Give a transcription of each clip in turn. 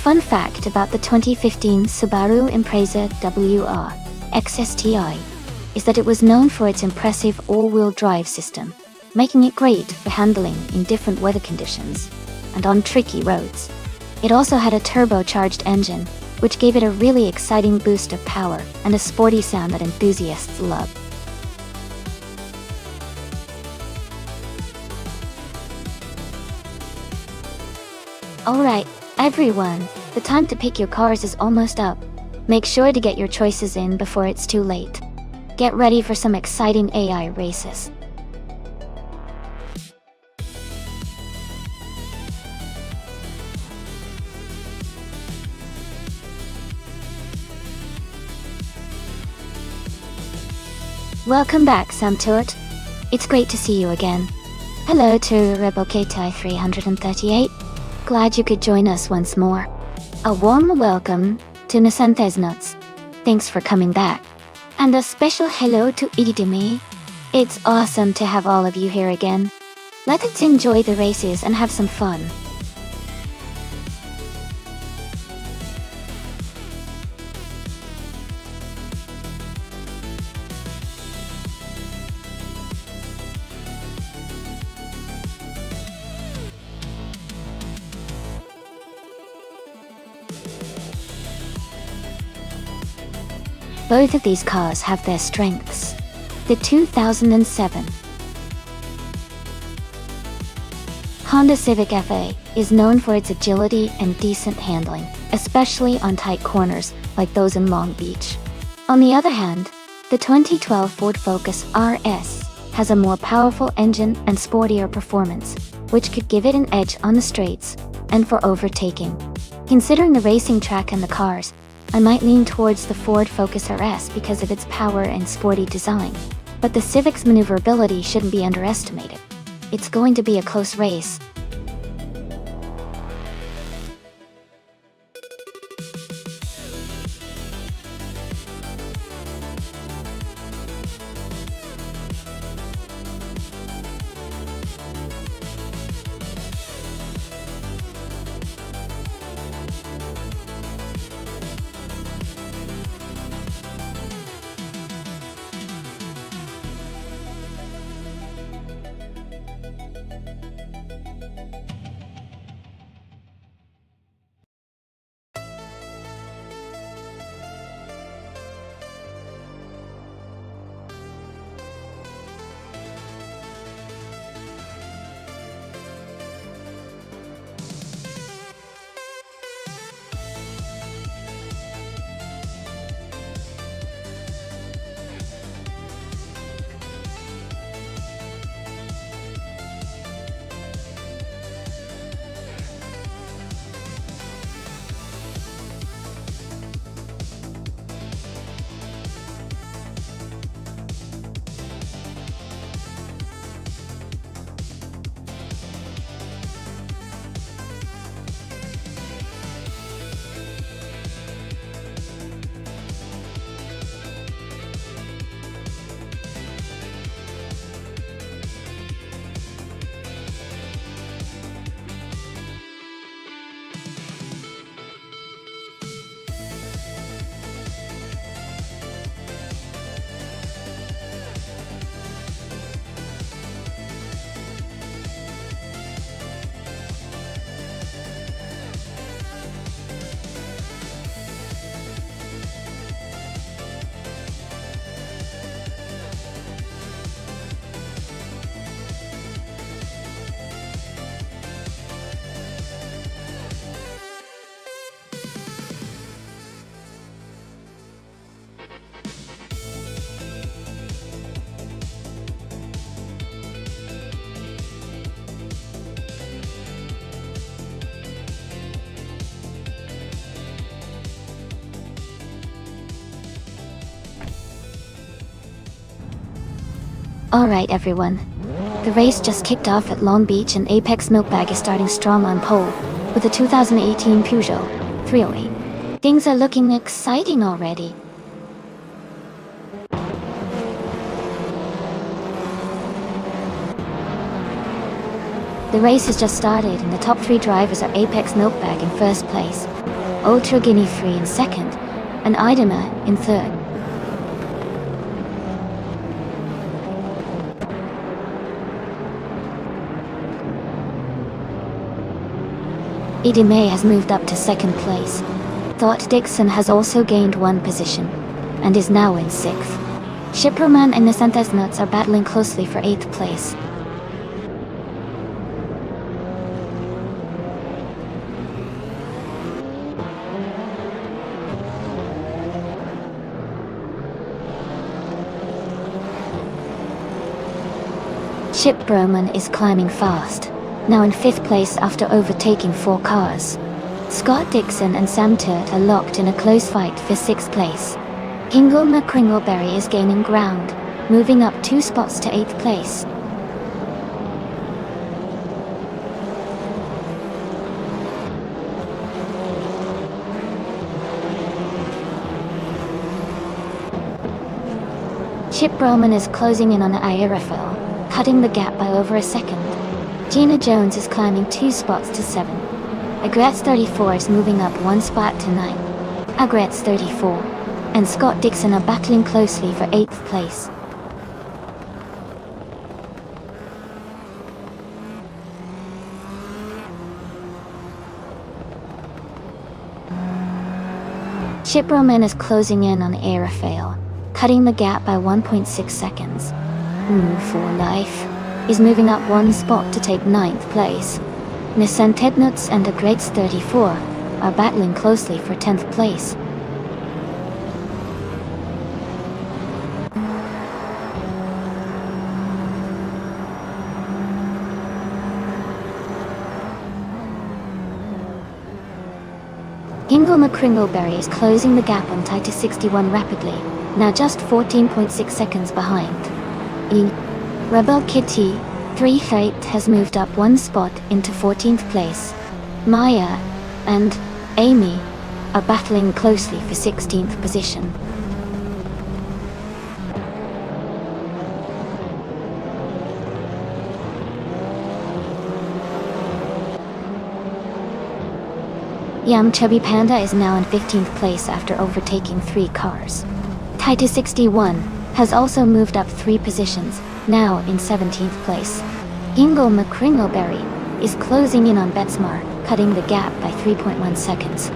fun fact about the 2015 Subaru Impreza WR XSTI is that it was known for its impressive all-wheel drive system, making it great for handling in different weather conditions and on tricky roads. It also had a turbocharged engine, which gave it a really exciting boost of power and a sporty sound that enthusiasts love. Alright, everyone, the time to pick your cars is almost up. Make sure to get your choices in before it's too late. Get ready for some exciting AI races. Welcome back, Samturt. It's great to see you again. Hello to Rebelkati 338. Glad you could join us once more. A warm welcome to Nuts. Thanks for coming back. And a special hello to Ididimi. It's awesome to have all of you here again. Let's enjoy the races and have some fun. Both of these cars have their strengths. The 2007 Honda Civic FA is known for its agility and decent handling, especially on tight corners like those in Long Beach. On the other hand, the 2012 Ford Focus RS has a more powerful engine and sportier performance, which could give it an edge on the straights and for overtaking. Considering the racing track and the cars, I might lean towards the Ford Focus RS because of its power and sporty design, but the Civic's maneuverability shouldn't be underestimated. It's going to be a close race. Alright everyone, the race just kicked off at Long Beach and Apex Milkbag is starting strong on pole with the 2018 Peugeot 308. Things are looking exciting already. The race has just started and the top 3 drivers are Apex Milkbag in first place, Ultra Guinea 3 in second, and Idema in third. Idema has moved up to second place. Thought Dixon has also gained one position, and is now in sixth. Shiproman and Nisantes Nuts are battling closely for 8th place. Shiproman is climbing fast, now in 5th place after overtaking 4 cars. Scott Dixon and Sam Turt are locked in a close fight for 6th place. Kingle McCringleberry is gaining ground, moving up 2 spots to 8th place. Chip Roman is closing in on Aerofil, cutting the gap by over a second. Gina Jones is climbing 2 spots to 7. Agrets 34 is moving up 1 spot to 9. Agrets 34 and Scott Dixon are battling closely for 8th place. Chip Roman is closing in on Aerofil, cutting the gap by 1.6 seconds. Move for Life is moving up 1 spot to take 9th place. Nissan Tednuts and Agrets 34 are battling closely for 10th place. Kingle McCringleberry is closing the gap on Titus 61 rapidly, now just 14.6 seconds behind. Rebel Kitty 3 Fate has moved up 1 spot into 14th place. Maya and Amy are battling closely for 16th position. Yam Chubby Panda is now in 15th place after overtaking 3 cars. Titus 61 has also moved up 3 positions, now in 17th place. Kingle McCringleberry is closing in on Betsmar, cutting the gap by 3.1 seconds.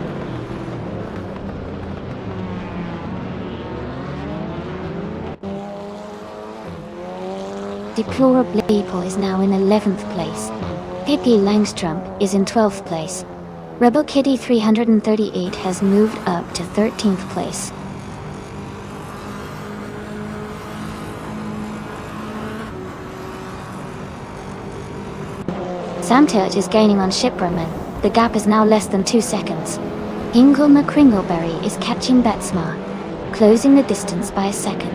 Deplorable People is now in 11th place. Pippi Langstrom is in 12th place. Rebel Kitty 338 has moved up to 13th place. Sam Turt is gaining on Shiproman. The gap is now less than 2 seconds. Kingle McCringleberry is catching Betsma, closing the distance by a second.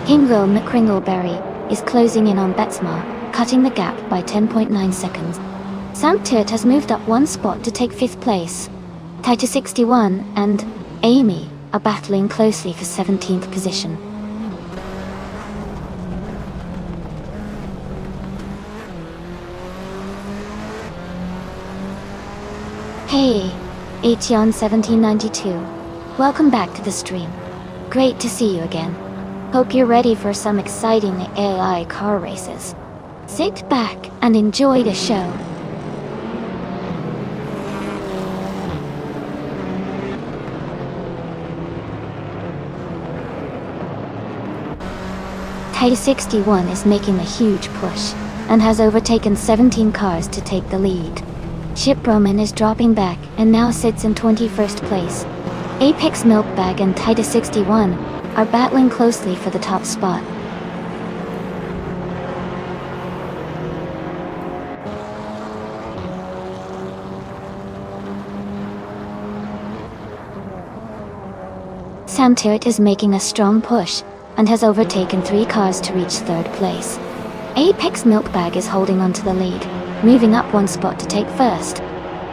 Kingle McCringleberry is closing in on Betsma, cutting the gap by 10.9 seconds. Sam Turt has moved up 1 spot to take 5th place. Titus 61 and Amy are battling closely for 17th position. Hey, Aetion1792. Welcome back to the stream. Great to see you again. Hope you're ready for some exciting AI car races. Sit back and enjoy the show. Titus 61 is making a huge push, and has overtaken 17 cars to take the lead. Chip Roman is dropping back and now sits in 21st place. Apex Milkbag and Titus 61 are battling closely for the top spot. Sam Turt is making a strong push, and has overtaken 3 cars to reach 3rd place. Apex Milkbag is holding onto the lead, moving up 1 spot to take 1st.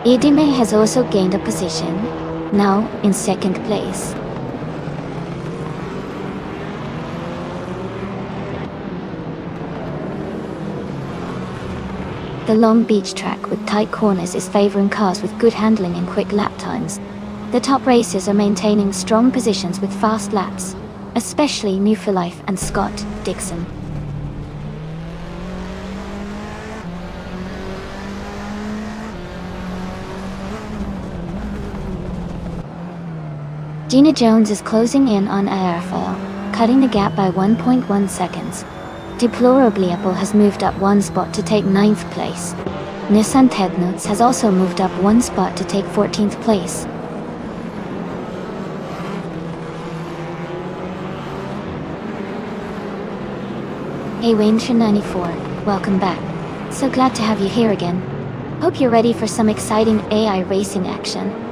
Idime has also gained a position, now in second place. The long beach track with tight corners is favoring cars with good handling and quick lap times. The top racers are maintaining strong positions with fast laps, especially New for Life and Scott Dixon. Gina Jones is closing in on Airfoil, cutting the gap by 1.1 seconds. Deplorably Apple has moved up one spot to take 9th place. Nissan Technotes has also moved up one spot to take 14th place. Hey Wayne94, welcome back. So glad to have you here again. Hope you're ready for some exciting AI racing action.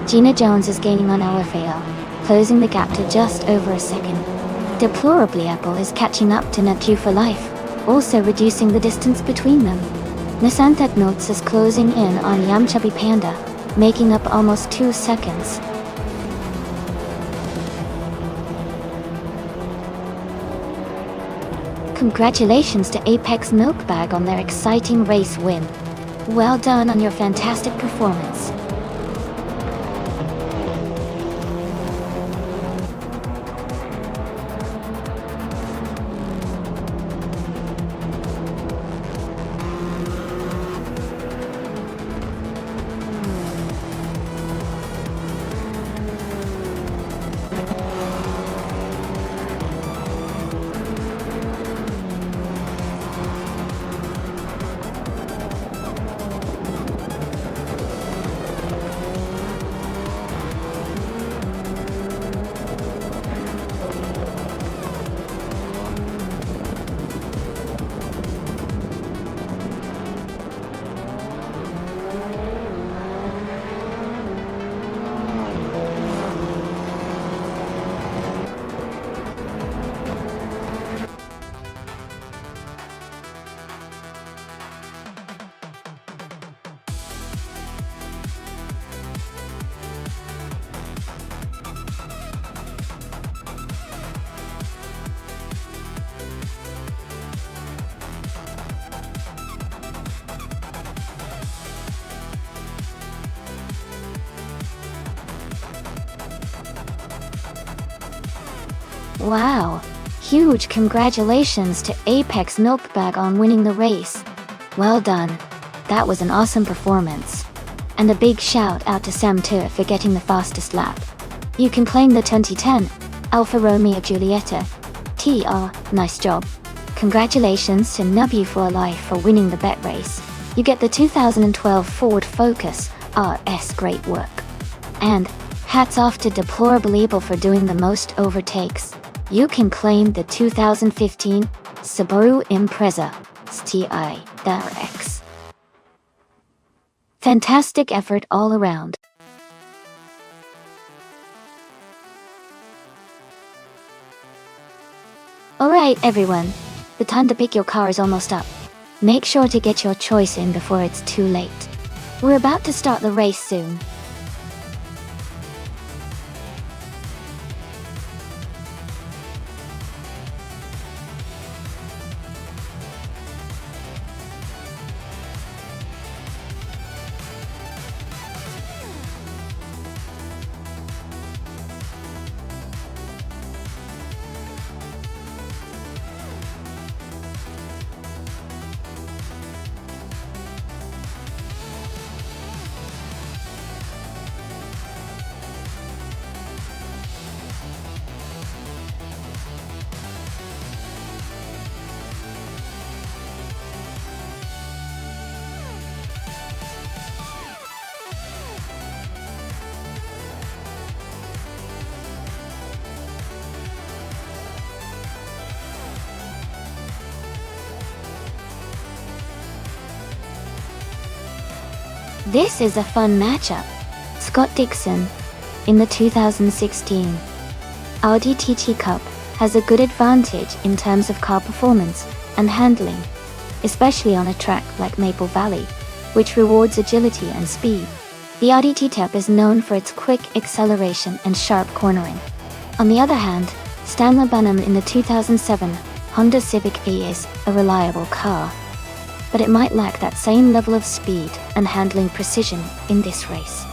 Gina Jones is gaining on LFAL, closing the gap to just over a second. Deplorably Apple is catching up to New for Life, also reducing the distance between them. Nissan Technotes is closing in on Yamchubby Panda, making up almost 2 seconds. Congratulations to Apex Milkbag on their exciting race win. Well done on your fantastic performance. Wow! Huge congratulations to Apex Milkbag on winning the race. Well done. That was an awesome performance. And a big shout out to Sam too for getting the fastest lap. You can claim the 2010 Alfa Romeo Giulietta TR. Nice job. Congratulations to Nubby for Life for winning the bet race. You get the 2012 Ford Focus RS. Great work. And hats off to Deplorably Able for doing the most overtakes. You can claim the 2015 Subaru Impreza STI-X. Fantastic effort all around. Alright everyone, the time to pick your car is almost up. Make sure to get your choice in before it's too late. We're about to start the race soon. This is a fun matchup. Scott Dixon, in the 2016 Audi TT Cup has a good advantage in terms of car performance and handling, especially on a track like Maple Valley, which rewards agility and speed. The Audi TT is known for its quick acceleration and sharp cornering. On the other hand, Stanley Bunham in the 2007 Honda Civic E is a reliable car, but it might lack that same level of speed and handling precision in this race.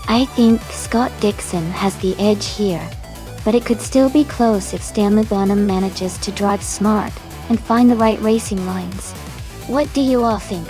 I think Scott Dixon has the edge here, but it could still be close if Stanley Bunham manages to drive smart and find the right racing lines. What do you all think?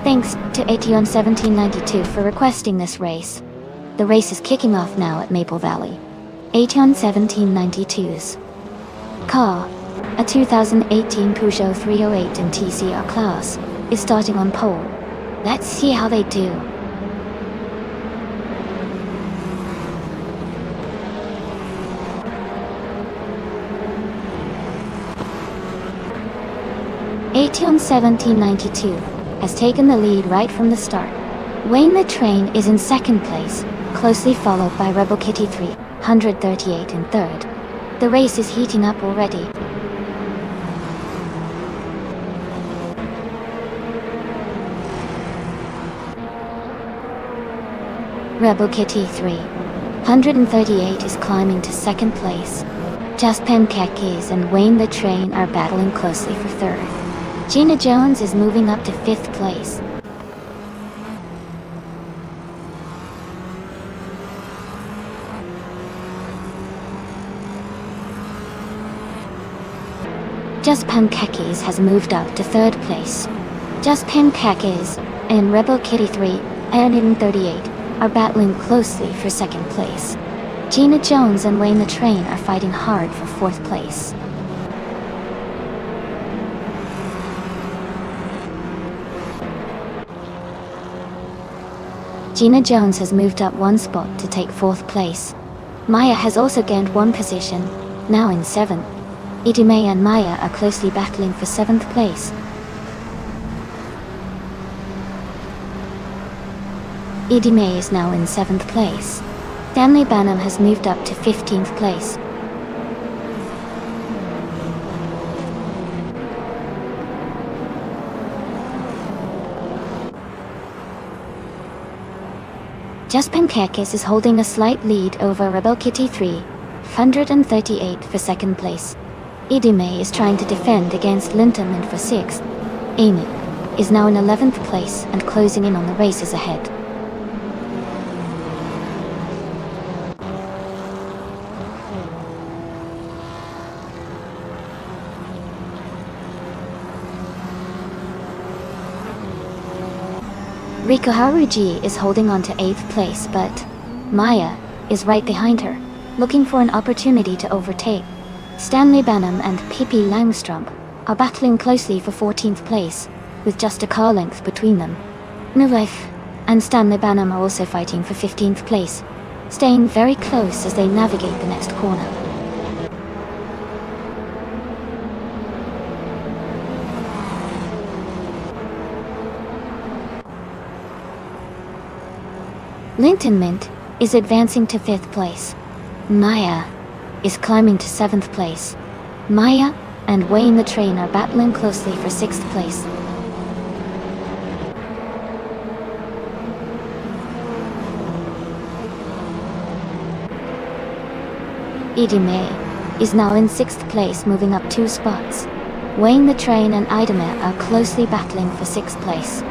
Thanks to Aetion1792 for requesting this race. The race is kicking off now at Maple Valley. Aetion1792's car, a 2018 Peugeot 308 in TCR class, is starting on pole. Let's see how they do. Aetion1792 has taken the lead right from the start. Wayne the Train is in second place, closely followed by Rebel Kitty 338 in third. The race is heating up already. Rebel Kitty 338 is climbing to second place. Just Pancakes and Wayne the Train are battling closely for third. Gina Jones is moving up to 5th place. Just Pancakes has moved up to 3rd place. Just Pancakes and Rebel Kitty 338 are battling closely for 2nd place. Gina Jones and Wayne the Train are fighting hard for 4th place. Gina Jones has moved up 1 spot to take 4th place. Maya has also gained 1 position, now in 7th. Idime and Maya are closely battling for 7th place. Idime is now in 7th place. Stanley Bunham has moved up to 15th place. Just Pancakes is holding a slight lead over Rebel Kitty 338 for 2nd place. Idime is trying to defend against Linterman for 6th. Amy is now in 11th place and closing in on the races ahead. Riko Haruji is holding on to 8th place, but Maya is right behind her, looking for an opportunity to overtake. Stanley Bunham and Pippi Langstrump are battling closely for 14th place, with just a car length between them. Nulife and Stanley Bunham are also fighting for 15th place, staying very close as they navigate the next corner. Linton Mint is advancing to 5th place. Maya is climbing to 7th place. Maya and Wayne the Train are battling closely for 6th place. Idime is now in 6th place, moving up 2 spots. Wayne the Train and Idime are closely battling for 6th place.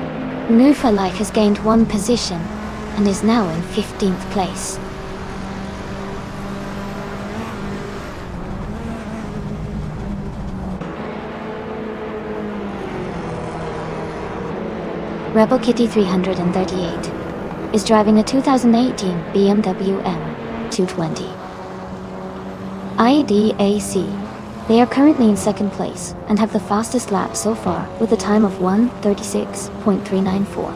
Nufa Like has gained 1 position and is now in 15th place. Rebel Kitty 338 is driving a 2018 BMW M220 IDAC. They are currently in second place and have the fastest lap so far with a time of 1:36.394.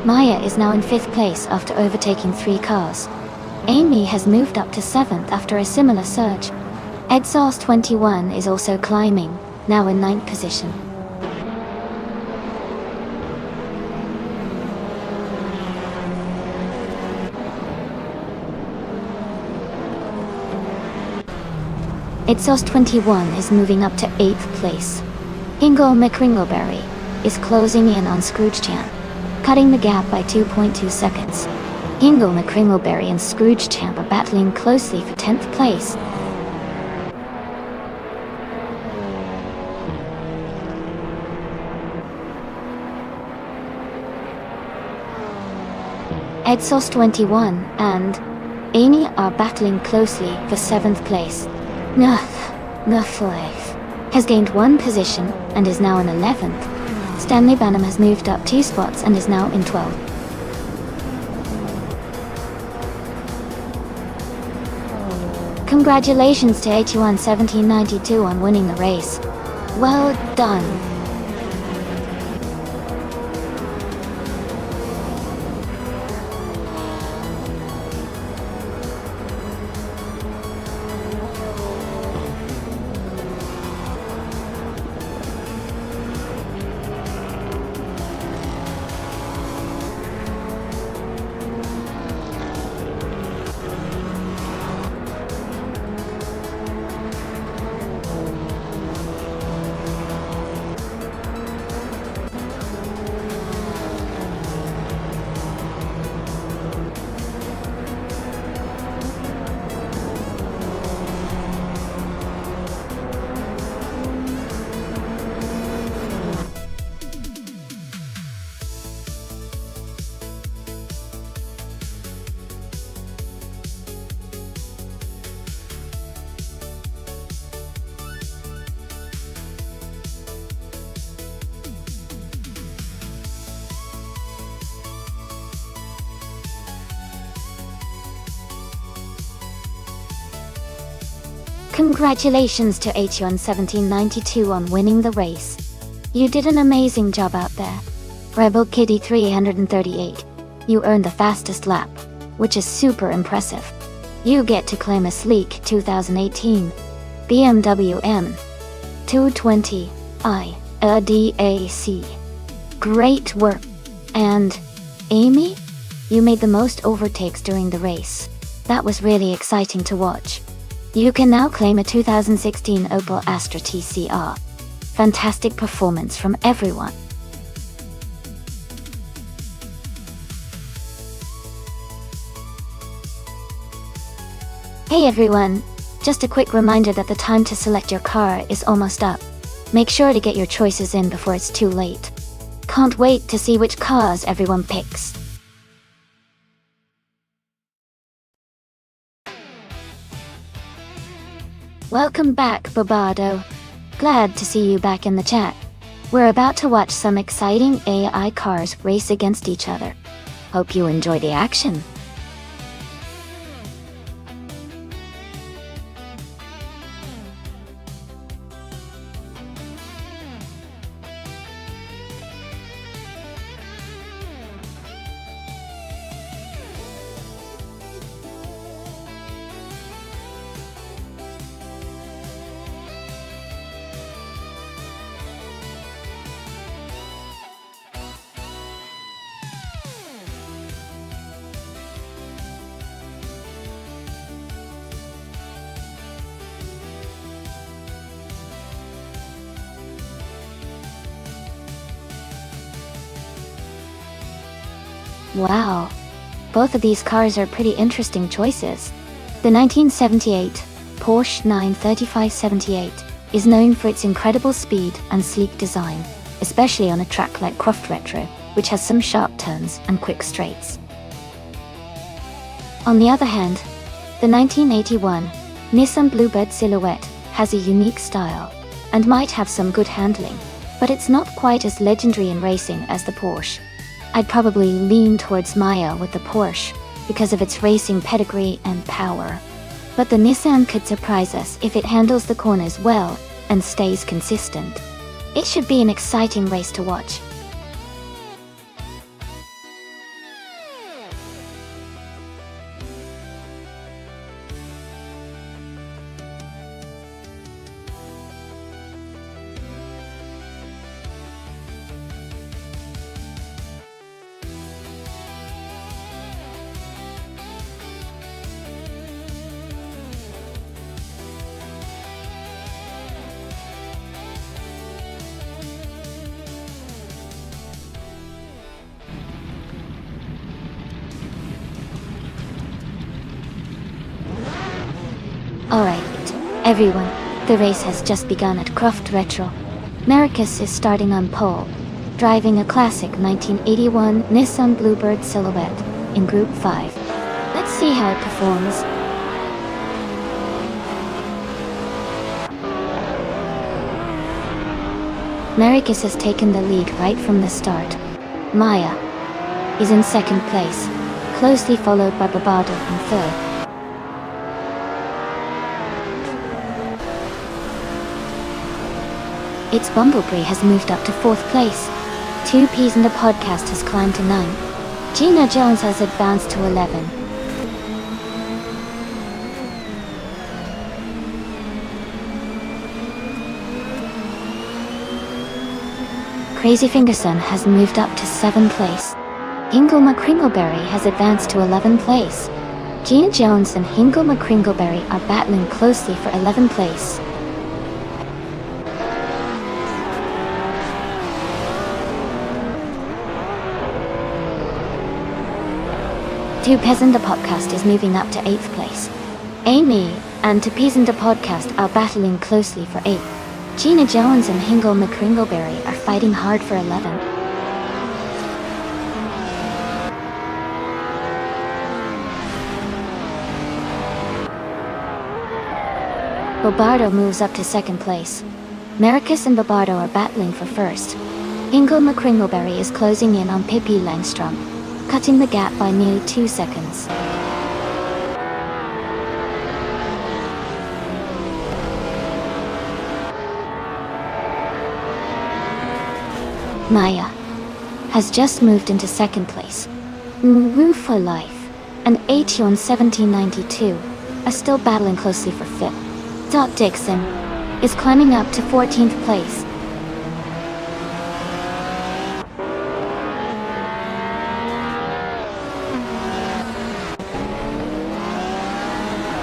Maya is now in 5th place after overtaking 3 cars. Amy has moved up to 7th after a similar surge. Exhaust 21 is also climbing, now in 9th position. Exhaust 21 is moving up to 8th place. Hingle McCringleberry is closing in on Scroogechamp, cutting the gap by 2.2 seconds. Hingle McCringleberry and Scroogechamp are battling closely for 10th place. Exhaust 21 and Amy are battling closely for 7th place. Nuff has gained 1 position and is now in 11th. Stanley Banham has moved up 2 spots and is now in 12th. Congratulations to AT1 1792 on winning the race. Well done. Congratulations to AT1 1792 on winning the race. You did an amazing job out there. Rebel Kitty 338, you earned the fastest lap, which is super impressive. You get to claim a sleek 2018 BMW M220 IDAC. Great work. And Amy, you made the most overtakes during the race. That was really exciting to watch. You can now claim a 2016 Opel Astra TCR. Fantastic performance from everyone. Hey everyone, just a quick reminder that the time to select your car is almost up. Make sure to get your choices in before it's too late. Can't wait to see which cars everyone picks. Welcome back, Bobado. Glad to see you back in the chat. We're about to watch some exciting AI cars race against each other. Hope you enjoy the action. Wow, both of these cars are pretty interesting choices. The 1978 Porsche 935/78 is known for its incredible speed and sleek design, especially on a track like Croft Retro, which has some sharp turns and quick straights. On the other hand, the 1981 Nissan Bluebird Silhouette has a unique style and might have some good handling, but it's not quite as legendary in racing as the Porsche. I'd probably lean towards Maya with the Porsche because of its racing pedigree and power. But the Nissan could surprise us if it handles the corners well and stays consistent. It should be an exciting race to watch. Alright, everyone, the race has just begun at Croft Retro. Marcus is starting on pole, driving a classic 1981 Nissan Bluebird Silhouette in Group 5. Let's see how it performs. Marcus has taken the lead right from the start. Maya is in second place, closely followed by Barbado in third. Its Bumblebee has moved up to 4th place. 2 Peas and a Podcast has climbed to 9. Gina Jones has advanced to 11. Crazy Fingerson has moved up to 7th place. Hingle McCringleberry has advanced to 11th place. Gina Jones and Hingle McCringleberry are battling closely for 11th place. Two Peasant the Podcast is moving up to 8th place. Amy and Two Peasant the Podcast are battling closely for 8th. Gina Jones and Hingle McCringleberry are fighting hard for 11. Bobardo moves up to 2nd place. Marcus and Bobardo are battling for 1st. Hingle McCringleberry is closing in on Pippi Langstrom, cutting the gap by nearly 2 seconds. Maya has just moved into 2nd place. Woo for Life and Aetion 1792 are still battling closely for 5th. Dot Dixon is climbing up to 14th place.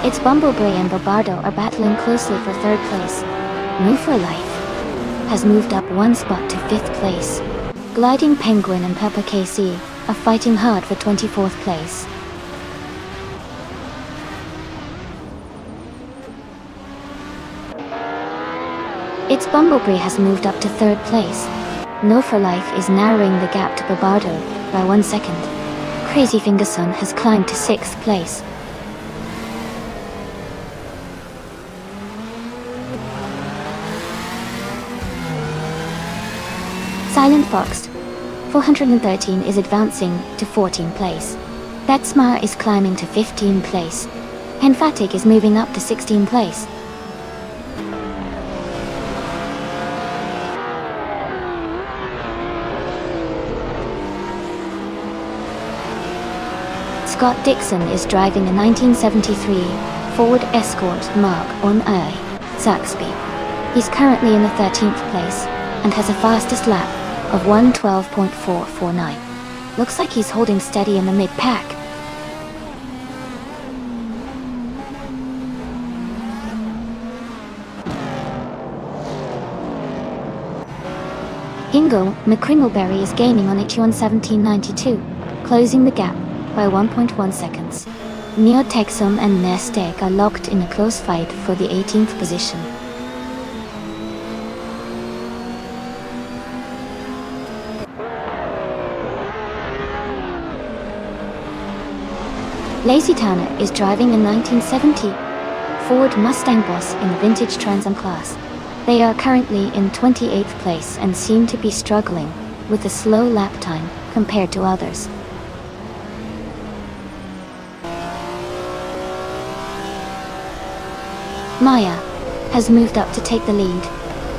Its Bumblebee and Bobardo are battling closely for 3rd place. Move for Life has moved up 1 spot to 5th place. Gliding Penguin and Peppa KC are fighting hard for 24th place. Its Bumblebee has moved up to 3rd place. No for Life is narrowing the gap to Bobardo by 1 second. Crazy Fingerson has climbed to 6th place. Silent Fox 413 is advancing to 14th place. Betsmar is climbing to 15th place. Henfatic is moving up to 16th place. Scott Dixon is driving a 1973 Ford Escort Mark I Saxby. He's currently in the 13th place and has a fastest lap of 1:12.449. Looks like he's holding steady in the mid-pack. Hingle McCringleberry is gaining on Aetion 1792, closing the gap by 1.1 seconds. Neo Texum and Nesteg are locked in a close fight for the 18th position. Lazy Tanner is driving a 1970 Ford Mustang Boss in the Vintage Trans Am class. They are currently in 28th place and seem to be struggling with a slow lap time compared to others. Maya has moved up to take the lead.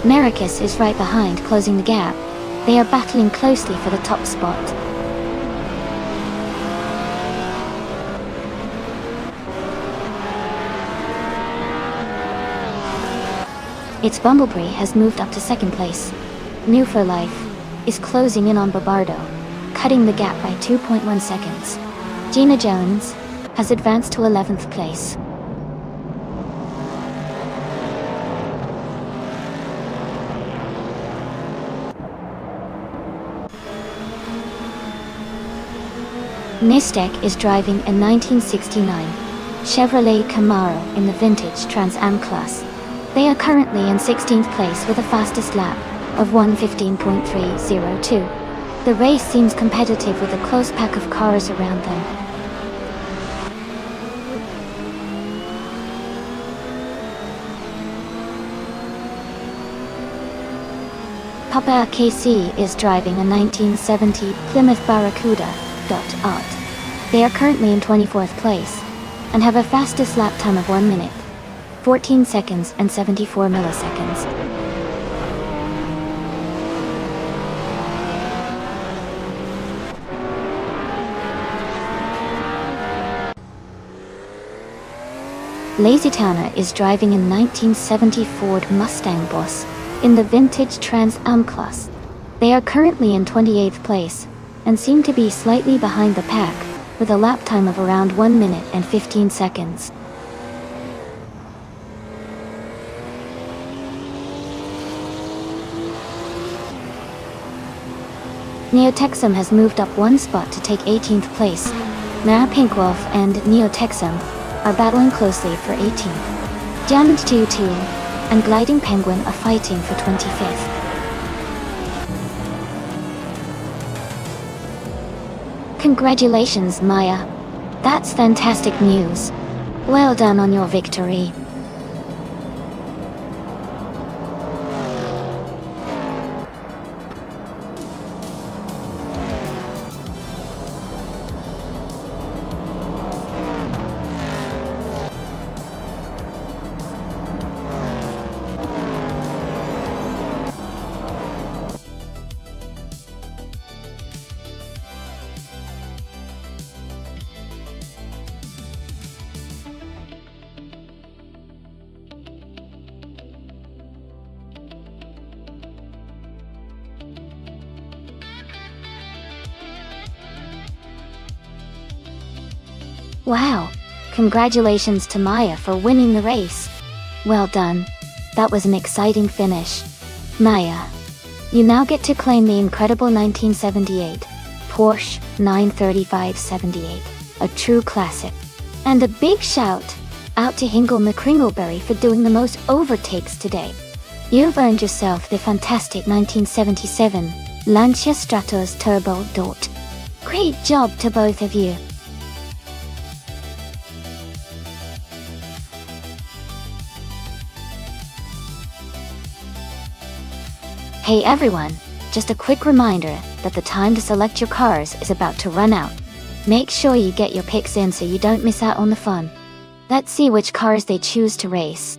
Maracus is right behind, closing the gap. They are battling closely for the top spot. Its Bumblebee has moved up to second place. New for Life is closing in on Barbardo, cutting the gap by 2.1 seconds. Gina Jones has advanced to 11th place. Nistek is driving a 1969 Chevrolet Camaro in the Vintage Trans Am class. They are currently in 16th place with a fastest lap of 1:15.302. The race seems competitive with a close pack of cars around them. Papa KC is driving a 1970 Plymouth Barracuda Art. They are currently in 24th place and have a fastest lap time of 1 minute, 14 seconds and 74 milliseconds. Lazy Towner is driving a 1970 Ford Mustang Boss in the Vintage Trans Am class. They are currently in 28th place and seem to be slightly behind the pack with a lap time of around 1 minute and 15 seconds. Neo-Texum has moved up one spot to take 18th place. Mara Pinkwolf and Neo-Texum are battling closely for 18th. Damage 2-2 and Gliding Penguin are fighting for 25th. Congratulations, Maya. That's fantastic news. Well done on your victory. Wow, congratulations to Maya for winning the race. Well done. That was an exciting finish. Maya, you now get to claim the incredible 1978 Porsche 935/78, a true classic. And a big shout out to Hingle McCringleberry for doing the most overtakes today. You've earned yourself the fantastic 1977 Lancia Stratos Turbo Dot. Great job to both of you. Hey everyone, just a quick reminder that the time to select your cars is about to run out. Make sure you get your picks in so you don't miss out on the fun. Let's see which cars they choose to race.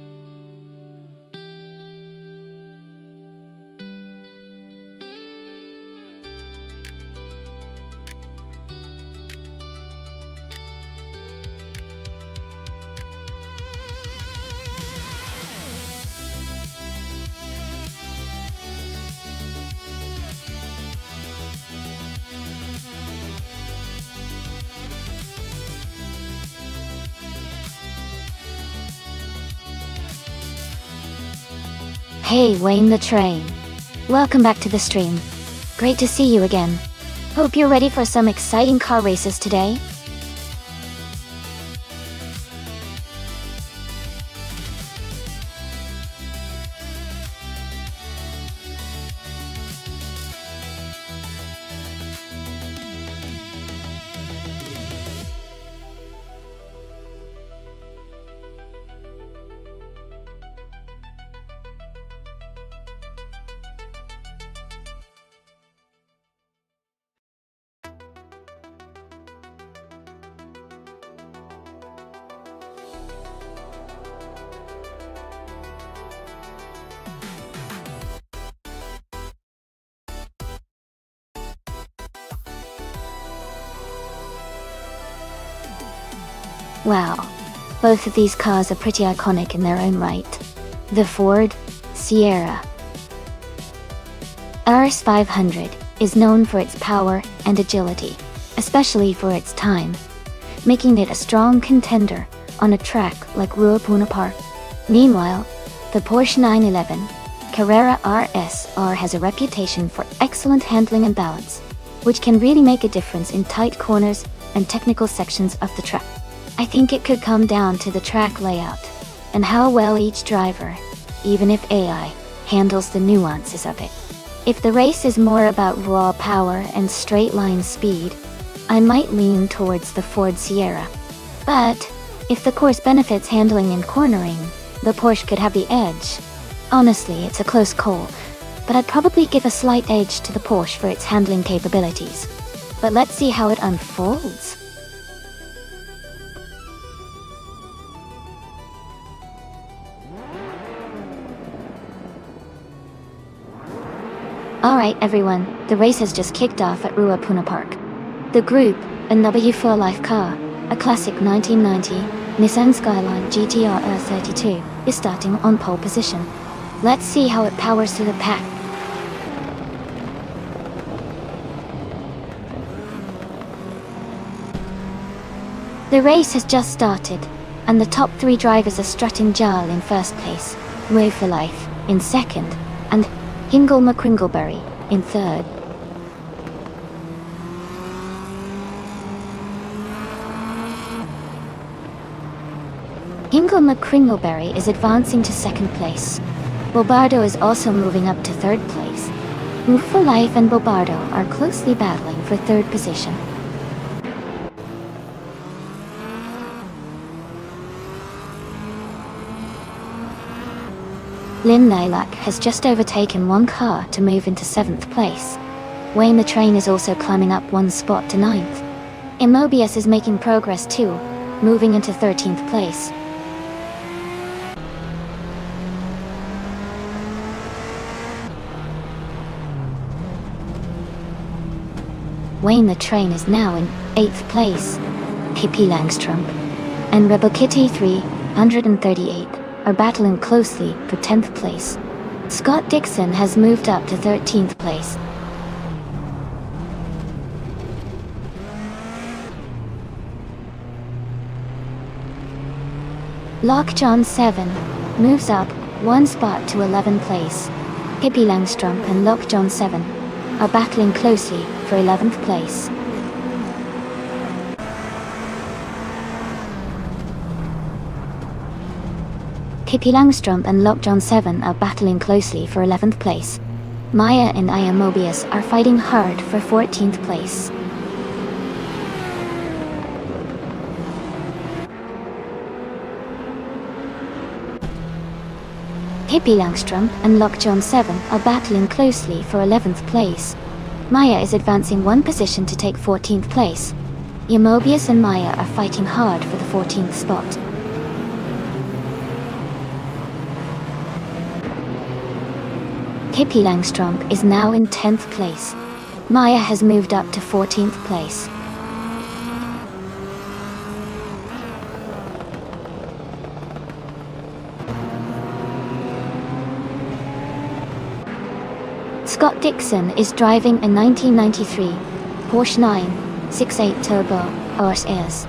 Hey Wayne the Train. Welcome back to the stream. Great to see you again. Hope you're ready for some exciting car races today. Wow, both of these cars are pretty iconic in their own right. The Ford Sierra RS500 is known for its power and agility, especially for its time, making it a strong contender on a track like Ruapuna Park. Meanwhile, the Porsche 911 Carrera RSR has a reputation for excellent handling and balance, which can really make a difference in tight corners and technical sections of the track. I think it could come down to the track layout and how well each driver, even if AI, handles the nuances of it. If the race is more about raw power and straight line speed, I might lean towards the Ford Sierra. But if the course benefits handling and cornering, the Porsche could have the edge. Honestly, it's a close call, but I'd probably give a slight edge to the Porsche for its handling capabilities. But let's see how it unfolds. Alright everyone, the race has just kicked off at Ruapuna Park. The group, a W4 Life car, a classic 1990 Nissan Skyline GTR R32, is starting on pole position. Let's see how it powers through the pack. The race has just started, and the top 3 drivers are strutting Jarl in first place, Way for Life in second, and Hingle McCringleberry in third. Hingle McCringleberry is advancing to second place. Bobardo is also moving up to third place. Move for Life and Bobardo are closely battling for third position. Lynn Lilac has just overtaken one car to move into 7th place. Wayne the Train is also climbing up one spot to 9th. Immobius is making progress too, moving into 13th place. Wayne the Train is now in 8th place. Hippie Langstrom and Rebel Kitty 338 are battling closely for 10th place. Scott Dixon has moved up to 13th place. Lockjohn 7 moves up one spot to 11th place. Hippie Langstrom and Lockjohn 7 are battling closely for 11th place. Hippie Langstrom and Lockjohn 7 are battling closely for 11th place. Maya and Aya Mobius are fighting hard for 14th place. Hippie Langstrom and Lockjohn 7 are battling closely for 11th place. Maya is advancing one position to take 14th place. Yamobius and Maya are fighting hard for the 14th spot. Hippie Langstrom is now in 10th place. Maya has moved up to 14th place. Scott Dixon is driving a 1993 Porsche 968 Turbo RS.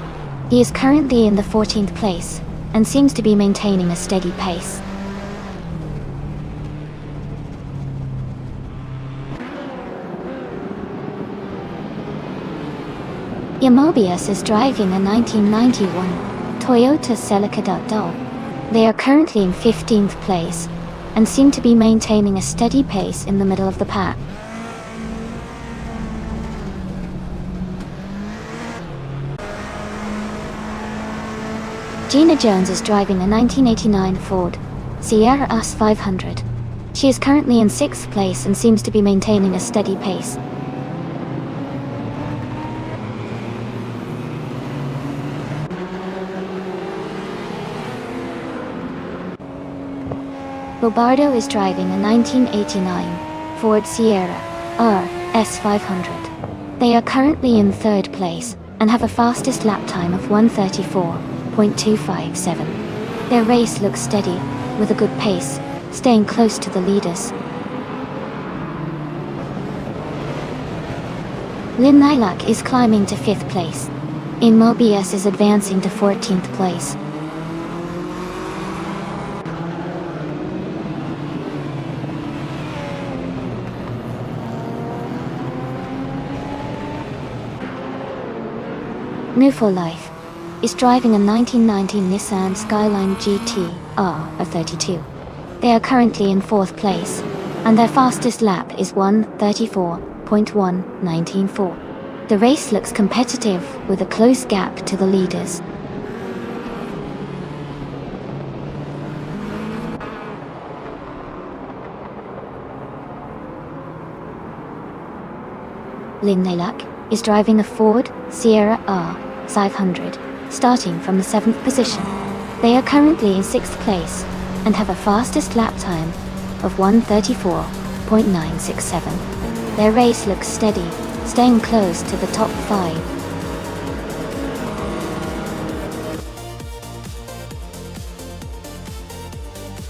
He is currently in the 14th place and seems to be maintaining a steady pace. Yamobius is driving a 1991 Toyota Celica Dot. They are currently in 15th place and seem to be maintaining a steady pace in the middle of the pack. Gina Jones is driving a 1989 Ford Sierra S500. She is currently in 6th place and seems to be maintaining a steady pace. Bobardo is driving a 1989 Ford Sierra RS500. They are currently in 3rd place and have a fastest lap time of 1:34. 34.257. Their race looks steady, with a good pace, staying close to the leaders. Lin Nilak is climbing to 5th place. Mobius is advancing to 14th place. Nufo Life is driving a 1990 Nissan Skyline GT R32. They are currently in 4th place, and their fastest lap is 1:34.194. The race looks competitive, with a close gap to the leaders. Lin Nilak is driving a Ford Sierra R500, starting from the 7th position. They are currently in 6th place, and have a fastest lap time of 1:34.967. Their race looks steady, staying close to the top 5.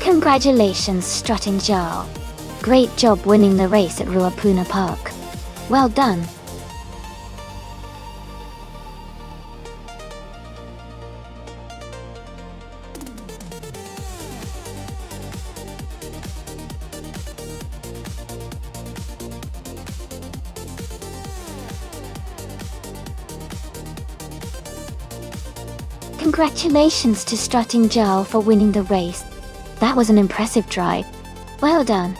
Congratulations, strutting Jarl. Great job winning the race at Ruapuna Park. Well done. Congratulations to Strutting Jarl for winning the race. That was an impressive drive. Well done.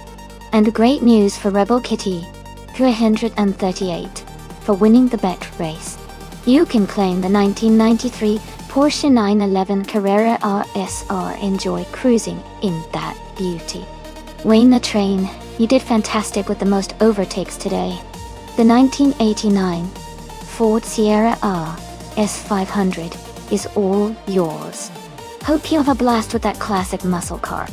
And great news for Rebel Kitty 338 for winning the bet race. You can claim the 1993 Porsche 911 Carrera RSR. Enjoy cruising in that beauty. Wayne the Train, you did fantastic with the most overtakes today. The 1989 Ford Sierra RS500 is all yours. Hope you have a blast with that classic muscle car.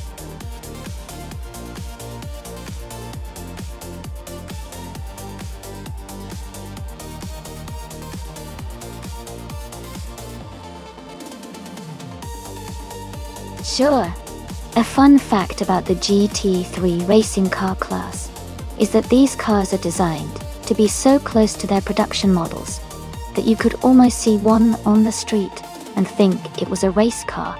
Sure. A fun fact about the GT3 racing car class is that these cars are designed to be so close to their production models that you could almost see one on the street and think it was a race car.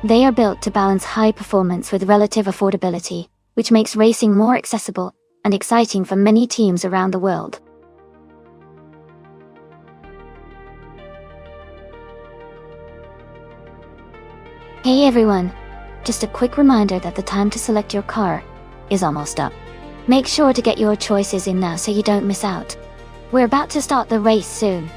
They are built to balance high performance with relative affordability, which makes racing more accessible and exciting for many teams around the world. Hey everyone, just a quick reminder that the time to select your car is almost up. Make sure to get your choices in now so you don't miss out. We're about to start the race soon.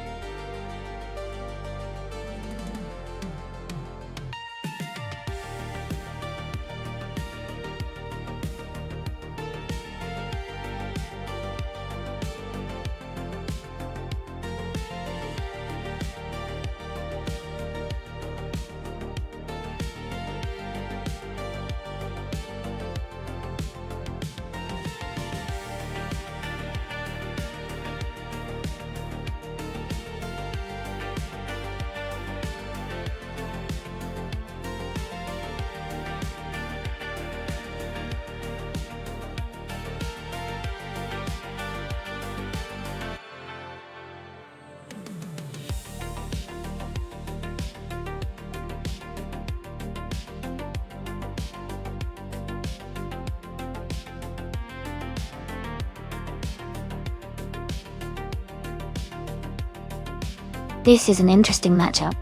This is an interesting matchup.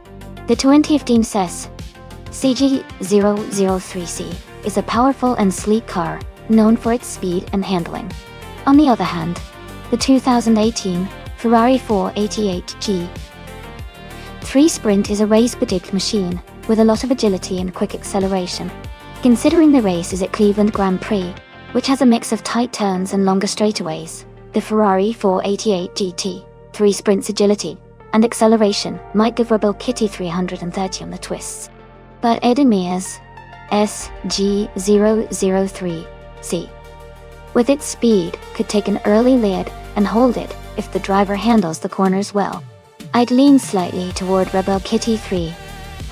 The 2015 CES CG003C is a powerful and sleek car, known for its speed and handling. On the other hand, the 2018 Ferrari 488 G3 Sprint is a race-predict machine, with a lot of agility and quick acceleration. Considering the race is at Cleveland Grand Prix, which has a mix of tight turns and longer straightaways, the Ferrari 488 GT3 Sprint's agility and acceleration might give Rebel Kitty 330 on the twists. But Edemia's SG003C, with its speed, could take an early lead and hold it if the driver handles the corners well. I'd lean slightly toward Rebel Kitty 3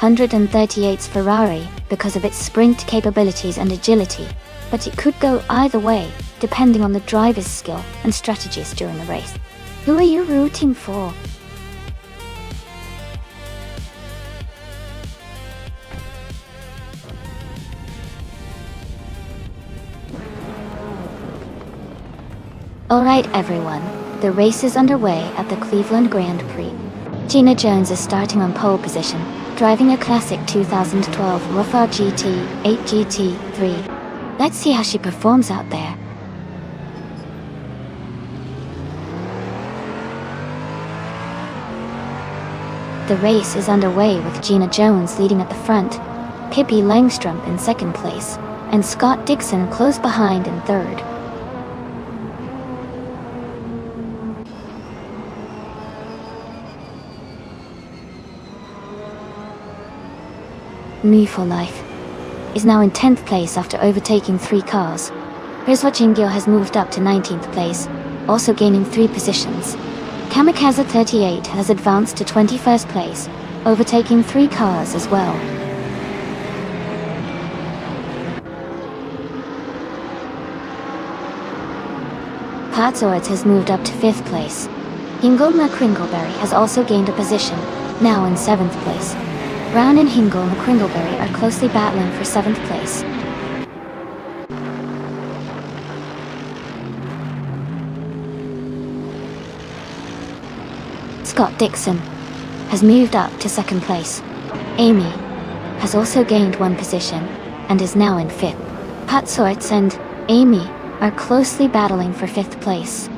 138's Ferrari because of its sprint capabilities and agility, but it could go either way, depending on the driver's skill and strategies during the race. Who are you rooting for? Alright everyone, the race is underway at the Cleveland Grand Prix. Gina Jones is starting on pole position, driving a classic 2012 Rofa GT 8 GT3. Let's see how she performs out there. The race is underway with Gina Jones leading at the front, Pippi Langstrom in second place, and Scott Dixon close behind in third. Me for Life is now in 10th place after overtaking 3 cars. Here's what Jingyo has moved up to 19th place, also gaining 3 positions. Kamikaze 38 has advanced to 21st place, overtaking 3 cars as well. Patsorit has moved up to 5th place. Hingle Kringleberry has also gained a position, now in 7th place. Brown and Hingle and Kringleberry are closely battling for 7th place. Scott Dixon has moved up to 2nd place. Amy has also gained 1 position and is now in 5th. Patsorit and Amy are closely battling for 5th place.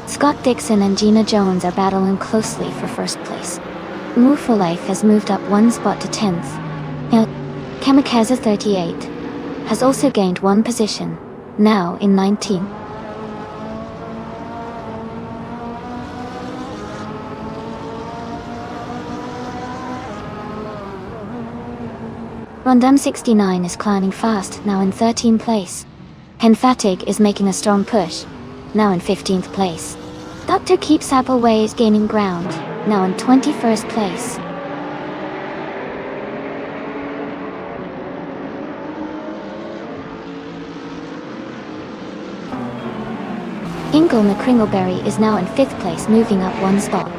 Scott Dixon and Gina Jones are battling closely for 1st place. Move for Life has moved up 1 spot to 10th. Kamikaze 38 has also gained 1 position, now in 19th. Rondam 69 is climbing fast, now in 13th place. Henfatig is making a strong push, now in 15th place. Dr. Keeps Appleway is gaining ground, now in 21st place. Ingle McCringleberry is now in 5th place, moving up 1 spot.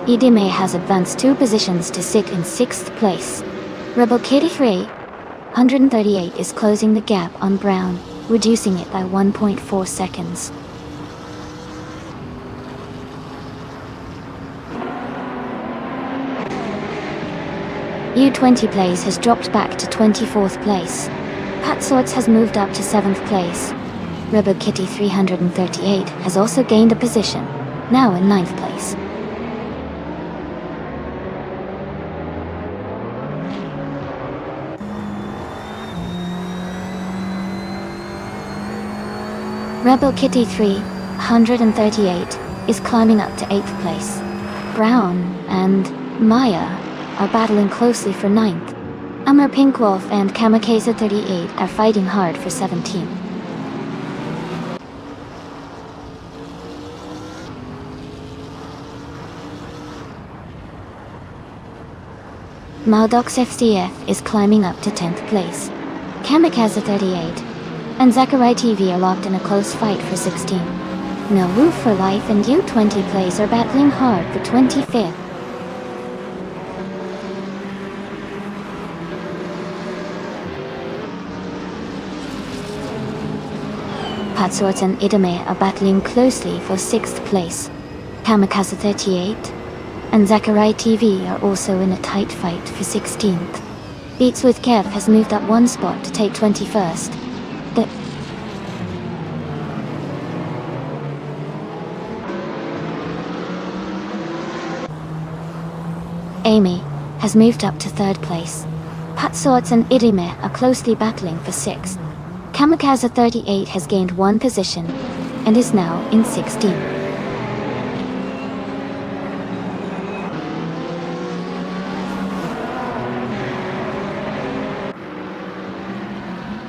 Idime has advanced 2 positions to sit in 6th place. Rebel Kitty 3, 138 is closing the gap on Brown, reducing it by 1.4 seconds. U20 Plays has dropped back to 24th place. Patsorts has moved up to 7th place. Rebel Kitty 338 has also gained a position, now in 9th place. Rebel Kitty 338 is climbing up to 8th place. Brown and Maya are battling closely for 9th. Amber Pinkwolf and Kamikaze 38 are fighting hard for 17th. Maldox FCF is climbing up to 10th place. Kamikaze 38 and Zachary TV are locked in a close fight for 16. Now Move for Life and U20 Plays are battling hard for 25th. Patsorts and Idame are battling closely for 6th place. Kamikaze 38 and Zachary TV are also in a tight fight for 16th. Beats with Kev has moved up 1 spot to take 21st. Amy has moved up to 3rd place. Patsorts and Idime are closely battling for 6th. Kamikaze 38 has gained 1 position and is now in 16th.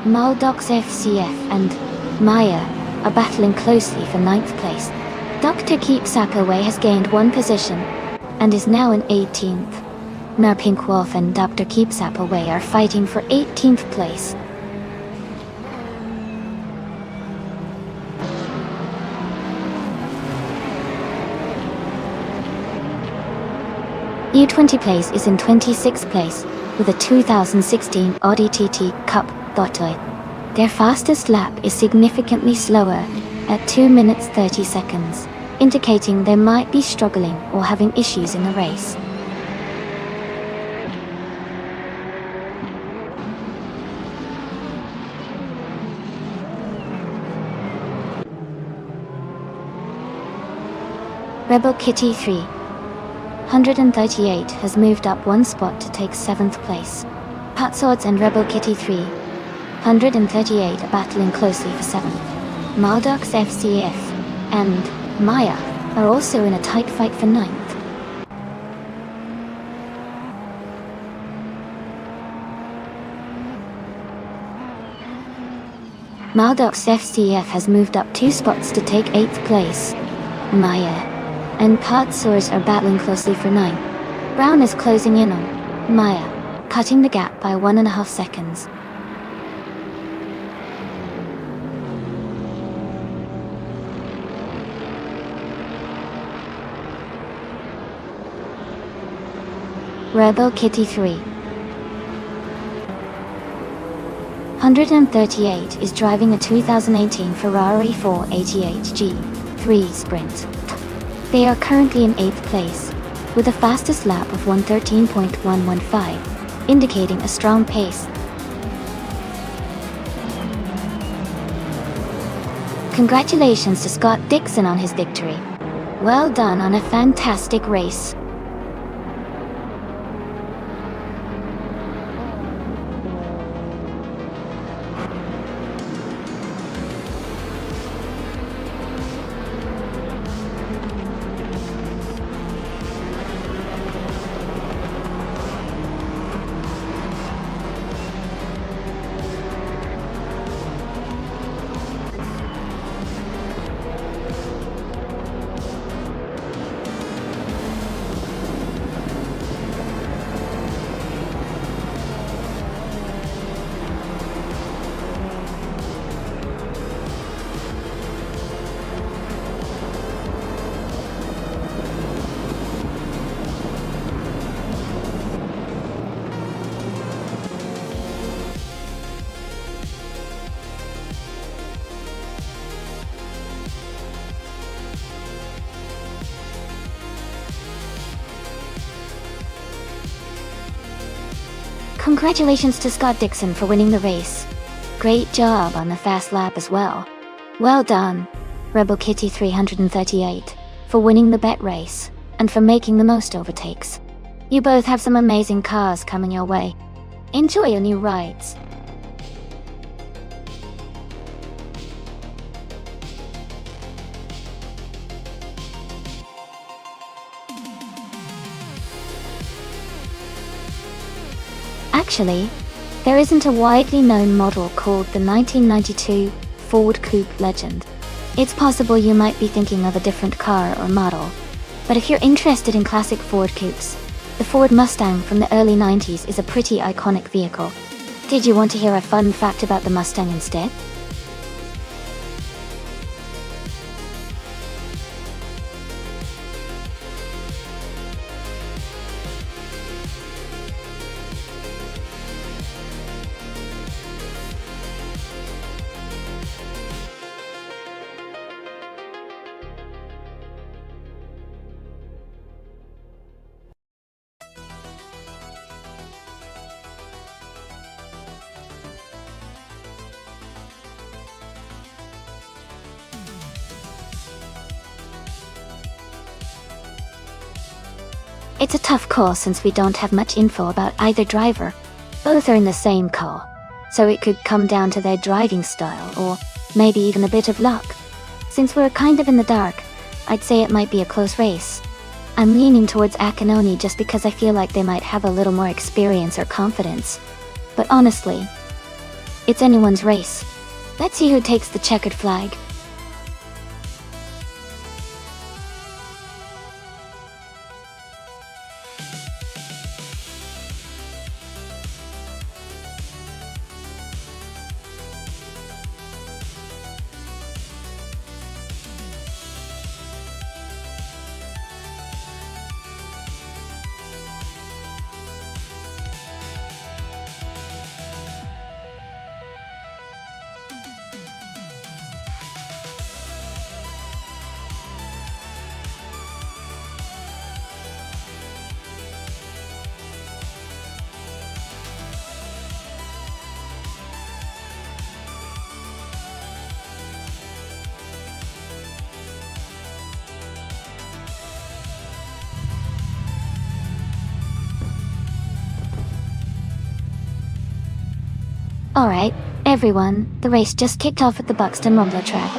Maldox FCF and Maya are battling closely for 9th place. Dr. Keep Sapaway has gained 1 position and is now in 18th. Now Pink Wolf and Dr. Keep Sapaway are fighting for 18th place. U20 Place is in 26th place with a 2016 Audi TT Cup Dottoy. Their fastest lap is significantly slower at 2 minutes 30 seconds, indicating they might be struggling or having issues in the race. Rebel Kitty 338 has moved up 1 spot to take 7th place. Hot Swords and Rebel Kitty 338 are battling closely for 7th. Maldox FCF and Maya are also in a tight fight for 9th. Maldox FCF has moved up 2 spots to take 8th place. Maya and Podsors are battling closely for 9th. Brown is closing in on Maya, cutting the gap by 1.5 seconds. Rebel Kitty 338 is driving a 2018 Ferrari 488 G3 Sprint. They are currently in 8th place, with a fastest lap of 1:13.115, indicating a strong pace. Congratulations to Scott Dixon on his victory. Well done on a fantastic race. Congratulations to Scott Dixon for winning the race. Great job on the fast lap as well. Well done, Rebel Kitty 338, for winning the bet race, and for making the most overtakes. You both have some amazing cars coming your way. Enjoy your new rides. Actually, there isn't a widely known model called the 1992 Ford Coupe Legend. It's possible you might be thinking of a different car or model, but if you're interested in classic Ford coupes, the Ford Mustang from the early 90s is a pretty iconic vehicle. Did you want to hear a fun fact about the Mustang instead? It's a tough call since we don't have much info about either driver. Both are in the same car, so it could come down to their driving style or maybe even a bit of luck. Since we're kind of in the dark, I'd say it might be a close race. I'm leaning towards Akinoni just because I feel like they might have a little more experience or confidence. But honestly, it's anyone's race. Let's see who takes the checkered flag. Alright, everyone, the race just kicked off at the Buxton Rumbler track.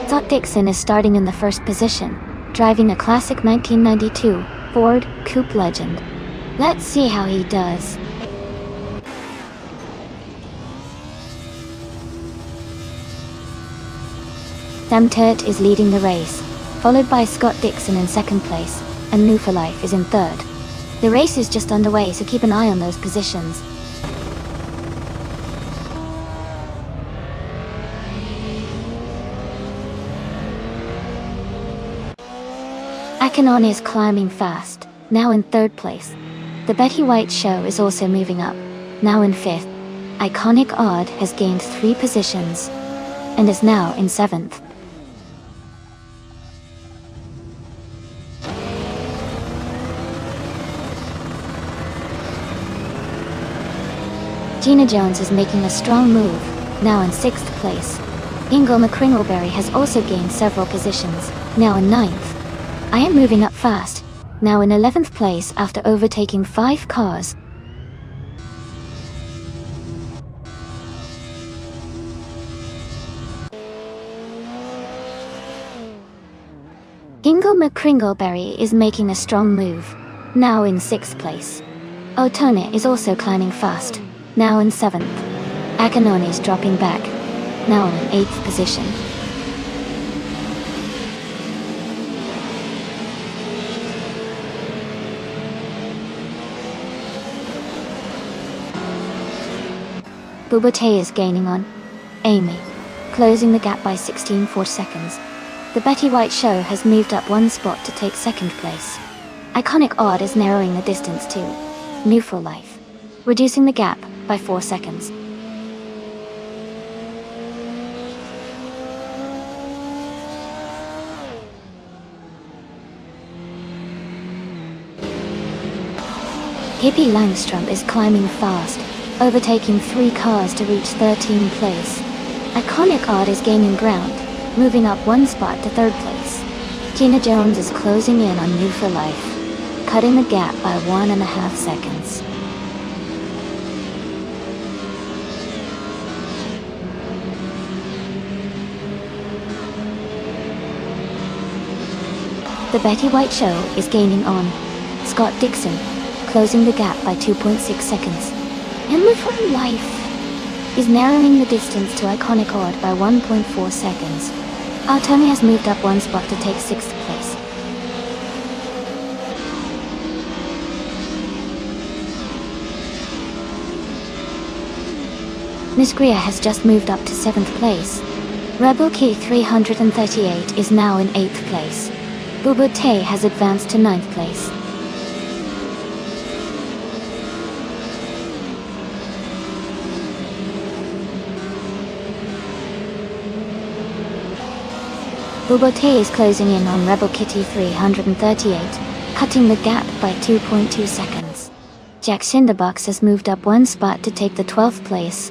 Scott Dixon is starting in the first position, driving a classic 1992 Ford Coupe Legend. Let's see how he does. Sam Turt is leading the race, followed by Scott Dixon in second place, and New for Life is in third. The race is just underway, so keep an eye on those positions. Akanon is climbing fast, now in third place. The Betty White Show is also moving up, now in fifth. Iconic Odd has gained 3 positions, and is now in seventh. Gina Jones is making a strong move, now in 6th place. Ingle McCringleberry has also gained several positions, now in 9th. I am moving up fast, now in 11th place after overtaking 5 cars. Ingle McCringleberry is making a strong move, now in 6th place. Otone is also climbing fast, now in 7th. Akanone is dropping back, now in 8th position. Bubate is gaining on Amy, closing the gap by 16.4 seconds. The Betty White Show has moved up 1 spot to take 2nd place. Iconic Odd is narrowing the distance to New for Life, reducing the gap by 4 seconds. Hippie Langstrom is climbing fast, overtaking 3 cars to reach 13th place. Iconic Odd is gaining ground, moving up 1 spot to 3rd place. Gina Jones is closing in on New for Life, cutting the gap by 1.5 seconds. The Betty White Show is gaining on Scott Dixon, closing the gap by 2.6 seconds. And New for Life is narrowing the distance to Iconic Odd by 1.4 seconds. Otome has moved up 1 spot to take 6th place. Miss Greer has just moved up to 7th place. Rebel Key 338 is now in 8th place. Bubate has advanced to 9th place. Bubate is closing in on Rebel Kitty 338, cutting the gap by 2.2 seconds. Jack Cinderbox has moved up 1 spot to take the 12th place.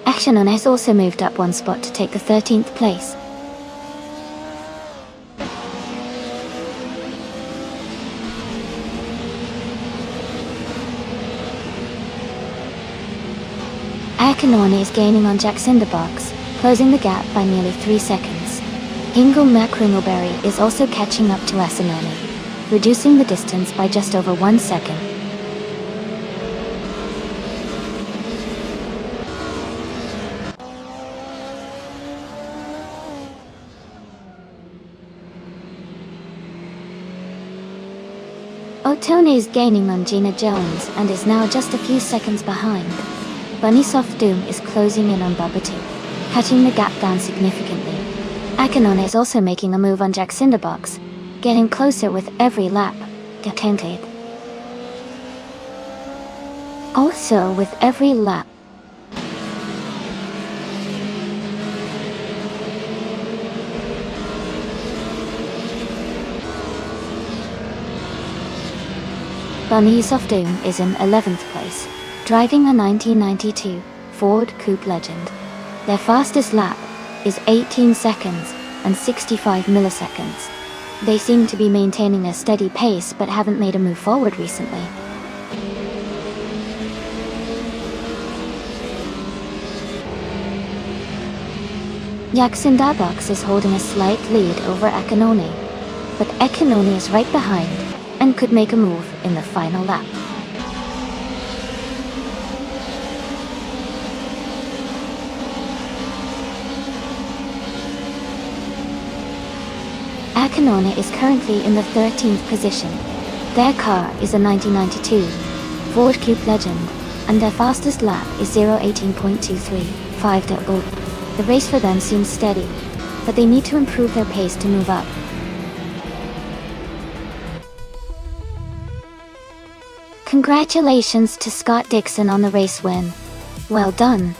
Action On has also moved up 1 spot to take the 13th place. Akanone is gaining on Jack Cinderbox, closing the gap by nearly 3 seconds. Ingle McCringleberry is also catching up to Asanone, reducing the distance by just over 1 second. Otone is gaining on Gina Jones and is now just a few seconds behind. Bunny Soft Doom is closing in on Bubba 2, cutting the gap down significantly. Akanone is also making a move on Jack Cinderbox, getting closer with every lap. Detented. Also with every lap. Bunny Soft Doom is in 11th place, driving a 1992 Ford Coupe Legend. Their fastest lap is 18 seconds and 65 milliseconds. They seem to be maintaining a steady pace but haven't made a move forward recently. Yaxindabox is holding a slight lead over Akanone, but Akanone is right behind and could make a move in the final lap. Akanone is currently in the 13th position. Their car is a 1992 Ford Coupe Legend, and their fastest lap is 0:18.23.5. The race for them seems steady, but they need to improve their pace to move up. Congratulations to Scott Dixon on the race win. Well done.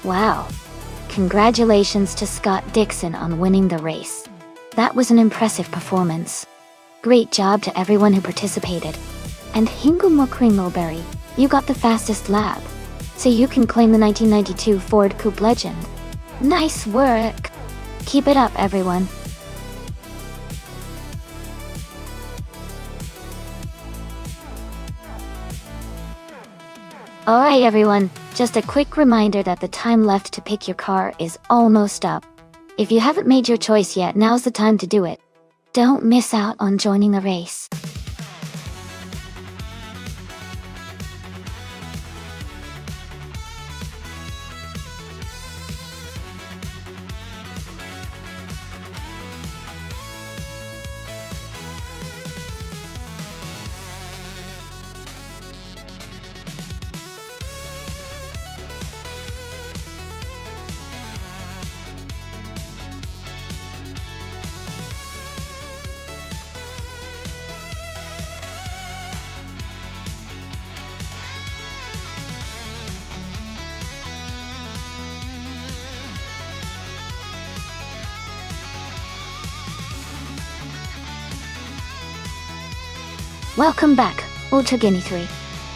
Wow. Congratulations to Scott Dixon on winning the race. That was an impressive performance. Great job to everyone who participated. And Hingumokringleberry, you got the fastest lap, so you can claim the 1992 Ford Coupe Legend. Nice work! Keep it up, everyone. Alright everyone, just a quick reminder that the time left to pick your car is almost up. If you haven't made your choice yet, now's the time to do it. Don't miss out on joining the race. Welcome back, Ultra Guinea 3.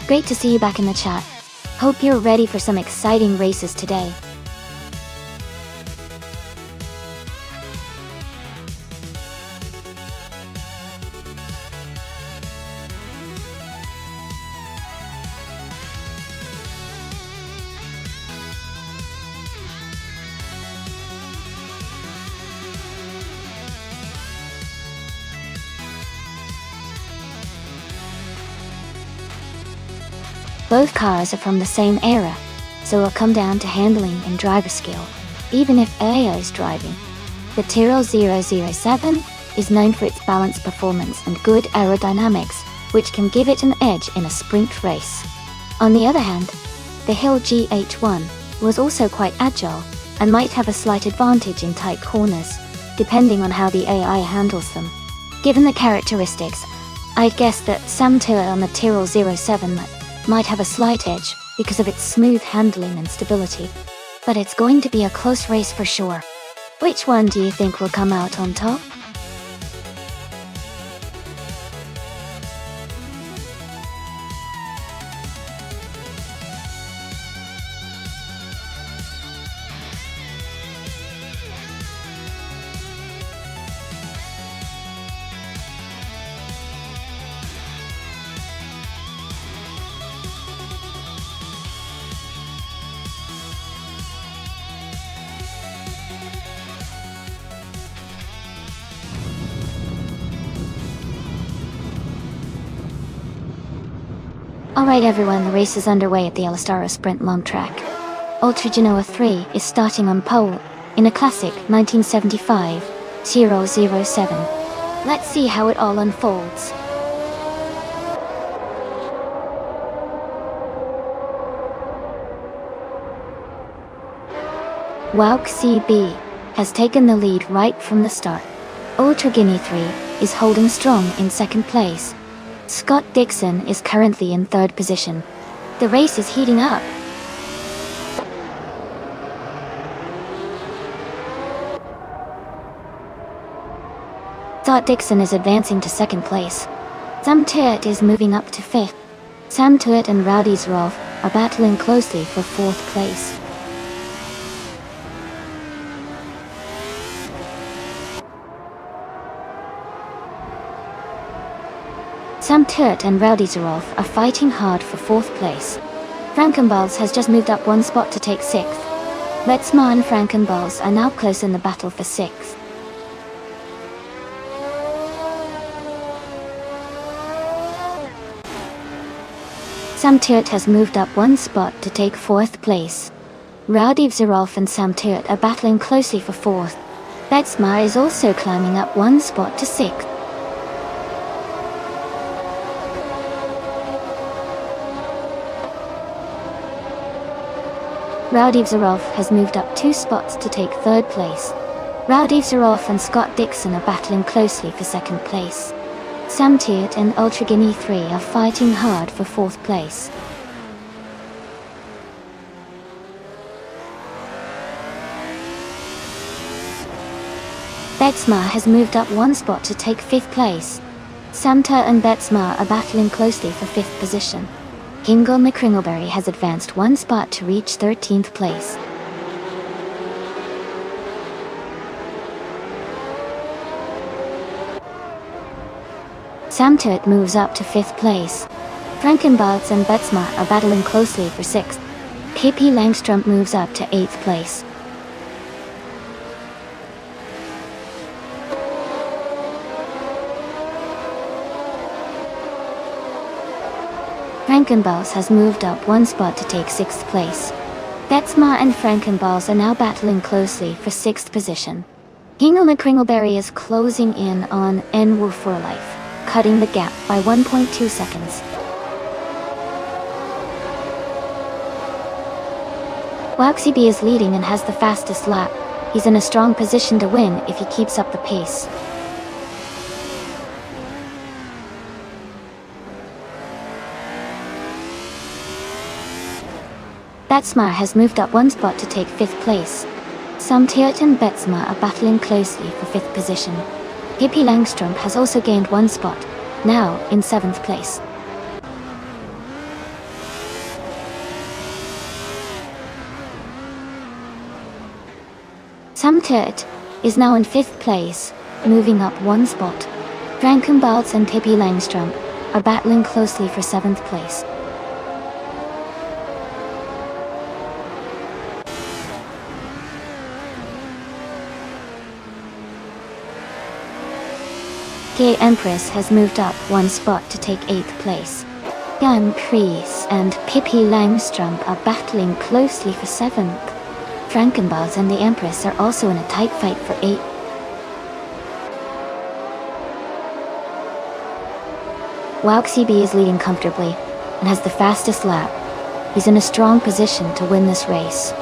Great to see you back in the chat. Hope you're ready for some exciting races today. Both cars are from the same era, so it'll come down to handling and driver skill, even if AI is driving. The Tyrrell 007 is known for its balanced performance and good aerodynamics, which can give it an edge in a sprint race. On the other hand, the Hill GH1 was also quite agile and might have a slight advantage in tight corners, depending on how the AI handles them. Given the characteristics, I'd guess that Samtilla on the Tyrrell 07 might have a slight edge because of its smooth handling and stability. But it's going to be a close race for sure. Which one do you think will come out on top? Alright everyone, the race is underway at the Elastaro Sprint Long Track. Ultra Genoa 3 is starting on pole in a classic 1975 007. Let's see how it all unfolds. Wauk CB has taken the lead right from the start. Ultra Guinea 3 is holding strong in second place. Scott Dixon is currently in third position. The race is heating up. Scott Dixon is advancing to second place. Sam Tuet is moving up to fifth. Sam Tuet and Rowdy Zrov are battling closely for fourth place. Sam Turt and Rowdy Zerolf are fighting hard for 4th place. Frankenballs has just moved up 1 spot to take 6th. Betsma and Frankenballs are now close in the battle for 6th. Sam Turt has moved up 1 spot to take 4th place. Rowdy Zerolf and Sam Turt are battling closely for 4th. Betsma is also climbing up 1 spot to 6th. Rowdy Zerolf has moved up 2 spots to take 3rd place. Rowdy Zerolf and Scott Dixon are battling closely for 2nd place. Sam Turt and Ultra Guinea 3 are fighting hard for 4th place. Betsma has moved up 1 spot to take 5th place. Sam Turt and Betsma are battling closely for 5th position. Hingle McCringleberry has advanced 1 spot to reach 13th place. Sam Turt moves up to 5th place. Frankenballs and Betsma are battling closely for 6th. KP Langstrom moves up to 8th place. Frankenballs has moved up 1 spot to take 6th place. Betsma and Frankenballs are now battling closely for 6th position. Hingle McCringleberry is closing in on N Wolf for Life, cutting the gap by 1.2 seconds. Waxy B is leading and has the fastest lap. He's in a strong position to win if he keeps up the pace. Betsma has moved up 1 spot to take 5th place. Sam Turt and Betsma are battling closely for 5th position. KP Langstrom has also gained 1 spot, now in 7th place. Sam Turt is now in 5th place, moving up 1 spot. Frankenballs and KP Langstrom are battling closely for 7th place. Gay Empress has moved up 1 spot to take 8th place. Gun Priest and Pippi Langstrom are battling closely for 7th. Frankenballs and the Empress are also in a tight fight for 8th. Waxy B is leading comfortably and has the fastest lap. He's in a strong position to win this race.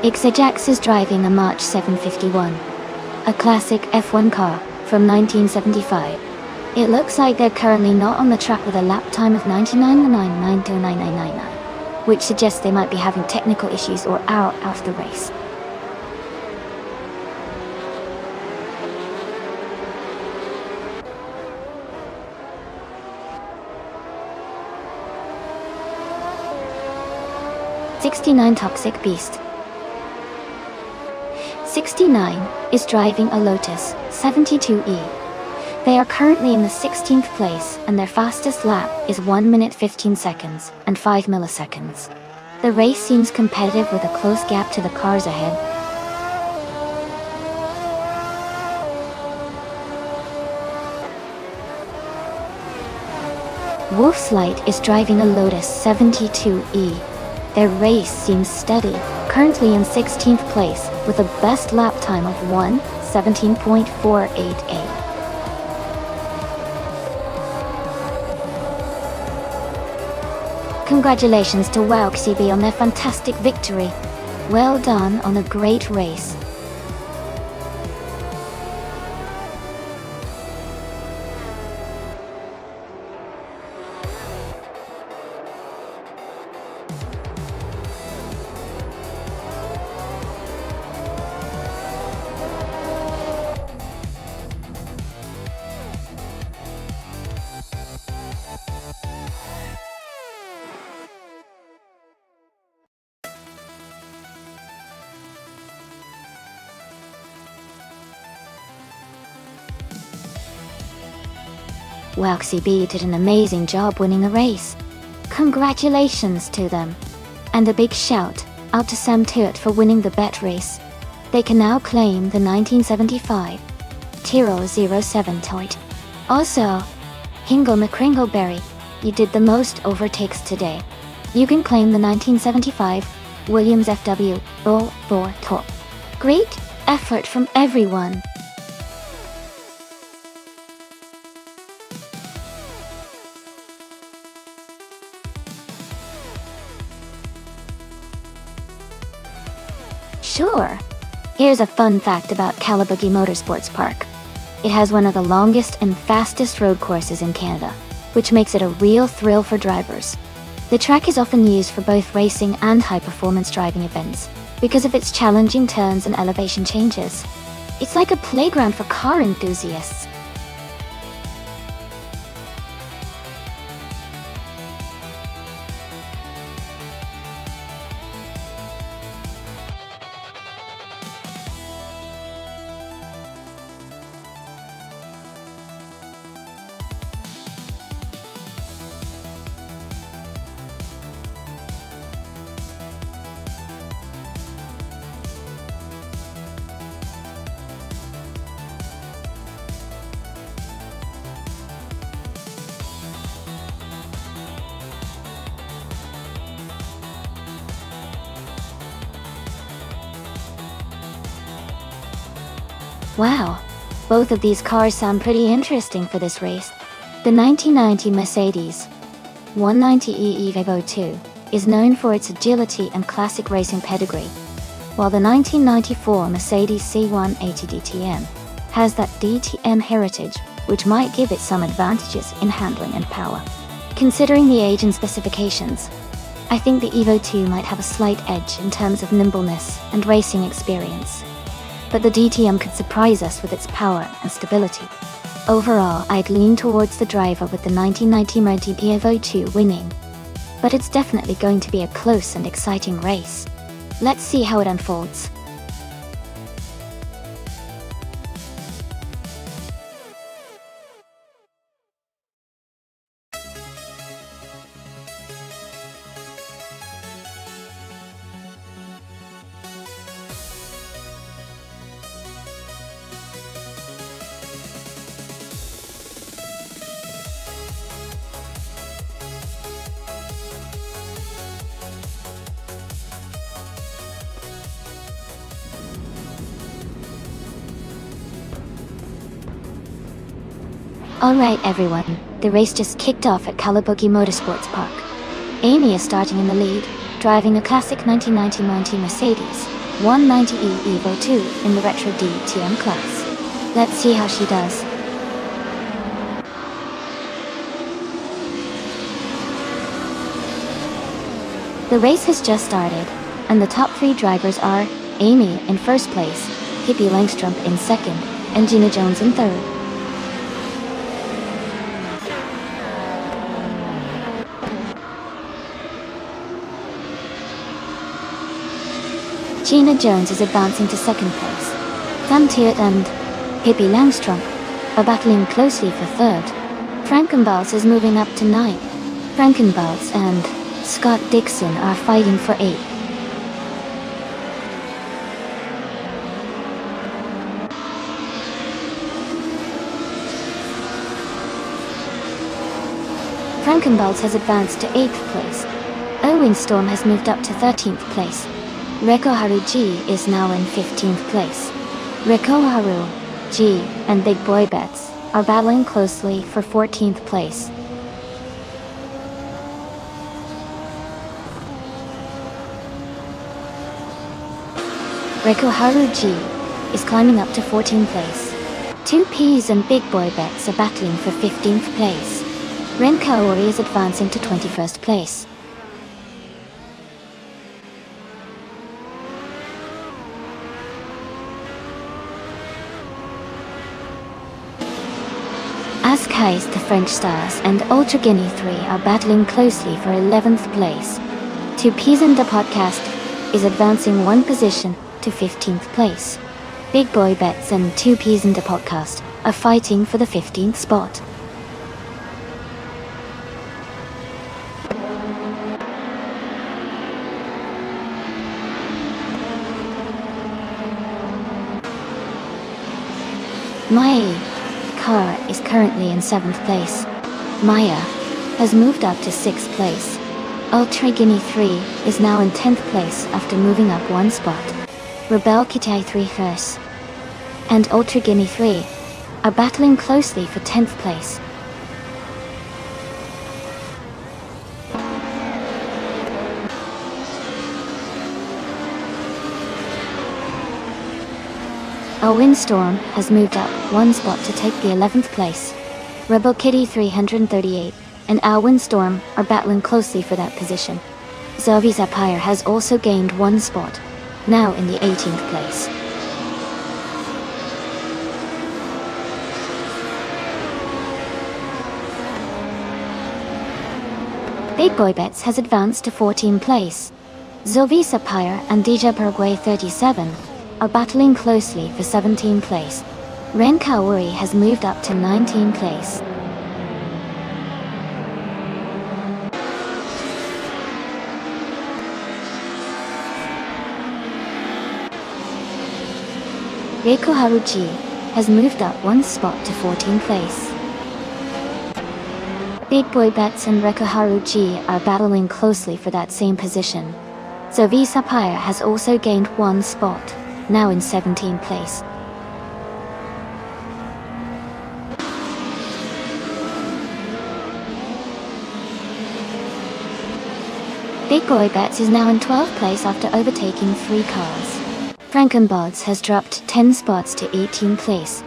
Ixajax is driving a March 751, a classic F1 car from 1975. It looks like they're currently not on the track with a lap time of 99.9929999, which suggests they might be having technical issues or are out of the race. '69 Toxic Beast. 69 is driving a Lotus 72E. They are currently in the 16th place and their fastest lap is 1 minute 15 seconds and 5 milliseconds. The race seems competitive with a close gap to the cars ahead. Wolf's Light is driving a Lotus 72E. Their race seems steady, currently in 16th place with a best lap time of 1:17.488. Congratulations to Waxy B on their fantastic victory. Well done on a great race. Waxy B did an amazing job winning the race. Congratulations to them. And a big shout out to Sam Turt for winning the bet race. They can now claim the 1975 Tiro 07 toit. Also, Hingle McCringleberry, you did the most overtakes today. You can claim the 1975 Williams FW 04 top. Great effort from everyone. Sure. Here's a fun fact about Calabugie Motorsports Park. It has one of the longest and fastest road courses in Canada, which makes it a real thrill for drivers. The track is often used for both racing and high-performance driving events because of its challenging turns and elevation changes. It's like a playground for car enthusiasts. Wow, both of these cars sound pretty interesting for this race. The 1990 Mercedes 190e Evo 2 is known for its agility and classic racing pedigree, while the 1994 Mercedes C180 DTM has that DTM heritage, which might give it some advantages in handling and power. Considering the age and specifications, I think the Evo 2 might have a slight edge in terms of nimbleness and racing experience. But the DTM could surprise us with its power and stability. Overall, I'd lean towards the driver with the 1990 MotoGP Evo 2 winning. But it's definitely going to be a close and exciting race. Let's see how it unfolds. Alright everyone, the race just kicked off at Calabugie Motorsports Park. Amy is starting in the lead, driving a classic 1990 Mercedes 190e Evo 2 in the Retro DTM class. Let's see how she does. The race has just started, and the top three drivers are Amy in first place, Pippi Langstrup in second, and Gina Jones in third. Gina Jones is advancing to second place. Sam Turt and Pippi Langstrup are battling closely for third. Frankenbals is moving up to ninth. Frankenbals and Scott Dixon are fighting for eighth. Frankenbals has advanced to 8th place. Owen Storm has moved up to 13th place. Rekoharu G is now in 15th place. Rekoharu G and Big Boy Bets are battling closely for 14th place. Rekoharu G is climbing up to 14th place. 2Ps and Big Boy Bets are battling for 15th place. Ren Kaori is advancing to 21st place. Askais, the French Stars, and Ultra Guinea 3 are battling closely for 11th place. 2Ps and the Podcast is advancing one position to 15th place. Big Boy Bets and 2Ps and the Podcast are fighting for the 15th spot. My car is currently in 7th place. Maya has moved up to 6th place. Ultra Guinea 3 is now in 10th place after moving up one spot. Rebel Kitty 3 Hearse and Ultra Guinea 3 are battling closely for 10th place. Our Windstorm has moved up one spot to take the 11th place. Rebel Kitty 338 and our Windstorm are battling closely for that position. Zovi Zapire has also gained one spot, now in the 18th place. Big Boy Bets has advanced to 14th place. Zovi Sapire and DJ Paraguay 37 are battling closely for 17th place. Ren Kaori has moved up to 19th place. Reiko Haruji has moved up one spot to 14th place. Big Boy Bets and Reiko Haruji are battling closely for that same position. Zovi Sapire has also gained one spot, now in 17th place. Big Boy Bets is now in 12th place after overtaking 3 cars. Frankenbods has dropped 10 spots to 18th place.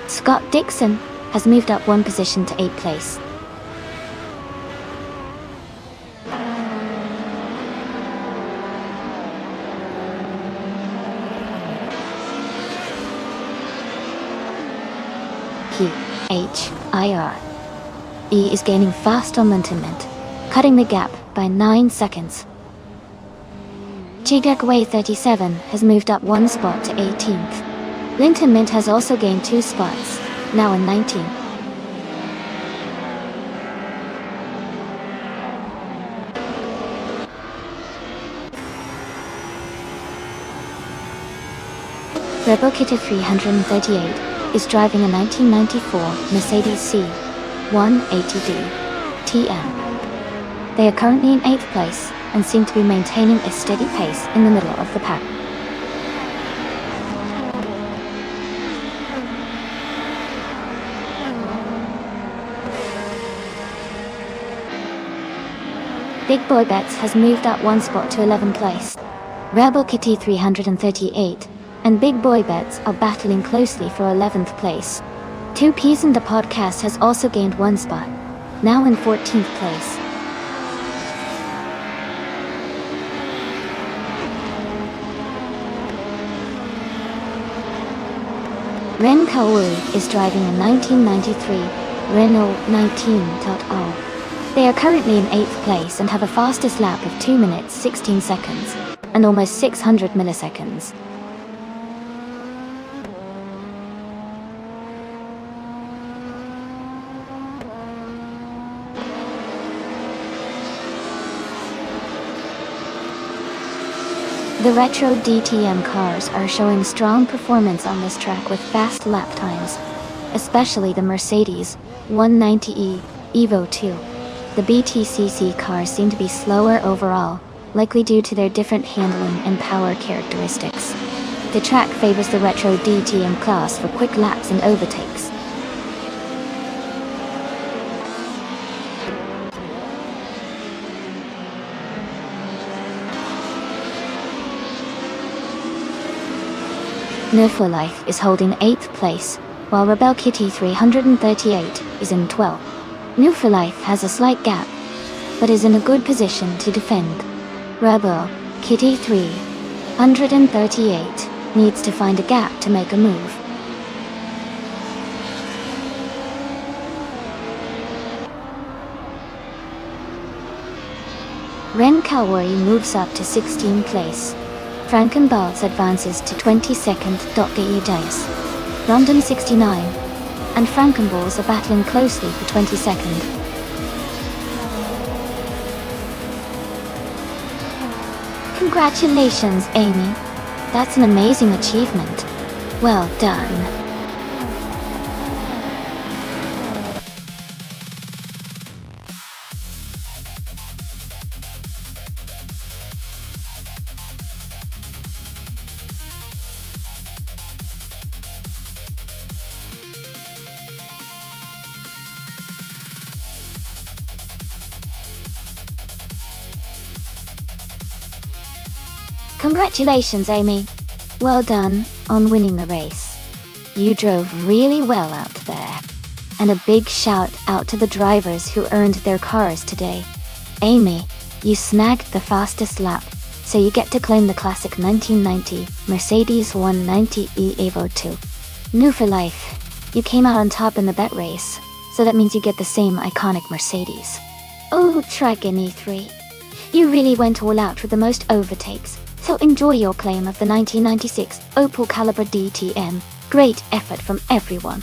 Scott Dixon has moved up one position to 8th place. HIR E is gaining fast momentum, cutting the gap by 9 seconds. Chigakaway 37 has moved up one spot to 18th. Linton Mint has also gained 2 spots, now in 19th. Rebel Kitty 338 is driving a 1994 Mercedes C180D TM. They are currently in 8th place and seem to be maintaining a steady pace in the middle of the pack. Big Boy Bets has moved up one spot to 11th place. Rebel Kitty 338 and Big Boy Bets are battling closely for 11th place. 2 Peas in the Podcast has also gained one spot, now in 14th place. Ren Kaori is driving a 1993 Renault 19.0. They are currently in 8th place and have a fastest lap of 2 minutes 16 seconds and almost 600 milliseconds. The retro DTM cars are showing strong performance on this track with fast lap times, especially the Mercedes 190E Evo 2. The BTCC cars seem to be slower overall, likely due to their different handling and power characteristics. The track favors the retro DTM class for quick laps and overtakes. No For Life is holding 8th place, while Rebel Kitty 338 is in 12th. No For Life has a slight gap, but is in a good position to defend. Rebel Kitty 338 needs to find a gap to make a move. Ren Kaori moves up to 16th place. Frankenballs advances to 22nd. Days. London 69 and Frankenballs are battling closely for 22nd. Congratulations, Amy. That's an amazing achievement. Well done. Congratulations, Amy. Well done on winning the race. You drove really well out there. And a big shout out to the drivers who earned their cars today. Amy, you snagged the fastest lap, so you get to claim the classic 1990 Mercedes 190e Evo 2. New for life. You came out on top in the bet race, so that means you get the same iconic Mercedes. Oh, Dragon E3. You really went all out with the most overtakes, so enjoy your claim of the 1996 Opel Calibra DTM. Great effort from everyone.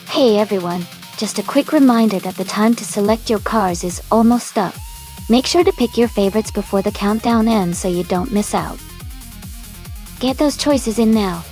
Hey everyone, just a quick reminder that the time to select your cars is almost up. Make sure to pick your favorites before the countdown ends so you don't miss out. Get those choices in now.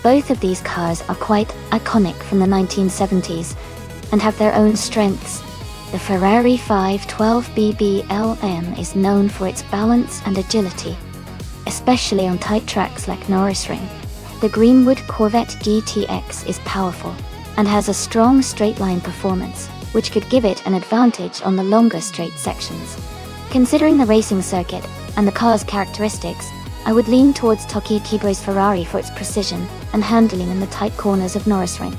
Both of these cars are quite iconic from the 1970s and have their own strengths. The Ferrari 512 BBLM is known for its balance and agility, especially on tight tracks like Norris Ring. The Greenwood Corvette GTX is powerful and has a strong straight-line performance, which could give it an advantage on the longer straight sections. Considering the racing circuit and the car's characteristics, I would lean towards Toki Kibre's Ferrari for its precision and handling in the tight corners of Norris Ring.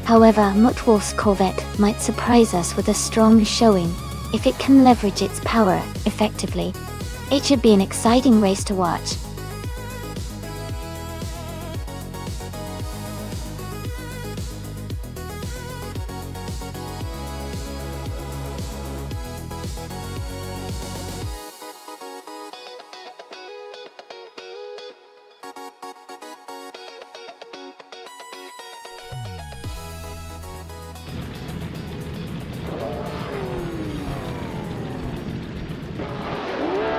However, Muttwolf's Corvette might surprise us with a strong showing if it can leverage its power effectively. It should be an exciting race to watch.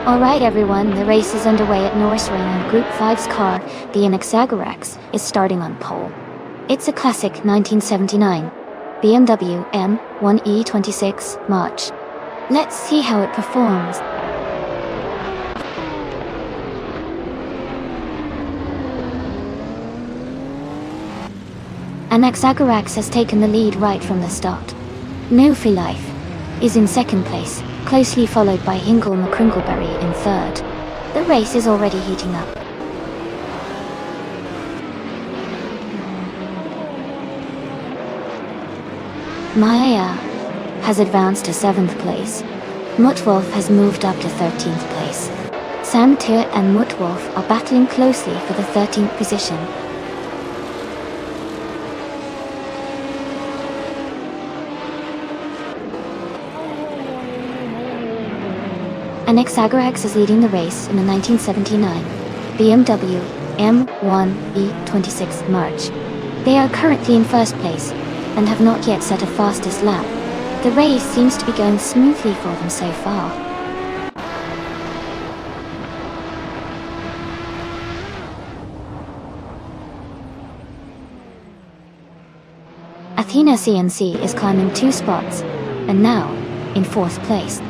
Alright everyone, the race is underway at Norris Ring and Group 5's car, the Nxagarax, is starting on pole. It's a classic 1979 BMW M1E26 March. Let's see how it performs. Nxagarax has taken the lead right from the start. No for Life is in second place, closely followed by Hingle McCringleberry in third. The race is already heating up. Maya has advanced to 7th place. Muttwolf has moved up to 13th place. Samtir and Muttwolf are battling closely for the 13th position. Nxagarax is leading the race in the 1979 BMW M1E26 March. They are currently in first place and have not yet set a fastest lap. The race seems to be going smoothly for them so far. Athena CNC is climbing 2 spots and now in 4th place.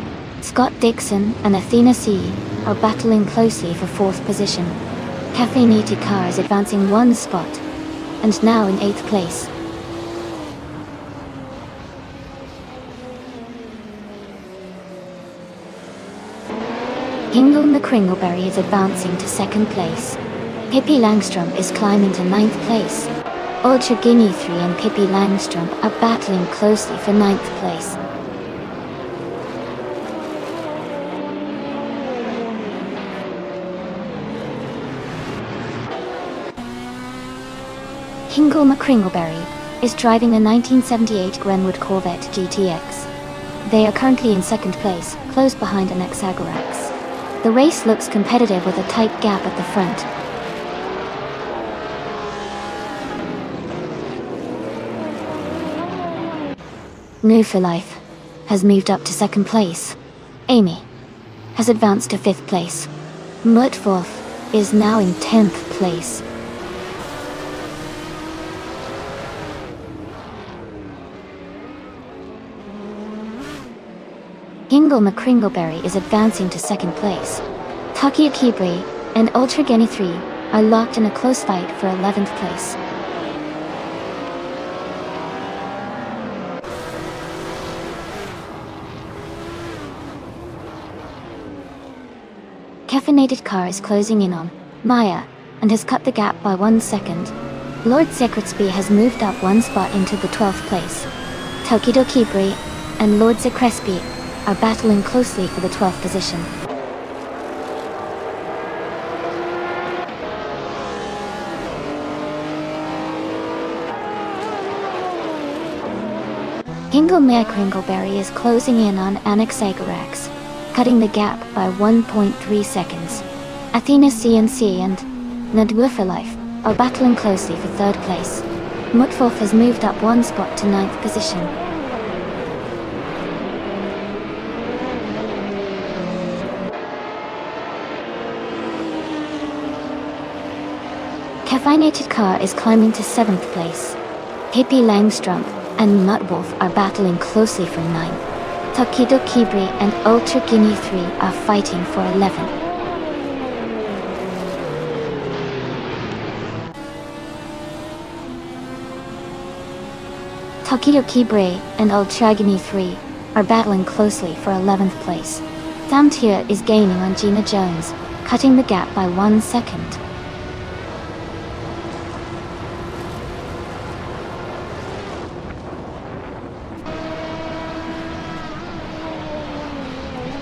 Scott Dixon and Athena C are battling closely for 4th position. Caffeinity car is advancing 1 spot and now in 8th place. Hingle McCringleberry is advancing to second place. Pippi Langstrom is climbing to ninth place. Ultra Guinea 3 and Pippi Langstrom are battling closely for ninth place. Hingle McCringleberry is driving a 1978 Grenwood Corvette GTX. They are currently in second place, close behind an Exagerax. The race looks competitive with a tight gap at the front. New for Life has moved up to second place. Amy has advanced to fifth place. Mutwolf is now in 10th place. Hingle McCringleberry is advancing to second place. Taki Akibri and Ultra Guinea 3 are locked in a close fight for 11th place. Caffeinated Car is closing in on Maya and has cut the gap by 1 second. Lord Secretsby has moved up 1 spot into the 12th place. Tokido Kibri and Lord Secretsby are battling closely for the 12th position. Hingle McCringleberry is closing in on Exagerax, cutting the gap by 1.3 seconds. Athena CNC and Nadwa for Life are battling closely for third place. Mutwolf has moved up 1 spot to 9th position. Caffeinated Car is climbing to 7th place. Pippi Langstrom and Mutwolf are battling closely for 9th. Tokido Kibri and Ultra Guinea 3 are fighting for 11th. Tokido Kibri and Ultra Guinea 3 are battling closely for 11th place. Damtia is gaining on Gina Jones, cutting the gap by 1 second.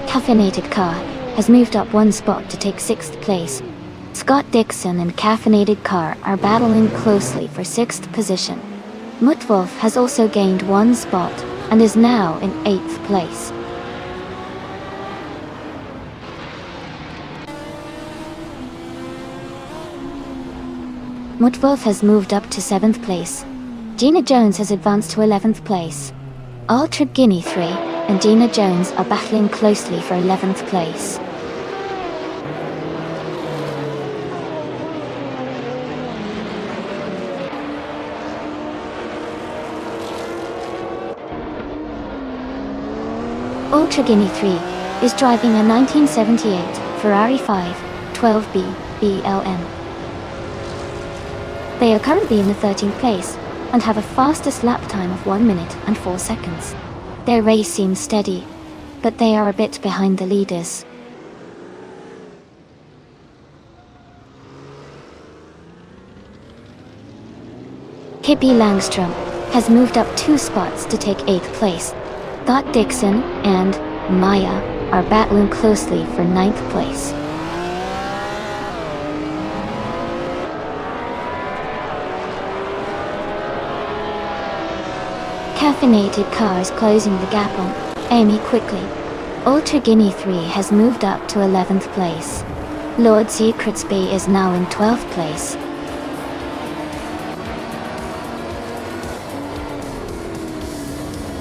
Caffeinated Car has moved up 1 spot to take 6th place. Scott Dixon and Caffeinated Car are battling closely for 6th position. Mutwolf has also gained 1 spot and is now in 8th place. Mutwolf has moved up to 7th place. Gina Jones has advanced to 11th place. Ultra Guinea 3 and Gina Jones are battling closely for 11th place. Ultra Guinea 3 is driving a 1978 Ferrari 512B BLM. They are currently in the 13th place and have a fastest lap time of 1 minute and 4 seconds. Their race seems steady, but they are a bit behind the leaders. Pippi Langstrom has moved up 2 spots to take 8th place. Dot Dixon and Maya are battling closely for 9th place. Caffeinated Car is closing the gap on Amy quickly. Ultra Guinea 3 has moved up to 11th place. Lord Secretsby is now in 12th place.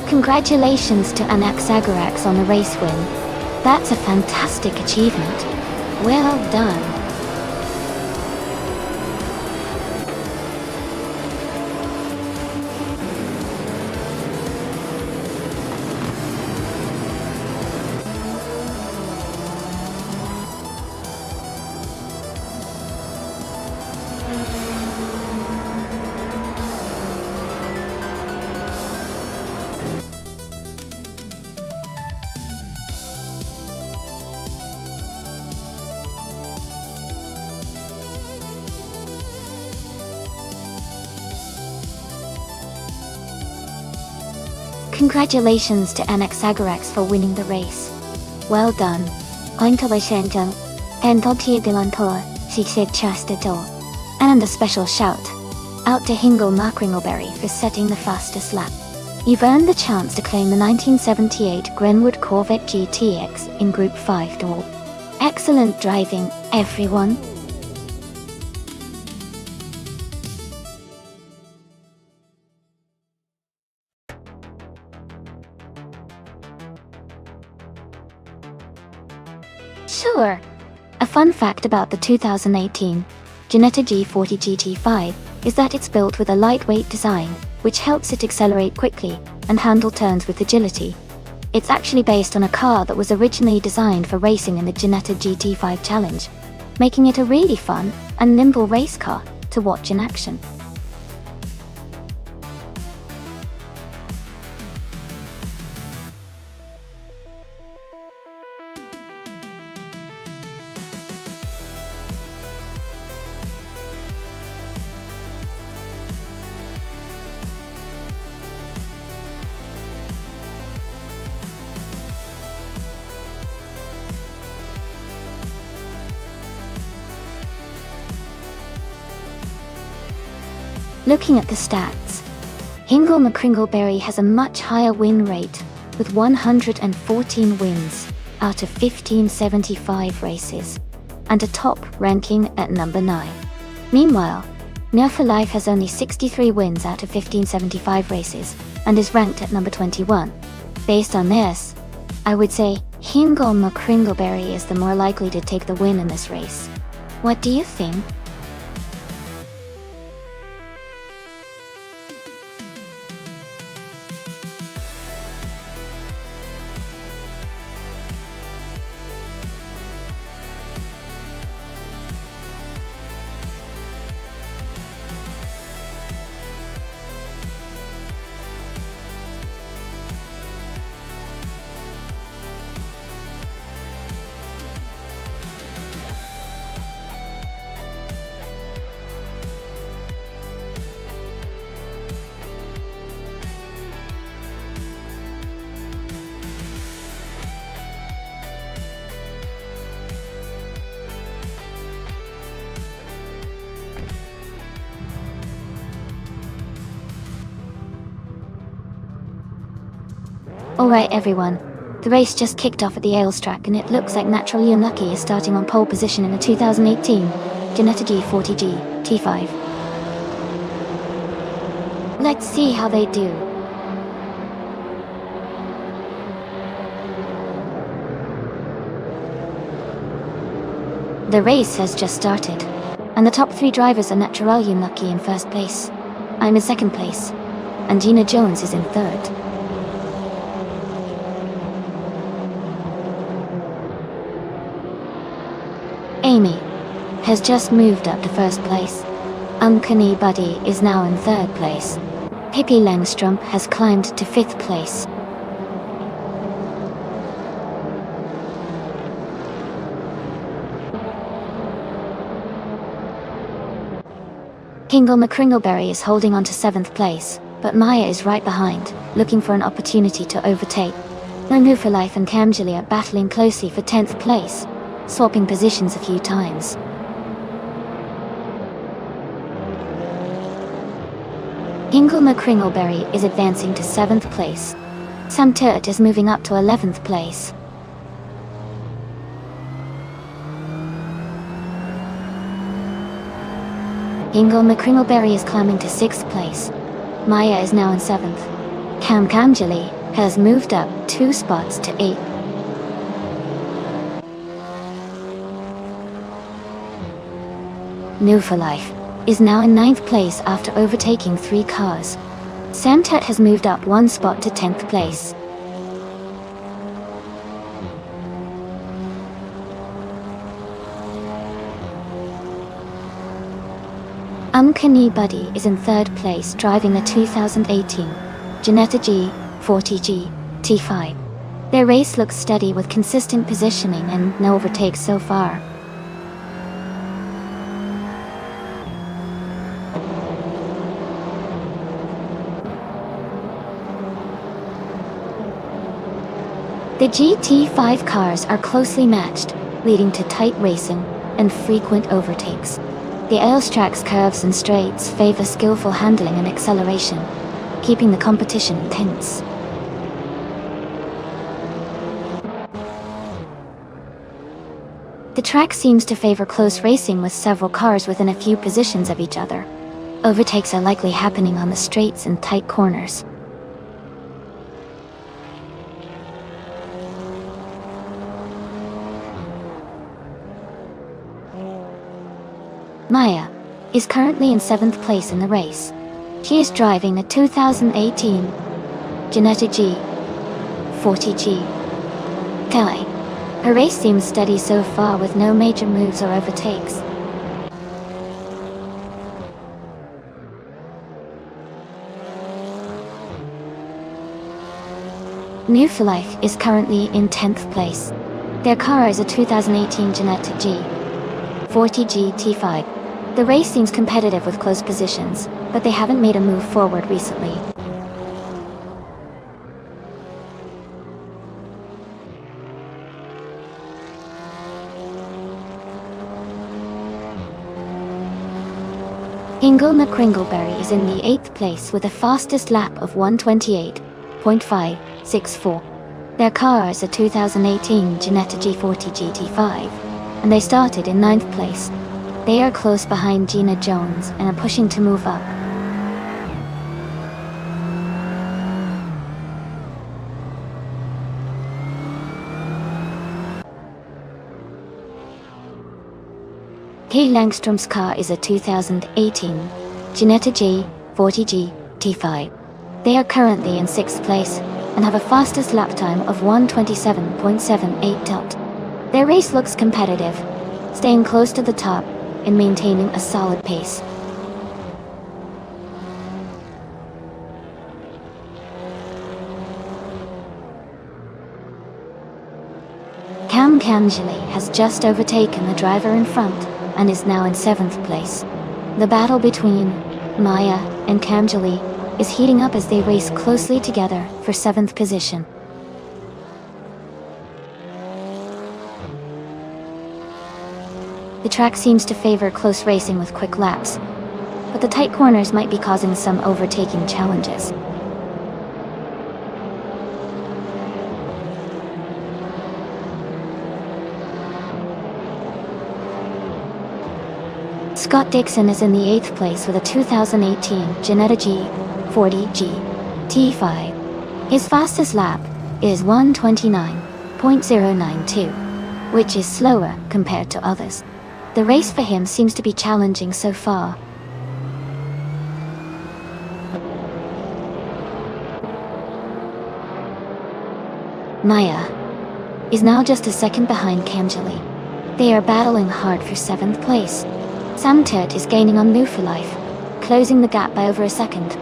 Congratulations to Exagerax on the race win. That's a fantastic achievement. Well done. Congratulations to NX Agarax for winning the race. Well done. Ointolashenjang. Entotiedelantoa, Sised Chastato. And a special shout out to Hingle Makringleberry for setting the fastest lap. You've earned the chance to claim the 1978 Grenwood Corvette GTX in Group 5 Dual. Excellent driving, everyone. Sure. A fun fact about the 2018 Ginetta G40 GT5 is that it's built with a lightweight design, which helps it accelerate quickly and handle turns with agility. It's actually based on a car that was originally designed for racing in the Ginetta GT5 Challenge, making it a really fun and nimble race car to watch in action. Looking at the stats, Hingle McCringleberry has a much higher win rate, with 114 wins out of 1575 races, and a top ranking at number 9. Meanwhile, Nerfa Life has only 63 wins out of 1575 races, and is ranked at number 21. Based on this, I would say Hingle McCringleberry is the more likely to take the win in this race. What do you think? Alright everyone, the race just kicked off at the Ailes track and it looks like Naturally Unlucky is starting on pole position in the 2018 Ginetta G40G T5. Let's see how they do. The race has just started, and the top 3 drivers are Naturally Unlucky in first place. I'm in second place, and Gina Jones is in third. Amy has just moved up to first place. Uncanny Buddy is now in third place. Pippi Langstrom has climbed to 5th place. Hingle McCringleberry is holding on to 7th place, but Maya is right behind, looking for an opportunity to overtake. No for Life and Camgilly are battling closely for 10th place, swapping positions a few times. Hingle McCringleberry is advancing to 7th place. Sam Turt is moving up to 11th place. Hingle McCringleberry is climbing to 6th place. Maya is now in 7th. Camgilly has moved up 2 spots to 8th. New for Life is now in 9th place after overtaking 3 cars. Sam Tut has moved up 1 spot to 10th place. Uncanny Buddy is in 3rd place driving the 2018 Ginetta G40G T5. Their race looks steady with consistent positioning and no overtakes so far. The GT5 cars are closely matched, leading to tight racing and frequent overtakes. The racetrack's curves and straights favor skillful handling and acceleration, keeping the competition tense. The track seems to favor close racing with several cars within a few positions of each other. Overtakes are likely happening on the straights and tight corners. Maya is currently in 7th place in the race. She is driving the 2018 Ginetta G40G Kai. Her race seems steady so far with no major moves or overtakes. New for Life is currently in 10th place. Their car is a 2018 Ginetta G40G T5. The race seems competitive with close positions, but they haven't made a move forward recently. Hingle McCringleberry is in the 8th place with a fastest lap of 1:28.564. Their car is a 2018 Ginetta G40 GT5, and they started in 9th place. They are close behind Gina Jones and are pushing to move up. Kay Langstrom's car is a 2018 Ginetta G40G T5. They are currently in 6th place and have a fastest lap time of 1:27.78. Their race looks competitive, staying close to the top and maintaining a solid pace. Cam Camgili has just overtaken the driver in front and is now in 7th place. The battle between Maya and Camgili is heating up as they race closely together for 7th position. The track seems to favor close racing with quick laps, but the tight corners might be causing some overtaking challenges. Scott Dixon is in the 8th place with a 2018 Ginetta G40G T5. His fastest lap is 1:29.092, which is slower compared to others. The race for him seems to be challenging so far. Maya is now just a second behind Camgili. They are battling hard for 7th place. Sam Turt is gaining on New for Life, closing the gap by over a second.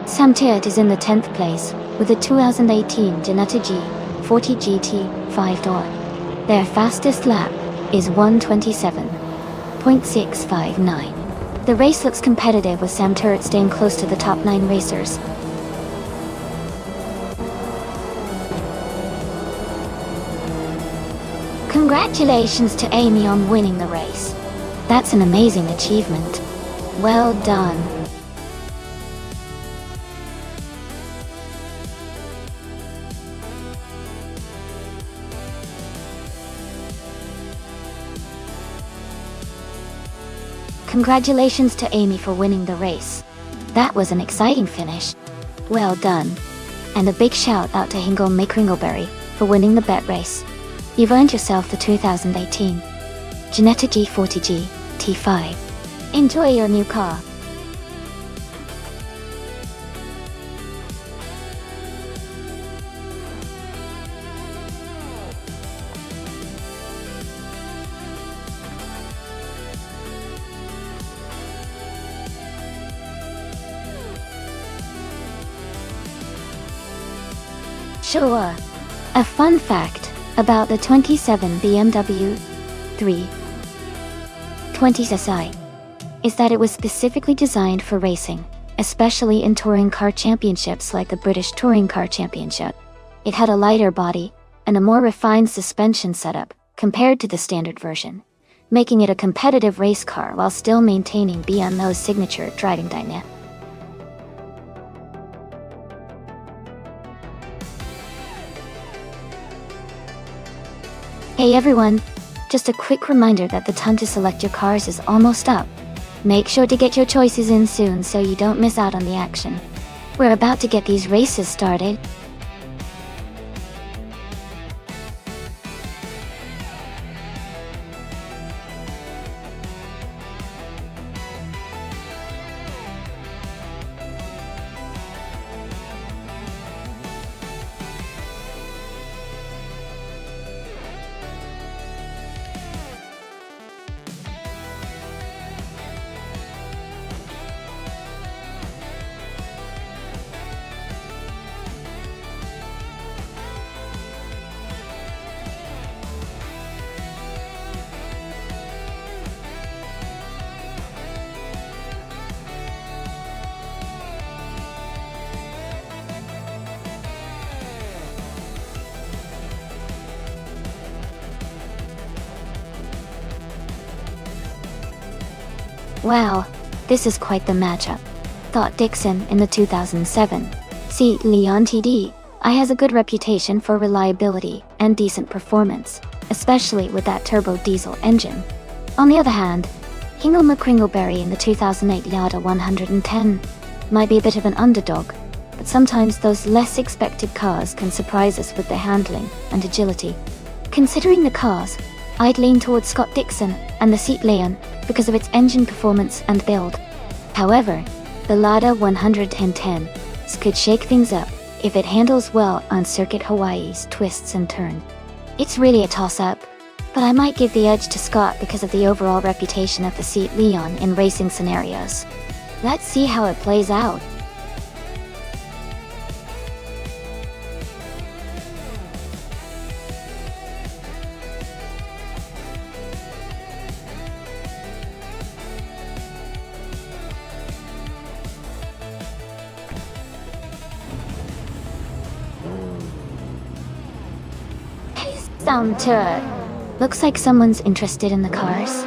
Sam Turt is in the 10th place with a 2018 Ginetta G40 GT5 door. Their fastest lap is 1:27.659. The race looks competitive with Sam Turt staying close to the top 9 racers. Congratulations to Amy on winning the race. That's an amazing achievement. Well done. Congratulations to Amy for winning the race. That was an exciting finish. Well done. And a big shout out to Hingle McCringleberry for winning the bet race. You've earned yourself the 2018 Ginetta G40G T5. Enjoy your new car. Sure. A fun fact about the 27 BMW 3 20SI is that it was specifically designed for racing, especially in touring car championships like the British Touring Car Championship. It had a lighter body and a more refined suspension setup compared to the standard version, making it a competitive race car while still maintaining BMW's signature driving dynamic. Hey everyone! Just a quick reminder that the time to select your cars is almost up. Make sure to get your choices in soon so you don't miss out on the action. We're about to get these races started. Wow, this is quite the matchup. Thought Dixon in the 2007 Seat Leon TD I has a good reputation for reliability and decent performance, especially with that turbo diesel engine. On the other hand, Hingle McCringleberry in the 2008 Yada 110 might be a bit of an underdog, but sometimes those less expected cars can surprise us with their handling and agility. Considering the cars, I'd lean towards Scott Dixon and the Seat Leon because of its engine performance and build. However, the Lada 110 could shake things up if it handles well on Circuit Hawaii's twists and turns. It's really a toss-up, but I might give the edge to Scott because of the overall reputation of the Seat Leon in racing scenarios. Let's see how it plays out. Sound to it. Looks like someone's interested in the cars.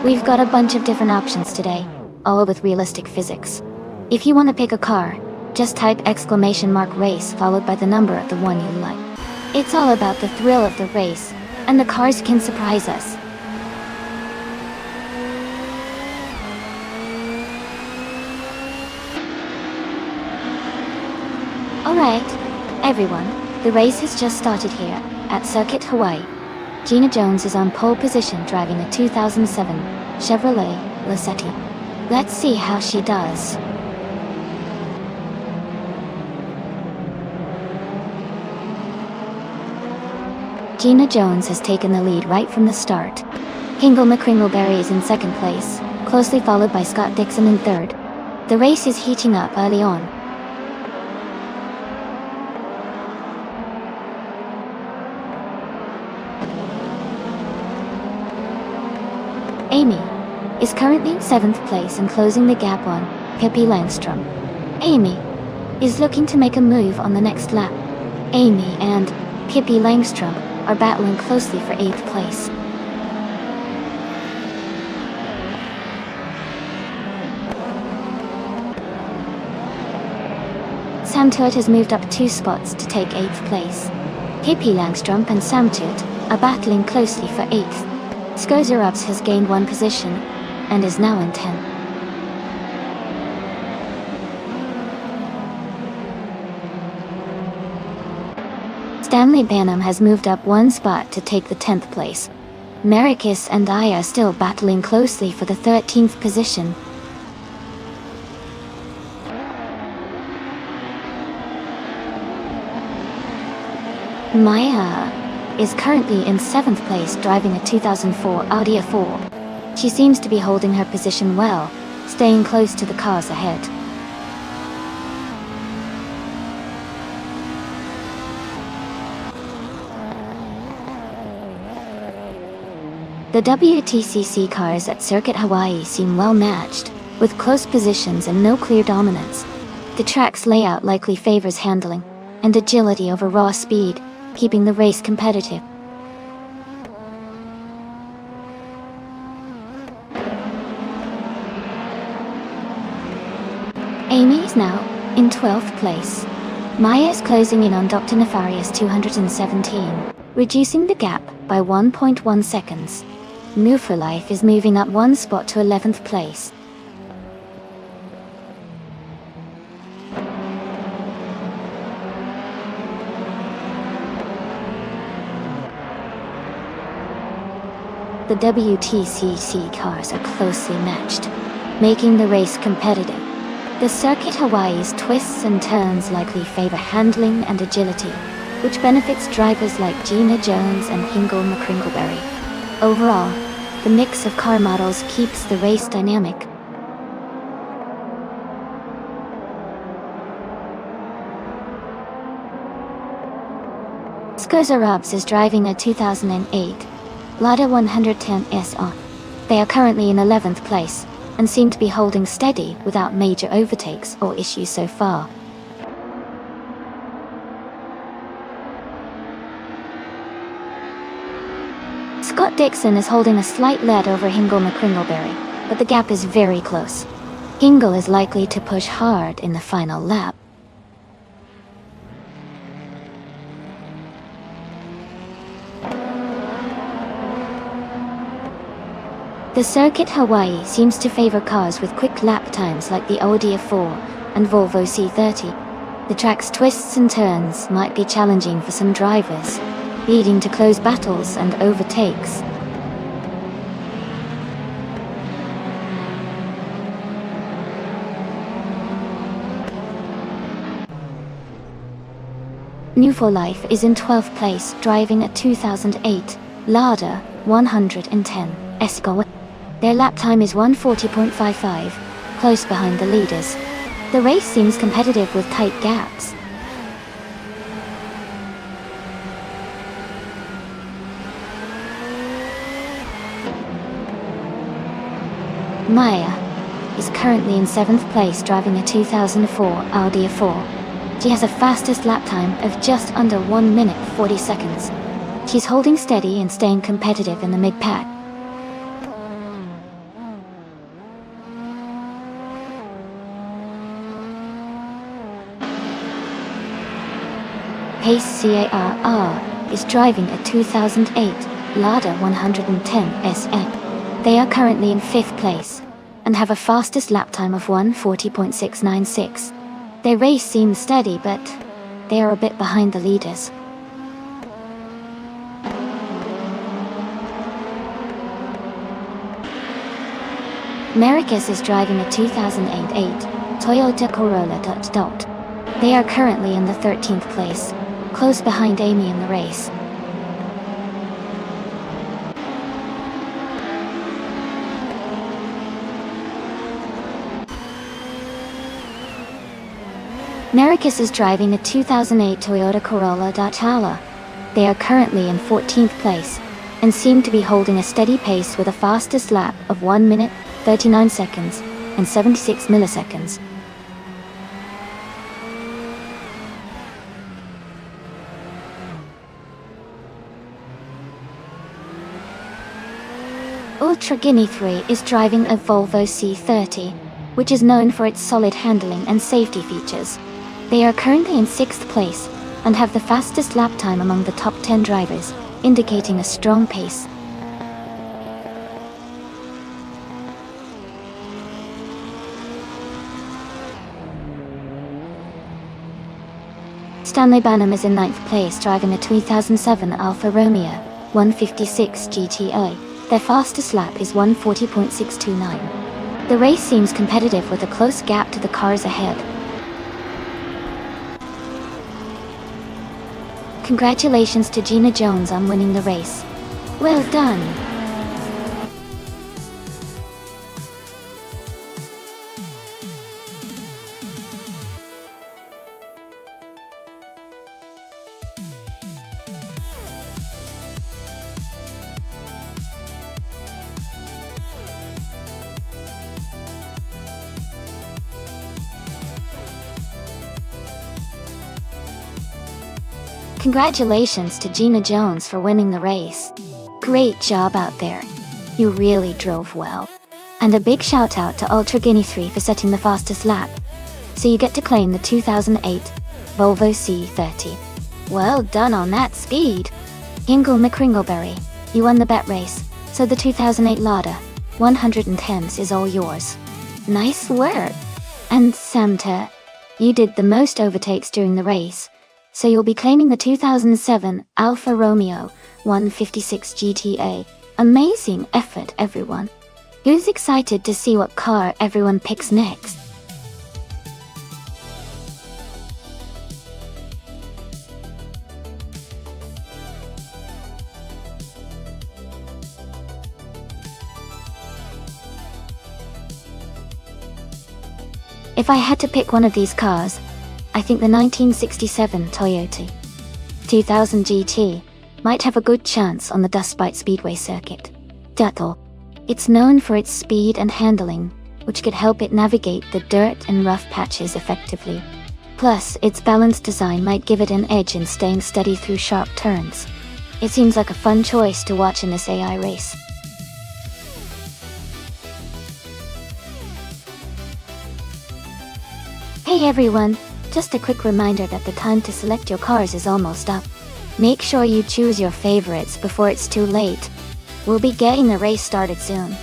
We've got a bunch of different options today, all with realistic physics. If you want to pick a car, just type !race followed by the number of the one you like. It's all about the thrill of the race, and the cars can surprise us. Alright, everyone, the race has just started here at Circuit Hawaii. Gina Jones is on pole position driving a 2007 Chevrolet Lacetti. Let's see how she does. Gina Jones has taken the lead right from the start. Hingle McCringleberry is in second place, closely followed by Scott Dixon in third. The race is heating up early on. Amy is currently in 7th place and closing the gap on Pippi Langstrom. Amy is looking to make a move on the next lap. Amy and Pippi Langstrom are battling closely for 8th place. Sam Toot has moved up 2 spots to take 8th place. Pippi Langstrom and Sam Toot are battling closely for 8th. Skozerups has gained 1 position and is now in 10th. Stanley Banham has moved up 1 spot to take the 10th place. Marikis and I are still battling closely for the 13th position. Maya is currently in 7th place driving a 2004 Audi A4. She seems to be holding her position well, staying close to the cars ahead. The WTCC cars at Circuit Hawaii seem well matched, with close positions and no clear dominance. The track's layout likely favors handling and agility over raw speed, keeping the race competitive. Amy is now in 12th place. Maya is closing in on Dr. Nefarious 217, reducing the gap by 1.1 seconds. Move for Life is moving up one spot to 11th place. The WTCC cars are closely matched, making the race competitive. The Circuit Hawaii's twists and turns likely favor handling and agility, which benefits drivers like Gina Jones and Hingle McCringleberry. Overall, the mix of car models keeps the race dynamic. Scosa Robs is driving a 2008 Lada 110 SR. They are currently in 11th place, and seem to be holding steady without major overtakes or issues so far. Scott Dixon is holding a slight lead over Hingle McCringleberry, but the gap is very close. Hingle is likely to push hard in the final lap. The Circuit Hawaii seems to favor cars with quick lap times like the Audi A4 and Volvo C30. The track's twists and turns might be challenging for some drivers, leading to close battles and overtakes. New for Life is in 12th place, driving a 2008 Lada 110 Escort. Their lap time is 1:40.55, close behind the leaders. The race seems competitive with tight gaps. Maya is currently in 7th place, driving a 2004 Audi A4. She has a fastest lap time of just under 1 minute 40 seconds. She's holding steady and staying competitive in the mid-pack. Pace CARR is driving a 2008 Lada 110 SE. They are currently in 5th place, and have a fastest lap time of 1:40.696. Their race seems steady, but they are a bit behind the leaders. Merikis is driving a 2008 Toyota Corolla Dot. They are currently in the 13th place, close behind Amy in the race. Merikis is driving a 2008 Toyota Corolla Hala. They are currently in 14th place, and seem to be holding a steady pace with a fastest lap of 1 minute, 39 seconds, and 76 milliseconds. Ultra Guinea 3 is driving a Volvo C30, which is known for its solid handling and safety features. They are currently in 6th place, and have the fastest lap time among the top 10 drivers, indicating a strong pace. Stanley Banham is in 9th place, driving a 2007 Alfa Romeo 156 GTI. Their fastest lap is 1:40.629. The race seems competitive with a close gap to the cars ahead. Congratulations to Gina Jones on winning the race. Well done! congratulations to Gina Jones for winning the race. Great job out there. You really drove well. And a big shout out to Ultra Guinea 3 for setting the fastest lap. So you get to claim the 2008 Volvo C30. Well done on that speed. Hingle McCringleberry, you won the bet race, so the 2008 Lada 110s is all yours. Nice work. And Samta, you did the most overtakes during the race, so you'll be claiming the 2007 Alfa Romeo 156 GTA. Amazing effort, everyone. Who's excited to see what car everyone picks next? If I had to pick one of these cars, I think the 1967 Toyota 2000 GT might have a good chance on the Dustbite Speedway circuit. Tuttle. It's known for its speed and handling, which could help it navigate the dirt and rough patches effectively. Plus, its balanced design might give it an edge in staying steady through sharp turns. It seems like a fun choice to watch in this AI race. Hey everyone, just a quick reminder that the time to select your cars is almost up. Make sure you choose your favorites before it's too late. We'll be getting the race started soon.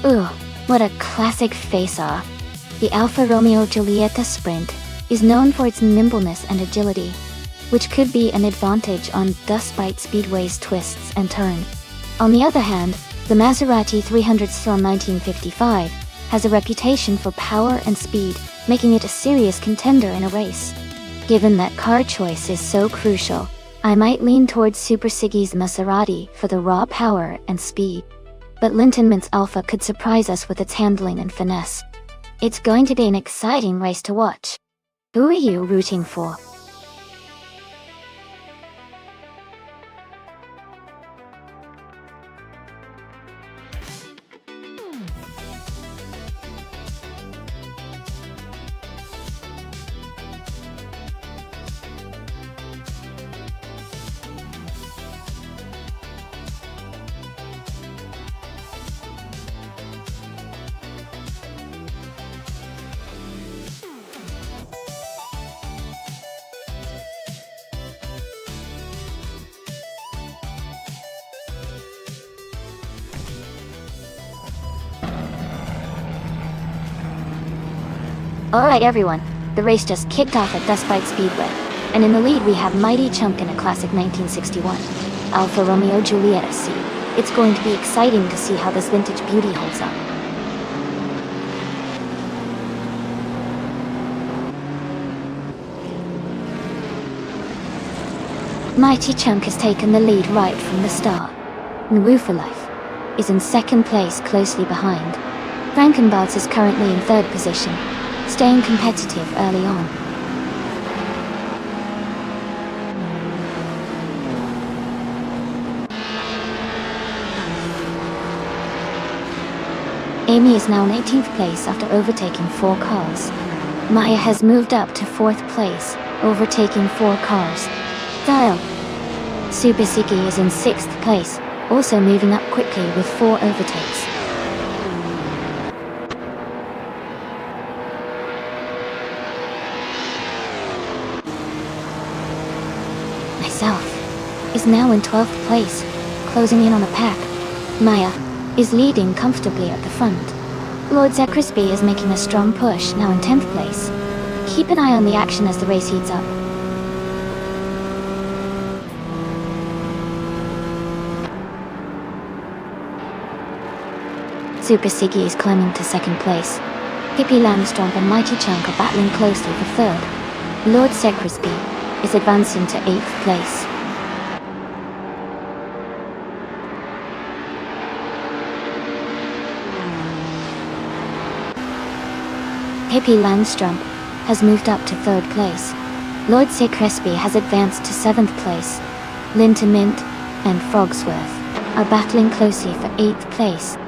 Ooh, what a classic face-off. The Alfa Romeo Giulietta Sprint is known for its nimbleness and agility, which could be an advantage on Dustbite Speedway's twists and turns. On the other hand, the Maserati 300 from 1955 has a reputation for power and speed, making it a serious contender in a race. Given that car choice is so crucial, I might lean towards Super Siggy's Maserati for the raw power and speed. But Lintonmint's Alpha could surprise us with its handling and finesse. It's going to be an exciting race to watch. Who are you rooting for? Alright everyone, the race just kicked off at Dustbite Speedway, and in the lead we have Mighty Chunk in a classic 1961 Alfa Romeo Giulietta C. It's going to be exciting to see how this vintage beauty holds up. Mighty Chunk has taken the lead right from the start, and Woofer Life is in second place closely behind. Frankenbalz is currently in third position, staying competitive early on. Amy is now in 18th place after overtaking 4 cars. Maya has moved up to 4th place, overtaking 4 cars. Dial. Super Siggy is in 6th place, also moving up quickly with 4 overtakes. is now in 12th place, closing in on the pack. Maya is leading comfortably at the front. Lord Zekrispy is making a strong push, now in 10th place. Keep an eye on the action as the race heats up. Super Siggy is climbing to 2nd place. Pippi Langstrump and Mighty Chunk are battling closely for 3rd. Lord Zekrispy is advancing to 8th place. Pippi Langstrump has moved up to 3rd place. Lord Zekrispy has advanced to 7th place. Linton Mint and Frogsworth are battling closely for 8th place.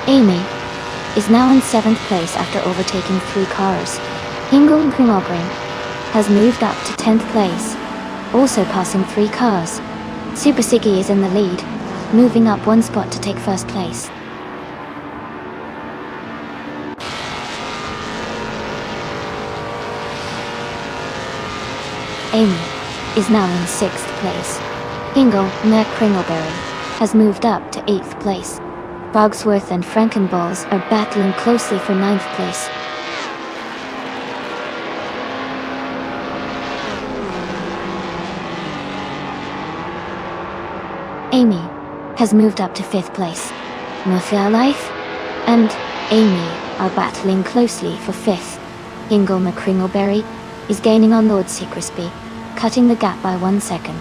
Amy is now in 7th place after overtaking 3 cars. Hingle Primogrim has moved up to 10th place, also passing 3 cars. Super Siggy is in the lead, moving up 1 spot to take 1st place. Amy is now in 6th place. Hingle Kringleberry has moved up to 8th place. Bogsworth and Frankenballs are battling closely for 9th place. Amy has moved up to 5th place. Mufia Life and Amy are battling closely for 5th. Hingle McCringleberry is gaining on Lord Zekrispy, cutting the gap by 1 second.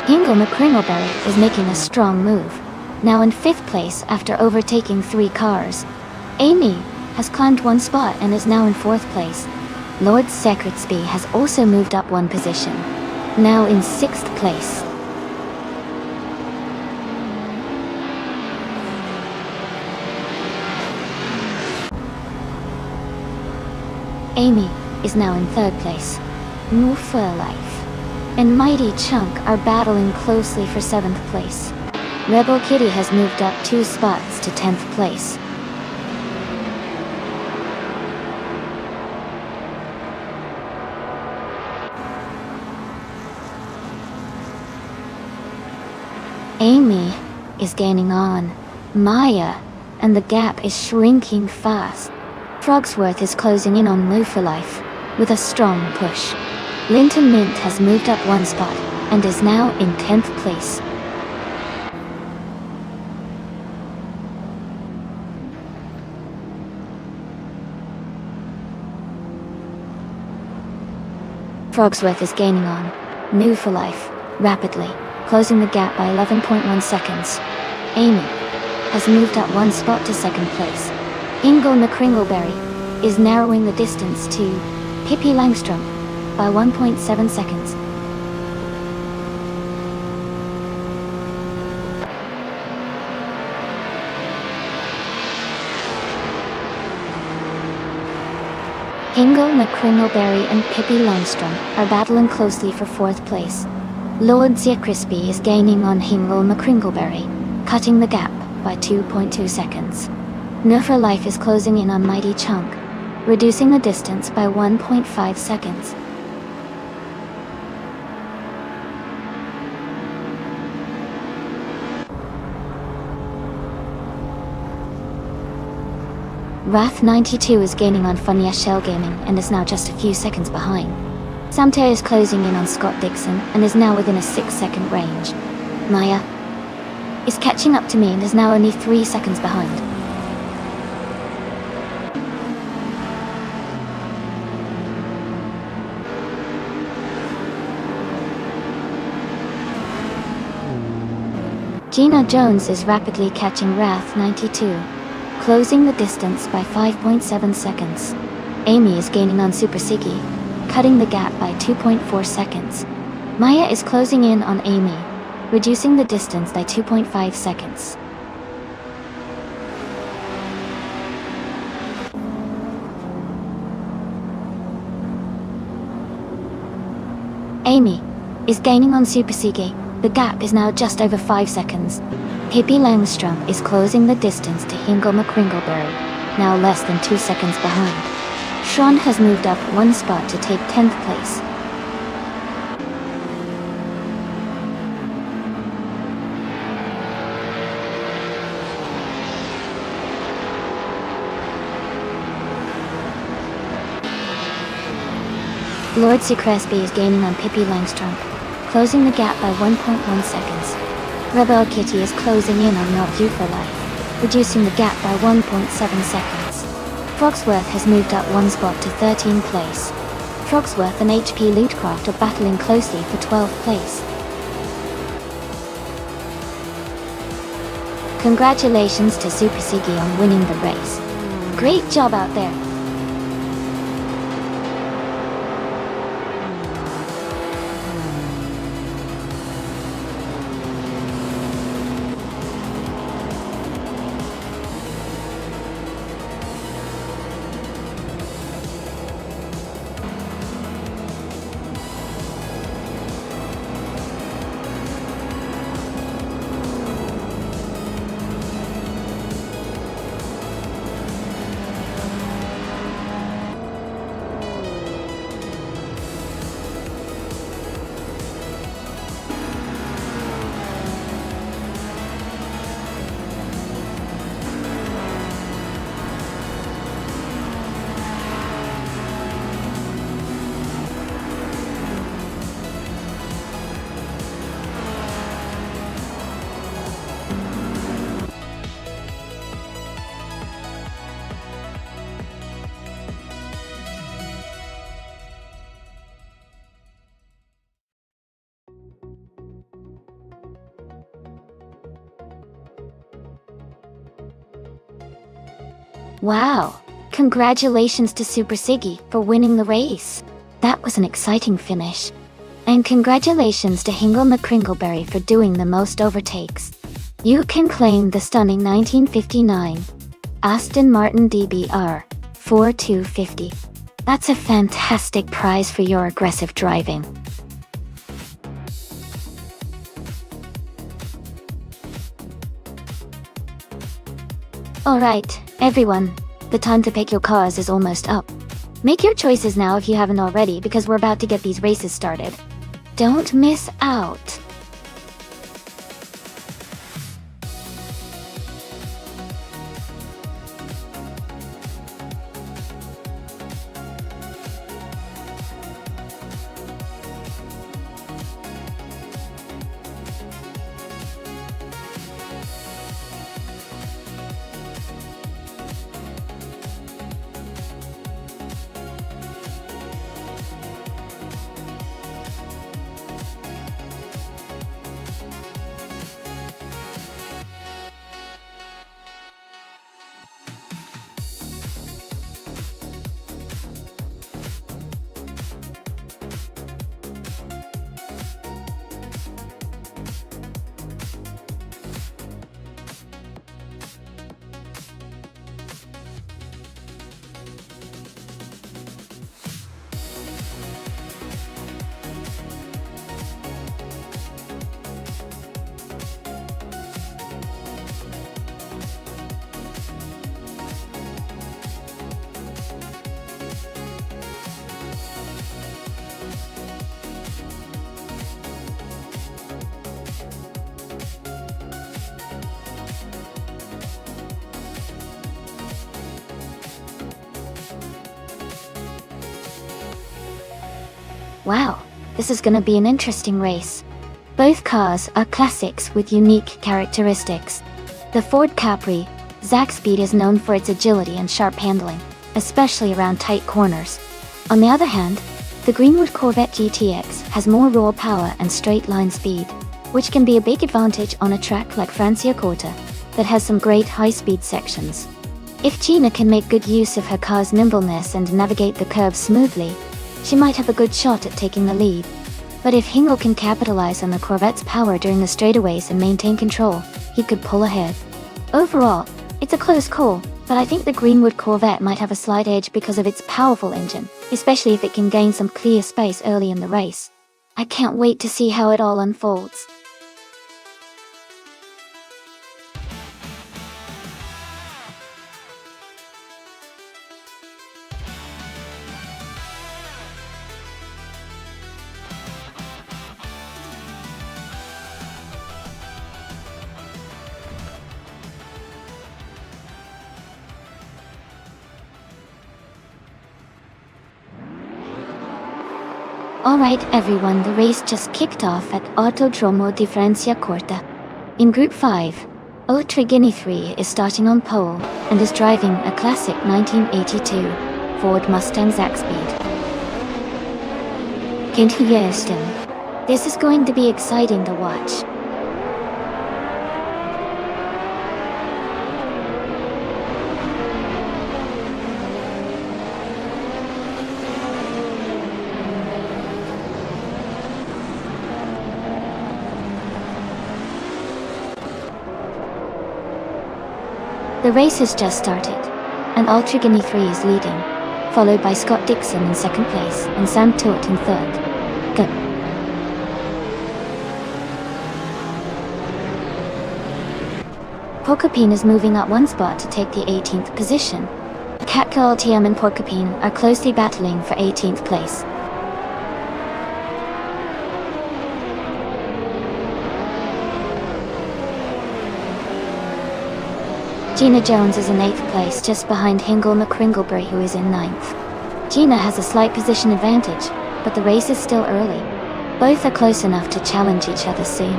Hingle McCringleberry is making a strong move, now in 5th place after overtaking 3 cars. Amy has climbed 1 spot and is now in 4th place. Lord Zekrispy has also moved up 1 position, now in 6th place. Amy is now in 3rd place. Mufia Life and Mighty Chunk are battling closely for 7th place. Rebel Kitty has moved up 2 spots to 10th place. Amy is gaining on Maya, and the gap is shrinking fast. Frogsworth is closing in on Mufia Life with a strong push. Linton Mint has moved up 1 spot and is now in 10th place. Frogsworth is gaining on Mufia Life rapidly, closing the gap by 11.1 seconds. Amy has moved up 1 spot to 2nd place. Hingle McCringleberry is narrowing the distance to Pippi Langstrump by 1.7 seconds. Hingle McCringleberry and Pippi Langstrump are battling closely for 4th place. Lord Zekrispy is gaining on Hingle McCringleberry, cutting the gap by 2.2 seconds. Mufia Life is closing in on Mighty Chunk, reducing the distance by 1.5 seconds. Wrath92 is gaining on Funya Shell Gaming and is now just a few seconds behind. Samter is closing in on Scott Dixon and is now within a 6-second range. Maya is catching up to me and is now only 3 seconds behind. Gina Jones is rapidly catching Wrath92, closing the distance by 5.7 seconds. Amy is gaining on Super Siggy, cutting the gap by 2.4 seconds. Maya is closing in on Amy, reducing the distance by 2.5 seconds. Amy is gaining on Super Sigi. The gap is now just over 5 seconds. Pippi Langstrump is closing the distance to Hingle McCringleberry, now less than 2 seconds behind. Sean has moved up 1 spot to take 10th place. Lord Crespi is gaining on Pippi Langstrump, closing the gap by 1.1 seconds. Rebel Kitty is closing in on Not You for Life, reducing the gap by 1.7 seconds. Frogsworth has moved up 1 spot to 13th place. Frogsworth and HP Lootcraft are battling closely for 12th place. Congratulations to Super Sigi on winning the race. Great job out there. Wow! Congratulations to Super Sigi for winning the race. That was an exciting finish. And congratulations to Hingle McCringleberry for doing the most overtakes. You can claim the stunning 1959 Aston Martin DBR 4250. That's a fantastic prize for your aggressive driving. Alright, everyone, the time to pick your cars is almost up. Make your choices now if you haven't already, because we're about to get these races started. Don't miss out. Wow, this is gonna be an interesting race. Both cars are classics with unique characteristics. The Ford Capri Zaxbyte is known for its agility and sharp handling, especially around tight corners. On the other hand, the Greenwood Corvette GTX has more raw power and straight line speed, which can be a big advantage on a track like Franciacorta that has some great high-speed sections. If Gina can make good use of her car's nimbleness and navigate the curves smoothly, she might have a good shot at taking the lead. But if Hingle can capitalize on the Corvette's power during the straightaways and maintain control, he could pull ahead. Overall, it's a close call, but I think the Greenwood Corvette might have a slight edge because of its powerful engine, especially if it can gain some clear space early in the race. I can't wait to see how it all unfolds. Alright everyone, the race just kicked off at Autodromo di Francia Corta. In Group 5, Ultra Guinea 3 is starting on pole and is driving a classic 1982 Ford Mustang Zaxbyed. Houston. This is going to be exciting to watch. The race has just started, and Ultra Guinea 3 is leading, followed by Scott Dixon in second place and Sam Tuitt in third. Go. Porcupine is moving up one spot to take the 18th position. Catgirl TM and Porcupine are closely battling for 18th place. Gina Jones is in 8th place, just behind Hingle McCringleberry, who is in 9th. Gina has a slight position advantage, but the race is still early. Both are close enough to challenge each other soon.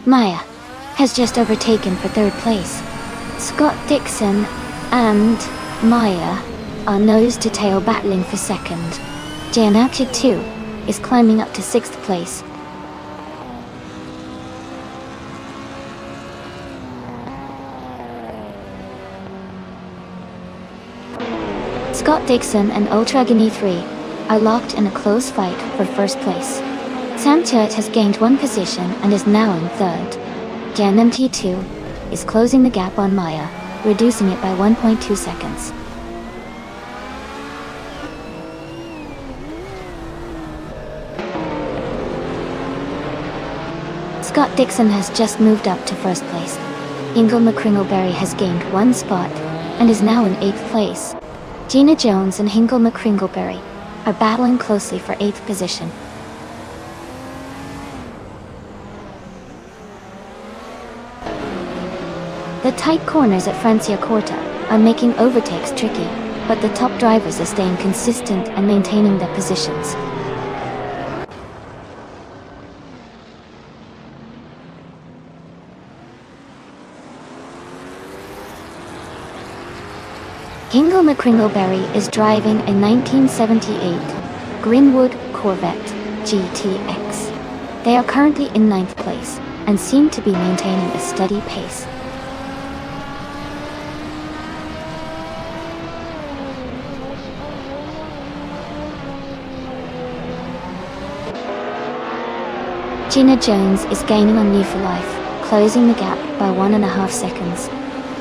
Maya has just overtaken for 3rd place. Scott Dixon and Maya are nose to tail battling for 2nd. Janachi 2 is climbing up to 6th place. Scott Dixon and Ultra Guinea 3 are locked in a close fight for 1st place. Sam Tuitt has gained 1 position and is now in 3rd. Jan 2 is closing the gap on Maya, reducing it by 1.2 seconds. Scott Dixon has just moved up to 1st place. Ingle McCringleberry has gained 1 spot and is now in 8th place. Gina Jones and Hingle McCringleberry are battling closely for 8th position. The tight corners at Francia Corta are making overtakes tricky, but the top drivers are staying consistent and maintaining their positions. Hingle McCringleberry is driving a 1978 Greenwood Corvette GTX. They are currently in 9th place and seem to be maintaining a steady pace. Gina Jones is gaining on New for Life, closing the gap by 1.5 seconds.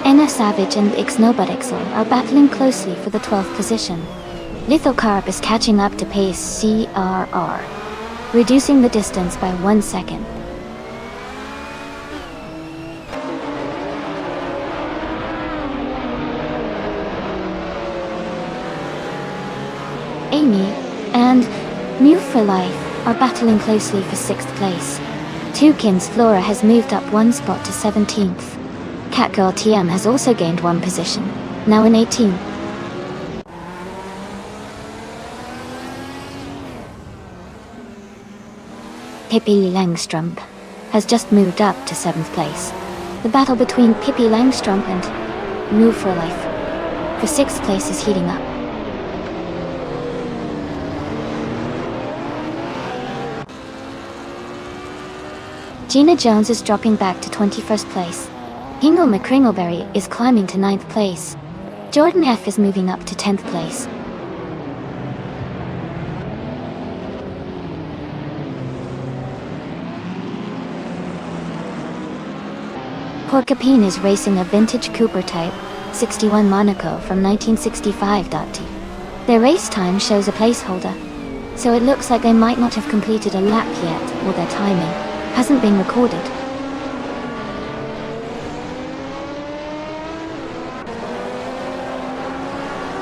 Anna Savage and Ixnobutixel are battling closely for the 12th position. Lithocarp is catching up to pace CRR, reducing the distance by 1 second. Amy and New for Life are battling closely for 6th place. Tukins Flora has moved up 1 spot to 17th. Catgirl TM has also gained 1 position, now in 18th. Pippi Langstrump has just moved up to 7th place. The battle between Pippi Langstrump and Move for Life for 6th place is heating up. Gina Jones is dropping back to 21st place. Hingle McCringleberry is climbing to 9th place. Jordan F is moving up to 10th place. Porcupine is racing a vintage Cooper Type 61 Monaco from 1965. Their race time shows a placeholder, so it looks like they might not have completed a lap yet, or their timing hasn't been recorded.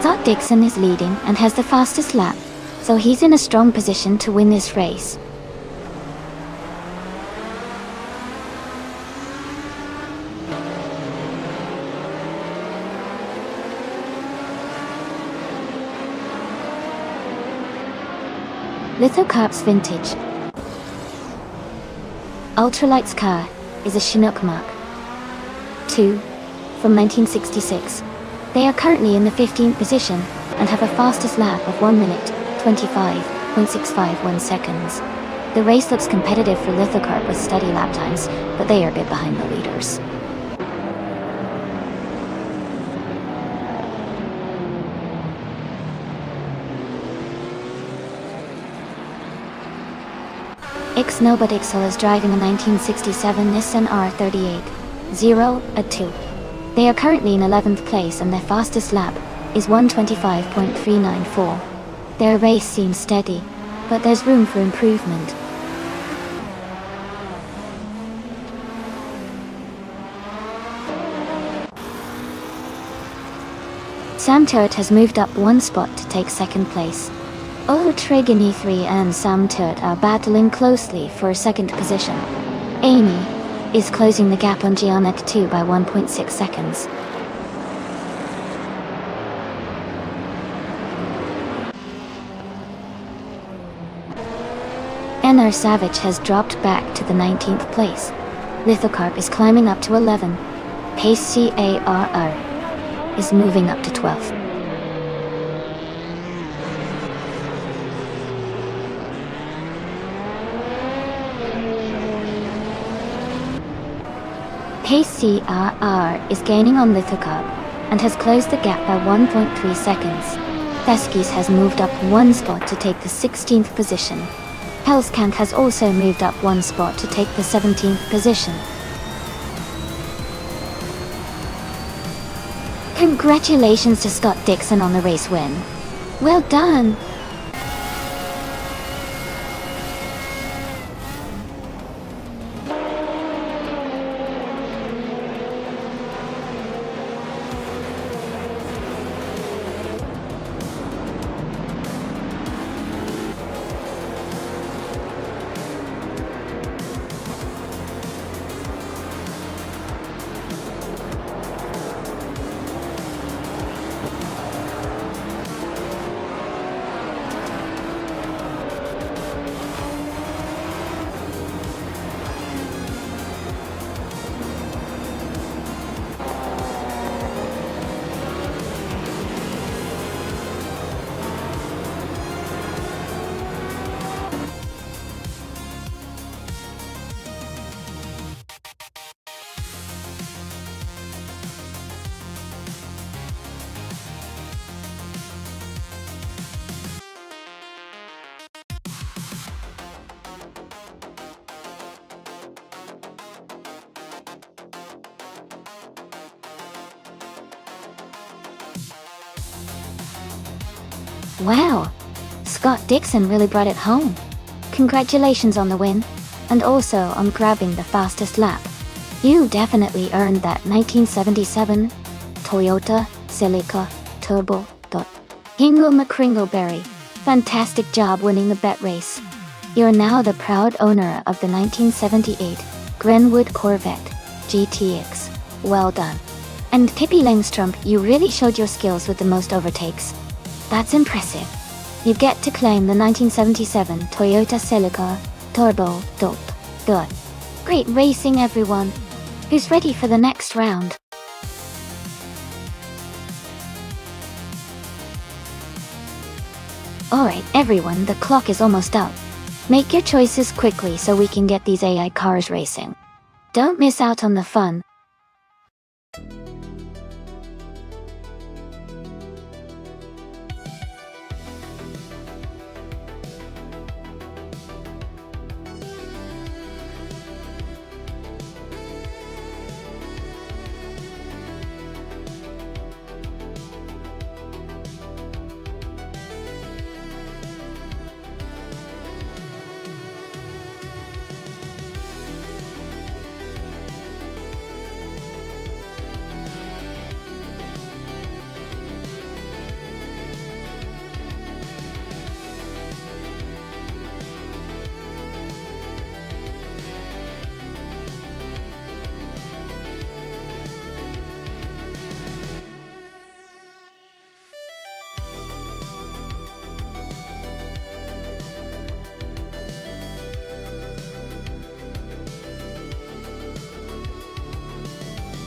Scott Dixon is leading and has the fastest lap, so he's in a strong position to win this race. Lithocarp's vintage Ultralights car is a Chinook Mark II from 1966. They are currently in the 15th position and have a fastest lap of 1 minute 25.651 seconds. The race looks competitive for Lithocarp with steady lap times, but they are a bit behind the leaders. Ixnobodixel is driving a 1967 Nissan R38 0-2. They are currently in 11th place and their fastest lap is 1:25.394. Their race seems steady, but there's room for improvement. Sam Turret has moved up one spot to take second place. Tragan E3 and Sam Turret are battling closely for a second position. Amy is closing the gap on Giannet 2 by 1.6 seconds. NR Savage has dropped back to the 19th place. Lithocarp is climbing up to 11. Pace CARR is moving up to 12th. Pace CRR is gaining on Lithocarp and has closed the gap by 1.3 seconds. Theskis has moved up one spot to take the 16th position. Hellskank has also moved up one spot to take the 17th position. Congratulations to Scott Dixon on the race win. Well done! Wow! Scott Dixon really brought it home. Congratulations on the win, and also on grabbing the fastest lap. You definitely earned that 1977 Toyota Celica Turbo. Hingle McCringleberry, fantastic job winning the bet race. You're now the proud owner of the 1978 Grenwood Corvette GTX. Well done. And Pippi Langstrom, you really showed your skills with the most overtakes. That's impressive. You get to claim the 1977 Toyota Celica Turbo. Good. Great racing, everyone. Who's ready for the next round? Alright, everyone, the clock is almost up. Make your choices quickly so we can get these AI cars racing. Don't miss out on the fun.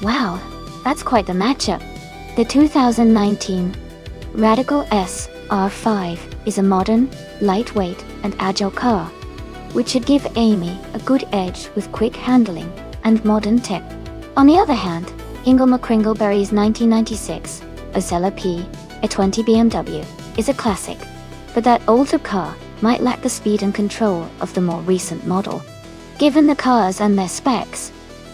Wow, that's quite the matchup. The 2019 Radical S R5 is a modern, lightweight, and agile car, which should give Amy a good edge with quick handling and modern tech. On the other hand, Ingle McCringleberry's 1996 Ocella P, a 20 BMW, is a classic, but that older car might lack the speed and control of the more recent model. Given the cars and their specs,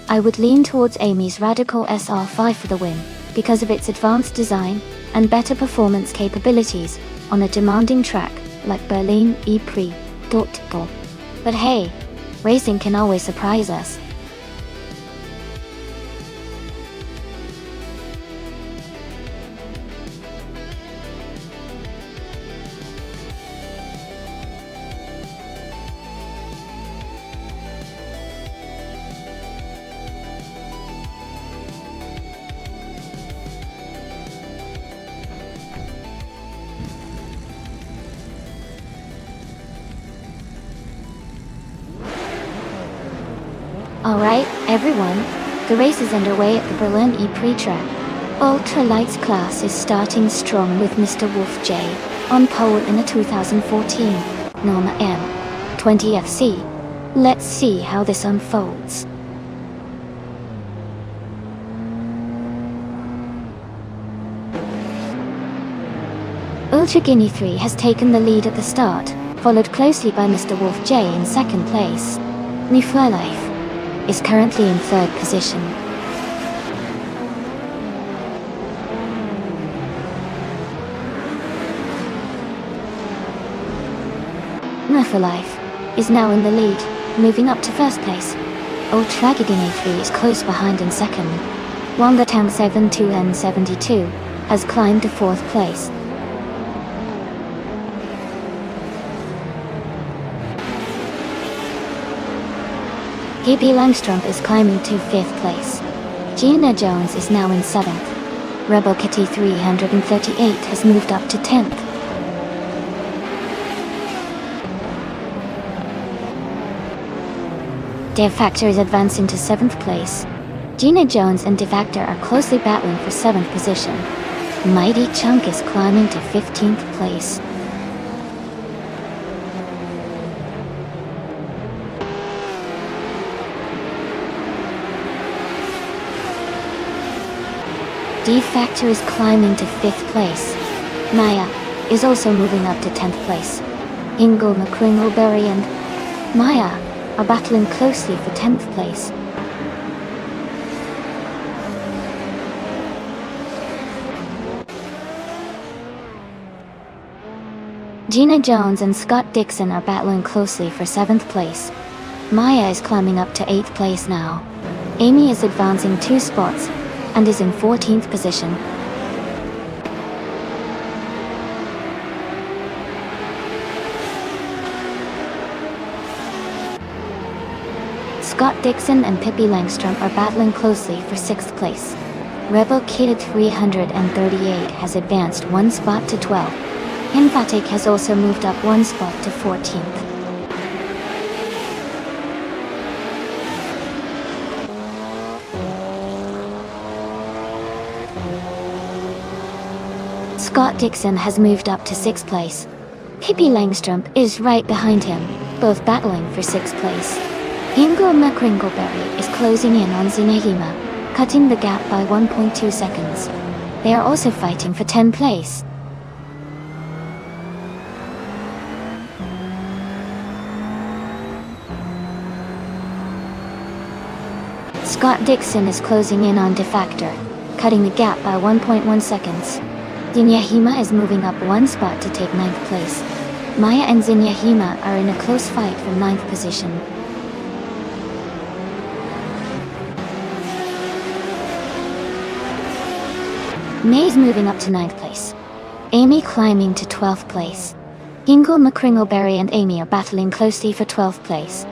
I would lean towards Amy's Radical SR5 for the win because of its advanced design and better performance capabilities on a demanding track like Berlin E-Prix, Dortmund. But hey, racing can always surprise us. Alright, everyone, the race is underway at the Berlin E-Prix track. Ultra Lights class is starting strong with Mr. Wolf J on pole in the 2014 Norma M 20 FC. Let's see how this unfolds. Ultra Guinea 3 has taken the lead at the start, followed closely by Mr. Wolf J in second place. Nifla Life is currently in third position. Nifla Life is now in the lead, moving up to first place. Old Tragedine 3 is close behind in second. Wanga Tank 72N72 has climbed to fourth place. Hippie Langstrom is climbing to 5th place. Gina Jones is now in 7th. Rebel Kitty 338 has moved up to 10th. Defactor is advancing to 7th place. Gina Jones and Defactor are closely battling for 7th position. Mighty Chunk is climbing to 15th place. Defactor is climbing to 5th place. Maya is also moving up to 10th place. Ingle McCringleberry and Maya are battling closely for 10th place. Gina Jones and Scott Dixon are battling closely for 7th place. Maya is climbing up to 8th place now. Amy is advancing 2 spots and is in 14th position. Scott Dixon and Pippi Langstrom are battling closely for 6th place. Rebel Kid 338 has advanced 1 spot to 12. Emphatic has also moved up 1 spot to 14th. Scott Dixon has moved up to 6th place. Pippi Langstrom is right behind him, both battling for 6th place. Ingle McCringleberry is closing in on Zinehima, cutting the gap by 1.2 seconds. They are also fighting for 10th place. Scott Dixon is closing in on Defactor, cutting the gap by 1.1 seconds. Zinehima is moving up 1 spot to take 9th place. Maya and Zinehima are in a close fight for 9th position. May is moving up to 9th place. Amy climbing to 12th place. Ingle McCringleberry and Amy are battling closely for 12th place.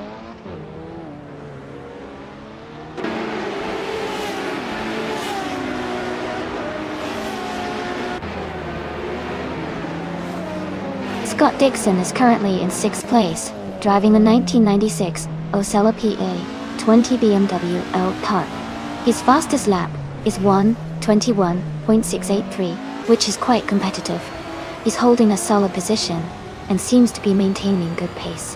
Scott Dixon is currently in 6th place, driving the 1996 Ocella PA 20 BMW L car. His fastest lap is 1:21.683, which is quite competitive. He's holding a solid position and seems to be maintaining good pace.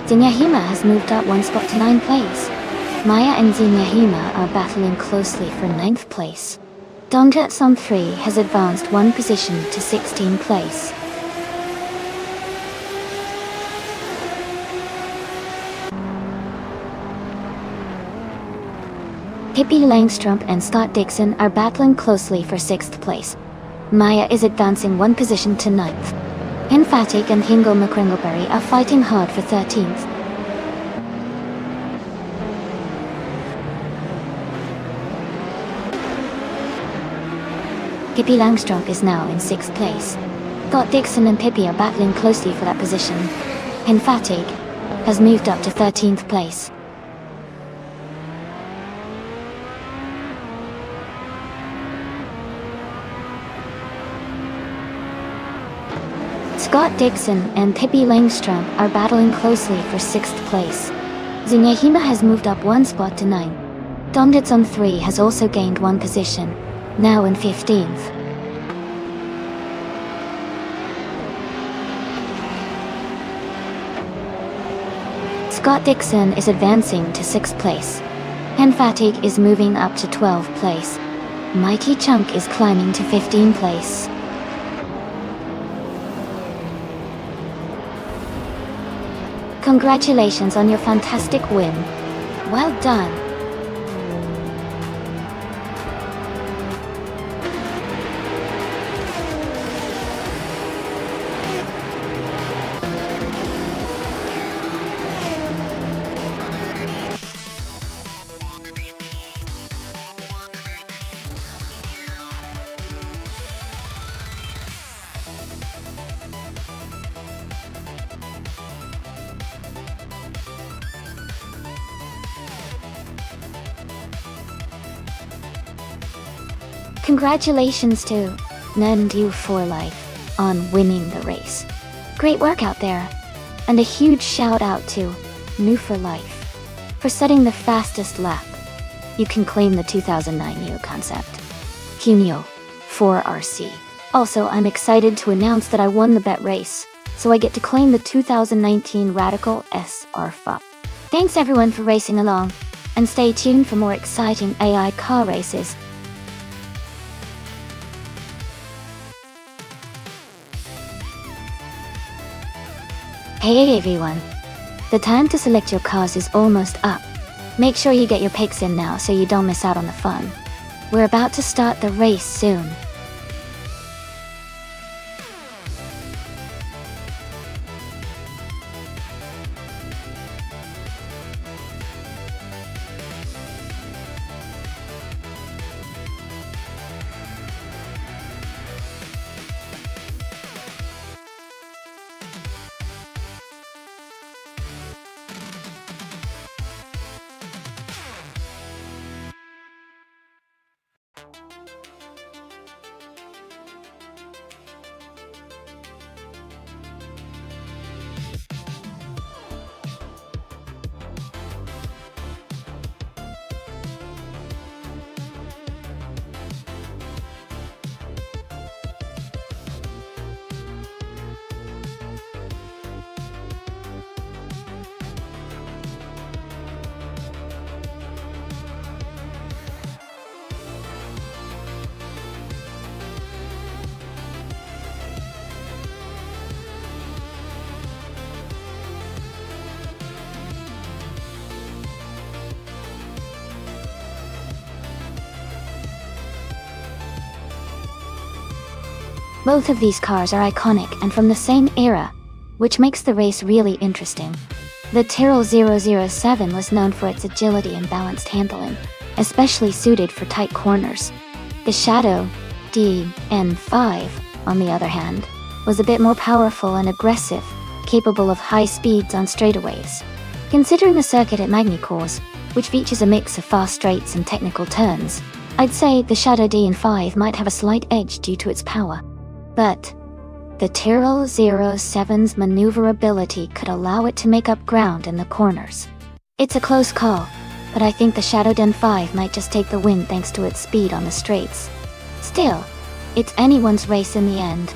Zinyahima has moved up one spot to 9th place. Maya and Zinyahima are battling closely for 9th place. Dongjut's on 3 has advanced one position to 16th place. Pippi Langstrup and Scott Dixon are battling closely for 6th place. Maya is advancing one position to 9th. Hinfatig and Hingo McCringleberry are fighting hard for 13th. Pippi Langstrup is now in 6th place. Scott Dixon and Pippi are battling closely for that position. Hinfatig has moved up to 13th place. Scott Dixon and Pippi Langstrup are battling closely for 6th place. Zinyahima has moved up one spot to 9. Dongjut's on 3 has also gained one position, now in 15th. Scott Dixon is advancing to 6th place. Hinfatig is moving up to 12th place. Mighty Chunk is climbing to 15th place. Congratulations on your fantastic win. Well done. Congratulations to Nandu for Life on winning the race. Great work out there. And a huge shout out to New for Life for setting the fastest lap. You can claim the 2009 Neo concept. Cuneo 4RC. Also, I'm excited to announce that I won the bet race, so I get to claim the 2019 Radical SR5. Thanks everyone for racing along, and stay tuned for more exciting AI car races. Hey everyone! The time to select your cars is almost up. Make sure you get your picks in now so you don't miss out on the fun. We're about to start the race soon. Both of these cars are iconic and from the same era, which makes the race really interesting. The Tyrrell 007 was known for its agility and balanced handling, especially suited for tight corners. The Shadow DN5, on the other hand, was a bit more powerful and aggressive, capable of high speeds on straightaways. Considering the circuit at Magny-Cours, which features a mix of fast straights and technical turns, I'd say the Shadow DN5 might have a slight edge due to its power. But The Tyrrell 07's maneuverability could allow it to make up ground in the corners. It's a close call, but I think the Shadow Den 5 might just take the win thanks to its speed on the straights. Still, it's anyone's race in the end.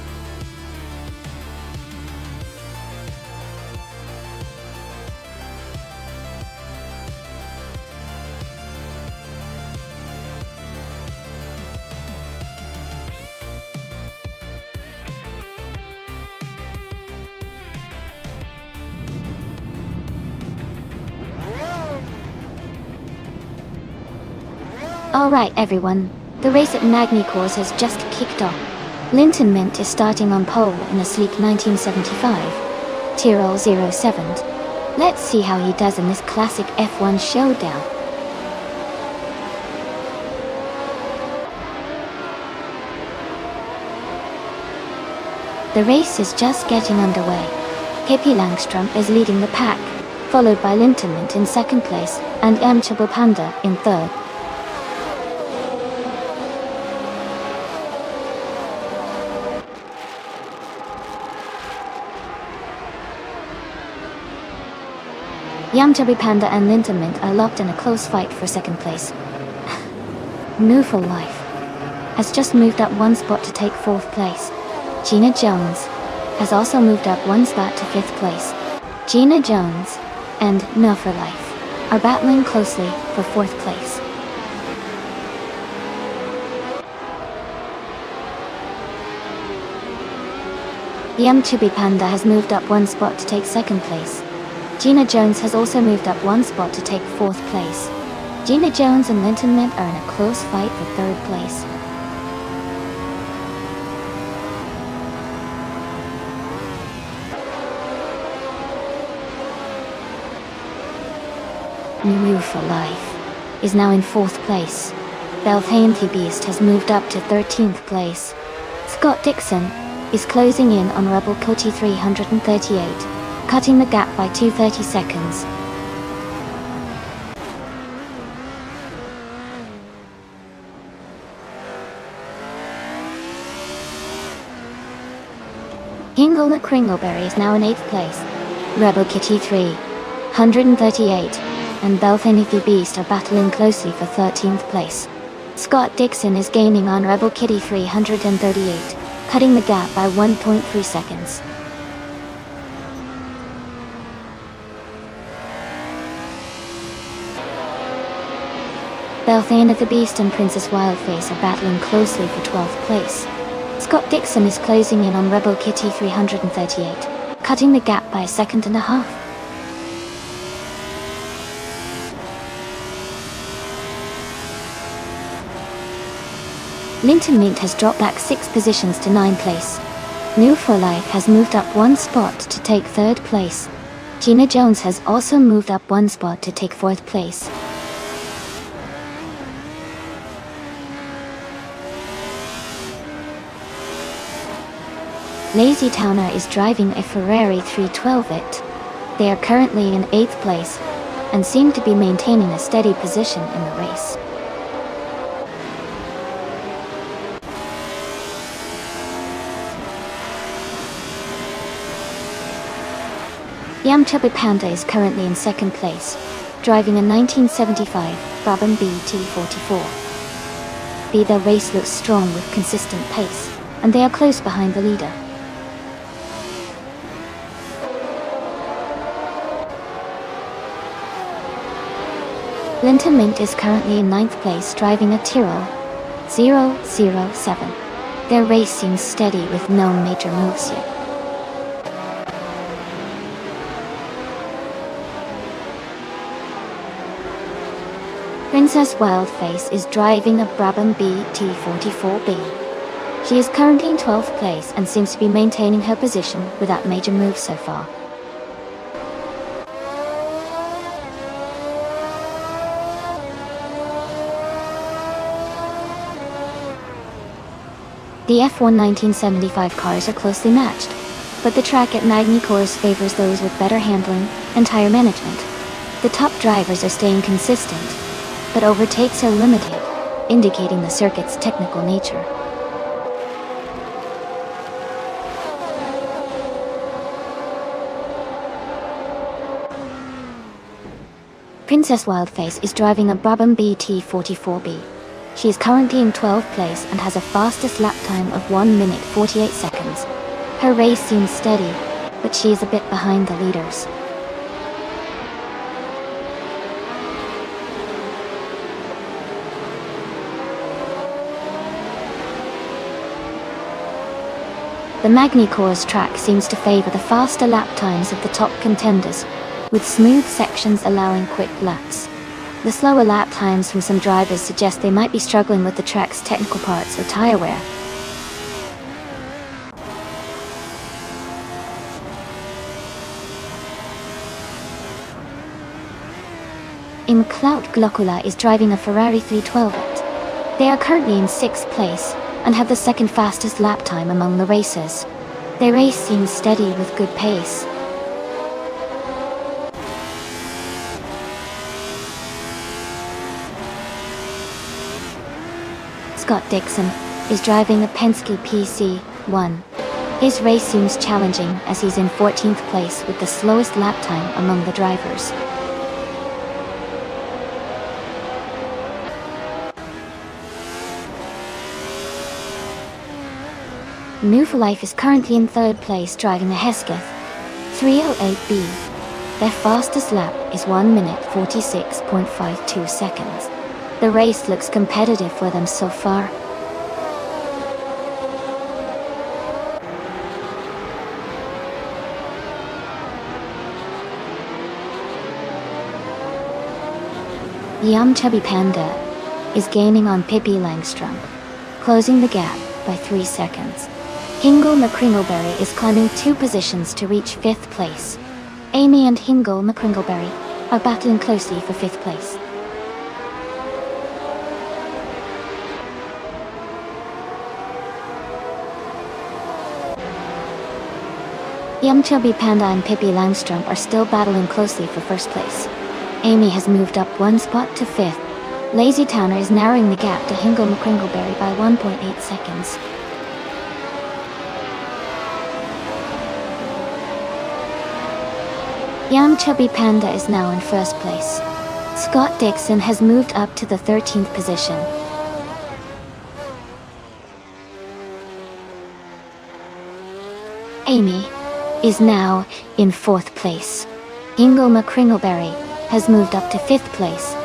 Alright everyone, the race at Magny Course has just kicked off. Linton Mint is starting on pole in a sleek 1975 Tyrrell 07. Let's see how he does in this classic F1 showdown. The race is just getting underway. Hippie Langstrom is leading the pack, followed by Linton Mint in second place and Mchabu Panda in third. Yamchabi Panda and Linton Mint are locked in a close fight for second place. New for Life has just moved up one spot to take fourth place. Gina Jones has also moved up one spot to fifth place. Gina Jones and No for Life are battling closely for fourth place. Yamchabi Panda has moved up one spot to take second place. Gina Jones has also moved up one spot to take fourth place. Gina Jones and Linton Mint are in a close fight for third place. New for Life is now in fourth place. Belthainthy Beast has moved up to 13th place. Scott Dixon is closing in on Rebel Cody 338. Cutting the gap by 2:30 seconds. Hingle the Kringleberry is now in 8th place. Rebel Kitty 338 and Belthainthy Beast are battling closely for 13th place. Scott Dixon is gaining on Rebel Kitty 338, cutting the gap by 1.3 seconds. Belthainthy Beast and Princess Wildface are battling closely for 12th place. Scott Dixon is closing in on Rebel Kitty 338, cutting the gap by a second and a half. Linton Mint has dropped back 6 positions to 9th place. New for Life has moved up one spot to take 3rd place. Gina Jones has also moved up one spot to take 4th place. Lazy Towner is driving a Ferrari 312-it. They are currently in 8th place and seem to be maintaining a steady position in the race. Yamchabi Panda is currently in 2nd place, driving a 1975 Brabham BT44. The race looks strong with consistent pace, and they are close behind the leader. Linton Mint is currently in 9th place driving a Tyrrell 007. Their race seems steady with no major moves yet. Princess Wildface is driving a Brabham BT44B. She is currently in 12th place and seems to be maintaining her position without major moves so far. The F1 1975 cars are closely matched, but the track at Magny Course favors those with better handling and tire management. The top drivers are staying consistent, but overtakes are limited, indicating the circuit's technical nature. Princess Wildface is driving a Brabham BT44B. She is currently in 12th place and has a fastest lap time of 1 minute 48 seconds. Her race seems steady, but she is a bit behind the leaders. The Magny-Cours track seems to favor the faster lap times of the top contenders, with smooth sections allowing quick laps. The slower lap times from some drivers suggest they might be struggling with the track's technical parts or tire wear. Imclout Glocula is driving a Ferrari 312. They are currently in 6th place and have the second fastest lap time among the racers. Their race seems steady with good pace. Scott Dixon is driving a Penske PC1. His race seems challenging as he's in 14th place with the slowest lap time among the drivers. New for Life is currently in 3rd place driving a Hesketh 308B. Their fastest lap is 1 minute 46.52 seconds. The race looks competitive for them so far. Yum Chubby Panda is gaining on Pippi Langstrom, closing the gap by 3 seconds. Hingle McCringleberry is climbing 2 positions to reach 5th place. Amy and Hingle McCringleberry are battling closely for 5th place. Yum Chubby Panda and Pippi Langstrom are still battling closely for 1st place. Amy has moved up 1 spot to 5th. Lazy Towner is narrowing the gap to Hingle McCringleberry by 1.8 seconds. Yum Chubby Panda is now in 1st place. Scott Dixon has moved up to the 13th position. Amy is now in 4th place. Hingle McCringleberry has moved up to 5th place.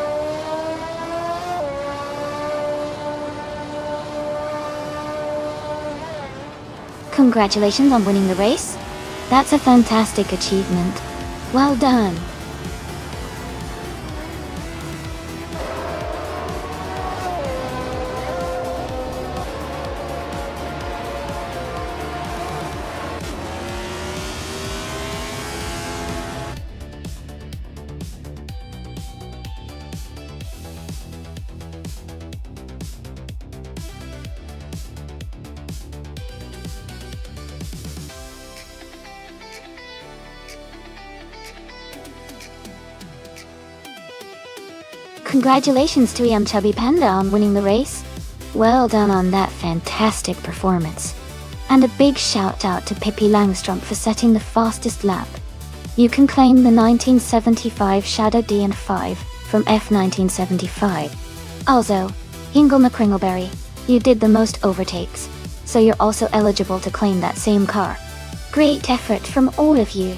Congratulations on winning the race. That's a fantastic achievement. Well done. Congratulations to Yum Chubby Panda on winning the race. Well done on that fantastic performance. And a big shout out to Pippi Langstrom for setting the fastest lap. You can claim the 1975 Shadow D&5 from F1975. Also, Hingle McCringleberry, you did the most overtakes, so you're also eligible to claim that same car. Great effort from all of you.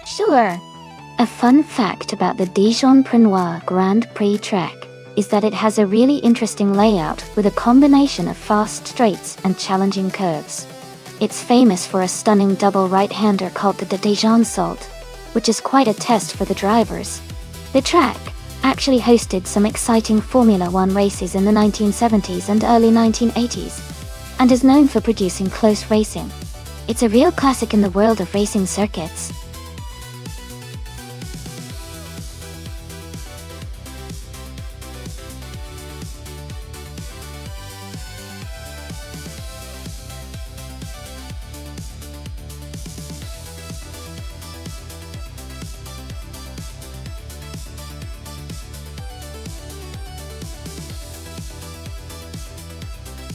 Sure. A fun fact about the Dijon-Prenois Grand Prix track is that it has a really interesting layout with a combination of fast straights and challenging curves. It's famous for a stunning double right-hander called the Dijon Salt, which is quite a test for the drivers. The track actually hosted some exciting Formula One races in the 1970s and early 1980s, and is known for producing close racing. It's a real classic in the world of racing circuits.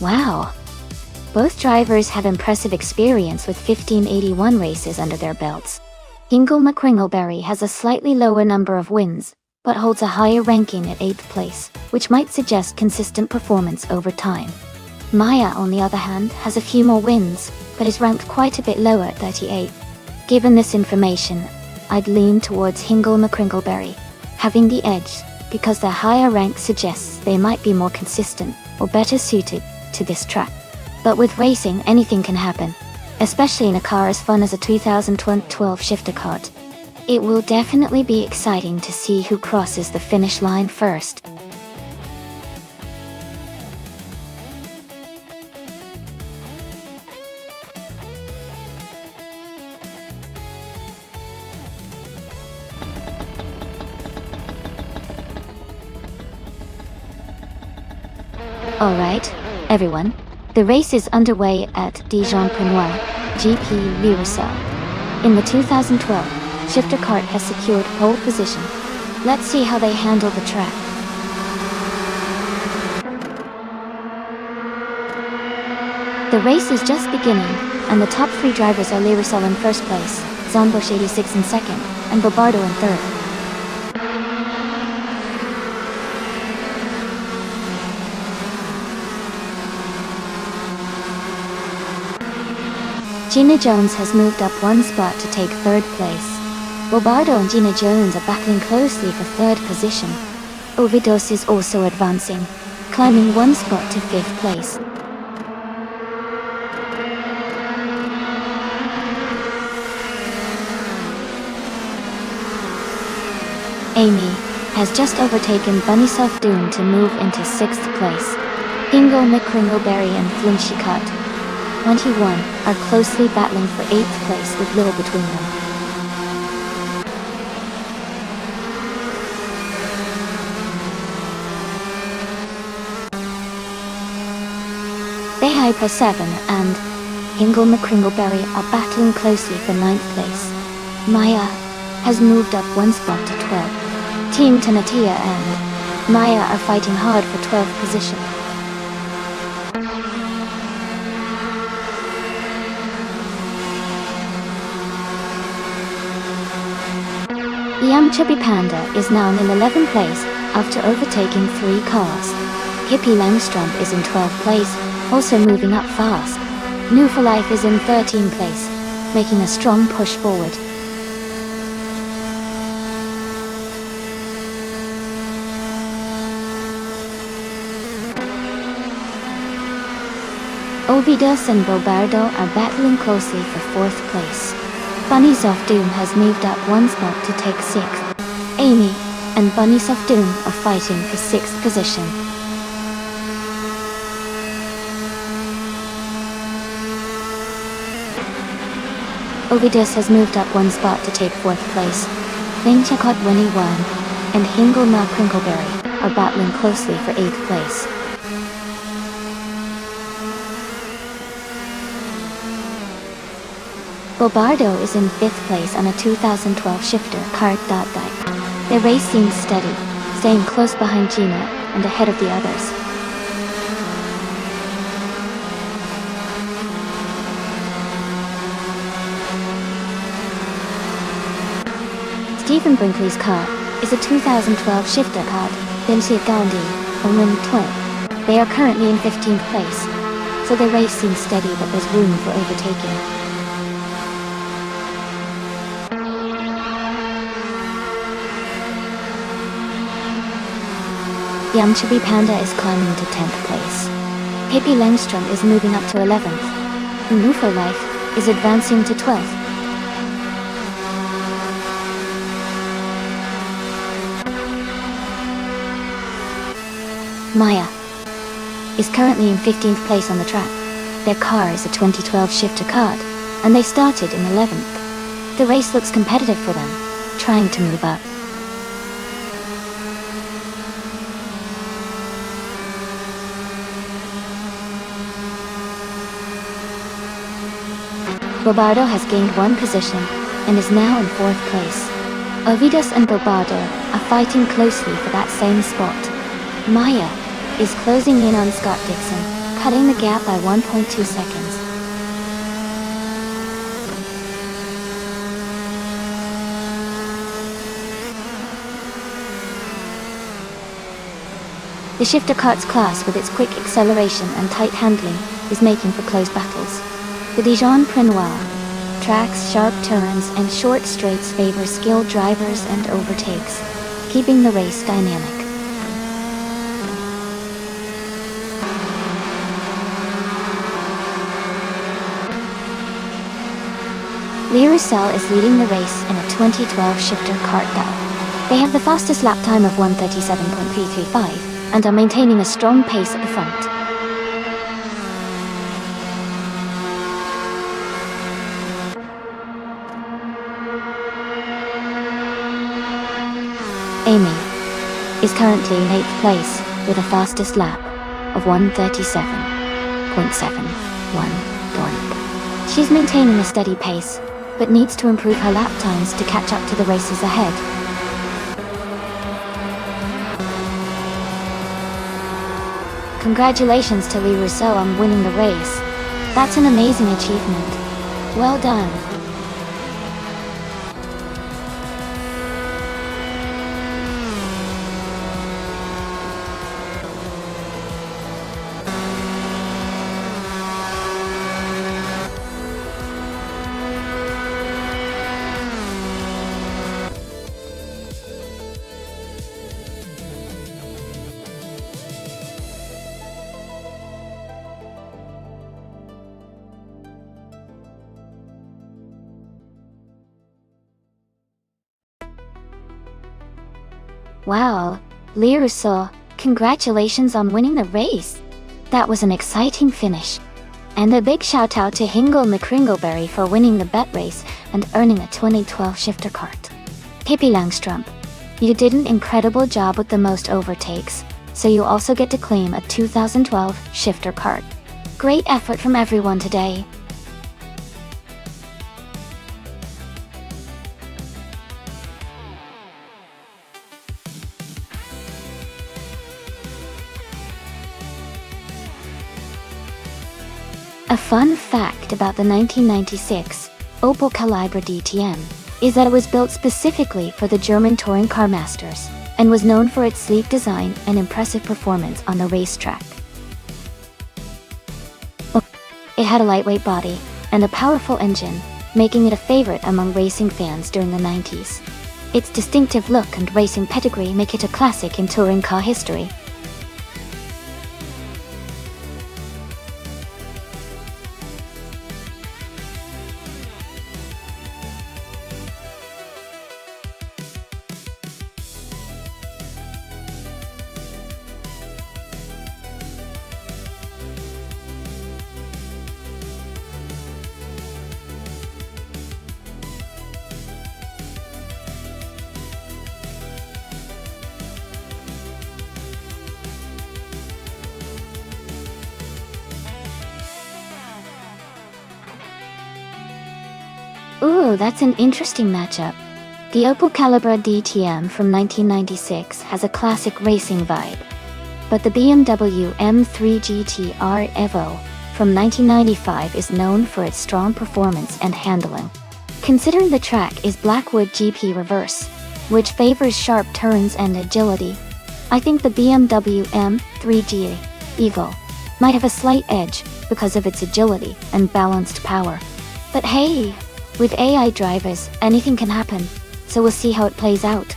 Wow! Both drivers have impressive experience with 1581 races under their belts. Hingle McCringleberry has a slightly lower number of wins, but holds a higher ranking at 8th place, which might suggest consistent performance over time. Maya, on the other hand, has a few more wins, but is ranked quite a bit lower at 38th. Given this information, I'd lean towards Hingle McCringleberry, having the edge, because their higher rank suggests they might be more consistent or better suited to this track. But with racing, anything can happen, especially in a car as fun as a 2012 shifter kart. It will definitely be exciting to see who crosses the finish line first. Alright, everyone. The race is underway at Dijon-Prenois, GP Lyricel. In the 2012, shifter kart has secured pole position. Let's see how they handle the track. The race is just beginning, and the top 3 drivers are Lyricel in first place, Zonbush 86 in second, and Bobardo in third. Gina Jones has moved up 1 spot to take 3rd place. Bobardo and Gina Jones are battling closely for 3rd position. Ovidos is also advancing, climbing 1 spot to 5th place. Amy has just overtaken Bunnysoft Doom to move into 6th place. Hingle McCringleberry and Flinchycut 21 are closely battling for 8th place with little between them. Hyper 7 and Hingle McCringleberry are battling closely for 9th place. Maya has moved up 1 spot to 12. Team Tanatia and Maya are fighting hard for 12th position. Yam Chubby Panda is now in 11th place after overtaking 3 cars. Hippie Langstrom is in 12th place, also moving up fast. New for Life is in 13th place, making a strong push forward. Ovidos and Bobardo are battling closely for 4th place. Bunnysoft Doom has moved up 1 spot to take 6th. Amy and Bunnysoft Doom are fighting for 6th position. Ovidos has moved up 1 spot to take 4th place. Flinchycut 21 and Hingle McCringleberry are battling closely for 8th place. Bobardo is in 5th place on a 2012 shifter kart. The race seems steady, staying close behind Gina and ahead of the others. Stephen Brinkley's car is a 2012 shifter kart, Vincent Gandhi, Omen Twin. They are currently in 15th place, so the race seems steady but there's room for overtaking. Yam Chubby Panda is climbing to 10th place. Hippie Langstrom is moving up to 11th. New for Life is advancing to 12th. Maya is currently in 15th place on the track. Their car is a 2012 shifter kart, and they started in 11th. The race looks competitive for them, trying to move up. Bobardo has gained 1 position and is now in 4th place. Ovidos and Bobardo are fighting closely for that same spot. Maya is closing in on Scott Dixon, cutting the gap by 1.2 seconds. The shifter kart's class, with its quick acceleration and tight handling, is making for close battles. The Dijon Prenois tracks, sharp turns, and short straights favor skilled drivers and overtakes, keeping the race dynamic. Le Roussel is leading the race in a 2012 shifter kart battle. They have the fastest lap time of 1:37.335 and are maintaining a strong pace at the front. Amy is currently in 8th place with a fastest lap of 1:37.711. She's maintaining a steady pace, but needs to improve her lap times to catch up to the races ahead. Congratulations to Le Roussel on winning the race. That's an amazing achievement. Well done. Wow, Le Roussel, congratulations on winning the race. That was an exciting finish. And a big shout out to Hingle McCringleberry for winning the bet race and earning a 2012 shifter kart. Pippi Langstrup, you did an incredible job with the most overtakes, so you also get to claim a 2012 shifter kart. Great effort from everyone today. A fun fact about the 1996 Opel Calibre DTM is that it was built specifically for the German touring car masters and was known for its sleek design and impressive performance on the racetrack. It had a lightweight body and a powerful engine, making it a favorite among racing fans during the 90s. Its distinctive look and racing pedigree make it a classic in touring car history. Ooh, that's an interesting matchup. The Opel Calibre DTM from 1996 has a classic racing vibe, but the BMW M3 GT-R Evo from 1995 is known for its strong performance and handling. Considering the track is Blackwood GP Reverse, which favors sharp turns and agility, I think the BMW M3 Evo might have a slight edge because of its agility and balanced power. But hey, with AI drivers, anything can happen, so we'll see how it plays out.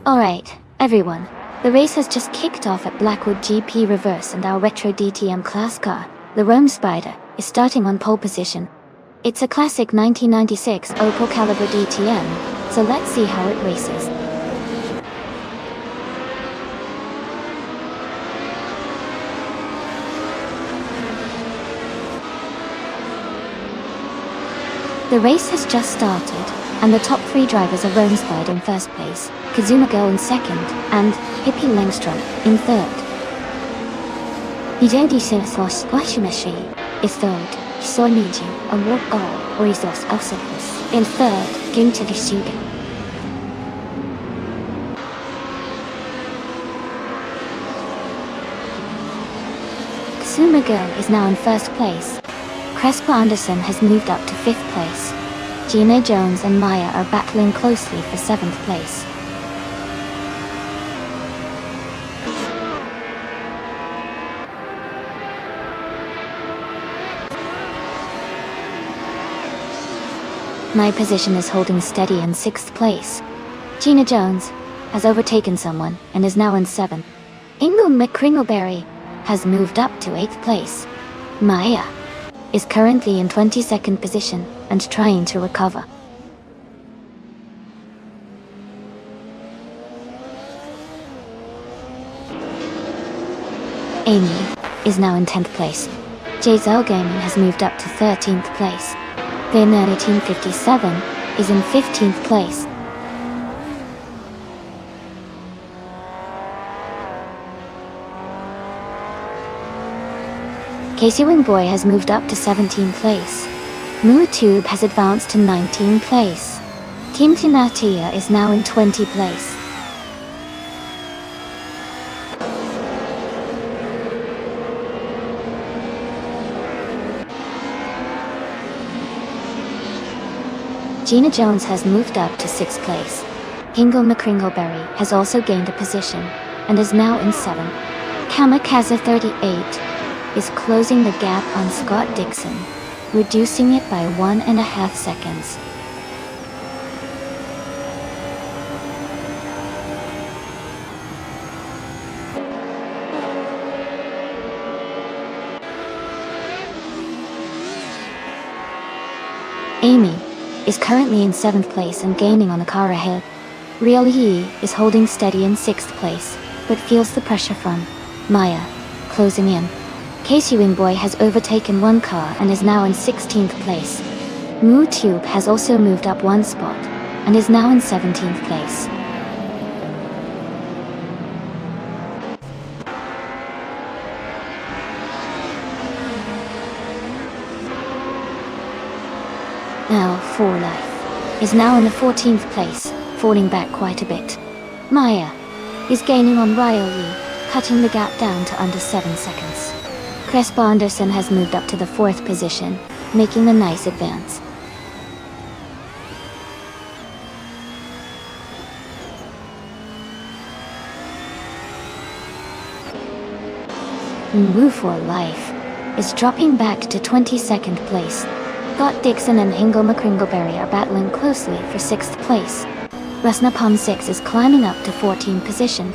Alright, everyone, The race has just kicked off at Blackwood GP Reverse, and our retro DTM class car, the Rome Spider, is starting on pole position. It's a classic 1996 Opel Calibre DTM, so let's see how it races. The race has just started, and the top 3 drivers are Rome Spider in first place, Kazuma Girl in second, and Pippi Langstrom in third. 이제 디스에서 스쿼시매시 is third, 기소니지, a walk goal, or resource obstacles in third, game to the shooting. Kazuma Girl is now in first place. Crespo Anderson has moved up to 5th place. Gina Jones and Maya are battling closely for 7th place. My position is holding steady in 6th place. Gina Jones has overtaken someone and is now in 7th. Ingo McCringleberry has moved up to 8th place. Maya is currently in 22nd position and trying to recover. Amy is now in 10th place. JZL Gaming has moved up to 13th place. Bernardo Team 57 is in 15th place. Casey Wingboy has moved up to 17th place. MooTube has advanced to 19th place. Team Tinatia is now in 20th place. Gina Jones has moved up to 6th place. Hingle McCringleberry has also gained a position and is now in 7th. Kamikaze 38 is closing the gap on Scott Dixon, reducing it by 1.5 seconds. Amy is currently in 7th place and gaining on the car ahead. Real Yi is holding steady in 6th place, but feels the pressure from Maya closing in. Casey Wingboy has overtaken one car and is now in 16th place. MooTube has also moved up one spot and is now in 17th place. Now, For Life is now in the 14th place, falling back quite a bit. Maya is gaining on Ryo Yi, cutting the gap down to under 7 seconds. Crespo Anderson has moved up to the 4th position, making a nice advance. Woo For Life is dropping back to 22nd place. Scott Dixon and Hingle McCringleberry are battling closely for 6th place. Rusna Palm 6 is climbing up to 14th position.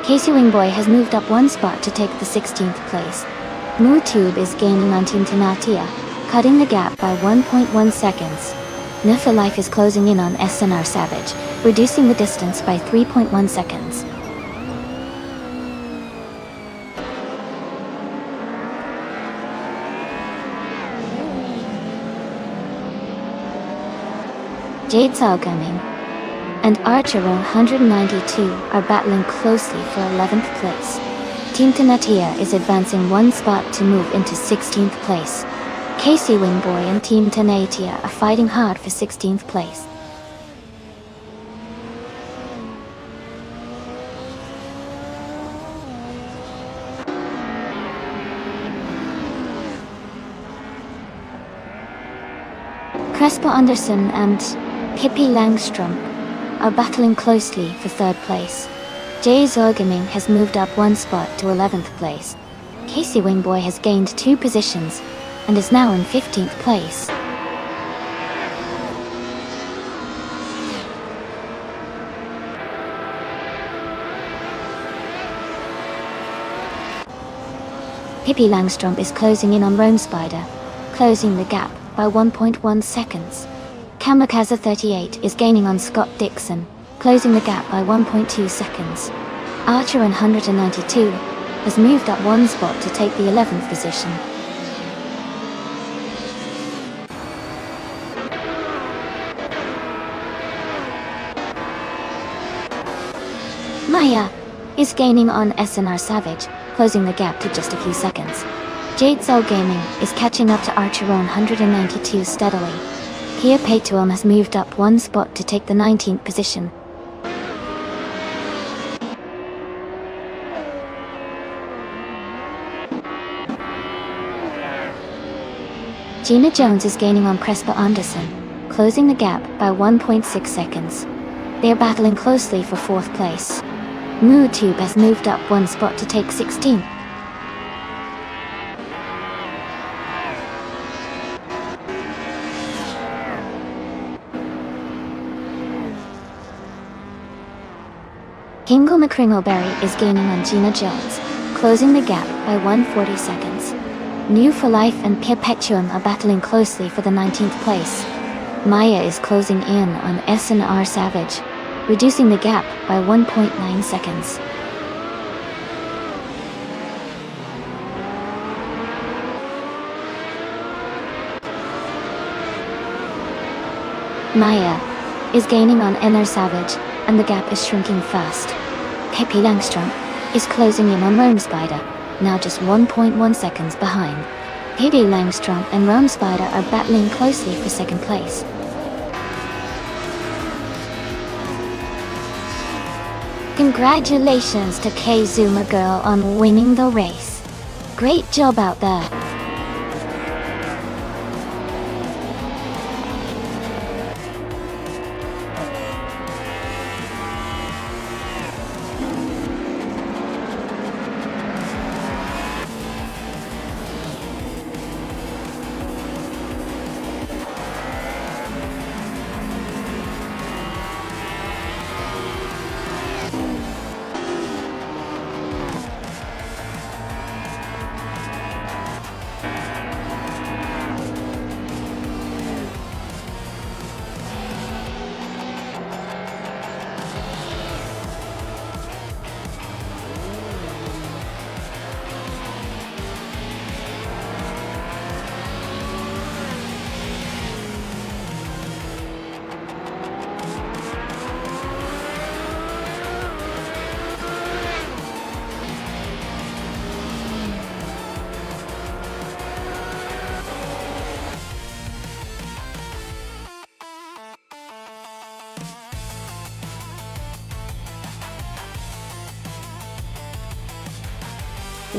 Casey Wingboy has moved up one spot to take the 16th place. MooTube is gaining on Team Tinatia, cutting the gap by 1.1 seconds. Nufa Life is closing in on SNR Savage, reducing the distance by 3.1 seconds. Jade Salgaming and Archer 192 are battling closely for 11th place. Team Tinatia is advancing one spot to move into 16th place. Casey Wingboy and Team Tinatia are fighting hard for 16th place. Crespo Anderson and Pippi Langstrom are battling closely for 3rd place. Jay Zergaming has moved up one spot to 11th place. Casey Wingboy has gained 2 positions and is now in 15th place. Pippi Langstrumpf is closing in on Rome Spider, closing the gap by 1.1 seconds. Kamikaze 38 is gaining on Scott Dixon, closing the gap by 1.2 seconds. Archer 192 has moved up one spot to take the 11th position. Maya is gaining on SNR Savage, closing the gap to just a few seconds. Jade Soul Gaming is catching up to Archer 192 steadily. Kia Paytuum has moved up one spot to take the 19th position. Gina Jones is gaining on Crespa Anderson, closing the gap by 1.6 seconds. They are battling closely for 4th place. MooTube has moved up one spot to take 16th. Kingle McCringleberry is gaining on Gina Jones, closing the gap by 140 seconds. New for Life and Perpetuum are battling closely for the 19th place. Maya is closing in on SNR Savage, reducing the gap by 1.9 seconds. Maya is gaining on NR Savage, and the gap is shrinking fast. Pippi Langstrumpf is closing in on Rome Spider, now just 1.1 seconds behind. Pippi Langstrumpf and Rome Spider are battling closely for 2nd place. Congratulations to Kazuma Girl on winning the race. Great job out there.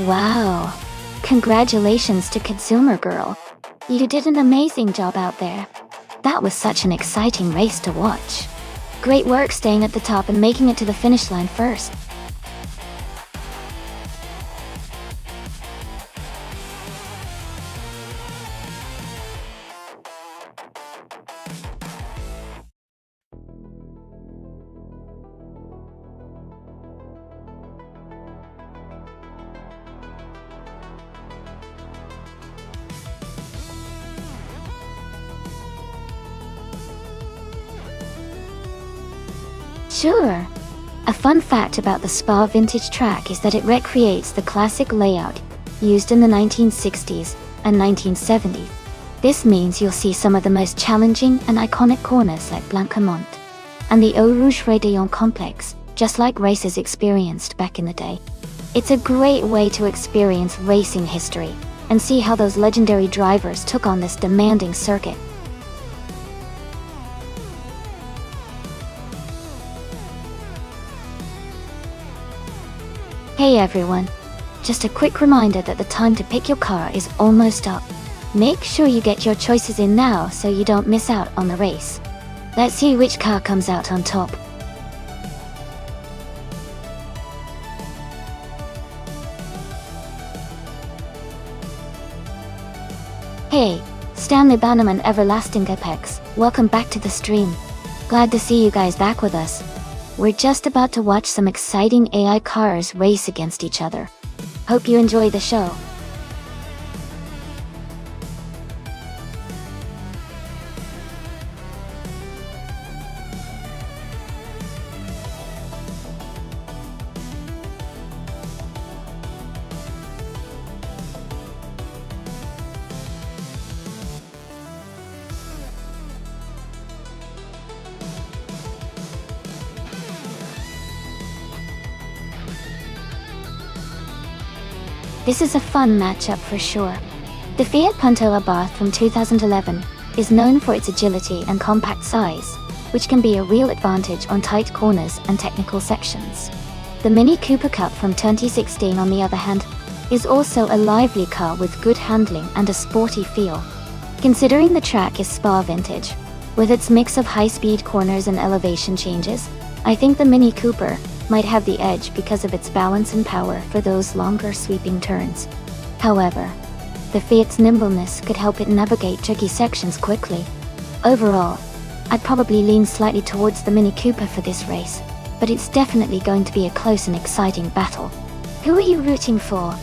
Wow! Congratulations to Kazuma Girl. You did an amazing job out there. That was such an exciting race to watch. Great work staying at the top and making it to the finish line first. Sure. A fun fact about the Spa vintage track is that it recreates the classic layout used in the 1960s and 1970s. This means you'll see some of the most challenging and iconic corners like Blancmont and the Eau Rouge Raidillon complex, just like races experienced back in the day. It's a great way to experience racing history and see how those legendary drivers took on this demanding circuit. Hey everyone, just a quick reminder that the time to pick your car is almost up. Make sure you get your choices in now so you don't miss out on the race. Let's see which car comes out on top. Stanley Banham and Everlasting Apex, welcome back to the stream. Glad to see you guys back with us. We're just about to watch some exciting AI cars race against each other. Hope you enjoy the show. This is a fun matchup for sure. The Fiat Punto Abarth from 2011 is known for its agility and compact size, which can be a real advantage on tight corners and technical sections. The Mini Cooper Cup from 2016, on the other hand, is also a lively car with good handling and a sporty feel. Considering the track is Spa vintage, with its mix of high-speed corners and elevation changes, I think the Mini Cooper might have the edge because of its balance and power for those longer sweeping turns. However, the Fiat's nimbleness could help it navigate tricky sections quickly. Overall, I'd probably lean slightly towards the Mini Cooper for this race, but it's definitely going to be a close and exciting battle. Who are you rooting for?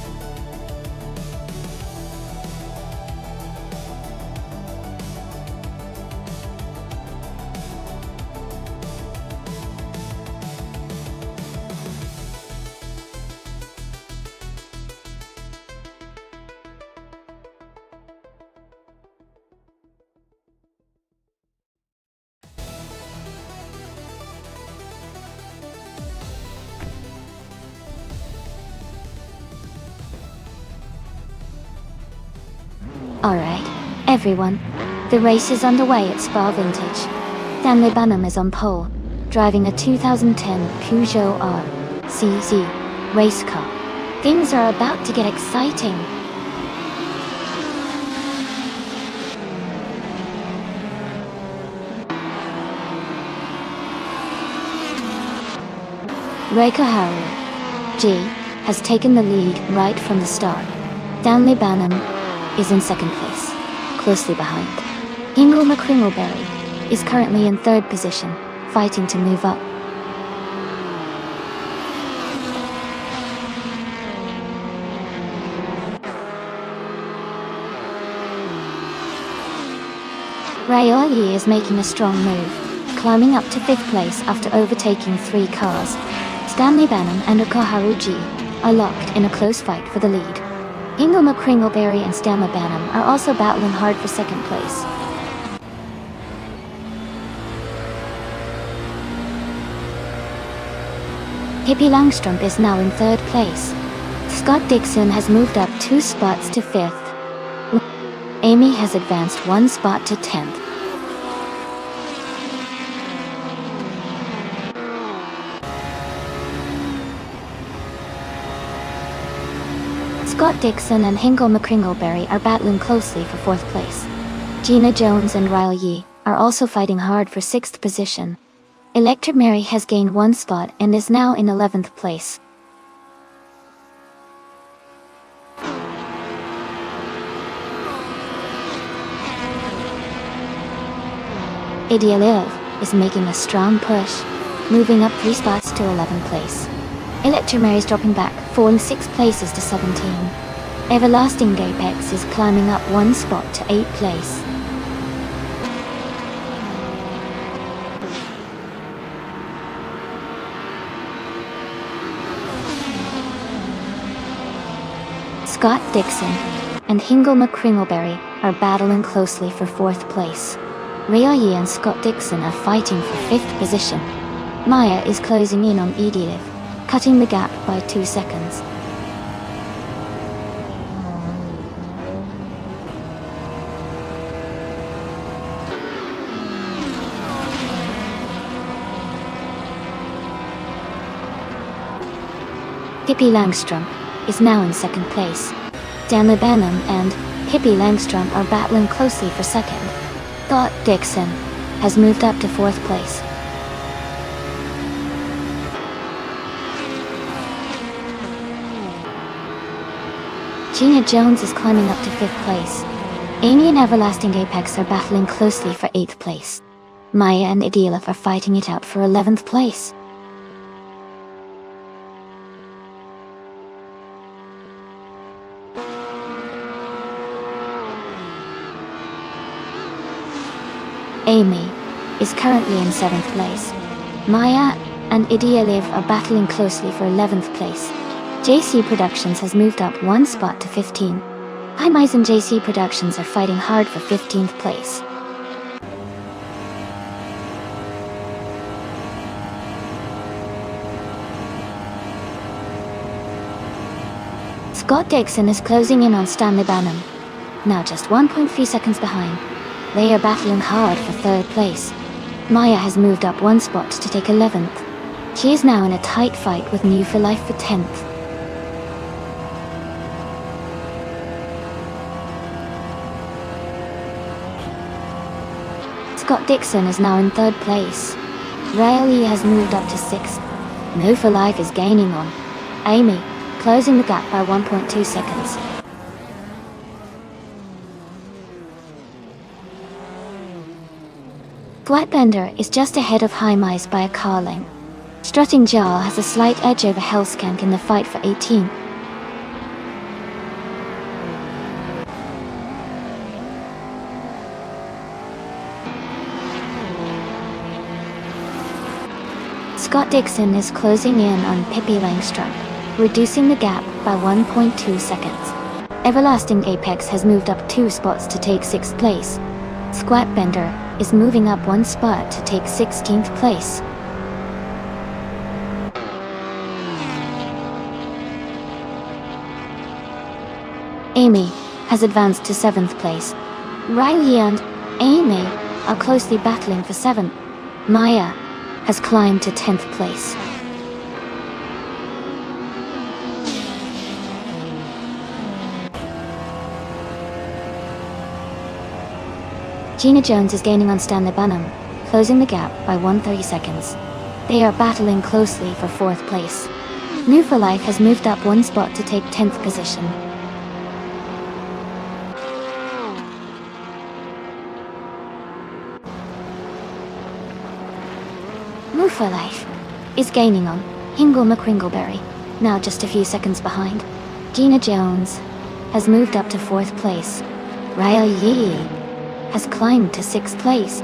Alright, everyone, the race is underway at Spa Vintage. Stanley Banham is on pole, driving a 2010 Peugeot RCZ race car. Things are about to get exciting. Koharu G has taken the lead right from the start. Stanley Banham is in second place, closely behind. Ingle McCringleberry is currently in third position, fighting to move up. Ryoyi is making a strong move, climbing up to fifth place after overtaking 3 cars. Stanley Banham and Koharu G are locked in a close fight for the lead. Ingle McCringleberry and Stanley Banham are also battling hard for second place. Pippi Langstrup is now in third place. Scott Dixon has moved up 2 spots to 5th. Amy has advanced 1 spot to 10th. Scott Dixon and Hingle McCringleberry are battling closely for 4th place. Gina Jones and Ryle Yee are also fighting hard for 6th position. Electra Mary has gained 1 spot and is now in 11th place. Idealiv is making a strong push, moving up 3 spots to 11th place. Electra Mary's dropping back, falling 6 places to 17. Everlasting Apex is climbing up 1 spot to 8th place. Scott Dixon and Hingle McCringleberry are battling closely for 4th place. Ryoyi and Scott Dixon are fighting for 5th position. Maya is closing in on Idealiv, cutting the gap by 2 seconds. Pippi Langstrup is now in 2nd place. Stanley Banham and Pippi Langstrup are battling closely for 2nd. Scott Dixon has moved up to 4th place. Gina Jones is climbing up to 5th place. Amy and Everlasting Apex are battling closely for 8th place. Maya and Idilif are fighting it out for 11th place. Amy is currently in 7th place. Maya and Idilif are battling closely for 11th place. JC Productions has moved up 1 spot to 15. Highmise and JC Productions are fighting hard for 15th place. Scott Dixon is closing in on Stanley Banham, now just 1.3 seconds behind. They are battling hard for 3rd place. Maya has moved up 1 spot to take 11th. She is now in a tight fight with New for Life for 10th. Scott Dixon is now in 3rd place. Riley has moved up to 6th. New for Life is gaining on Amy, closing the gap by 1.2 seconds. Flatbender is just ahead of Highmise by a car length. Strutting Jar has a slight edge over Hellskank in the fight for 18. Scott Dixon is closing in on Pippi Langstrup, reducing the gap by 1.2 seconds. Everlasting Apex has moved up 2 spots to take 6th place. Squatbender is moving up 1 spot to take 16th place. Amy has advanced to 7th place. Riley and Amy are closely battling for 7th. Maya has climbed to 10th place. Gina Jones is gaining on Stanley Banham, closing the gap by 130 seconds. They are battling closely for 4th place. New for Life has moved up 1 spot to take 10th position. New for Life is gaining on Hingle McCringleberry, now just a few seconds behind. Gina Jones has moved up to 4th place. Riley has climbed to 6th place.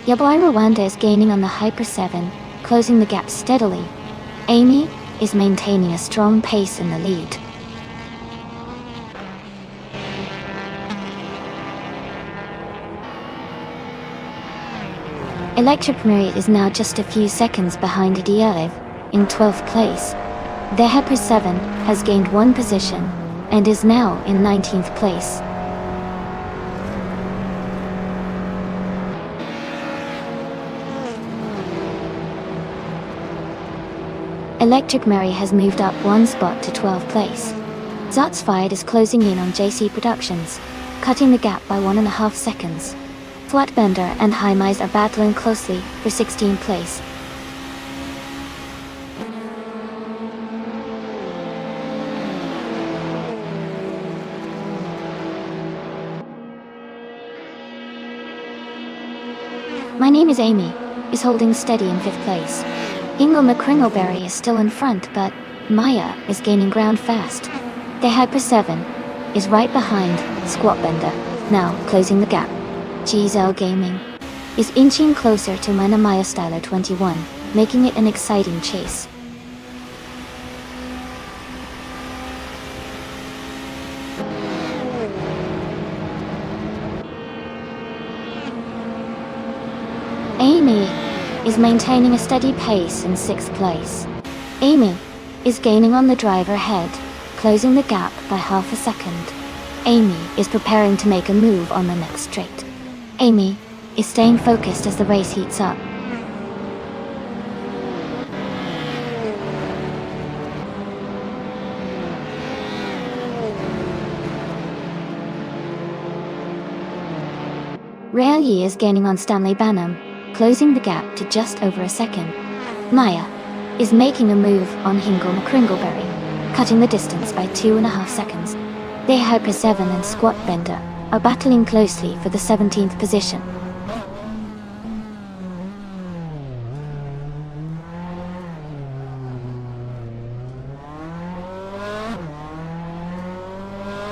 Yaboy Rwanda is gaining on the Hyper 7, closing the gap steadily. Amy is maintaining a strong pace in the lead. Electric Myriad is now just a few seconds behind Dialev in 12th place. The Hyper 7 has gained 1 position and is now in 19th place. Electric Mary has moved up 1 spot to 12th place. Zotsfired is closing in on JC Productions, cutting the gap by 1.5 seconds. Flatbender and Highmise are battling closely for 16th place. My Name is Amy is holding steady in 5th place. Ingo McCringleberry is still in front, but Maya is gaining ground fast. The Hyper 7 is right behind Squatbender, now closing the gap. GZL Gaming is inching closer to Mana Maya Styler 21, making it an exciting chase. Amy is maintaining a steady pace in 6th place. Amy is gaining on the driver ahead, closing the gap by half a second. Amy is preparing to make a move on the next straight. Amy is staying focused as the race heats up. Rayleigh is gaining on Stanley Banham, closing the gap to just over a second. Maya is making a move on Hingle McCringleberry. cutting the distance by 2.5 seconds. The Hyper 7 and Squat Bender are battling closely for the 17th position.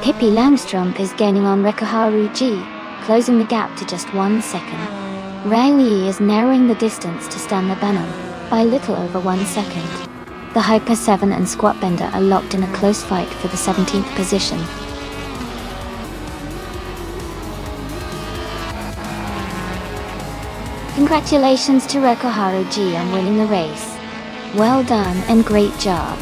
Pippi Langström is gaining on Rekuharu G, closing the gap to just 1 second. Riley is narrowing the distance to Stanley Benham by a little over 1 second. The Hyper 7 and Squat Bender are locked in a close fight for the 17th position. Congratulations to Rekuharu G on winning the race. Well done and great job.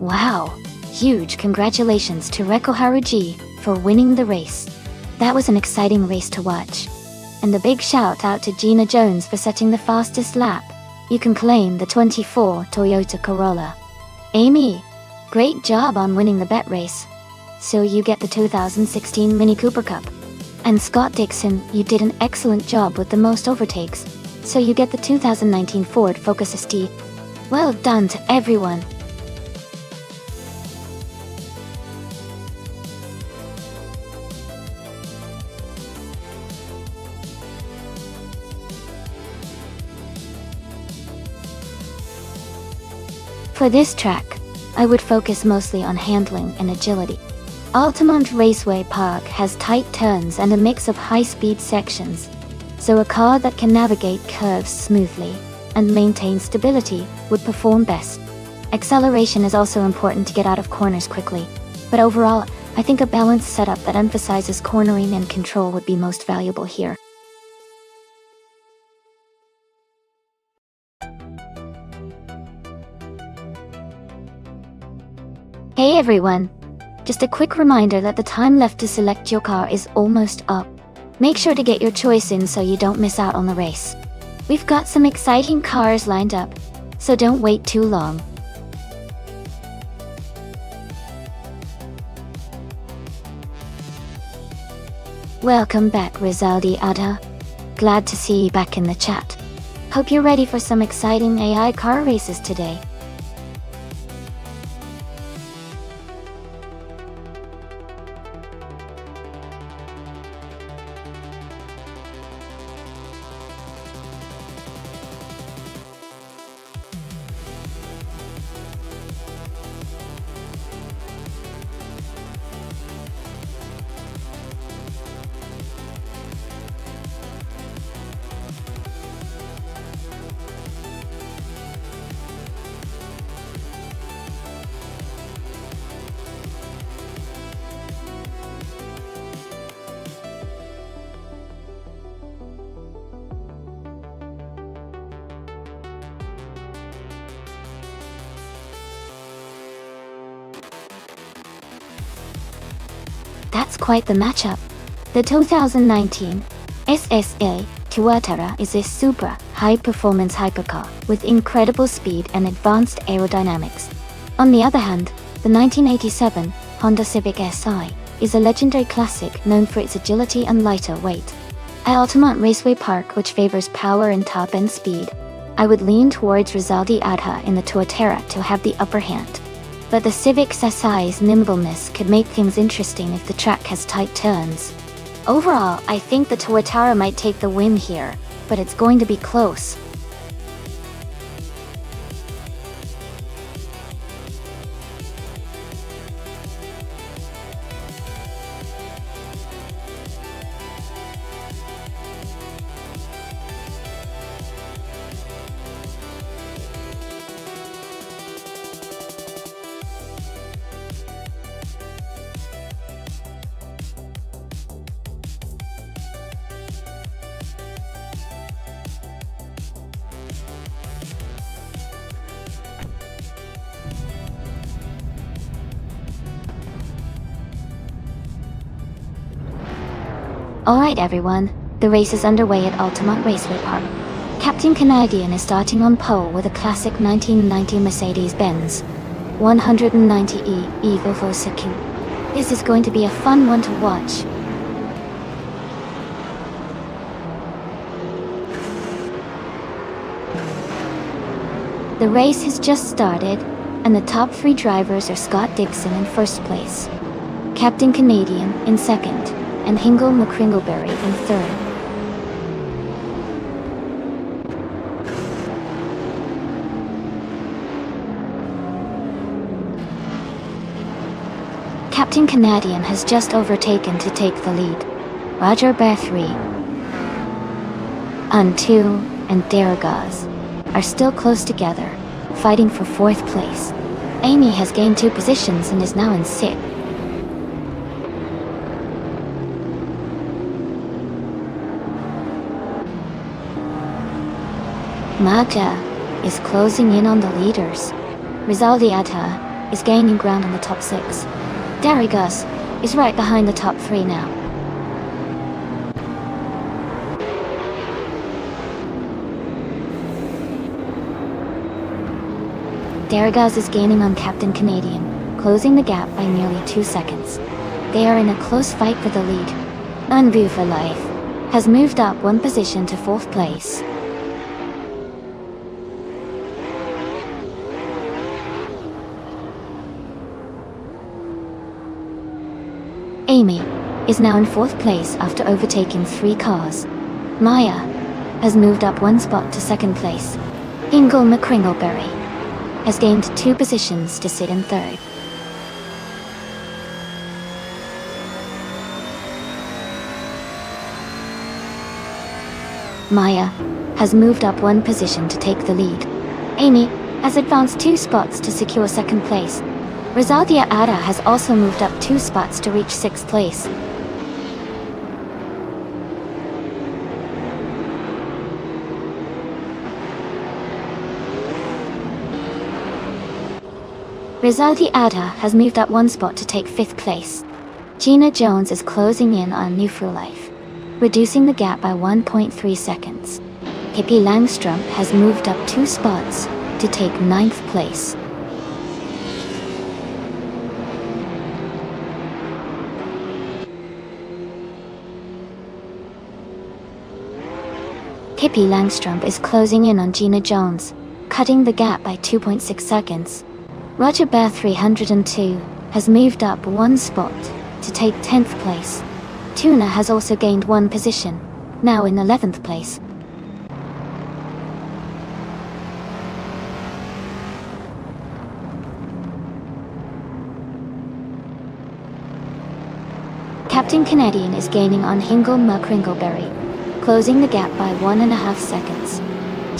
Wow! Huge congratulations to Rekuharu G for winning the race. That was an exciting race to watch. And a big shout out to Gina Jones for setting the fastest lap. You can claim the 24 Toyota Corolla. Amy, great job on winning the bet race. So you get the 2016 Mini Cooper Cup. And Scott Dixon, you did an excellent job with the most overtakes. So you get the 2019 Ford Focus ST. Well done to everyone. For this track, I would focus mostly on handling and agility. Altamont Raceway Park has tight turns and a mix of high-speed sections, so a car that can navigate curves smoothly and maintain stability would perform best. Acceleration is also important to get out of corners quickly, but overall, I think a balanced setup that emphasizes cornering and control would be most valuable here. Hey everyone! Just a quick reminder that the time left to select your car is almost up. Make sure to get your choice in so you don't miss out on the race. We've got some exciting cars lined up, so don't wait too long. Welcome back, Rizaldi Ada. Glad to see you back in the chat. Hope you're ready for some exciting AI car races today. That's quite the matchup. The 2019 SSA Tuatara is a super high-performance hypercar with incredible speed and advanced aerodynamics. On the other hand, the 1987 Honda Civic Si is a legendary classic known for its agility and lighter weight. At Altamont Raceway Park, which favors power and top-end speed, I would lean towards Rizaldi Adha in the Tuatara to have the upper hand. But the Civic Si's nimbleness could make things interesting if the track has tight turns. Overall, I think the Tuatara might take the win here, but it's going to be close. Alright everyone, the race is underway at Altamont Raceway Park. Captain Canadian is starting on pole with a classic 1990 Mercedes-Benz 190E Evo Secure. This is going to be a fun one to watch. The race has just started, and the top 3 drivers are Scott Dixon in first place, Captain Canadian in second, and Hingle McCringleberry in third. Captain Canadian has just overtaken to take the lead. Roger Bathory, Untu, and Daragaz are still close together, fighting for 4th place. Amy has gained 2 positions and is now in 6th. Magda is closing in on the leaders. Rizaldi Adha is gaining ground in the top 6. Daragaz is right behind the top 3 now. Daragaz is gaining on Captain Canadian, closing the gap by nearly 2 seconds. They are in a close fight for the lead. Unvu for Life has moved up 1 position to 4th place. Amy is now in 4th place after overtaking 3 cars. Maya has moved up 1 spot to 2nd place. Ingle McCringleberry has gained 2 positions to sit in 3rd. Maya has moved up 1 position to take the lead. Amy has advanced 2 spots to secure 2nd place. Rizaldi Adha has also moved up 2 spots to reach 6th place. Rizaldi Adha has moved up 1 spot to take 5th place. Gina Jones is closing in on New For Life, reducing the gap by 1.3 seconds. Pippi Langstrup has moved up 2 spots to take 9th place. Pippi Langstrup is closing in on Gina Jones, cutting the gap by 2.6 seconds. Roger Bear 302 has moved up 1 spot to take 10th place. Tuna has also gained 1 position, now in 11th place. Captain Canadian is gaining on Hingle McCringleberry, closing the gap by 1.5 seconds.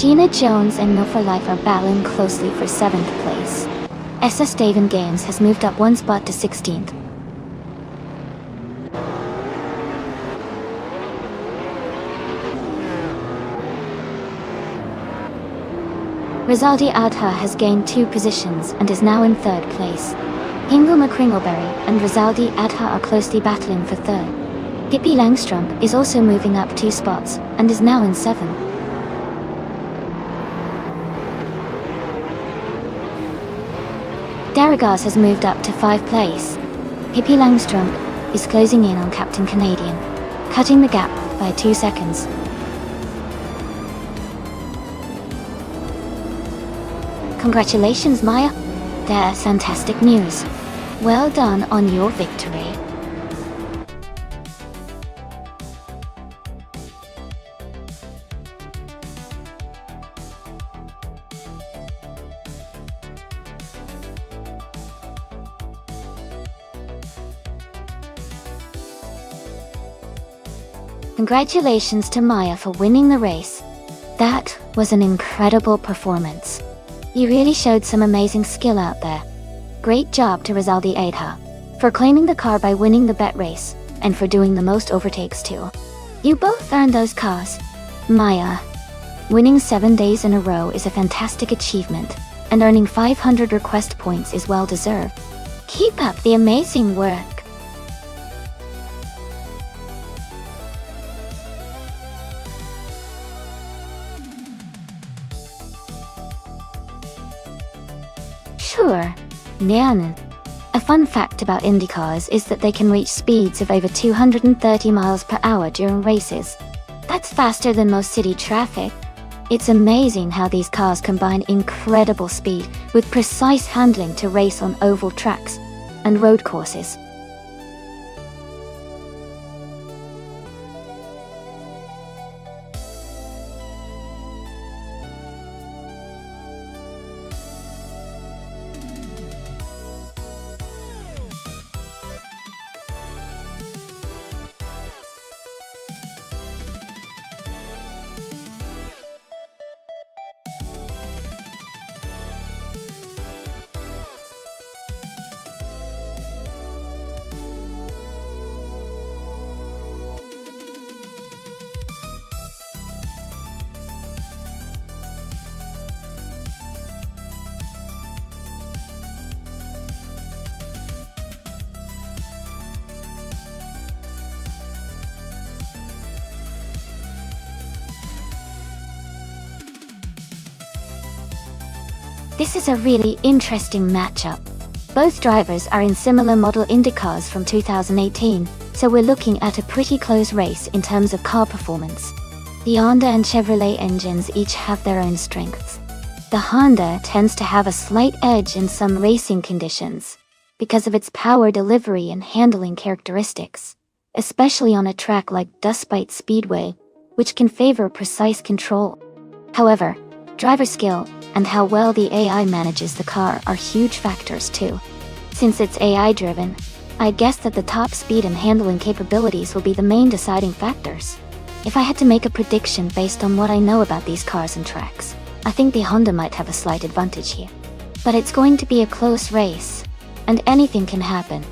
Gina Jones and No For Life are battling closely for 7th place. SS Davin Games has moved up 1 spot to 16th. Rizaldi Adha has gained 2 positions and is now in 3rd place. Hingle McCringleberry and Rizaldi Adha are closely battling for third. Pippi Langstrump is also moving up 2 spots and is now in 7th. Darrigas has moved up to 5th place. Pippi Langstrump is closing in on Captain Canadian, cutting the gap by 2 seconds. Congratulations, Maya. That's fantastic news. Well done on your victory. Congratulations to Maya for winning the race. That was an incredible performance. You really showed some amazing skill out there. Great job to Rizaldi Adha for claiming the car by winning the bet race, and for doing the most overtakes too. You both earned those cars. Maya, winning 7 days in a row is a fantastic achievement, and earning 500 request points is well deserved. Keep up the amazing work. Sure, Nyan. A fun fact about IndyCars is that they can reach speeds of over 230 miles per hour during races. That's faster than most city traffic. It's amazing how these cars combine incredible speed with precise handling to race on oval tracks and road courses. This is a really interesting matchup. Both drivers are in similar model IndyCars from 2018, so we're looking at a pretty close race in terms of car performance. The Honda and Chevrolet engines each have their own strengths. The Honda tends to have a slight edge in some racing conditions because of its power delivery and handling characteristics, especially on a track like Dustbite Speedway, which can favor precise control. However, driver skill and how well the AI manages the car are huge factors too. Since it's AI-driven, I guess that the top speed and handling capabilities will be the main deciding factors. If I had to make a prediction based on what I know about these cars and tracks, I think the Honda might have a slight advantage here. But it's going to be a close race, and anything can happen.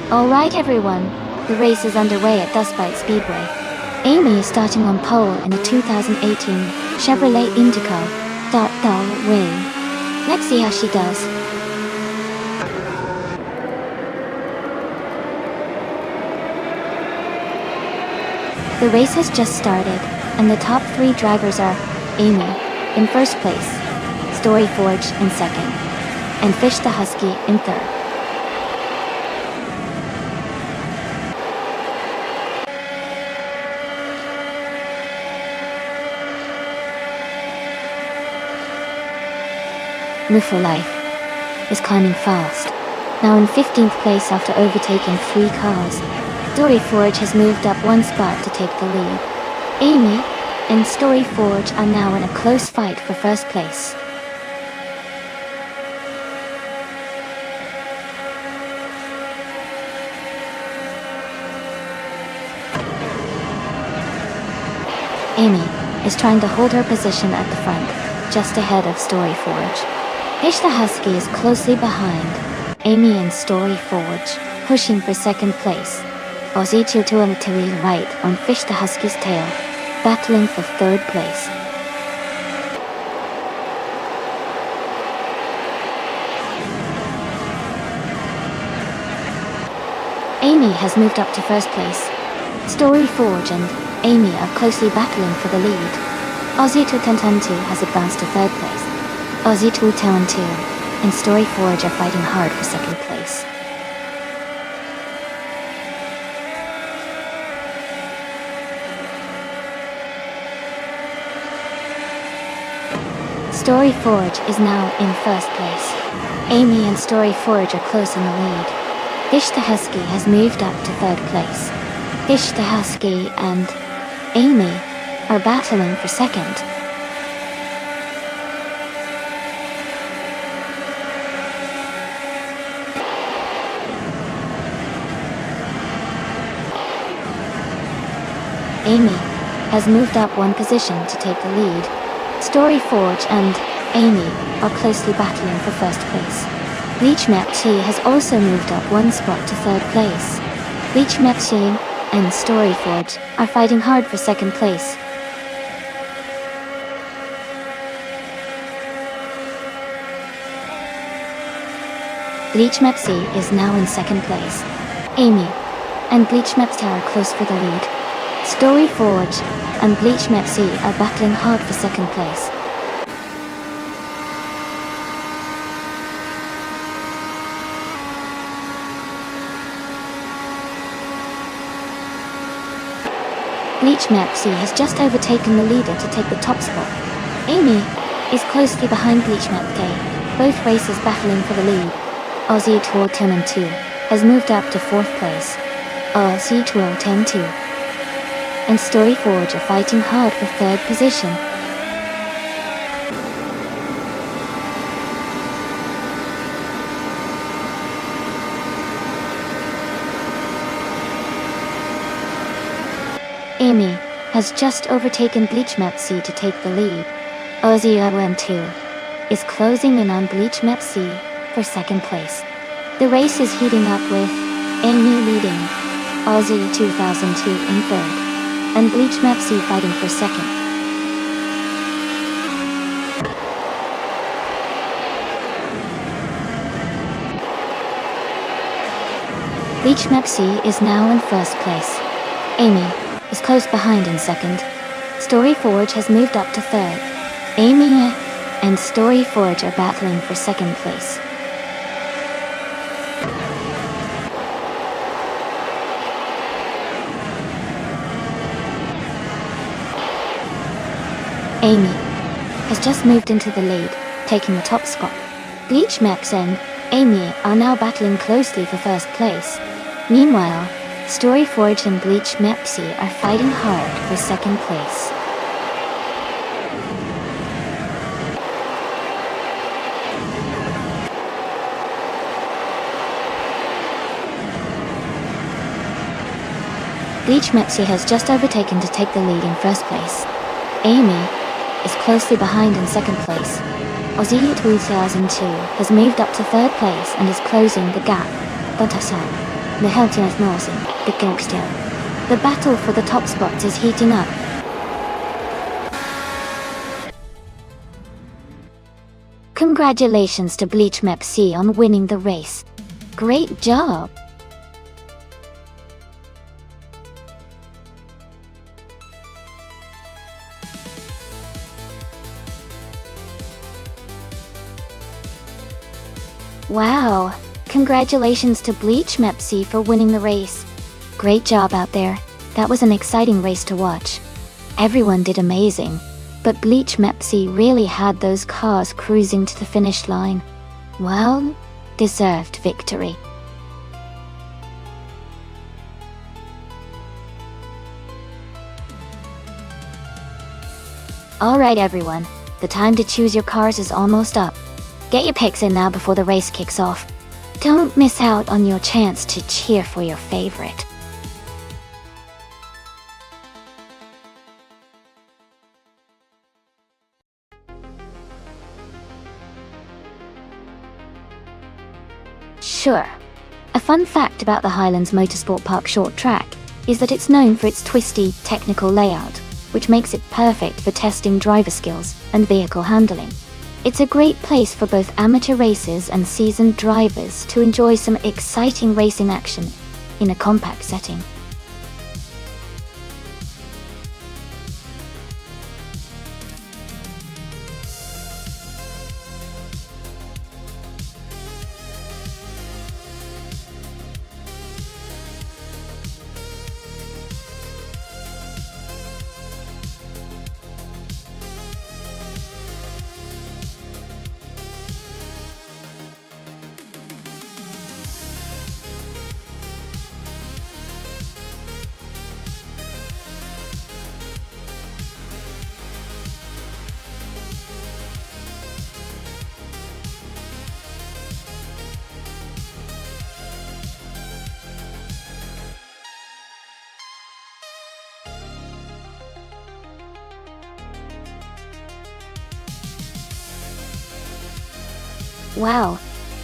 Alright everyone, the race is underway at Dustbite Speedway. Amy is starting on pole in the 2018 Chevrolet Indigo Dal Wing. Let's see how she does. The race has just started, and the top 3 drivers are Amy in first place, Story Forge in second, and Fish the Husky in third. Move for Life is climbing fast, now in 15th place after overtaking 3 cars. Story Forge has moved up 1 spot to take the lead. Amy and Story Forge are now in a close fight for first place. Amy is trying to hold her position at the front, just ahead of Story Forge. Fish the Husky is closely behind Amy and Story Forge, pushing for second place. Ozzy to the right on Fish the Husky's tail, battling for third place. Amy has moved up to first place. Story Forge and Amy are closely battling for the lead. Ozzy 2 has advanced to third place. Ozzy 2 and Story Forge are fighting hard for second place. Story Forge is now in first place. Amy and Story Forge are close in the lead. Fish the Husky has moved up to third place. Fish the Husky and Amy are battling for second. Amy has moved up one position to take the lead. Story Forge and Amy are closely battling for first place. Bleach Mepsi has also moved up one spot to third place. Bleach Mepsi and Story Forge are fighting hard for second place. Bleach Mepsi is now in second place. Amy and Bleach Mepsi are close for the lead. Story Forge and Bleach Mepsi are battling hard for second place. Bleach Mepsi has just overtaken the leader to take the top spot. Amy is closely behind Bleach Mepsi, both races battling for the lead. Ozzy 2 has moved up to fourth place. Ozzy 2 and Story Forge are fighting hard for third position. Amy has just overtaken Bleach Mepsi to take the lead. Ozzy 2 is closing in on Bleach Mepsi for second place. The race is heating up with Amy leading, Ozzy 2002 in third, and Bleach Mepsi fighting for second. Bleach Mepsi is now in first place. Amy is close behind in second. Story Forge has moved up to third. Amy and Story Forge are battling for second place. Amy has just moved into the lead, taking the top spot. Bleach Mepsi and Amy are now battling closely for first place. Meanwhile, Story Forge and Bleach Mepsi are fighting hard for second place. Bleach Mepsi has just overtaken to take the lead in first place. Amy is closely behind in second place. Ozzy 2002 has moved up to third place and is closing the gap. The healthiness noisy, the gangster. The battle for the top spots is heating up. Congratulations to Bleach Mepsi on winning the race. Great job! Wow! Congratulations to Bleach Mepsi for winning the race. Great job out there. That was an exciting race to watch. Everyone did amazing, but Bleach Mepsi really had those cars cruising to the finish line. Well, deserved victory. Alright everyone, the time to choose your cars is almost up. Get your picks in now before the race kicks off. Don't miss out on your chance to cheer for your favorite. Sure. A fun fact about the Highlands Motorsport Park short track is that it's known for its twisty, technical layout, which makes it perfect for testing driver skills and vehicle handling. It's a great place for both amateur racers and seasoned drivers to enjoy some exciting racing action in a compact setting. Wow,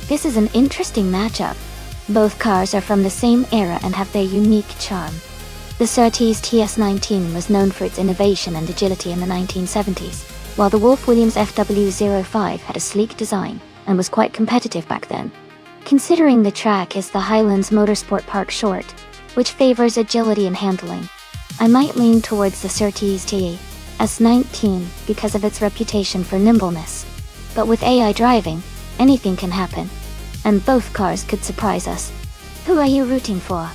this is an interesting matchup. Both cars are from the same era and have their unique charm. The Surtees TS19 was known for its innovation and agility in the 1970s, while the Wolf-Williams FW05 had a sleek design and was quite competitive back then. Considering the track is the Highlands Motorsport Park short, which favors agility and handling, I might lean towards the Surtees TS19 because of its reputation for nimbleness. But with AI driving, anything can happen, and both cars could surprise us. Who are you rooting for?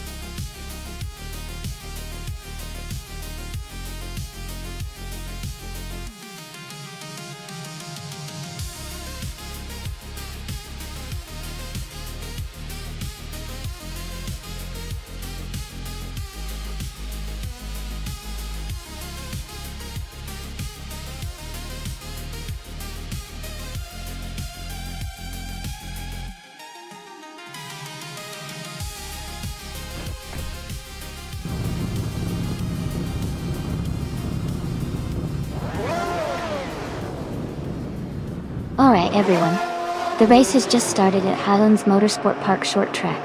Alright everyone, the race has just started at Highlands Motorsport Park short track.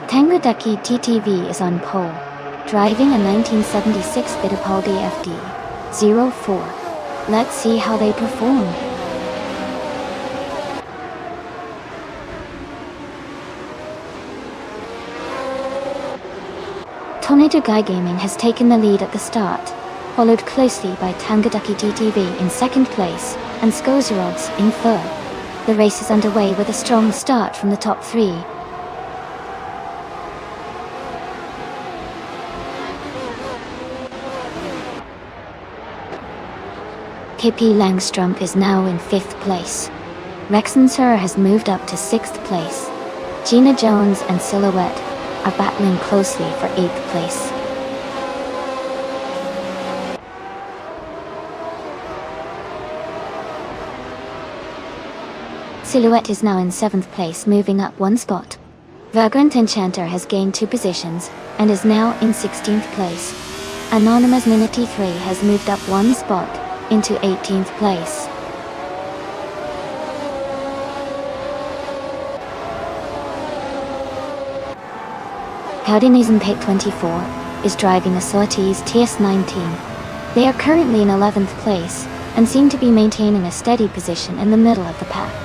Tangadaki TTV is on pole, driving a 1976 Fittipaldi FD04. Let's see how they perform. Tornado Guy Gaming has taken the lead at the start, followed closely by Tangadaki TTV in second place and Skozerods in third. The race is underway with a strong start from the top three. KP Langstrup is now in 5th place. Rexensur has moved up to 6th place. Gina Jones and Silhouette are battling closely for 8th place. Silhouette is now in 7th place, moving up 1 spot. Vagrant Enchanter has gained 2 positions and is now in 16th place. Anonymous Ninity 3 has moved up 1 spot into 18th place. Cowdinizen Pit 24 is driving a Surtees TS19. They are currently in 11th place and seem to be maintaining a steady position in the middle of the pack.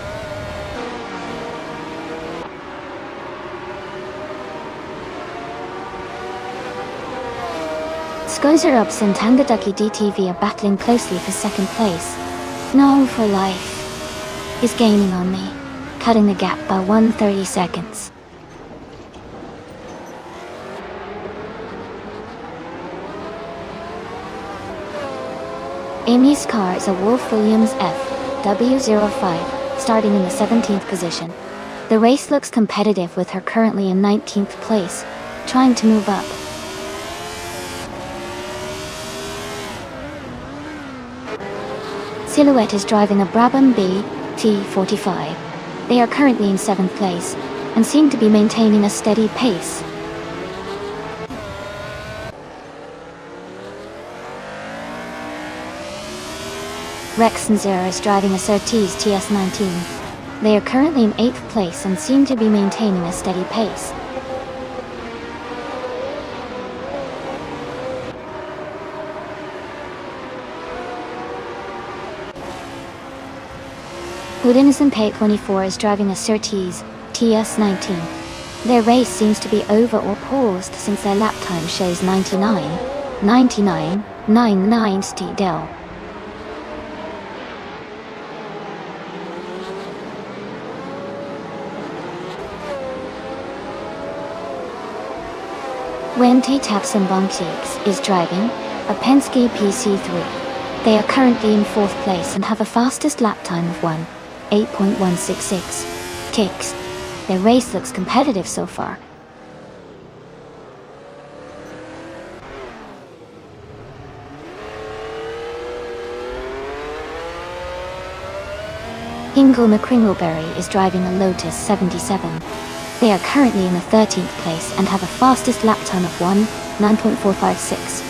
Skozerods and Tangadaki DTV are battling closely for 2nd place. No for Life is gaining on me, cutting the gap by 130 seconds. Amy's car is a Wolf-Williams FW05, starting in the 17th position. The race looks competitive with her currently in 19th place, trying to move up. Silhouette is driving a Brabham BT45. They are currently in 7th place, and seem to be maintaining a steady pace. Rexensur is driving a Surtees TS19. They are currently in 8th place and seem to be maintaining a steady pace. Udinese Pay 24 is driving a Surtees TS19. Their race seems to be over or paused since their lap time shows 99.99 still. Wente Tapsambonxiks is driving a Penske PC3. They are currently in 4th place and have a fastest lap time of 8.166 ticks. Their race looks competitive so far. Ingle McCringleberry is driving a Lotus 77. They are currently in the 13th place and have a fastest lap time of 9.456.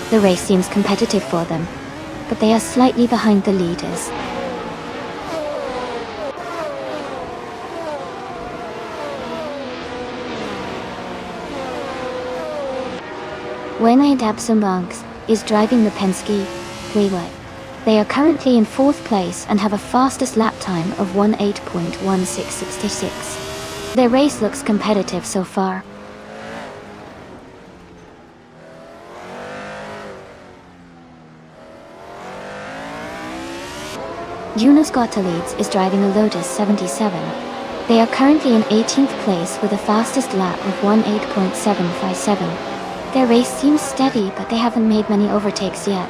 The race seems competitive for them, but they are slightly behind the leaders. Wene Dabsumbanks is driving the Penske 3-way. They are currently in 4th place and have a fastest lap time of 8.1666. Their race looks competitive so far. Jonas Gottlieb is driving a Lotus 77. They are currently in 18th place with a fastest lap of 8.757. Their race seems steady, but they haven't made many overtakes yet.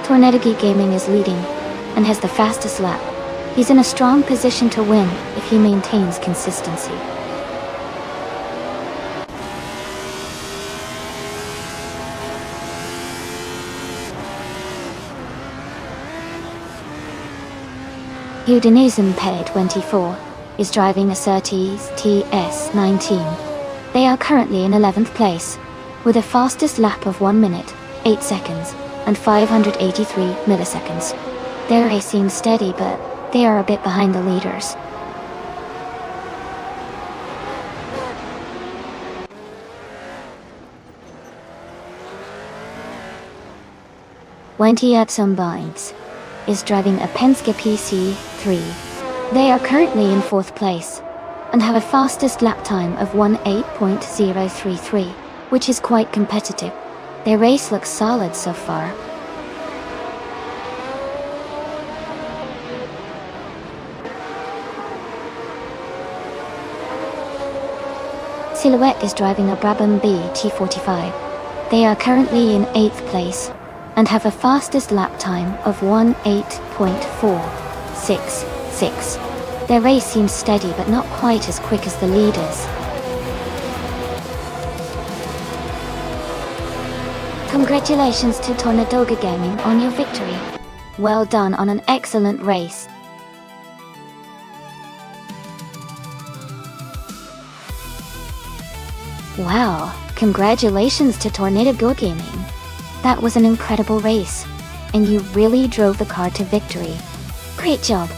Tornedigi Gaming is leading and has the fastest lap. He's in a strong position to win if he maintains consistency. Udinese Pay 24 is driving a Surtees TS19. They are currently in 11th place with a fastest lap of 1 minute, 8 seconds and 583 milliseconds. Their race seems steady, but they are a bit behind the leaders. Wente Epsombynes is driving a Penske PC3. They are currently in 4th place and have a fastest lap time of 8.033, which is quite competitive. Their race looks solid so far. Silhouette is driving a Brabham BT45. They are currently in 8th place and have a fastest lap time of 8.466. Their race seems steady but not quite as quick as the leaders. Congratulations to Tornedigi Gaming on your victory. Well done on an excellent race. Wow, congratulations to Tornedigi Gaming. That was an incredible race, and you really drove the car to victory. Great job.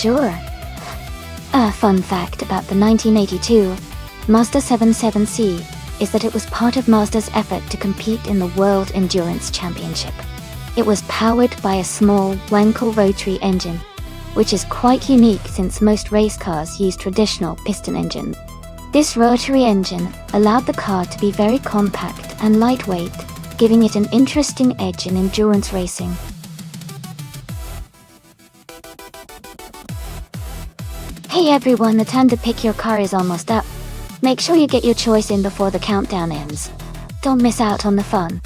Sure. A fun fact about the 1982 Mazda 77C is that it was part of Mazda's effort to compete in the World Endurance Championship. It was powered by a small Wankel rotary engine, which is quite unique since most race cars use traditional piston engines. This rotary engine allowed the car to be very compact and lightweight, giving it an interesting edge in endurance racing. Hey everyone, the time to pick your car is almost up. Make sure you get your choice in before the countdown ends. Don't miss out on the fun.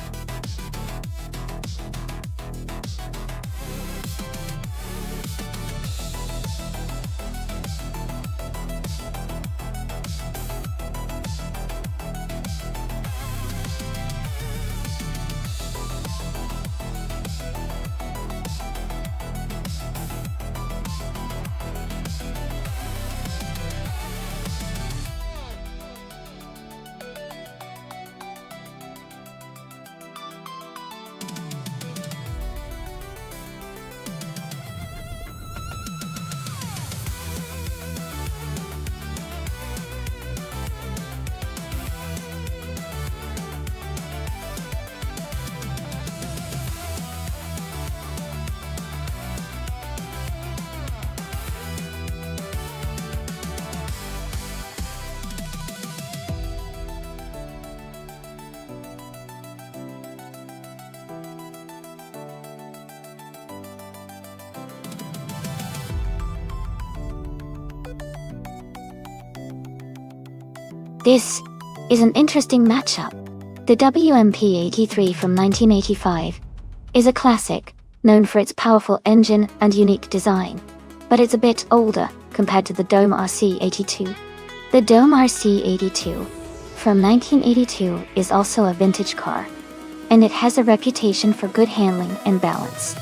This is an interesting matchup. The WMP-83 from 1985 is a classic, known for its powerful engine and unique design, but it's a bit older compared to the Dome RC-82. The Dome RC-82 from 1982 is also a vintage car, and it has a reputation for good handling and balance.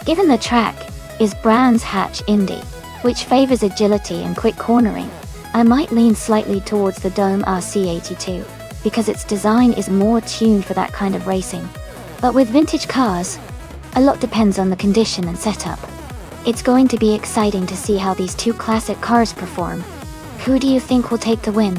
Given the track is Brands Hatch Indy, which favors agility and quick cornering, I might lean slightly towards the Dome RC-82 because its design is more tuned for that kind of racing. But with vintage cars, a lot depends on the condition and setup. It's going to be exciting to see how these two classic cars perform. Who do you think will take the win?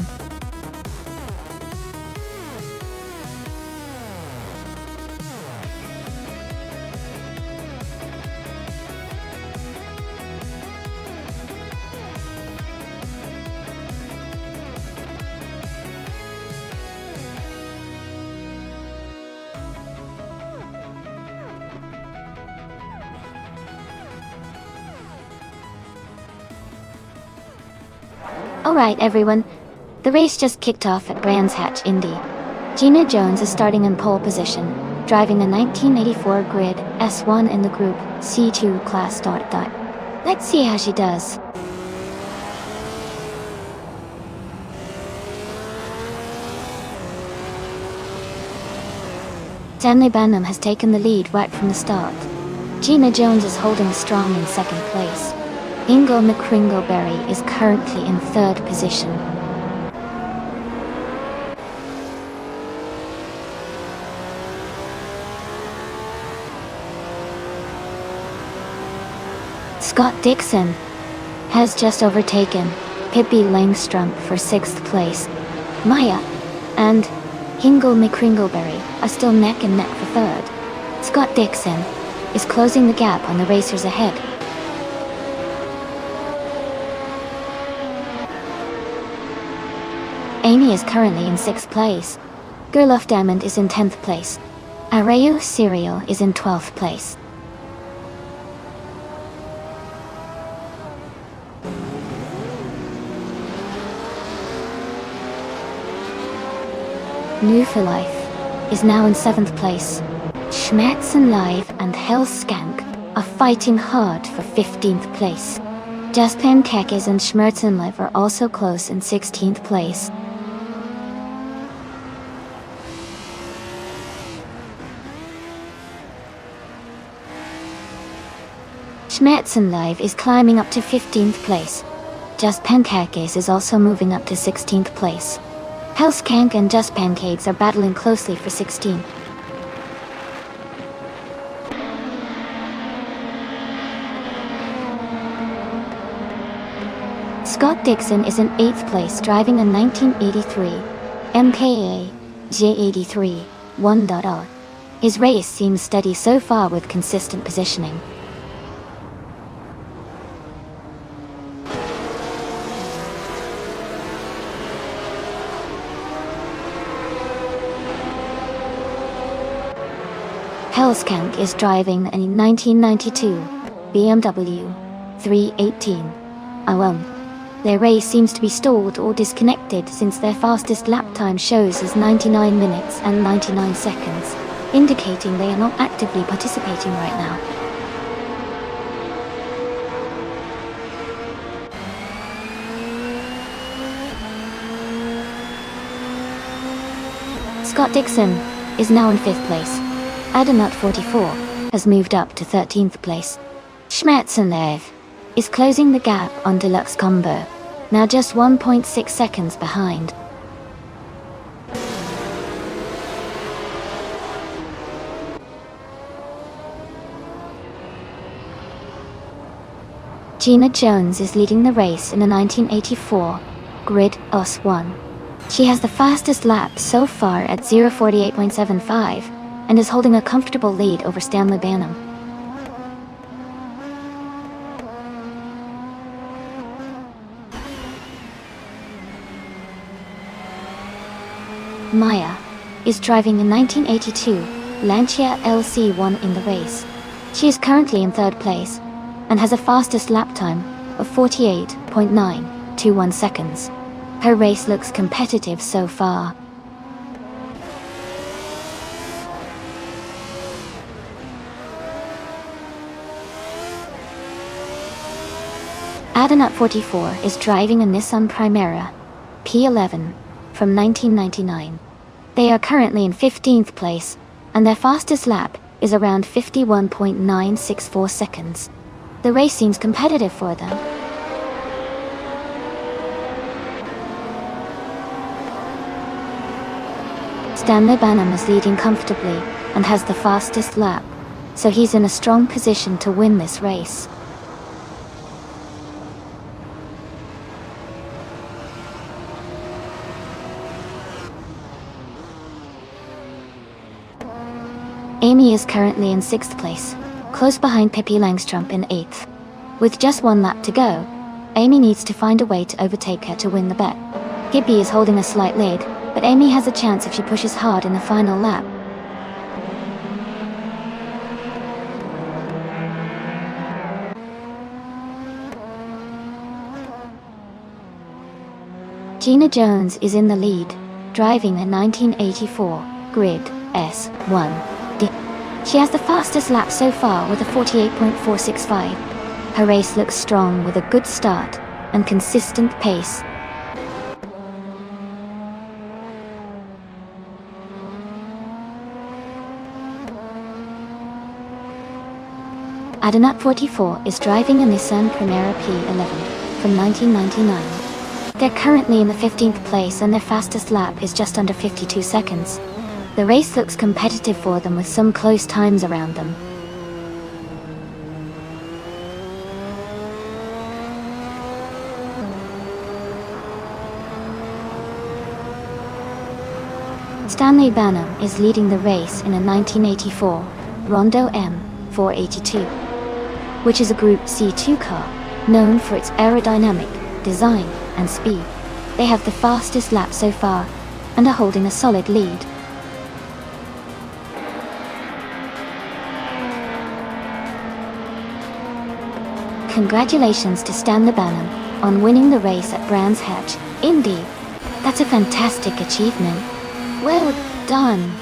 Alright everyone, the race just kicked off at Brands Hatch Indy. Gina Jones is starting in pole position, driving a 1984 Grid S1 in the Group C2 class. Let's see how she does. Stanley Banham has taken the lead right from the start. Gina Jones is holding strong in second place. Ingo McCringleberry is currently in third position. Scott Dixon has just overtaken Pippi Langstrom for sixth place. Maya and Ingo McCringleberry are still neck and neck for third. Scott Dixon is closing the gap on the racers ahead. Amy is currently in 6th place. Gerlof Diamond is in 10th place. Arayu Serial is in 12th place. New for Life is now in 7th place. Schmerzen Live and Hellskank are fighting hard for 15th place. Just Pancakes and Schmerzen Live are also close in 16th place. Schmerzen Live is climbing up to 15th place. Just Pancakes is also moving up to 16th place. Hellskank and Just Pancakes are battling closely for 16th. Scott Dixon is in 8th place driving a 1983 MKA J83 1.0. His race seems steady so far with consistent positioning. Hellskank is driving a 1992 BMW 318 Awam. Their race seems to be stalled or disconnected since their fastest lap time shows as 99 minutes and 99 seconds, indicating they are not actively participating right now. Scott Dixon is now in 5th place. Adanut 44 has moved up to 13th place. Schmerzenlev is closing the gap on Deluxe Combo, now just 1.6 seconds behind. Gina Jones is leading the race in a 1984 Grid OS1. She has the fastest lap so far at 0:48.75 and is holding a comfortable lead over Stanley Banham. Maya is driving a 1982 Lancia LC1 in the race. She is currently in 3rd place and has a fastest lap time of 48.921 seconds. Her race looks competitive so far. Adanut 44 is driving a Nissan Primera P11 from 1999. They are currently in 15th place, and their fastest lap is around 51.964 seconds. The race seems competitive for them. Stanley Banham is leading comfortably and has the fastest lap, so he's in a strong position to win this race. Amy is currently in 6th place, close behind Pippi Langstrup in 8th. With just 1 lap to go, Amy needs to find a way to overtake her to win the bet. Pippi is holding a slight lead, but Amy has a chance if she pushes hard in the final lap. Gina Jones is in the lead, driving a 1984 Grid S1. She has the fastest lap so far with a 48.465. Her race looks strong with a good start and consistent pace. Adanut 44 is driving a Nissan Primera P11 from 1999. They're currently in the 15th place and their fastest lap is just under 52 seconds. The race looks competitive for them with some close times around them. Stanley Banham is leading the race in a 1984 Rondo M482, which is a Group C2 car known for its aerodynamic design and speed. They have the fastest lap so far and are holding a solid lead. Congratulations to Stanley Banham on winning the race at Brands Hatch, Indy. That's a fantastic achievement. Well done.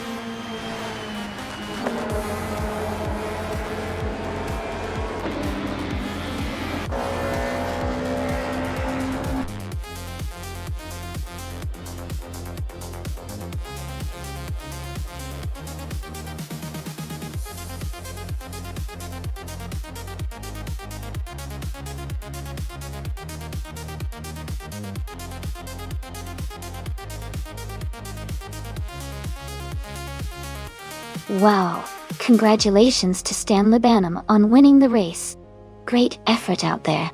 Wow, congratulations to Stanley Banham on winning the race. Great effort out there.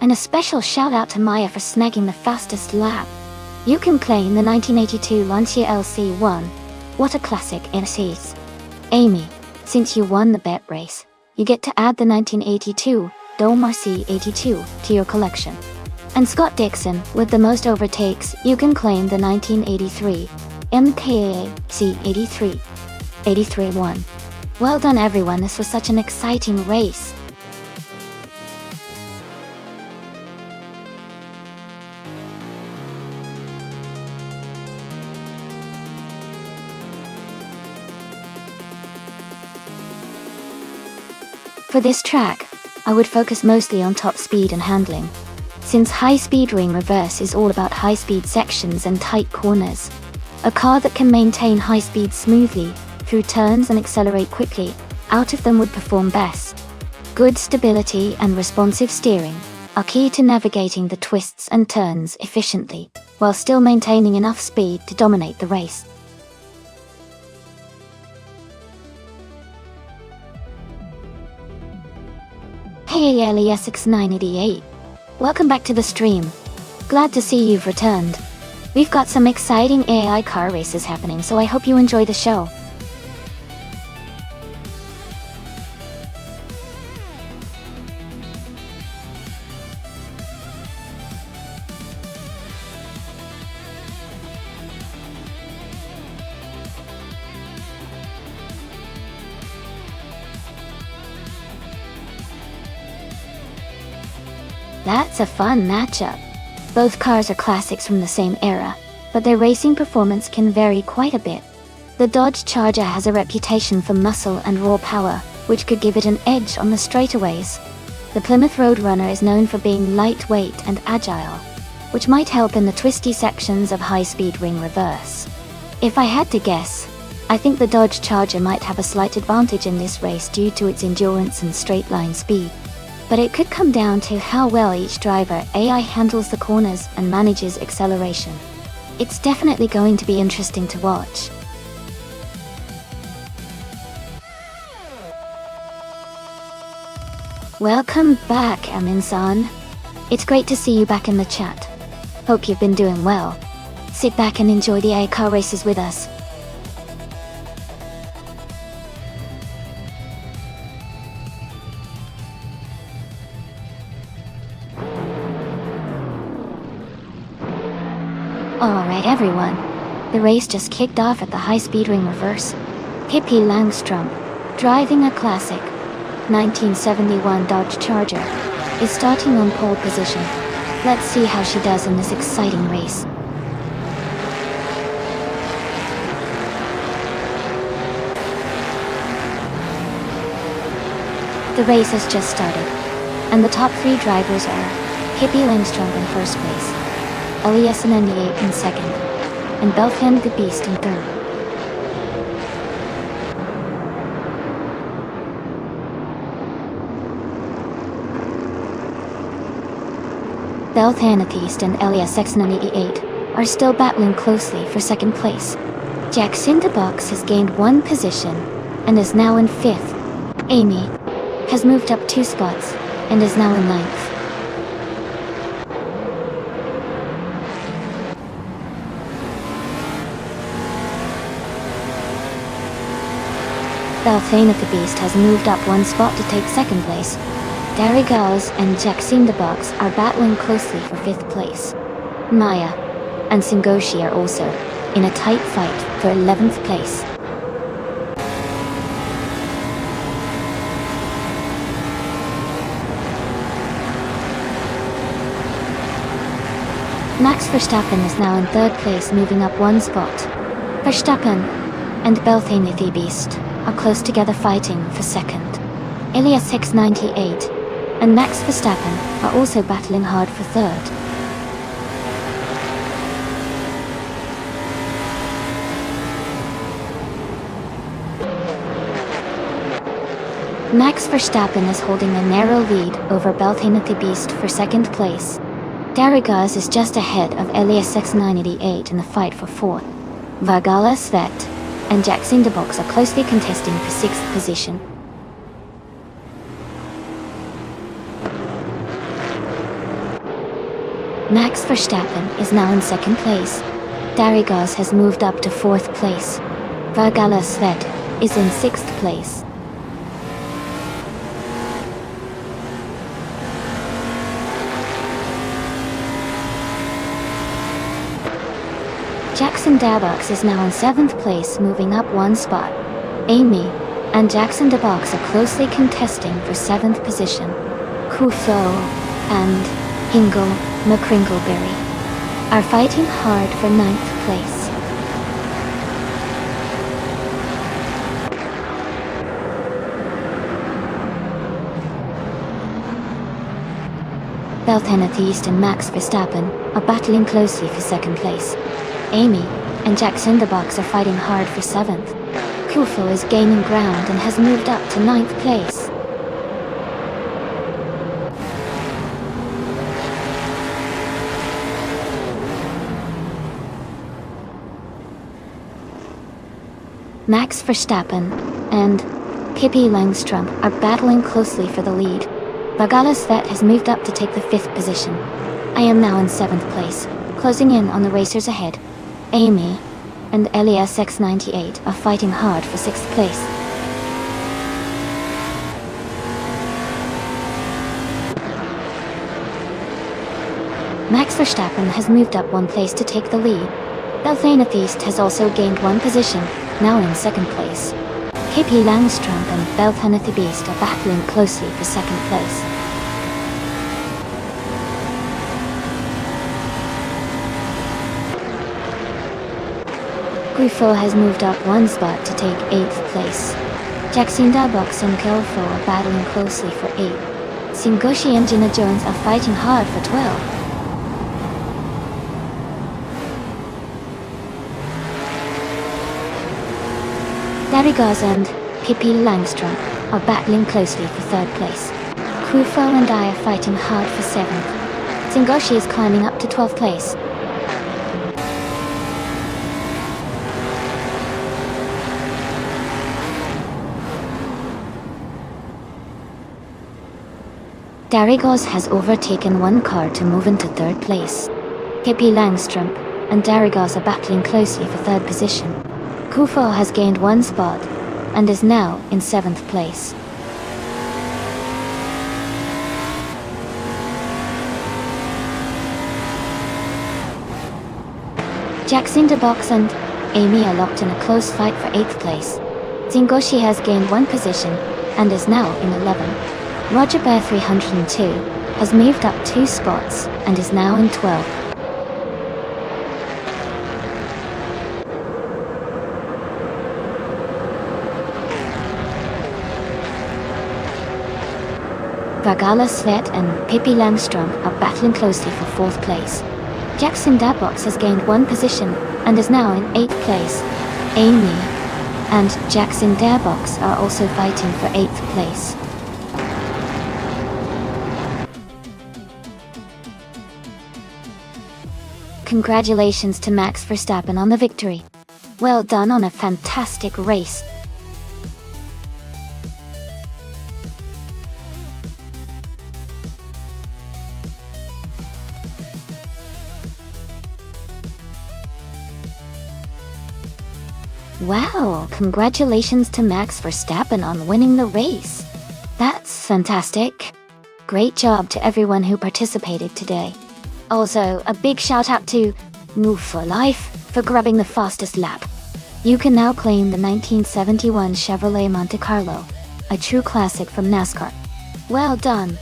And a special shout out to Maya for snagging the fastest lap. You can claim the 1982 Lancia LC1. What a classic it is. Amy, since you won the bet race, you get to add the 1982 Dolmarcy 82 to your collection. And Scott Dixon, with the most overtakes, you can claim the 1983 MKA C83. 83-1. Well done everyone, this was such an exciting race. For this track, I would focus mostly on top speed and handling, since high-speed ring reverse is all about high-speed sections and tight corners. A car that can maintain high speed smoothly, through turns and accelerate quickly, out of them would perform best. Good stability and responsive steering are key to navigating the twists and turns efficiently, while still maintaining enough speed to dominate the race. Hey LESX988, welcome back to the stream. Glad to see you've returned. We've got some exciting AI car races happening, so I hope you enjoy the show. That's a fun matchup. Both cars are classics from the same era, but their racing performance can vary quite a bit. The Dodge Charger has a reputation for muscle and raw power, which could give it an edge on the straightaways. The Plymouth Roadrunner is known for being lightweight and agile, which might help in the twisty sections of high-speed ring reverse. If I had to guess, I think the Dodge Charger might have a slight advantage in this race due to its endurance and straight-line speed. But it could come down to how well each driver AI handles the corners and manages acceleration. It's definitely going to be interesting to watch. Welcome back, Amin-san. It's great to see you back in the chat. Hope you've been doing well. Sit back and enjoy the AI car races with us. Alright everyone, the race just kicked off at the high-speed ring reverse. Pippi Langstrom, driving a classic 1971 Dodge Charger, is starting on pole position. Let's see how she does in this exciting race. The race has just started, and the top three drivers are Pippi Langstrom in first place, LES98 in second, and Belthan the Beast in third. Belthan the Beast and LESX98 are still battling closely for second place. Jacindabox has gained one position and is now in fifth. Amy has moved up 2 spots and is now in ninth. Belthan of the Beast has moved up 1 spot to take second place. Darigaz and Jacindabox are battling closely for 5th place. Maya and Singoshi are also in a tight fight for 11th place. Max Verstappen is now in 3rd place, moving up 1 spot. Verstappen and Belthan the Beast are close together fighting for second. LESX98 and Max Verstappen are also battling hard for third. Max Verstappen is holding a narrow lead over Belthan the Beast for second place. Darigaz is just ahead of LESX988 in the fight for fourth. Vargala Svet and Jacindabox are closely contesting for 6th position. Max Verstappen is now in 2nd place. Darigaz has moved up to 4th place. Vargala Svet is in 6th place. Jacindabox is now in 7th place, moving up 1 spot. Amy and Jacindabox are closely contesting for 7th position. Kutho and Ingle McCringleberry are fighting hard for 9th place. East and Max Verstappen are battling closely for second place. Amy and Jack Cinderbox are fighting hard for 7th. Kufo is gaining ground and has moved up to 9th place. Max Verstappen and Pippi Langstrump are battling closely for the lead. Bagala Svet has moved up to take the 5th position. I am now in 7th place, closing in on the racers ahead. Amy and Elias X98 are fighting hard for 6th place. Max Verstappen has moved up 1 place to take the lead. East has also gained 1 position, now in 2nd place. Pippi Langstrump and Beast are battling closely for 2nd place. Grufo has moved up 1 spot to take 8th place. Jackson Darbox and Kelfo are battling closely for 8. Singoshi and Gina Jones are fighting hard for 12. Darigaz and Pippi Langstrump are battling closely for 3rd place. Grufo and I are fighting hard for 7th. Singoshi is climbing up to 12th place. Darigaz has overtaken 1 car to move into 3rd place. Pippi Langstrump and Darigaz are battling closely for 3rd position. Kufo has gained 1 spot and is now in 7th place. Jack Cinderbox and Amy are locked in a close fight for 8th place. Zingoshi has gained 1 position and is now in 11. Roger Bear 302 has moved up 2 spots and is now in 12th. Bagala Svet and Pippi Langstrump are battling closely for 4th place. Jackson Darbox has gained 1 position and is now in 8th place. Amy and Jackson Darbox are also fighting for 8th place. Congratulations to Max Verstappen on the victory. Well done on a fantastic race. Wow, congratulations to Max Verstappen on winning the race. That's fantastic. Great job to everyone who participated today. Also, a big shout out to Move for Life for grabbing the fastest lap. You can now claim the 1971 Chevrolet Monte Carlo, a true classic from NASCAR. Well done.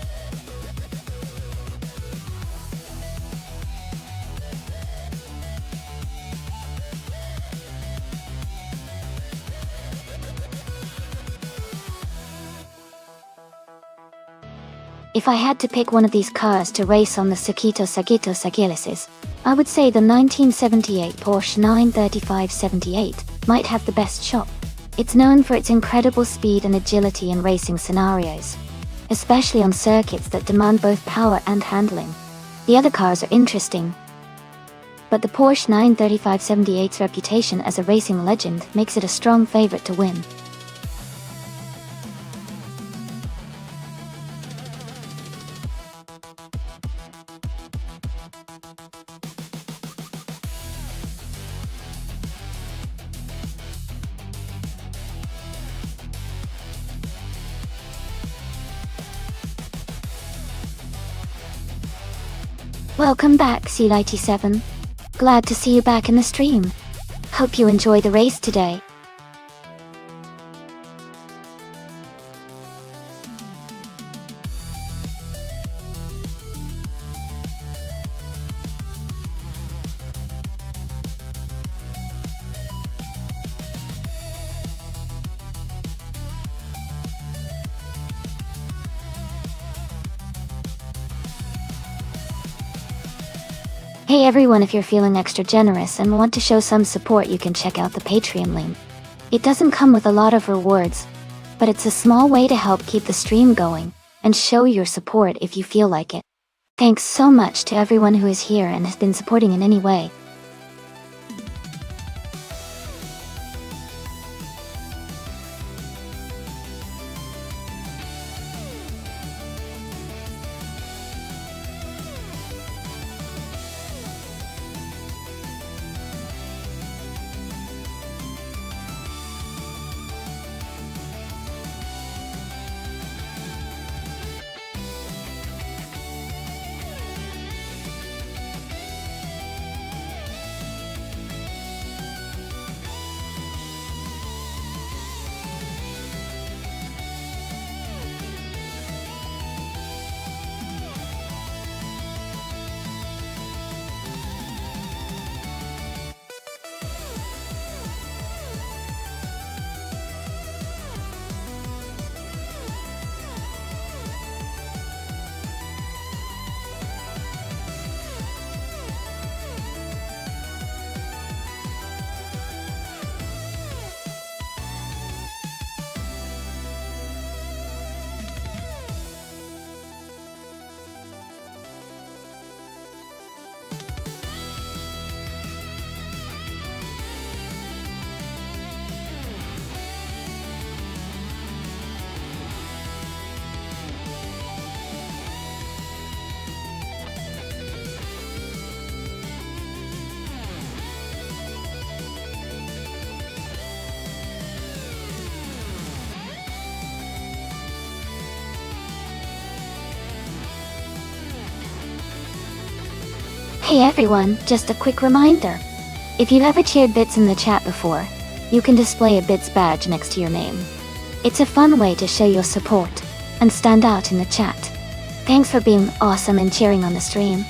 If I had to pick one of these cars to race on the Sakito Sagito Sagilises, I would say the 1978 Porsche 935/78 might have the best shot. It's known for its incredible speed and agility in racing scenarios, especially on circuits that demand both power and handling. The other cars are interesting, but the Porsche 935/78's reputation as a racing legend makes it a strong favorite to win. Welcome back, C97. Glad to see you back in the stream. Hope you enjoy the race today. Hey everyone, if you're feeling extra generous and want to show some support, you can check out the Patreon link. It doesn't come with a lot of rewards, but it's a small way to help keep the stream going and show your support if you feel like it. Thanks so much to everyone who is here and has been supporting in any way. Hey everyone, just a quick reminder. If you've ever cheered bits in the chat before, you can display a bits badge next to your name. It's a fun way to show your support and stand out in the chat. Thanks for being awesome and cheering on the stream.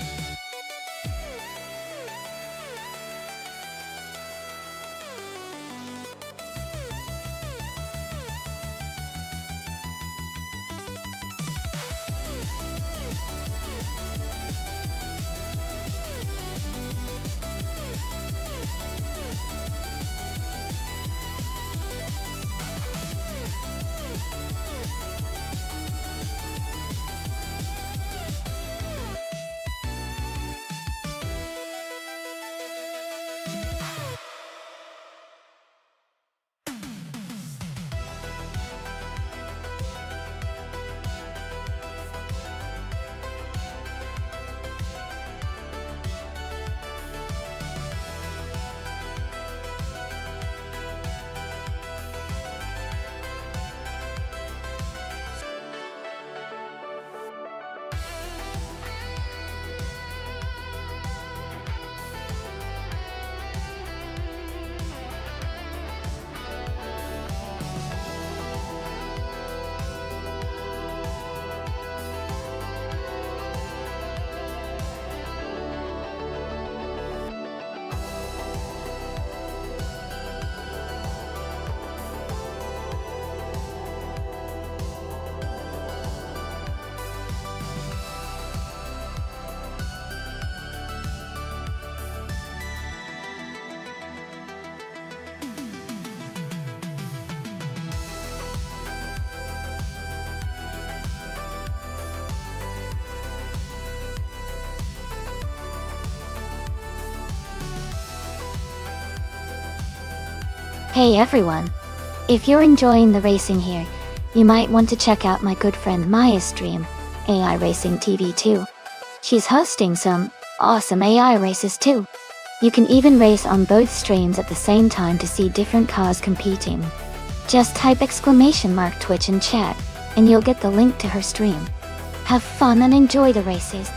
Hey everyone! If you're enjoying the racing here, you might want to check out my good friend Maya's stream, AI Racing TV 2. She's hosting some awesome AI races too. You can even race on both streams at the same time to see different cars competing. Just type !Twitch in chat, and you'll get the link to her stream. Have fun and enjoy the races.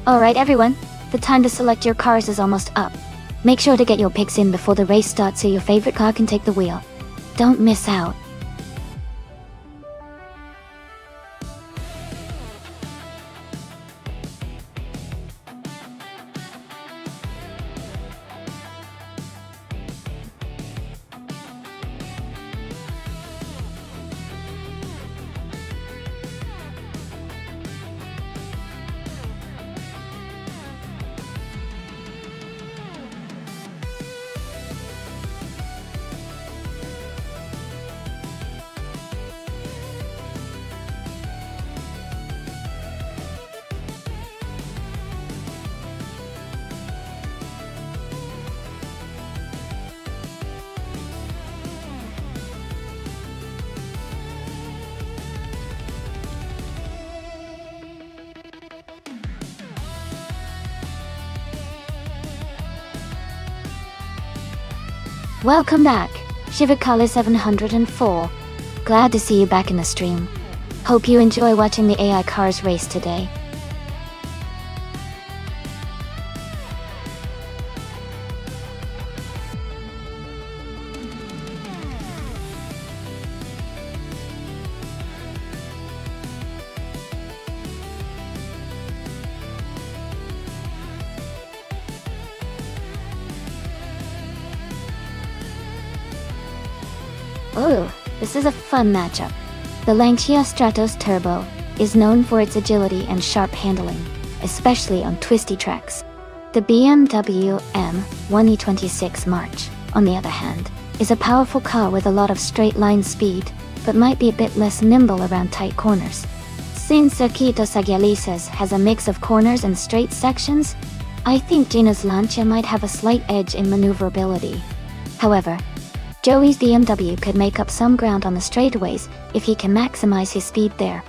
Alright everyone, The time to select your cars is almost up. Make sure to get your picks in before the race starts so your favorite car can take the wheel. Don't miss out. Welcome back, Shivakala 704. Glad to see you back in the stream. Hope you enjoy watching the AI cars race today. Oh, this is a fun matchup. The Lancia Stratos Turbo is known for its agility and sharp handling, especially on twisty tracks. The BMW M1E26 March, on the other hand, is a powerful car with a lot of straight-line speed, but might be a bit less nimble around tight corners. Since Circuito Sagalices has a mix of corners and straight sections, I think Gina's Lancia might have a slight edge in maneuverability. However, Joey's BMW could make up some ground on the straightaways if he can maximize his speed there.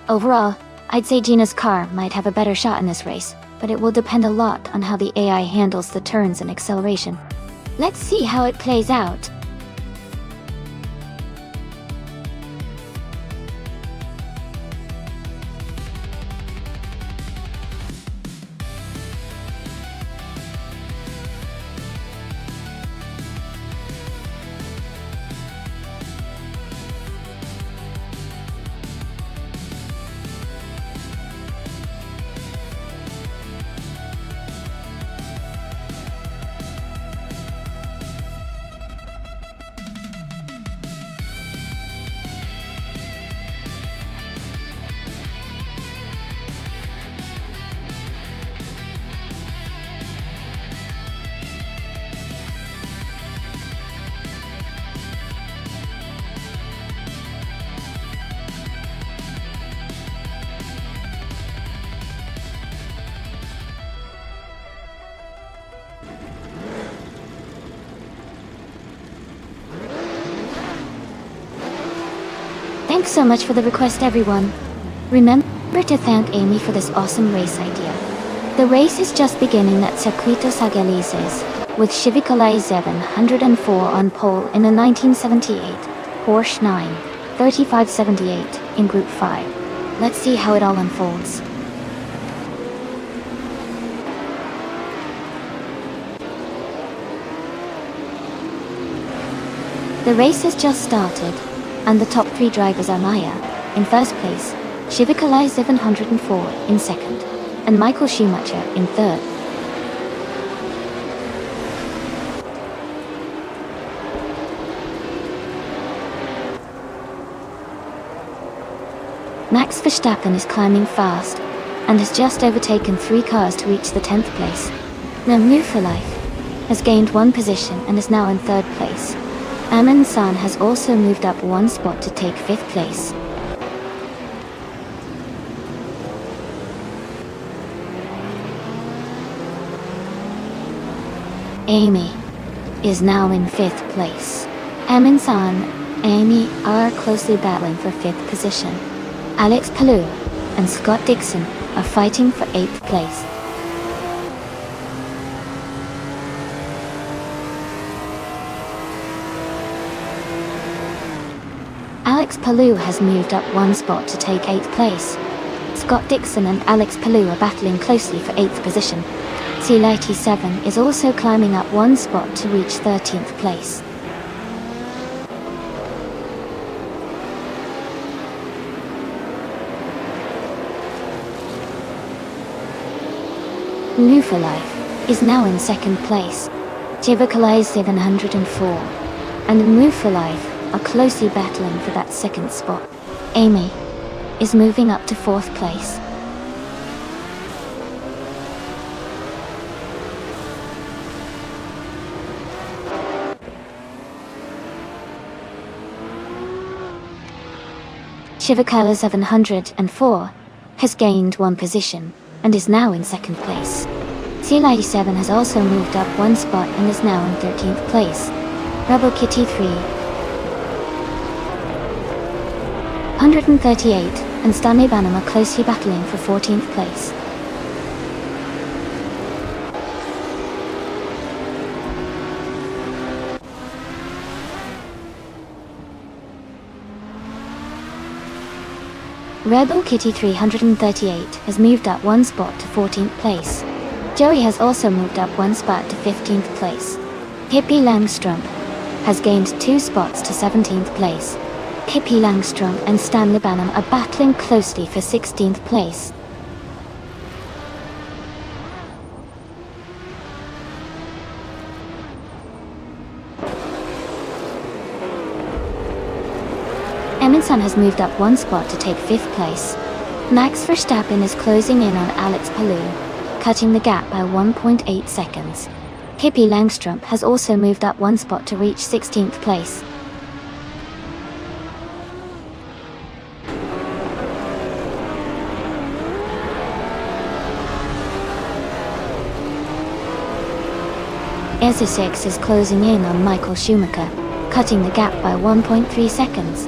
Overall, I'd say Gina's car might have a better shot in this race, but it will depend a lot on how the AI handles the turns and acceleration. Let's see how it plays out. Thanks so much for the request, everyone. Remember to thank Amy for this awesome race idea. The race is just beginning at Circuito Sagalices, with Civicolai 704 on pole in a 1978 Porsche 93578 in Group 5. Let's see how it all unfolds. The race has just started, and the top three drivers are Maya, in first place, Civicolai 704 in second, and Michael Schumacher in third. Max Verstappen is climbing fast, and has just overtaken 3 cars to reach the 10th place. Now New for Life has gained 1 position and is now in 3rd place. Amin San has also moved up 1 spot to take 5th place. Amy is now in 5th place. Amin San and Amy are closely battling for 5th position. Alex Palou and Scott Dixon are fighting for 8th place. Alex Palou has moved up 1 spot to take 8th place. Scott Dixon and Alex Palou are battling closely for 8th position. C87 is also climbing up one spot to reach 13th place. New for Life is now in second place. Chivakalai 704 and Move for Life are closely battling for that second spot. Amy is moving up to 4th place. Shivakala 704 has gained one position and is now in second place. C97 has also moved up one spot and is now in 13th place. Rebel Kitty 338 and Stanley Banham are closely battling for 14th place. Rebel Kitty 338 has moved up one spot to 14th place. Joey has also moved up one spot to 15th place. Pippi Langstrom has gained 2 spots to 17th place. Pippi Langstrom and Stanley Banham are battling closely for 16th place. Emerson has moved up one spot to take 5th place. Max Verstappen is closing in on Alex Palou, cutting the gap by 1.8 seconds. Pippi Langstrom has also moved up one spot to reach 16th place. Essex is closing in on Michael Schumacher, cutting the gap by 1.3 seconds.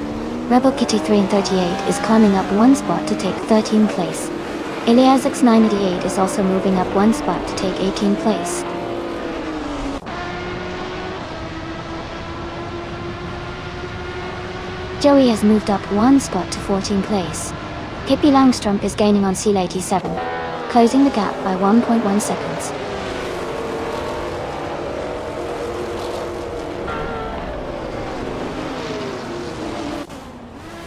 Rebel Kitty 338 is climbing up one spot to take 13th place. Iliasix 988 is also moving up one spot to take 18th place. Joey has moved up one spot to 14th place. Pippi Langstrom is gaining on C87, closing the gap by 1.1 seconds.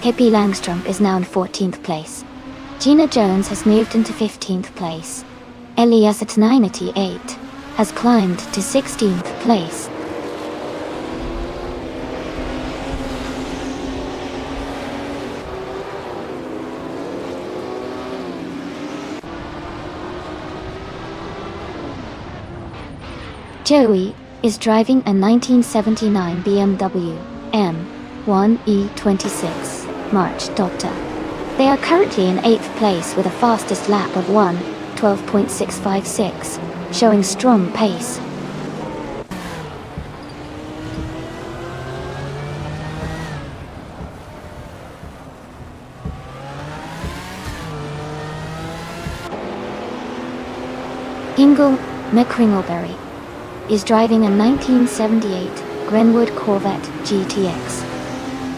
Pippi Langstrom is now in 14th place. Gina Jones has moved into 15th place. Elias at 988 has climbed to 16th place. Joey is driving a 1979 BMW M1E26 March Doctor. They are currently in 8th place with a fastest lap of 1:12.656, showing strong pace. Ingle McCringleberry is driving a 1978 Grenwood Corvette GTX.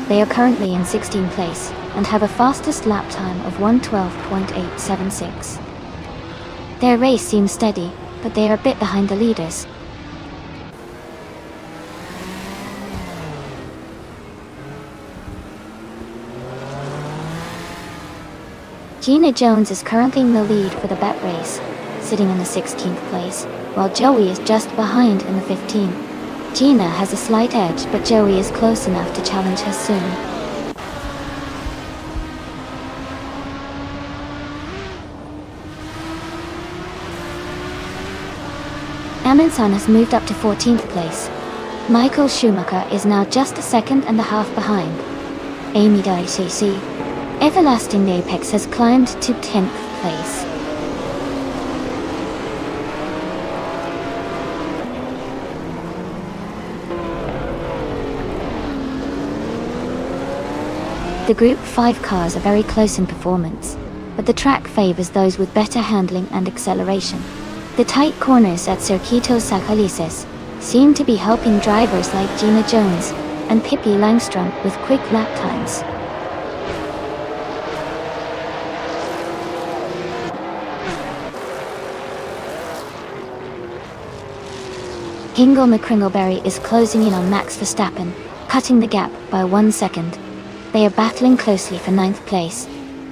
They are currently in 16th place and have a fastest lap time of 1:12.876. Their race seems steady, but they are a bit behind the leaders. Gina Jones is currently in the lead for the bet race, sitting in the 16th place, while Joey is just behind in the 15th. Gina has a slight edge, but Joey is close enough to challenge her soon. Amundsen has moved up to 14th place. Michael Schumacher is now just a second and a half behind. Amy Dicey, Everlasting Apex has climbed to 10th place. The Group 5 cars are very close in performance, but the track favors those with better handling and acceleration. The tight corners at Circuito Sacalices seem to be helping drivers like Gina Jones and Pippi Langstrom with quick lap times. Hingle McCringleberry is closing in on Max Verstappen, cutting the gap by 1 second. They are battling closely for 9th place.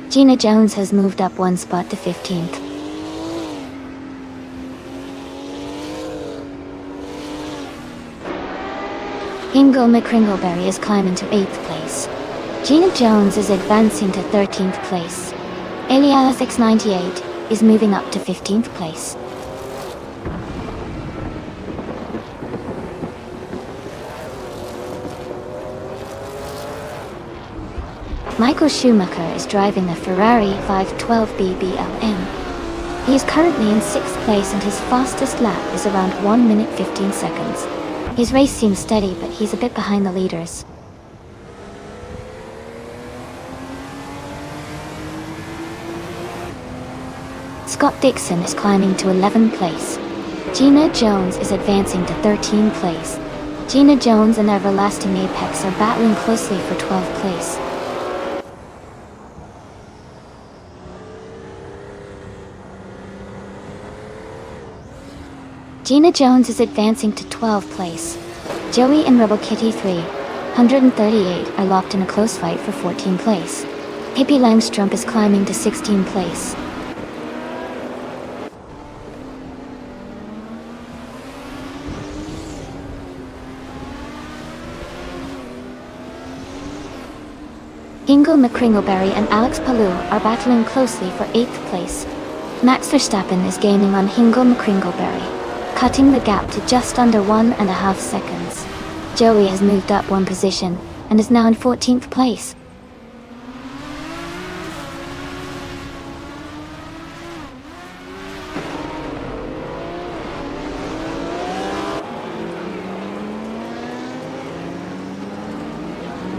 Gina Jones has moved up 1 spot to 15th. Hingle McCringleberry is climbing to 8th place. Gina Jones is advancing to 13th place. Elias X98 is moving up to 15th place. Michael Schumacher is driving a Ferrari 512 BBLM. He is currently in 6th place and his fastest lap is around 1 minute 15 seconds. His race seems steady, but he's a bit behind the leaders. Scott Dixon is climbing to 11th place. Gina Jones is advancing to 13th place. Gina Jones and Everlasting Apex are battling closely for 12th place. Gina Jones is advancing to 12th place. Joey and Rebel Kitty 338 are locked in a close fight for 14th place. Hippie Langstrumpf is climbing to 16th place. Hingle McCringleberry and Alex Palou are battling closely for 8th place. Max Verstappen is gaining on Hingle McCringleberry, cutting the gap to just under 1.5 seconds. Joey has moved up 1 position and is now in 14th place.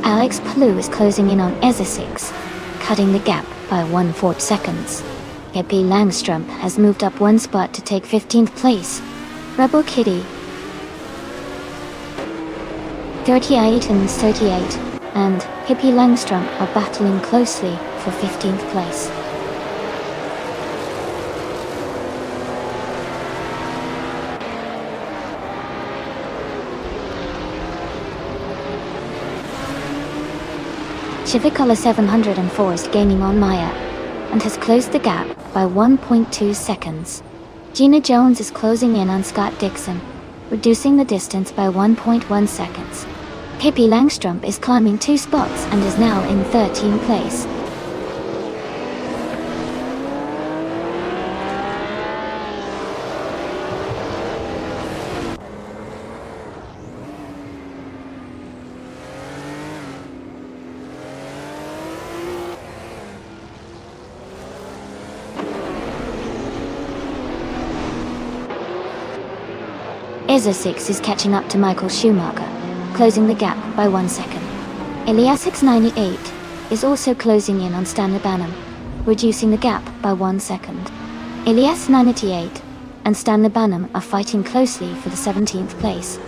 Alex Palou is closing in on Eza6, cutting the gap by 1/4 seconds. Hippie Langstrumpf has moved up 1 spot to take 15th place. Rebel Kitty 38 and Hippie Langstrumpf are battling closely for 15th place. Chivicola 704 is gaining on Maya and has closed the gap by 1.2 seconds. Gina Jones is closing in on Scott Dixon, reducing the distance by 1.1 seconds. Hippie Langstrumpf is climbing 2 spots and is now in 13th place. Eza6 is catching up to Michael Schumacher, closing the gap by 1 second. Elias X98 is also closing in on Stanley Banham, reducing the gap by 1 second. Elias 98 and Stanley Banham are fighting closely for the 17th place.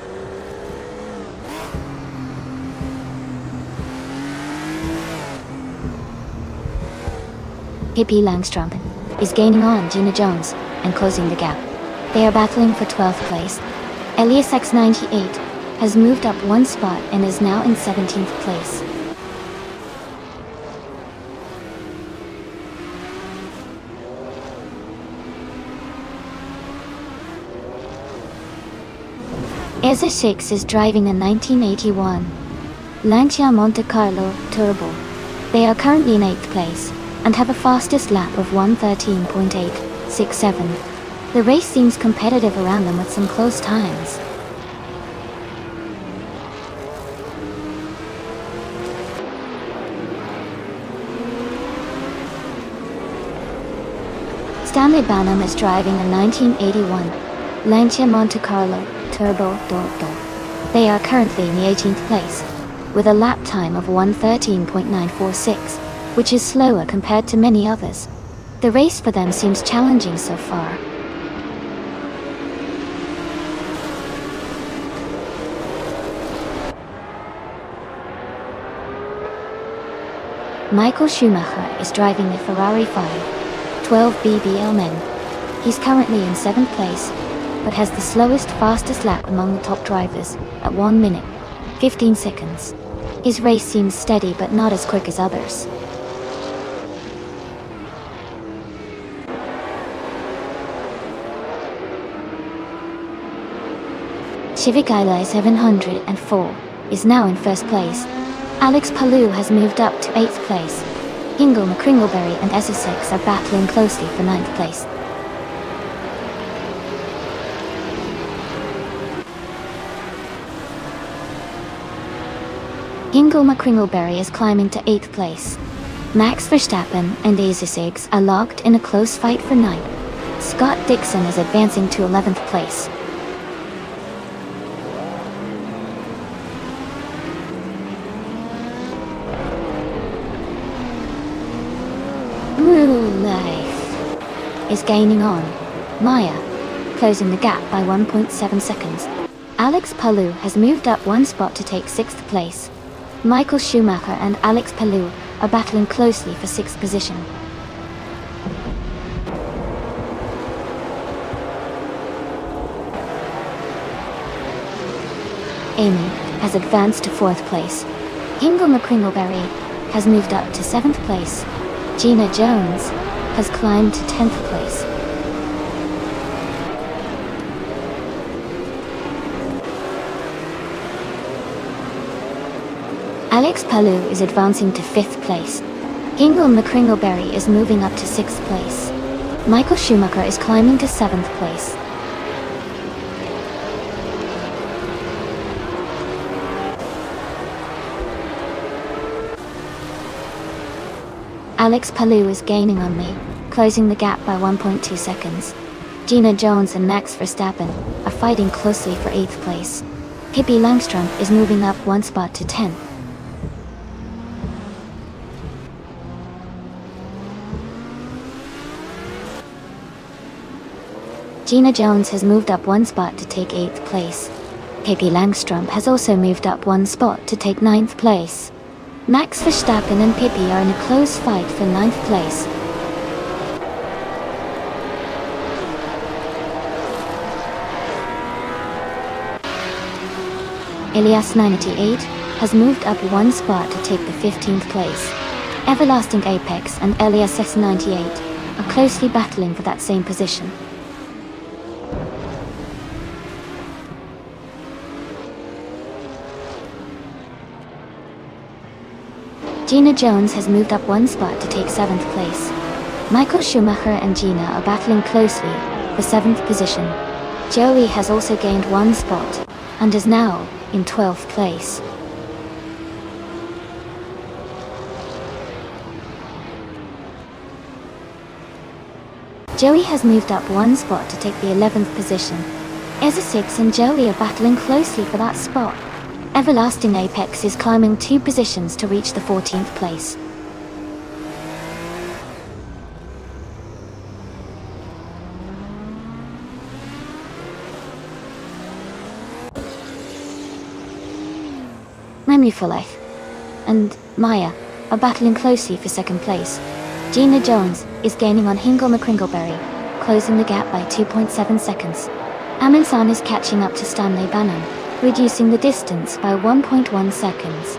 Hippie Langstrumpf is gaining on Gina Jones and closing the gap. They are battling for 12th place. Elias X98 has moved up 1 spot and is now in 17th place. Eza6 is driving a 1981 Lancia Monte Carlo Turbo. They are currently in 8th place and have a fastest lap of 1:13.867. The race seems competitive around them with some close times. Stanley Banham is driving a 1981 Lancia Monte Carlo Turbo Dorado. They are currently in the 18th place, with a lap time of 1:13.946, which is slower compared to many others. The race for them seems challenging so far. Michael Schumacher is driving the Ferrari 512 BBLM. He's currently in 7th place. but has the slowest, fastest lap among the top drivers, at 1 minute, 15 seconds. His race seems steady but not as quick as others. Civic Ila 704 is now in first place. Alex Palou has moved up to 8th place. Hingle McCringleberry and Essex are battling closely for 9th place. Hingle McCringleberry is climbing to 8th place. Max Verstappen and Essex are locked in a close fight for 9th. Scott Dixon is advancing to 11th place. Life is gaining on Maya, closing the gap by 1.7 seconds. Alex Palou has moved up 1 spot to take 6th place. Michael Schumacher and Alex Palou are battling closely for 6th position. Amy has advanced to 4th place. Hingle McCringleberry has moved up to 7th place. Gina Jones has climbed to 10th place. Alex Palou is advancing to 5th place. Hingle McCringleberry is moving up to 6th place. Michael Schumacher is climbing to 7th place. Alex Palou is gaining on me, closing the gap by 1.2 seconds. Gina Jones and Max Verstappen are fighting closely for 8th place. Pippi Langstrom is moving up 1 spot to 10th. Gina Jones has moved up 1 spot to take 8th place. Pippi Langstrom has also moved up 1 spot to take 9th place. Max Verstappen and Pippi are in a close fight for 9th place. Elias 98 has moved up 1 spot to take the 15th place. Everlasting Apex and Elias S98 are closely battling for that same position. Gina Jones has moved up 1 spot to take 7th place. Michael Schumacher and Gina are battling closely for 7th position. Joey has also gained 1 spot and is now in 12th place. Joey has moved up 1 spot to take the 11th position. Essex and Joey are battling closely for that spot. Everlasting Apex is climbing 2 positions to reach the 14th place. Memory for Life and Maya are battling closely for 2nd place. Gina Jones is gaining on Hingle McCringleberry, closing the gap by 2.7 seconds. Amundsen is catching up to Stanley Bannon, reducing the distance by 1.1 seconds.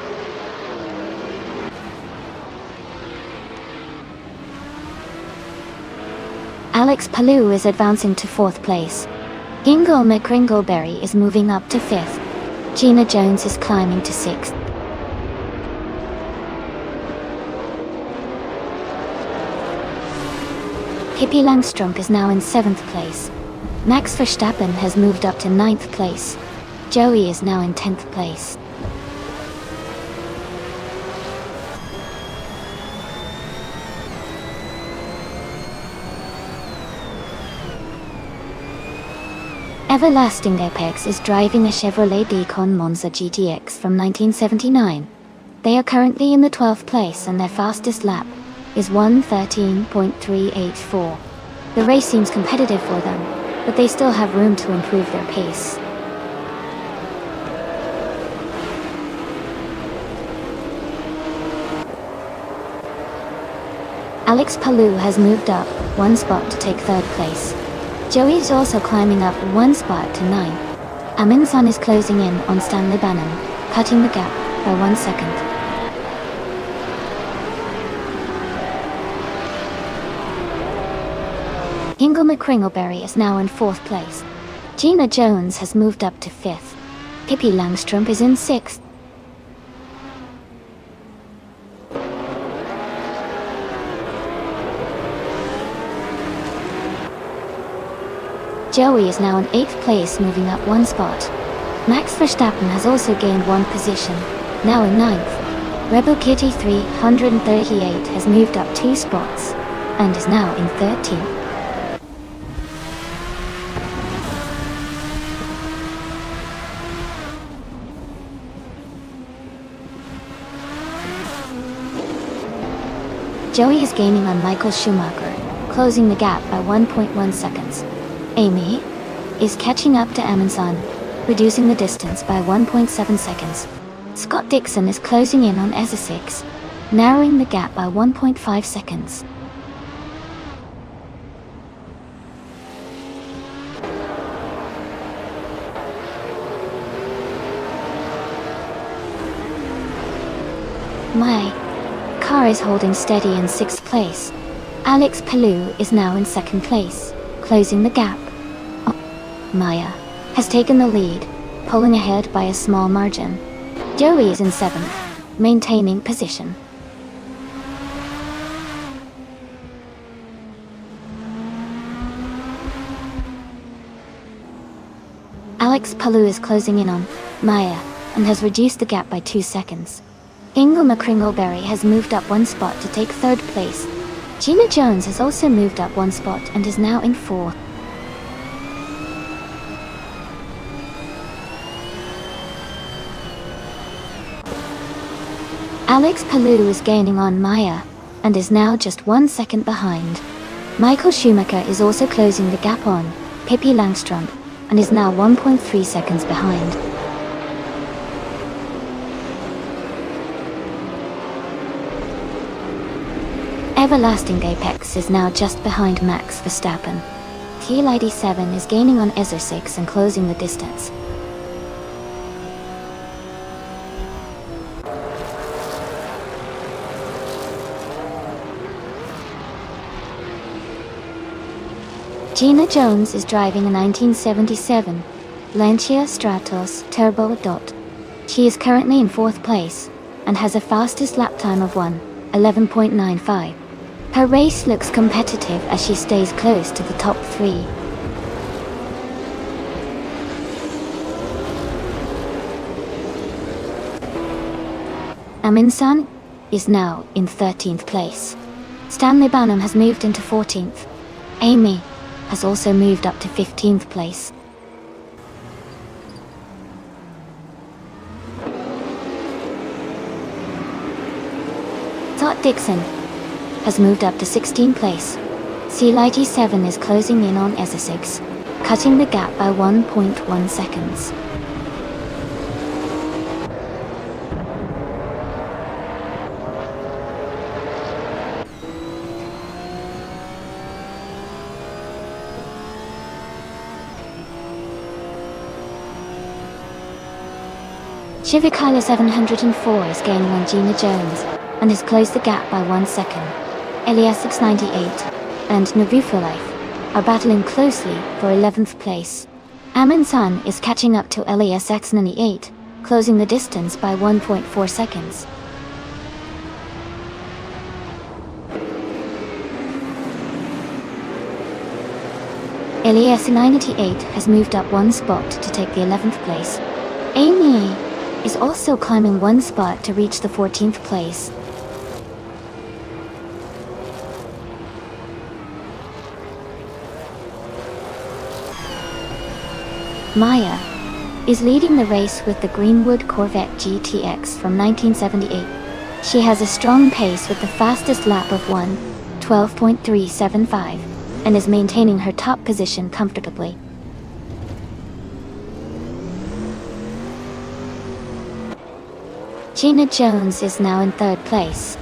Alex Palou is advancing to 4th place. Hingle McCringleberry is moving up to 5th. Gina Jones is climbing to 6th. Pippi Langstrom is now in 7th place. Max Verstappen has moved up to 9th place. Joey is now in 10th place. Everlasting Apex is driving a Chevrolet Decon Monza GTX from 1979. They are currently in the 12th place and their fastest lap is 1:13.384. The race seems competitive for them, but they still have room to improve their pace. Alex Palou has moved up 1 spot to take 3rd place. Joey is also climbing up one spot to 9th. Amin-san is closing in on Stanley Banham, cutting the gap by 1 second. Ingle McCringleberry is now in 4th place. Gina Jones has moved up to 5th. Pippi Langstrumpf is in 6th. Joey is now in 8th place, moving up 1 spot. Max Verstappen has also gained 1 position, now in 9th. Rebel Kitty 338 has moved up 2 spots, and is now in 13th. Joey is gaining on Michael Schumacher, closing the gap by 1.1 seconds. Amy is catching up to Amin-san, reducing the distance by 1.7 seconds. Scott Dixon is closing in on Essex, narrowing the gap by 1.5 seconds. My car is holding steady in 6th place. Alex Palou is now in 2nd place, closing the gap. Maya has taken the lead, pulling ahead by a small margin. Joey is in 7th, maintaining position. Alex Palou is closing in on Maya and has reduced the gap by 2 seconds. Ingle McCringleberry has moved up 1 spot to take 3rd place. Gina Jones has also moved up 1 spot and is now in 4th. Alex Palou is gaining on Maya, and is now just 1 second behind. Michael Schumacher is also closing the gap on Pippi Langstrumpf, and is now 1.3 seconds behind. Everlasting Apex is now just behind Max Verstappen. TL87 is gaining on Essex and closing the distance. Gina Jones is driving a 1977 Lancia Stratos Turbo Dot. She is currently in 4th place and has a fastest lap time of 1:11.95. Her race looks competitive as she stays close to the top 3. Amin-san is now in 13th place. Stanley Banham has moved into 14th. Amy has also moved up to 15th place. Scott Dixon has moved up to 16th place. CLIT7 is closing in on Essex, cutting the gap by 1.1 seconds. Shivikala 704 is gaining on Gina Jones, and has closed the gap by 1 second. Elias 698 and Life are battling closely for 11th place. Amin-san is catching up to Elias 698, closing the distance by 1.4 seconds. Elias 988 has moved up 1 spot to take the 11th place. Amy is also climbing 1 spot to reach the 14th place. Maya is leading the race with the Greenwood Corvette GTX from 1978. She has a strong pace with the fastest lap of 1:12.375 and is maintaining her top position comfortably. Gina Jones is now in 3rd place.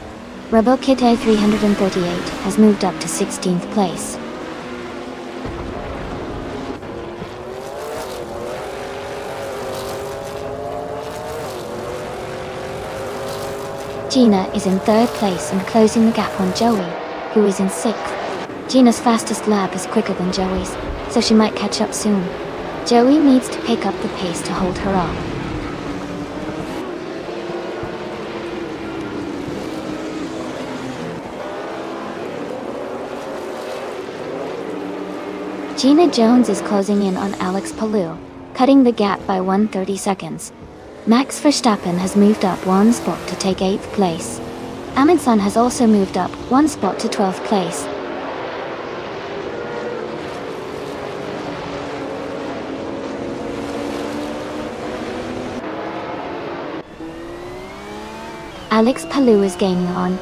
Rebel Kite 338 has moved up to 16th place. Gina is in 3rd place and closing the gap on Joey, who is in 6th. Gina's fastest lap is quicker than Joey's, so she might catch up soon. Joey needs to pick up the pace to hold her up. Gina Jones is closing in on Alex Palou, cutting the gap by 130 seconds. Max Verstappen has moved up 1 spot to take 8th place. Amundsen has also moved up 1 spot to 12th place. Alex Palou is gaining on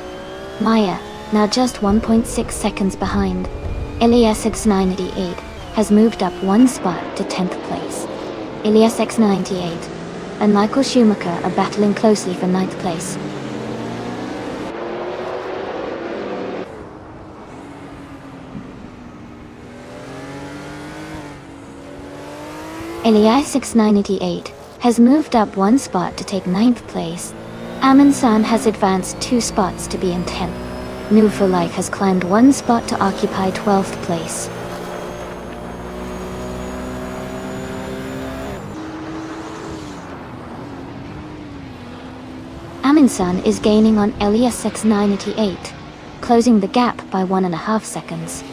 Maya, now just 1.6 seconds behind. Elias X98 has moved up 1 spot to 10th place. Elias X98 and Michael Schumacher are battling closely for 9th place. Elias X98 has moved up 1 spot to take 9th place. Amundsen has advanced 2 spots to be in 10th. New for Life has climbed 1 spot to occupy 12th place. Amundsen is gaining on Elias X98, closing the gap by 1.5 seconds.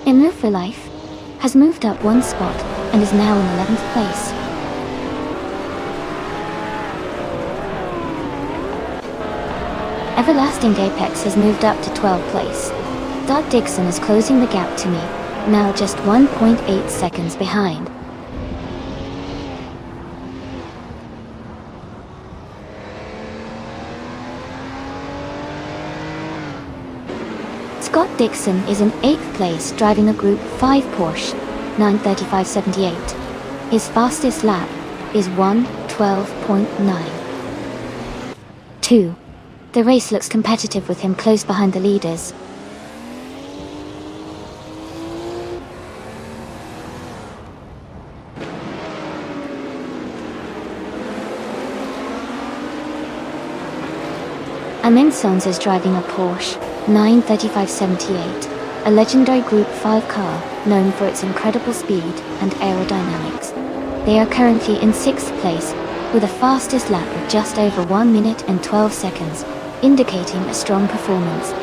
In New for Life has moved up 1 spot and is now in 11th place. Everlasting Apex has moved up to 12th place. Doug Dixon is closing the gap to me, now just 1.8 seconds behind. Scott Dixon is in 8th place driving a Group 5 Porsche 935/78. His fastest lap is 1:12.9. 2. The race looks competitive with him close behind the leaders. Amundsen is driving a Porsche 935/78, a legendary Group 5 car known for its incredible speed and aerodynamics. They are currently in 6th place with a fastest lap of just over 1 minute and 12 seconds, indicating a strong performance.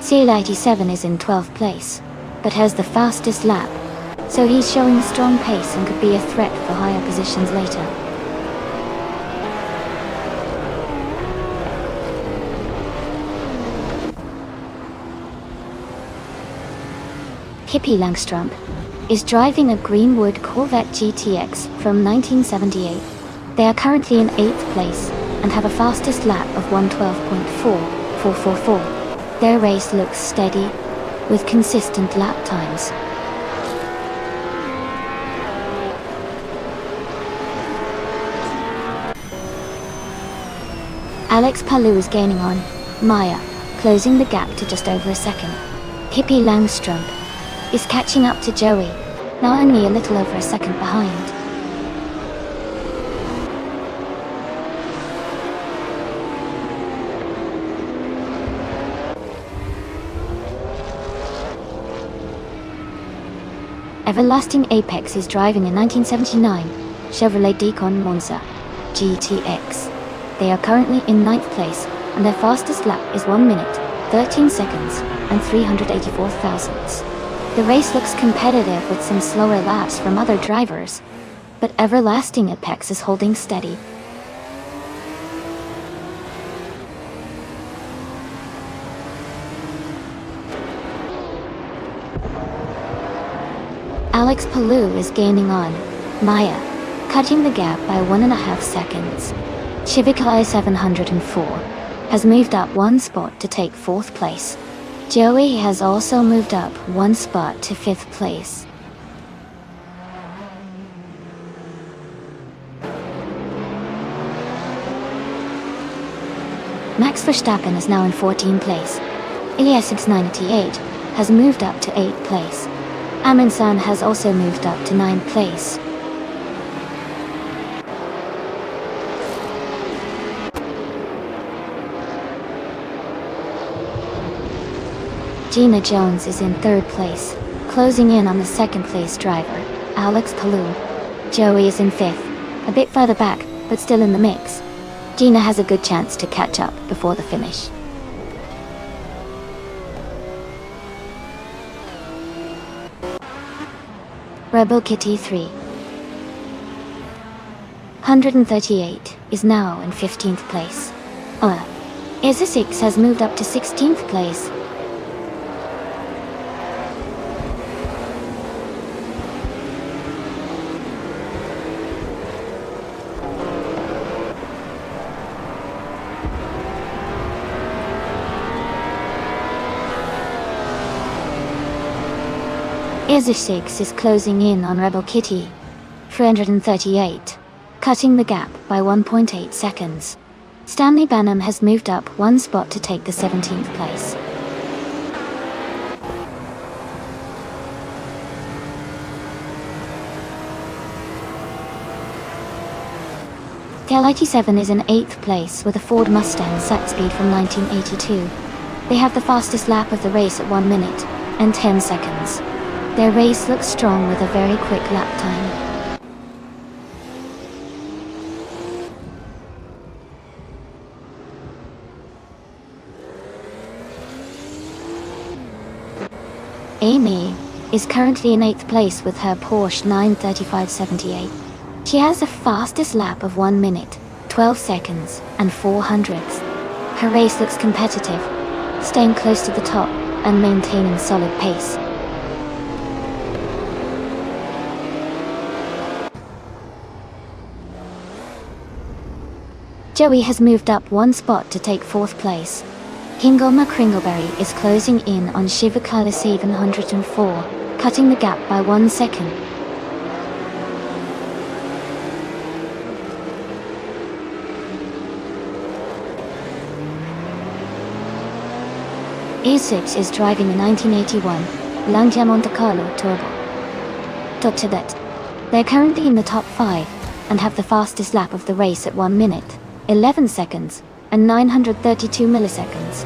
CL87 is in 12th place, but has the fastest lap, so he's showing a strong pace and could be a threat for higher positions later. Pippi Langstrump is driving a Greenwood Corvette GTX from 1978. They are currently in 8th place and have a fastest lap of 1:12.4444. Their race looks steady, with consistent lap times. Alex Palou is gaining on Maya, closing the gap to just over a second. Pippi Langstrump is catching up to Joey, now only a little over a second behind. Everlasting Apex is driving a 1979 Chevrolet Decon Monza GTX. They are currently in 9th place, and their fastest lap is 1 minute, 13 seconds, and 384 thousandths. The race looks competitive with some slower laps from other drivers, but Everlasting Apex is holding steady. Alex Palou is gaining on Maya, cutting the gap by 1.5 seconds. Civic I-704 has moved up 1 spot to take 4th place. Joey has also moved up 1 spot to 5th place. Max Verstappen is now in 14th place. Elias X98 has moved up to 8th place. Amundsen has also moved up to 9th place. Gina Jones is in 3rd place, closing in on the 2nd place driver, Alex Palou. Joey is in 5th, a bit further back, but still in the mix. Gina has a good chance to catch up before the finish. Rebel Kitty 3, 138, is now in 15th place. Isa 6 has moved up to 16th place. Isa 6 is closing in on Rebel Kitty, 338, cutting the gap by 1.8 seconds. Stanley Banham has moved up 1 spot to take the 17th place. Tail 87 is in 8th place with a Ford Mustang Saxpeed from 1982. They have the fastest lap of the race at 1 minute and 10 seconds. Their race looks strong with a very quick lap time. Amy is currently in 8th place with her Porsche 935/78. She has the fastest lap of 1 minute, 12 seconds, and 4 hundredths. Her race looks competitive, staying close to the top and maintaining solid pace. Joey has moved up 1 spot to take 4th place. Kingoma Kringleberry is closing in on Shivakala 704, cutting the gap by 1 second. E6 is driving a 1981 Lancia Monte Carlo Turbo. To that, they're currently in the top 5 and have the fastest lap of the race at 1 minute, 11 seconds, and 932 milliseconds.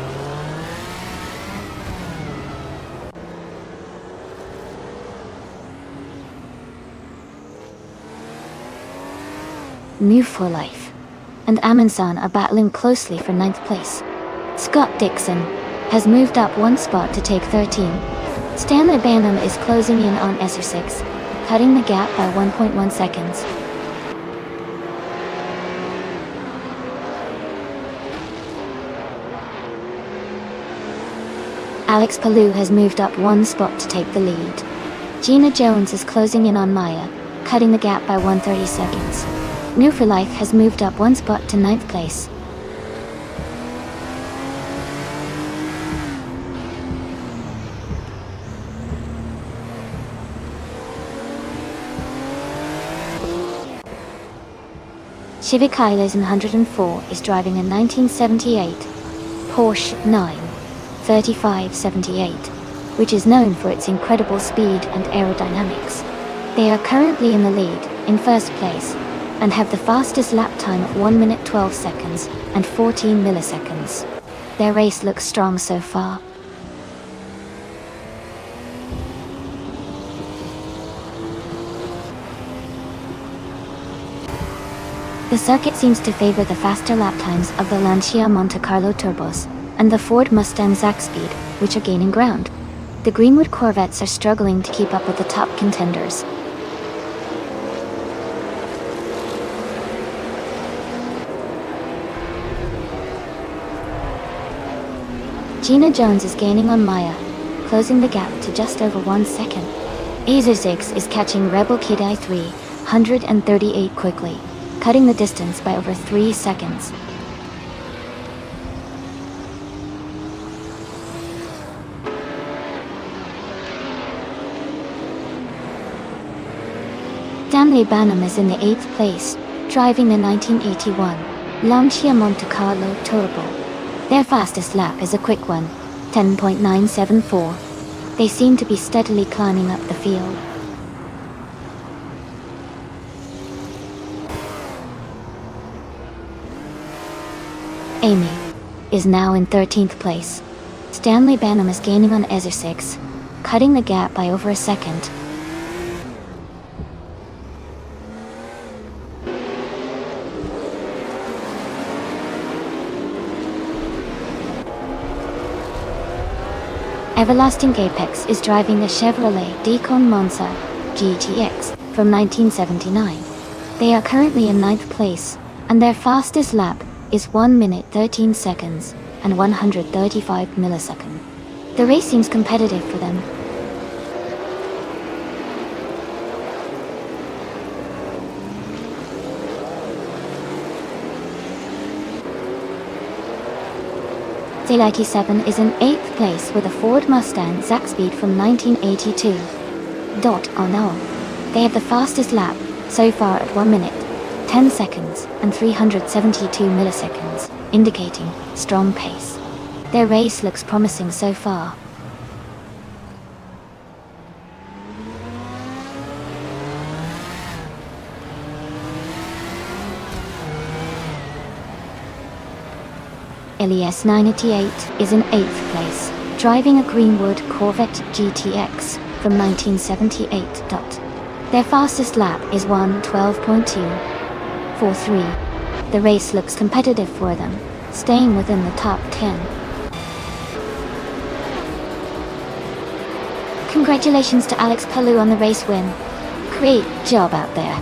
New for Life and Amundsen are battling closely for 9th place. Scott Dixon has moved up 1 spot to take 13. Stanley Banham is closing in on SR6, cutting the gap by 1.1 seconds. Alex Palou has moved up 1 spot to take the lead. Gina Jones is closing in on Maya, cutting the gap by 130 seconds. New for Life has moved up 1 spot to 9th place. Shivik Eilers in 104 is driving a 1978 Porsche 935/78, which is known for its incredible speed and aerodynamics. They are currently in the lead, in 1st place, and have the fastest lap time of 1 minute 12 seconds and 14 milliseconds. Their race looks strong so far. The circuit seems to favor the faster lap times of the Lancia Monte Carlo Turbos and the Ford Mustang Zaxpeed, which are gaining ground. The Greenwood Corvettes are struggling to keep up with the top contenders. Gina Jones is gaining on Maya, closing the gap to just over 1 second. Azuzix is catching Rebel Kid I3, 138 quickly, cutting the distance by over 3 seconds. Stanley Banham is in the 8th place, driving the 1981 Lancia Monte Carlo Turbo. Their fastest lap is a quick one, 10.974. They seem to be steadily climbing up the field. Amy is now in 13th place. Stanley Benham is gaining on Ezra 6, cutting the gap by over a second. Everlasting Apex is driving the Chevrolet Decon Monza GTX from 1979. They are currently in 9th place, and their fastest lap is 1 minute 13 seconds and 135 milliseconds. The race seems competitive for them. L87 is in 8th place with a Ford Mustang Zaxbyed from 1982. Oh no. They have the fastest lap so far at 1 minute, 10 seconds and 372 milliseconds, indicating strong pace. Their race looks promising so far. LES 988 is in 8th place, driving a Greenwood Corvette GTX from 1978. Their fastest lap is 1:12.243. The race looks competitive for them, staying within the top 10. Congratulations to Alex Palou on the race win. Great job out there.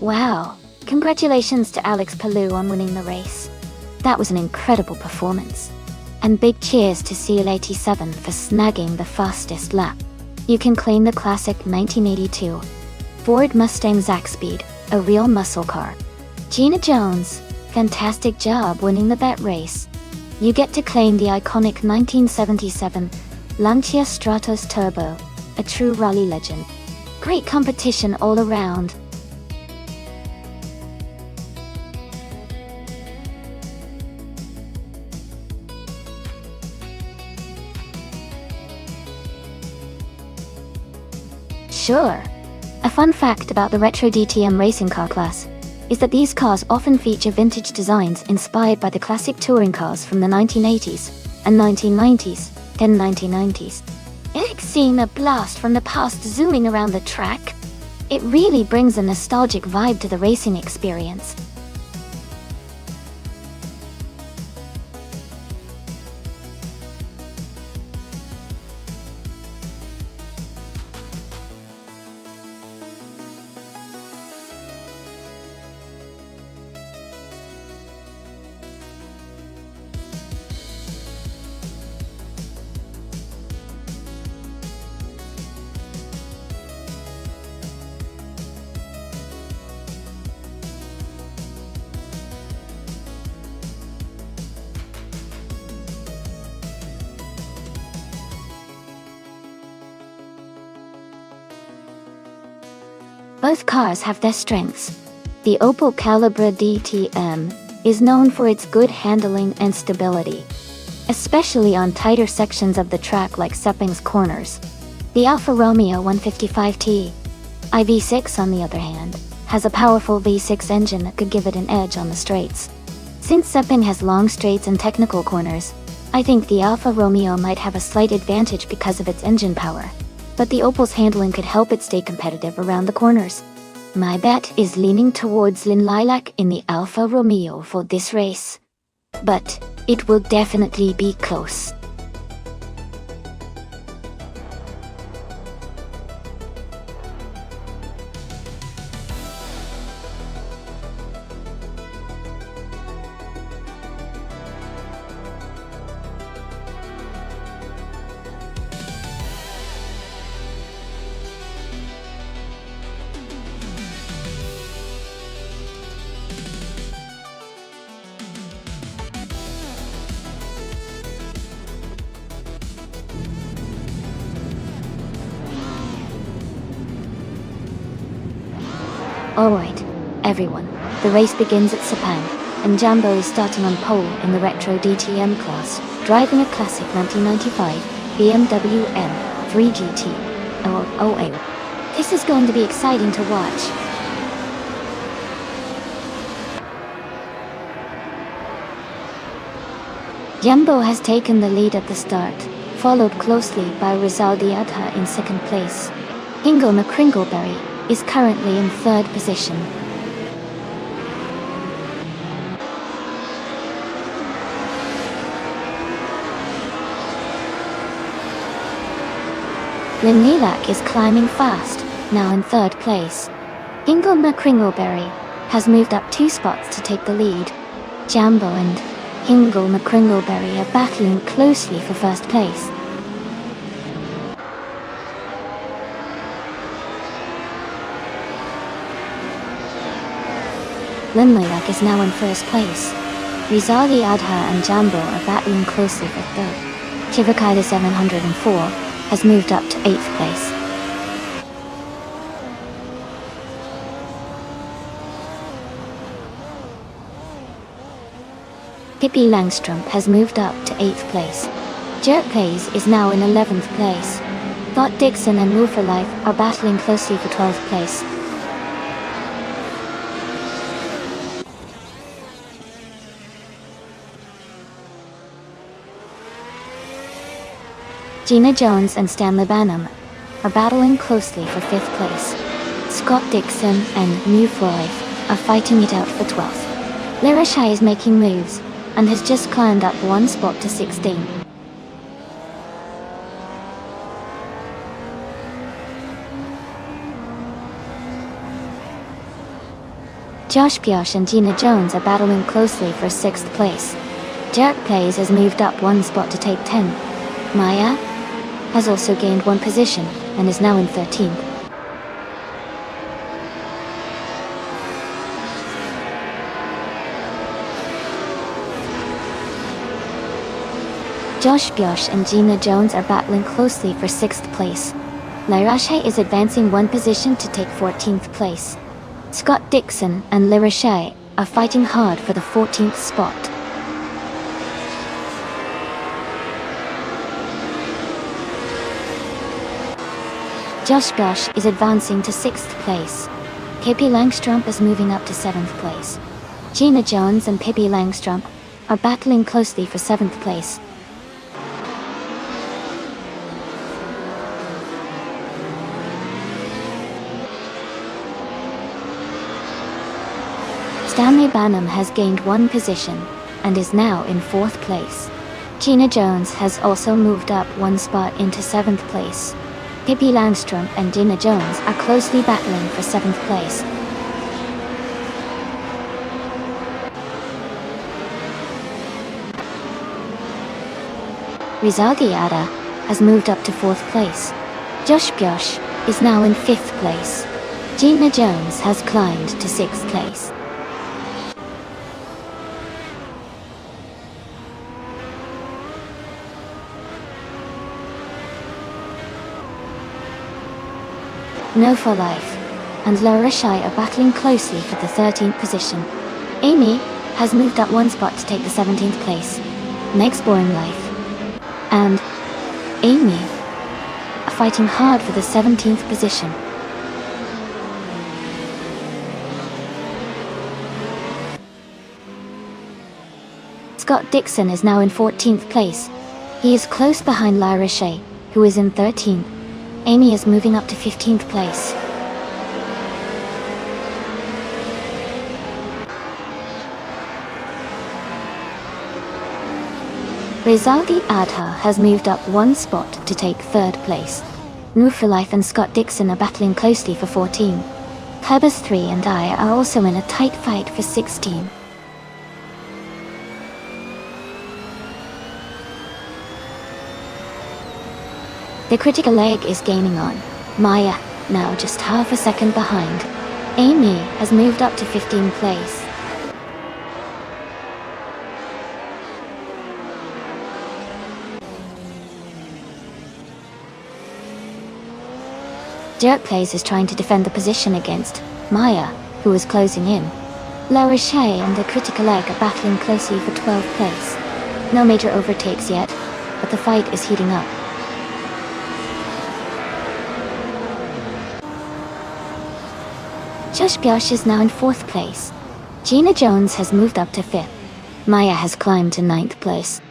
Wow, congratulations to Alex Palou on winning the race. That was an incredible performance. And big cheers to CL87 for snagging the fastest lap. You can claim the classic 1982 Ford Mustang Zaxbyed, a real muscle car. Gina Jones, fantastic job winning the bet race. You get to claim the iconic 1977 Lancia Stratos Turbo, a true rally legend. Great competition all around. Sure. A fun fact about the retro DTM racing car class is that these cars often feature vintage designs inspired by the classic touring cars from the 1980s and 1990s, then 1990s. It's seeing a blast from the past zooming around the track. It really brings a nostalgic vibe to the racing experience. Both cars have their strengths. The Opel Calibra DTM is known for its good handling and stability, especially on tighter sections of the track like Sepping's corners. The Alfa Romeo 155T iV6, on the other hand, has a powerful V6 engine that could give it an edge on the straights. Since Sepping has long straights and technical corners, I think the Alfa Romeo might have a slight advantage because of its engine power, but the Opel's handling could help it stay competitive around the corners. My bet is leaning towards Lynn Lilac in the Alfa Romeo for this race, but it will definitely be close. Alright, everyone, the race begins at Sepang, and Jambo is starting on pole in the Retro DTM class, driving a classic 1995 BMW M3 GT. Oh, this is going to be exciting to watch. Jambo has taken the lead at the start, followed closely by Rizaldi Adha in second place. Ingo McCringleberry is currently in third position. Lynn Lilac is climbing fast, now in third place. Ingo McCringleberry has moved up 2 spots to take the lead. Jambo and Ingo McCringleberry are battling closely for first place. Lynn Lilac is now in first place. Rizaldi Adha and Jambo are battling closely for third. Chivakaida 704 has moved up to 8th place. Pippi Langstrup has moved up to 8th place. Jerk Hayes is now in 11th place. Scott Dixon and Move for Life are battling closely for 12th place. Gina Jones and Stanley Banham are battling closely for 5th place. Scott Dixon and New for Life are fighting it out for 12th. Lyra Shai is making moves and has just climbed up 1 spot to 16. Josh Pioche and Gina Jones are battling closely for 6th place. Jerk Plays has moved up 1 spot to take 10. Maya has also gained 1 position and is now in 13th. Josh Pioche and Gina Jones are battling closely for 6th place. Lyra is advancing 1 position to take 14th place. Scott Dixon and Lyra are fighting hard for the 14th spot. Josh Pioche is advancing to 6th place. Pippi Langstrup is moving up to 7th place. Gina Jones and Pippi Langstrup are battling closely for 7th place. Stanley Banham has gained 1 position and is now in 4th place. Gina Jones has also moved up 1 spot into 7th place. Pippi Langstrup and Gina Jones are closely battling for 7th place. Rizaldi Ada has moved up to 4th place. Josh Pioche is now in 5th place. Gina Jones has climbed to 6th place. No for Life and Lyra are battling closely for the 13th position. Amy has moved up one spot to take the 17th place. Next Boring Life and Amy are fighting hard for the 17th position. Scott Dixon is now in 14th place. He is close behind Lyra Shea, who is in 13th. Amy is moving up to 15th place. Rizaldi Adha has moved up one spot to take 3rd place. Nufrilife and Scott Dixon are battling closely for 14. Kybus 3 and I are also in a tight fight for 16. The critical leg is gaining on Maya, now just half a second behind. Amy has moved up to 15th place. Jerkplays is trying to defend the position against Maya, who is closing in. La Roche and the critical leg are battling closely for 12th place. No major overtakes yet, but the fight is heating up. Josh Biosh is now in 4th place. Gina Jones has moved up to 5th. Maya has climbed to 9th place.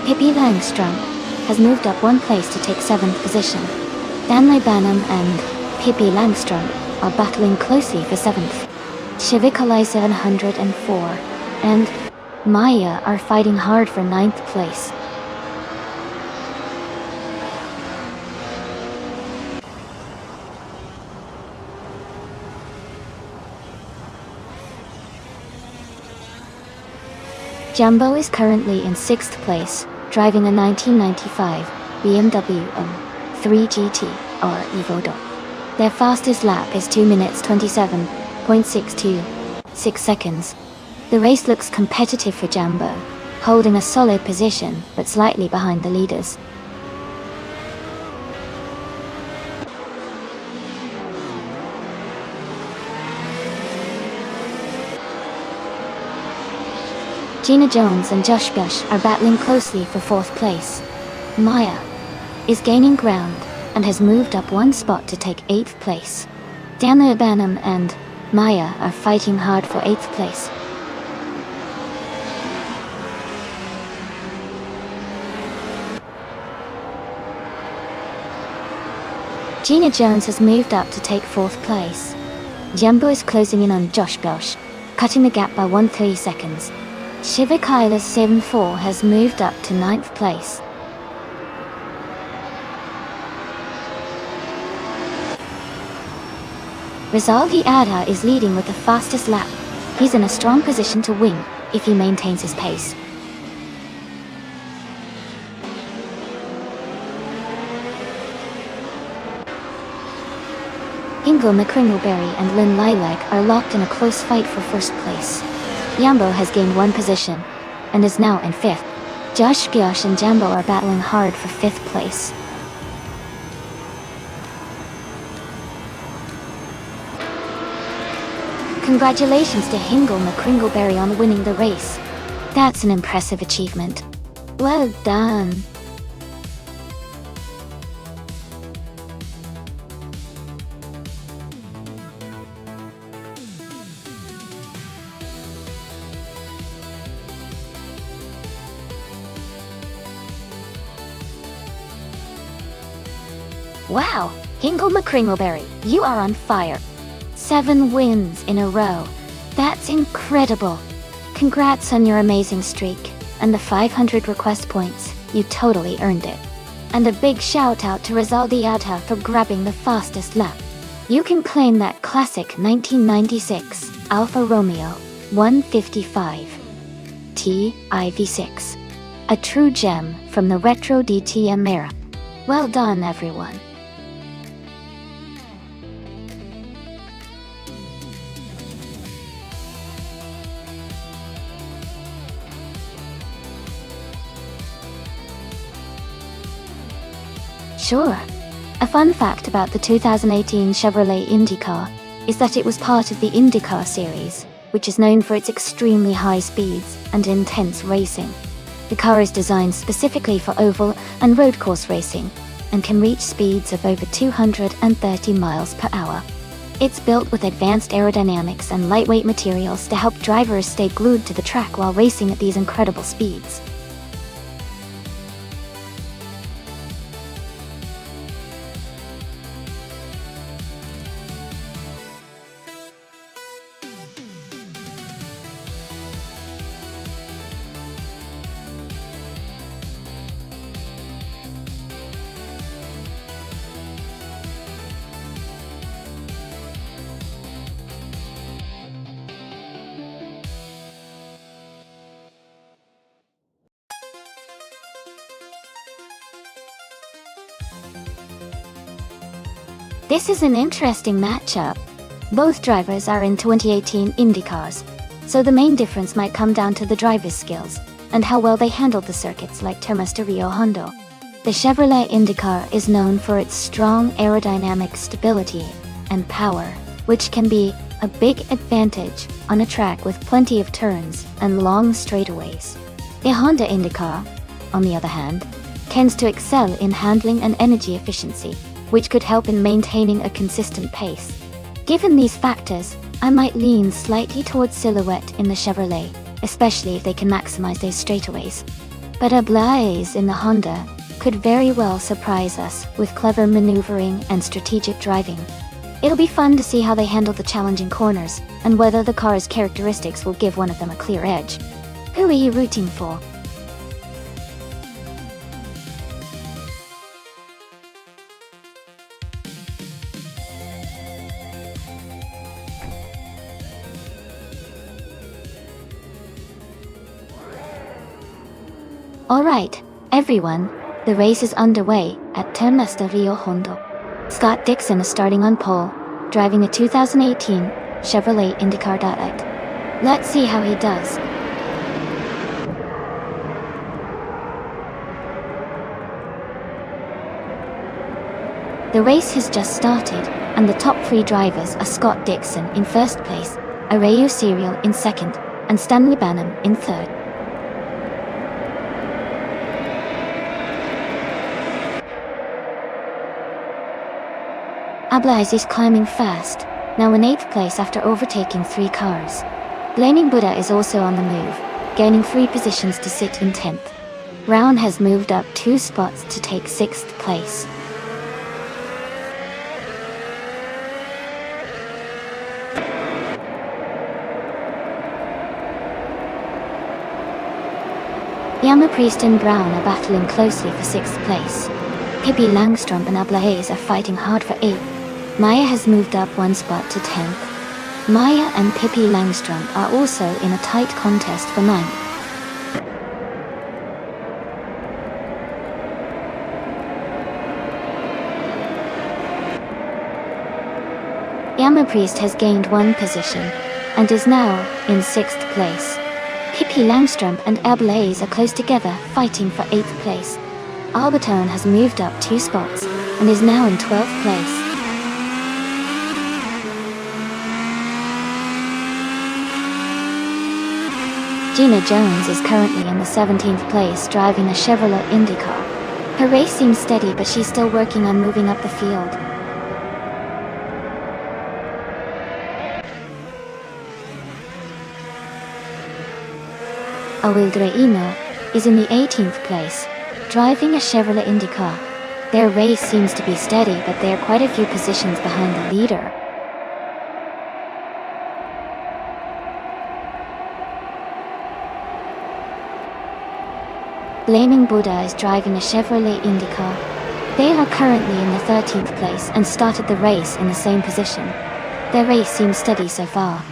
Pippi Langstrom has moved up one place to take 7th position. Danley Banham and Pippi Langstrom are battling closely for 7th. Shivika 704 and Maya are fighting hard for 9th place. Jumbo is currently in 6th place, driving a 1995 BMW M3 GT or Evodo. Their fastest lap is 2 minutes 27.626 seconds. The race looks competitive for Jumbo, holding a solid position but slightly behind the leaders. Gina Jones and Josh Bush are battling closely for 4th place. Maya is gaining ground and has moved up one spot to take 8th place. Dana Banham and Maya are fighting hard for 8th place. Gina Jones has moved up to take 4th place. Jumbo is closing in on Josh Bush, cutting the gap by 1.3 seconds. Shivakaila 74 has moved up to 9th place. Rizaldi Adha is leading with the fastest lap. He's in a strong position to win if he maintains his pace. Ingo McCringleberry and Lynn Lilac are locked in a close fight for 1st place. Jambo has gained one position and is now in 5th. Josh Gyosh and Jambo are battling hard for 5th place. Congratulations to Hingle McCringleberry on winning the race. That's an impressive achievement. Well done. Wow, Hingle McCringleberry, you are on fire. 7 wins in a row. That's incredible. Congrats on your amazing streak, and the 500 request points. You totally earned it. And a big shout out to Rizaldi Adha for grabbing the fastest lap. You can claim that classic 1996 Alfa Romeo 155 TIV6. A true gem from the retro DTM era. Well done, everyone. sure. A fun fact about the 2018 Chevrolet IndyCar is that it was part of the IndyCar series, which is known for its extremely high speeds and intense racing. The car is designed specifically for oval and road course racing and can reach speeds of over 230 miles per hour. It's built with advanced aerodynamics and lightweight materials to help drivers stay glued to the track while racing at these incredible speeds. This is an interesting matchup. Both drivers are in 2018 IndyCars, so the main difference might come down to the drivers' skills and how well they handled the circuits like Termas de Rio Hondo. The Chevrolet IndyCar is known for its strong aerodynamic stability and power, which can be a big advantage on a track with plenty of turns and long straightaways. The Honda IndyCar, on the other hand, tends to excel in handling and energy efficiency, which could help in maintaining a consistent pace. Given these factors, I might lean slightly towards silhouette in the Chevrolet, especially if they can maximize those straightaways. But a Blaze in the Honda could very well surprise us with clever maneuvering and strategic driving. It'll be fun to see how they handle the challenging corners and whether the car's characteristics will give one of them a clear edge. Who are you rooting for? Alright, everyone, the race is underway at Termas de Rio Hondo. Scott Dixon is starting on pole, driving a 2018 Chevrolet IndyCar. Let's see how he does. The race has just started, and the top three drivers are Scott Dixon in first place, Arayu Serial in second, and Stanley Banham in third. Ablaze is climbing fast, now in 8th place after overtaking 3 cars. Blaming Buddha is also on the move, gaining 3 positions to sit in 10th. Brown has moved up 2 spots to take 6th place. Yamapriest and Brown are battling closely for 6th place. Pippi Langstrom and Ablaze are fighting hard for 8th. Maya has moved up 1 spot to 10th. Maya and Pippi Langstrom are also in a tight contest for 9th. Yamapriest has gained 1 position and is now in 6th place. Pippi Langstrom and Ablaze are close together, fighting for 8th place. Albertone has moved up 2 spots and is now in 12th place. Gina Jones is currently in the 17th place driving a Chevrolet IndyCar. Her race seems steady, but she's still working on moving up the field. Awildreino is in the 18th place, driving a Chevrolet IndyCar. Their race seems to be steady, but they are quite a few positions behind the leader. Blaming Buddha is driving a Chevrolet IndyCar. They are currently in the 13th place and started the race in the same position. Their race seems steady so far.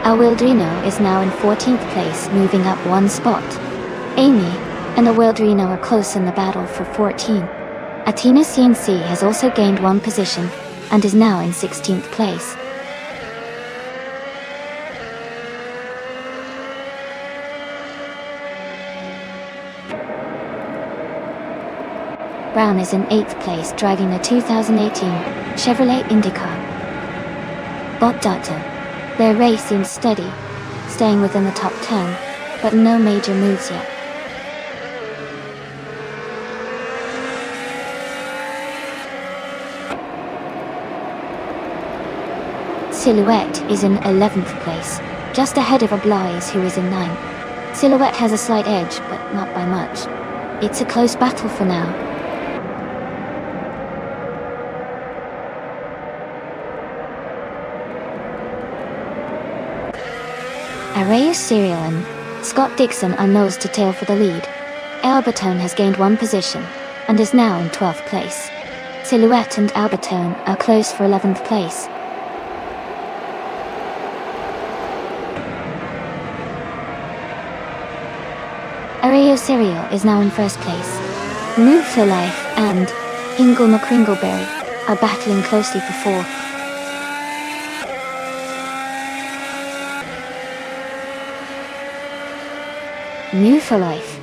Awildreino is now in 14th place, moving up 1 spot. Amy and Awildreino are close in the battle for 14. Atina CNC has also gained 1 position and is now in 16th place. Brown is in 8th place driving a 2018 Chevrolet IndyCar. Bot data. Their race seems steady, staying within the top 10, but no major moves yet. Silhouette is in 11th place, just ahead of Oblaise, who is in 9th. Silhouette has a slight edge, but not by much. It's a close battle for now. Arrayus Serial and Scott Dixon are nose to tail for the lead. Albertone has gained one position, and is now in 12th place. Silhouette and Albertone are close for 11th place. Arrayus Serial is now in 1st place. Move for Life and Ingle McCringleberry are battling closely for 4th. New for Life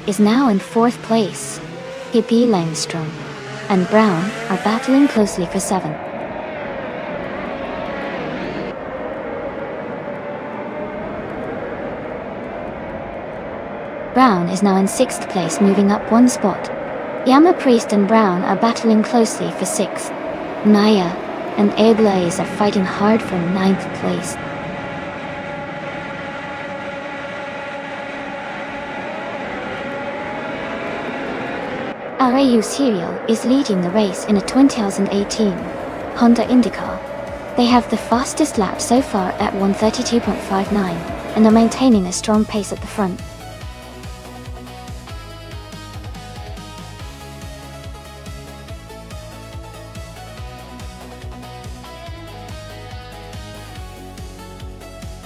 is now in 4th place. Hippie Langstrom and Brown are battling closely for 7th. Brown is now in 6th place, moving up 1 spot. Yama Priest and Brown are battling closely for 6th. Naya and Ablaze are fighting hard for 9th place. Arrayus Serial is leading the race in a 2018 Honda IndyCar. They have the fastest lap so far at 1:32.59 and are maintaining a strong pace at the front.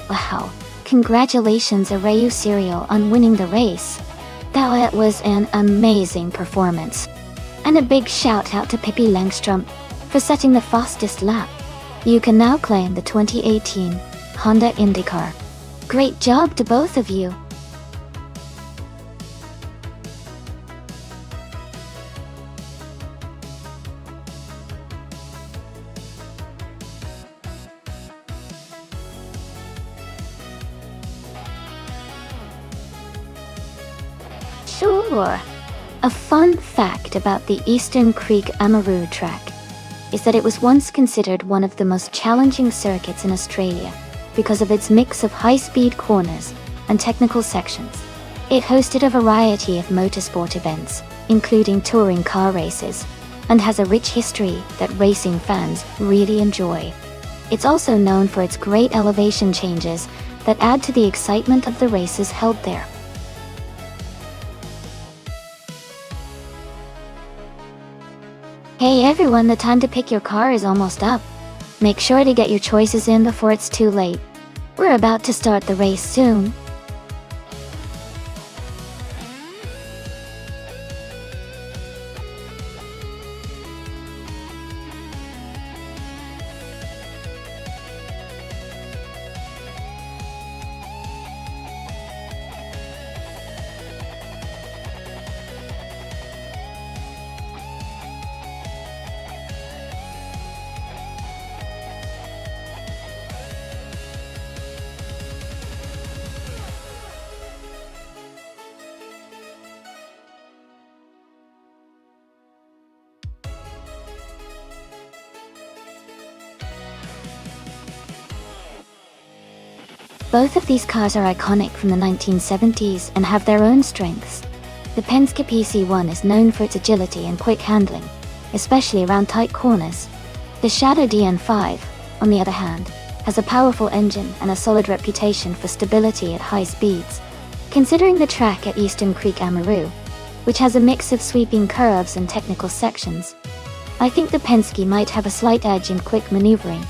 Wow, congratulations Arrayus Serial on winning the race. That was an amazing performance. And a big shout out to Pippi Langstrom for setting the fastest lap. You can now claim the 2018 Honda IndyCar. Great job to both of you. Sure. A fun fact about the Eastern Creek Amaroo track is that it was once considered one of the most challenging circuits in Australia because of its mix of high-speed corners and technical sections. It hosted a variety of motorsport events, including touring car races, and has a rich history that racing fans really enjoy. It's also known for its great elevation changes that add to the excitement of the races held there. Hey everyone, the time to pick your car is almost up. Make sure to get your choices in before it's too late. We're about to start the race soon. Both of these cars are iconic from the 1970s and have their own strengths. The Penske PC1 is known for its agility and quick handling, especially around tight corners. The Shadow DN5, on the other hand, has a powerful engine and a solid reputation for stability at high speeds. Considering the track at Eastern Creek Amaroo, which has a mix of sweeping curves and technical sections, I think the Penske might have a slight edge in quick maneuvering.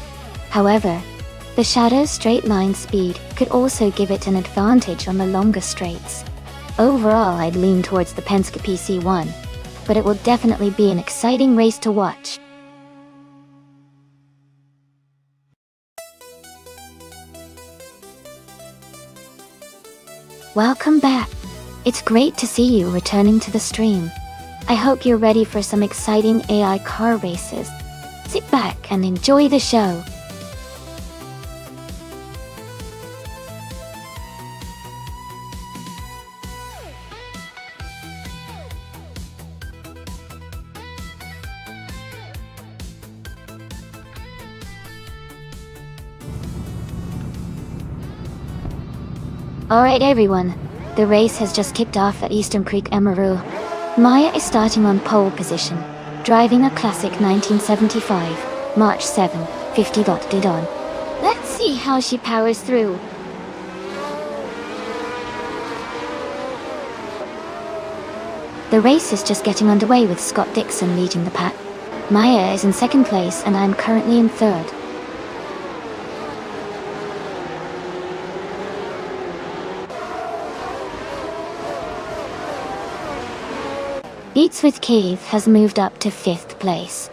However, the Shadow's straight line speed could also give it an advantage on the longer straights. Overall, I'd lean towards the Penske PC1, but it will definitely be an exciting race to watch. Welcome back. It's great to see you returning to the stream. I hope you're ready for some exciting AI car races. Sit back and enjoy the show. Alright everyone, the race has just kicked off at Eastern Creek Emerald. Maya is starting on pole position, driving a classic 1975 March 7 50 Didon. Let's see how she powers through. The race is just getting underway with Scott Dixon leading the pack. Maya is in second place and I'm currently in third. Beats with Keith has moved up to 5th place.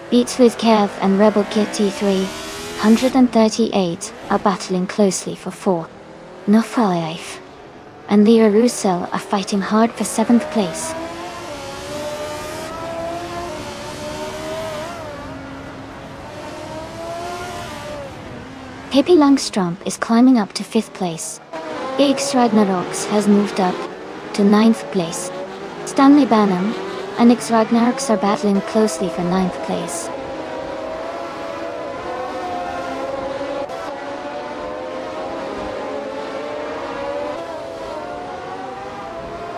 Beats with Kev and Rebel Kitty 338 are battling closely for 4th. Nofalife and Leah Russell are fighting hard for 7th place. Pippi Langstrump is climbing up to 5th place. X Ragnaroks has moved up to 9th place. Stanley Banham and X Ragnaroks are battling closely for 9th place.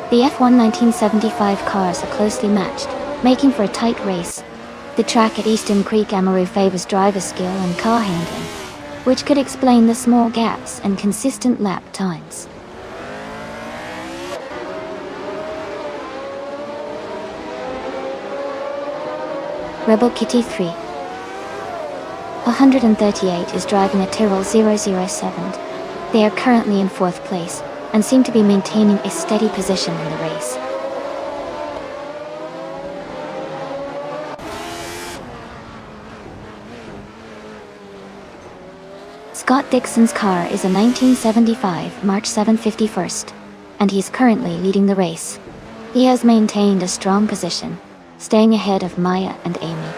The F1 1975 cars are closely matched, making for a tight race. The track at Eastern Creek Amaru favors driver skill and car handling, which could explain the small gaps and consistent lap times. Rebel Kitty 138 is driving a Tyrrell 007. They are currently in 4th place and seem to be maintaining a steady position in the race. Scott Dixon's car is a 1975 March 7 51st, and he is currently leading the race. He has maintained a strong position, staying ahead of Maya and Amy.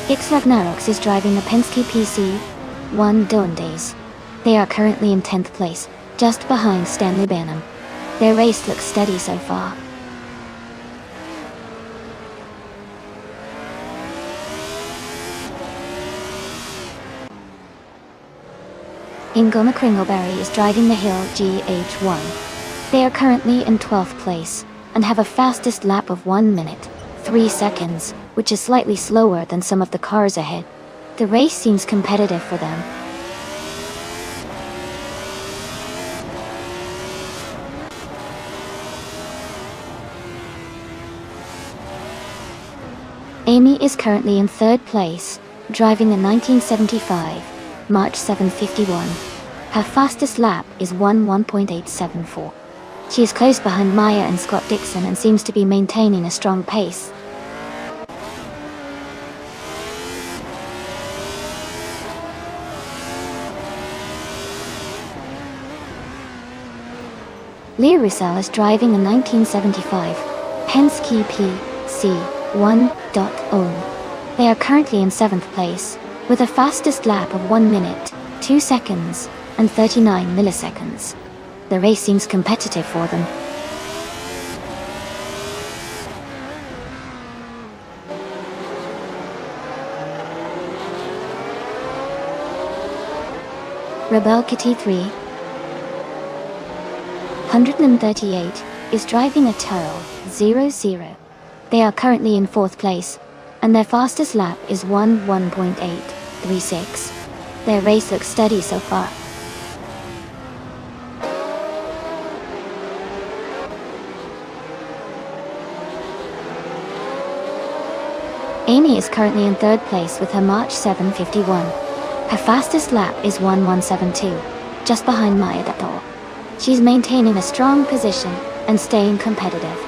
X Ragnaroks is driving a Penske PC-1 Dondays. They are currently in 10th place, just behind Stanley Banham. Their race looks steady so far. Ingoma Kringleberry is driving the Hill GH1. They are currently in 12th place and have a fastest lap of 1 minute, 3 seconds, which is slightly slower than some of the cars ahead. The race seems competitive for them. Amy is currently in 3rd place, driving a 1975 March 751. Her fastest lap is 1:1.874. She is close behind Maya and Scott Dixon and seems to be maintaining a strong pace. Leah Russell is driving a 1975 Penske PC-1.0. They are currently in 7th place, with a fastest lap of 1 minute, 2 seconds, and 39 milliseconds. The race seems competitive for them. Rebel Kitty 138 is driving a Tyrrell 00. They are currently in 4th place, and their fastest lap is 1:1.836. Their race looks steady so far. Amy is currently in 3rd place with her March 751. Her fastest lap is 1:1.72, just behind Maya Dato. She's maintaining a strong position and staying competitive.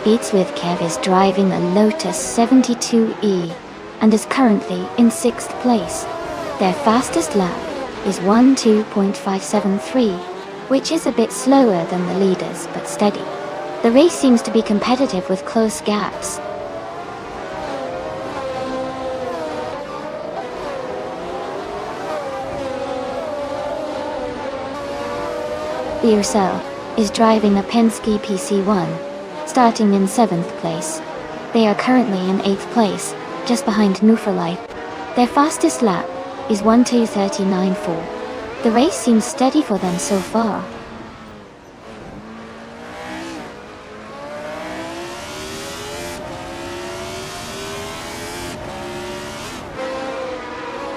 Beats with Kev is driving a Lotus 72E and is currently in 6th place. Their fastest lap is 12.573, which is a bit slower than the leaders but steady. The race seems to be competitive with close gaps. Beersell is driving a Penske PC1, starting in 7th place. They are currently in 8th place, just behind Newfoundland. Their fastest lap is 12:39.4. The race seems steady for them so far.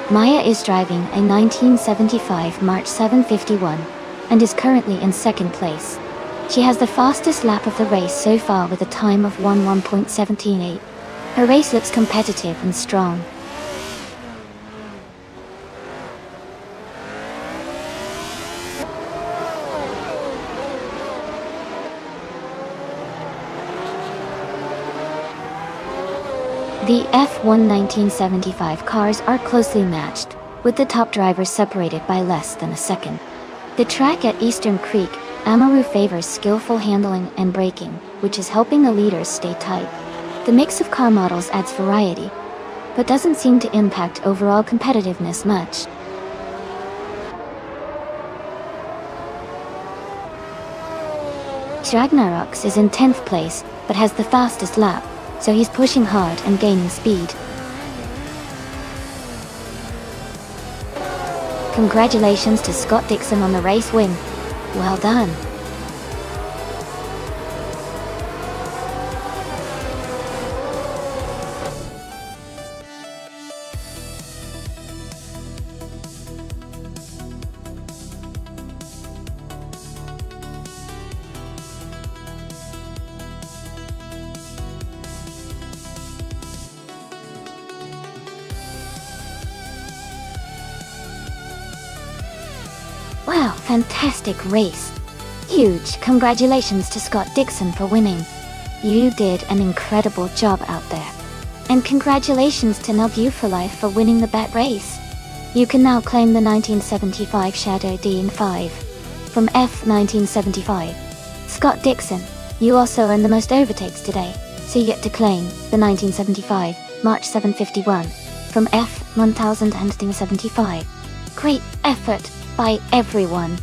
Maya is driving a 1975 March 751 and is currently in 2nd place. She has the fastest lap of the race so far with a time of 11.178. Her race looks competitive and strong. The F1 1975 cars are closely matched, with the top drivers separated by less than a second. The track at Eastern Creek, Amaru favors skillful handling and braking, which is helping the leaders stay tight. The mix of car models adds variety, but doesn't seem to impact overall competitiveness much. Ragnaroks is in 10th place, but has the fastest lap, so he's pushing hard and gaining speed. Congratulations to Scott Dixon on the race win. Well done. Wow, fantastic race. Huge congratulations to Scott Dixon for winning. You did an incredible job out there. And congratulations to Nub for Life for winning the bet race. You can now claim the 1975 Shadow DN5 from F1975. Scott Dixon, you also earned the most overtakes today, so you get to claim the 1975 March 751 from F1075. Great effort by everyone.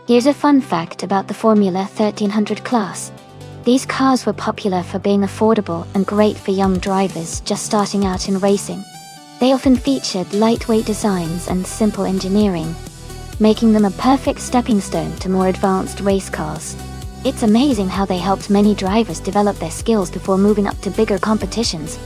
Here's a fun fact about the Formula 1300 class. These cars were popular for being affordable and great for young drivers just starting out in racing. They often featured lightweight designs and simple engineering, making them a perfect stepping stone to more advanced race cars. It's amazing how they helped many drivers develop their skills before moving up to bigger competitions.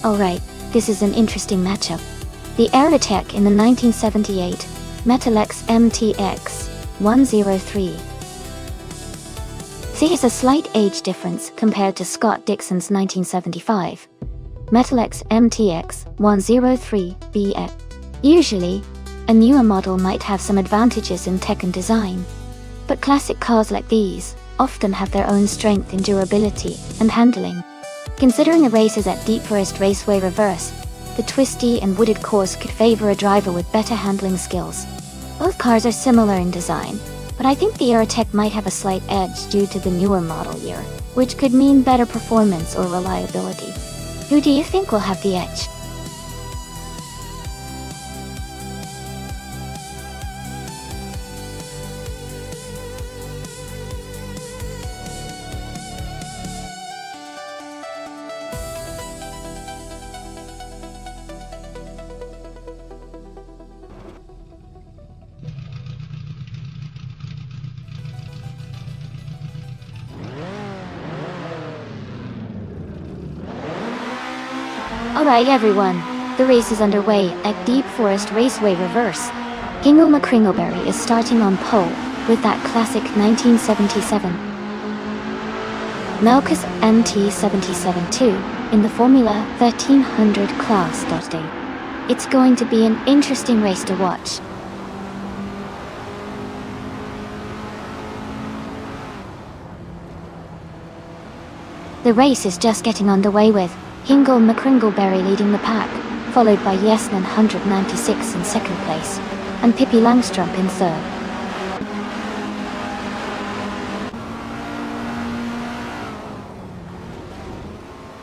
Alright, this is an interesting matchup. The Aerotech in the 1978 Metalex MTX 103. Sees a slight age difference compared to Scott Dixon's 1975 Metalex MTX 103BX. Usually, a newer model might have some advantages in tech and design, but classic cars like these often have their own strength in durability and handling. Considering the race is at Deep Forest Raceway Reverse, the twisty and wooded course could favor a driver with better handling skills. Both cars are similar in design, but I think the Aerotech might have a slight edge due to the newer model year, which could mean better performance or reliability. Who do you think will have the edge? Alright everyone, the race is underway at Deep Forest Raceway Reverse. Hingle McCringleberry is starting on pole with that classic 1977 Melkus MT77-2 in the Formula 1300 class. It's going to be an interesting race to watch. The race is just getting underway with Hingle McCringleberry leading the pack, followed by Yesnan 196 in second place, and Pippi Langstrup in third.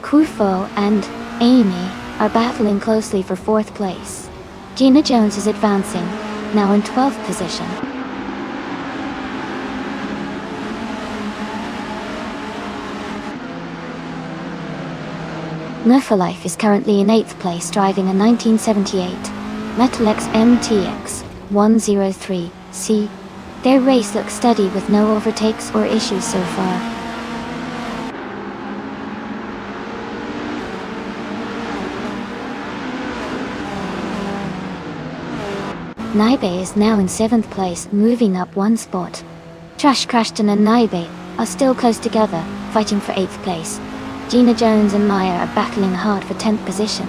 Kufo and Amy are battling closely for fourth place. Gina Jones is advancing, now in 12th position. Nerfalife is currently in 8th place driving a 1978 Metalex MTX 103C. Their race looks steady with no overtakes or issues so far. Naibe is now in 7th place, moving up one spot. Trash Crashton and Naibe are still close together, fighting for 8th place. Gina Jones and Maya are battling hard for 10th position.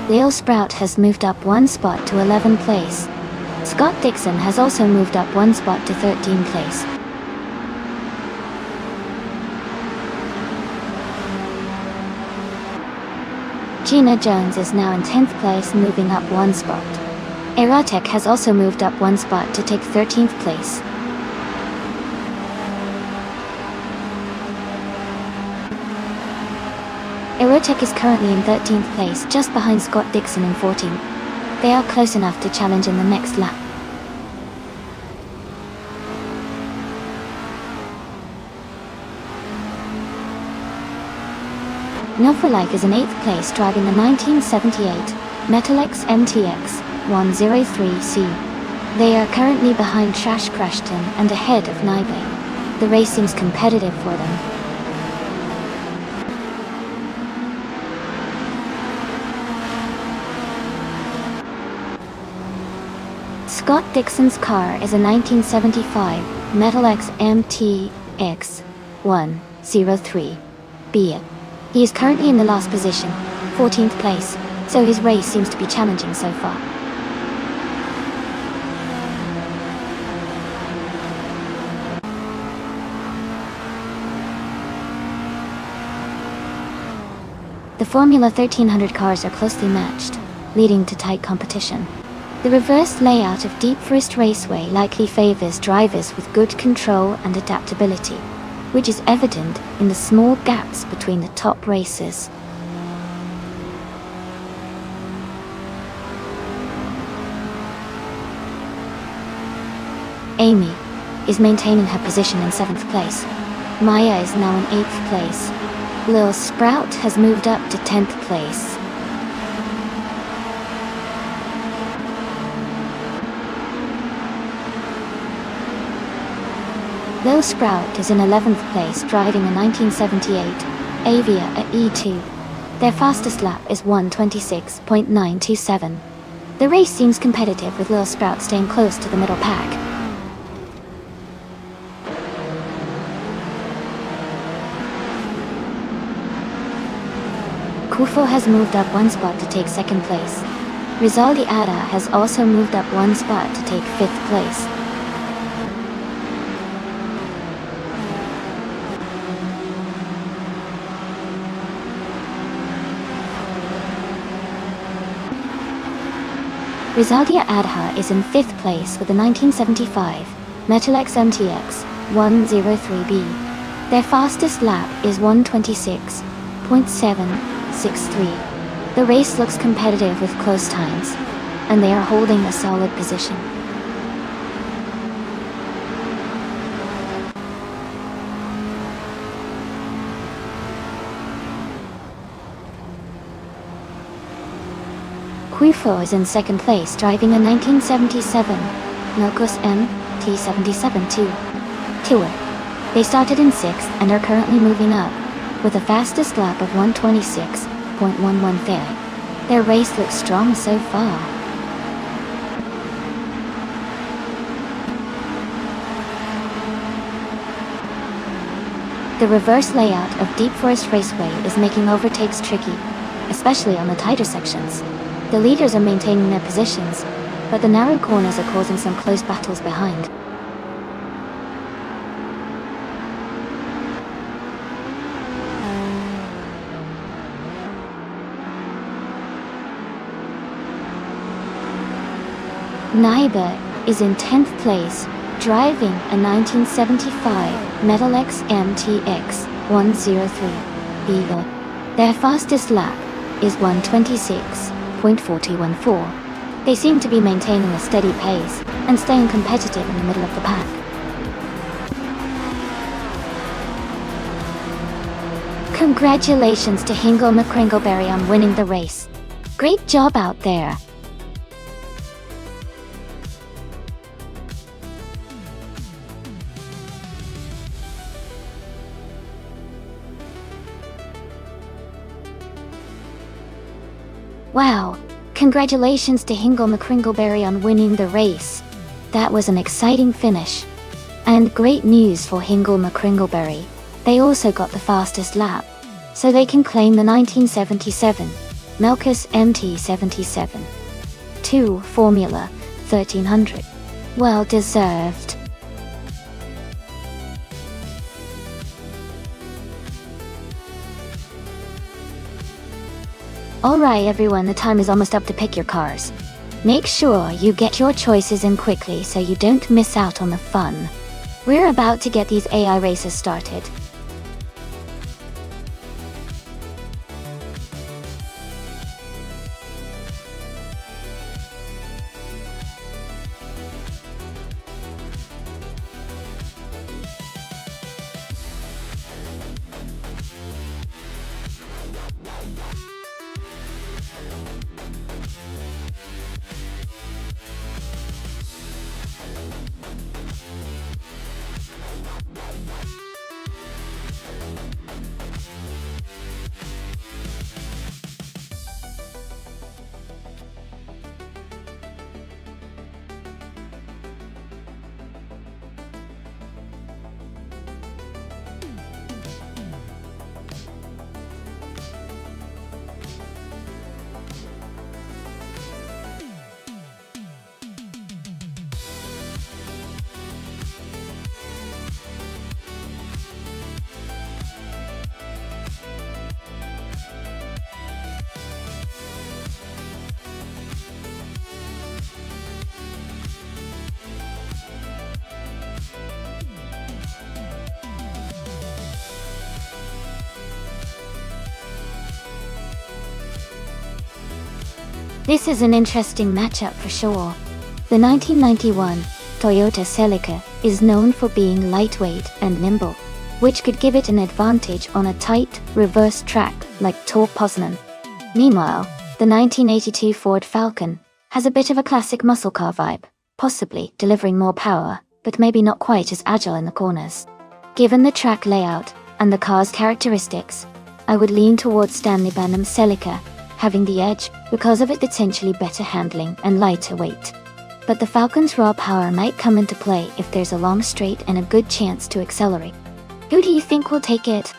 Leo Sprout has moved up one spot to 11th place. Scott Dixon has also moved up one spot to 13th place. Gina Jones is now in 10th place, moving up one spot. Aerotek has also moved up one spot to take 13th place. Aerotek is currently in 13th place, just behind Scott Dixon in 14th. They are close enough to challenge in the next lap. Nofalife is in 8th place driving the 1978 Metalex MTX 103C. They are currently behind Trash Crashton and ahead of Naibe. The race seems competitive for them. Scott Dixon's car is a 1975 Metalex MTX 103B. He is currently in the last position, 14th place, so his race seems to be challenging so far. The Formula 1300 cars are closely matched, leading to tight competition. The reverse layout of Deep Forest Raceway likely favors drivers with good control and adaptability, which is evident in the small gaps between the top racers. Amy is maintaining her position in 7th place. Maya is now in 8th place. Lil Sprout has moved up to 10th place. Lil Sprout is in 11th place driving a 1978 Avia at E2. Their fastest lap is 1:26.927. The race seems competitive with Lil Sprout staying close to the middle pack. Kufo has moved up one spot to take 2nd place. Rizaldi Ada has also moved up one spot to take 5th place. Rizaldia Adha is in 5th place with a 1975 Metalex MTX 103B. Their fastest lap is 1:26.763. The race looks competitive with close times, and they are holding a solid position. Quifo is in 2nd place driving a 1977 Melkus MT77-2 Tour. They started in 6th and are currently moving up, with a fastest lap of 1:26.113. Their race looks strong so far. The reverse layout of Deep Forest Raceway is making overtakes tricky, especially on the tighter sections. The leaders are maintaining their positions, but the narrow corners are causing some close battles behind. Naiba is in 10th place, driving a 1975 Metal X MTX 103 Beagle. Their fastest lap is 1:26.4014. They seem to be maintaining a steady pace and staying competitive in the middle of the pack. Congratulations to Hingle McCringleberry on winning the race. Great job out there. Wow, congratulations to Hingle McCringleberry on winning the race. That was an exciting finish. And great news for Hingle McCringleberry. They also got the fastest lap, so they can claim the 1977 Melkus MT77 2 Formula 1300. Well deserved. Alright everyone, the time is almost up to pick your cars. Make sure you get your choices in quickly so you don't miss out on the fun. We're about to get these AI races started. This is an interesting matchup for sure. The 1991 Toyota Celica is known for being lightweight and nimble, which could give it an advantage on a tight, reverse track like Tor Poznan. Meanwhile, the 1982 Ford Falcon has a bit of a classic muscle car vibe, possibly delivering more power, but maybe not quite as agile in the corners. Given the track layout and the car's characteristics, I would lean towards Stanley Bannum's Celica, having the edge because of its potentially better handling and lighter weight. But the Falcon's raw power might come into play if there's a long straight and a good chance to accelerate. Who do you think will take it?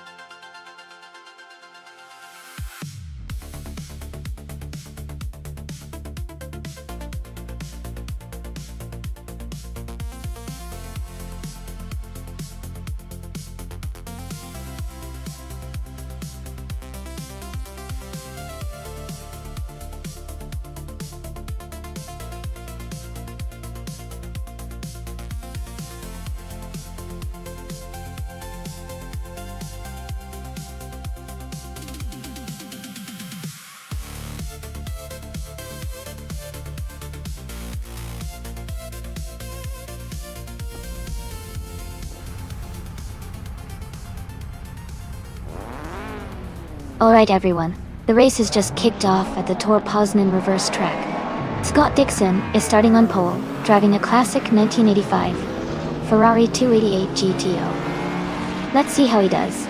Alright everyone, the race has just kicked off at the Tor Poznan reverse track. Scott Dixon is starting on pole, driving a classic 1985 Ferrari 288 GTO. Let's see how he does.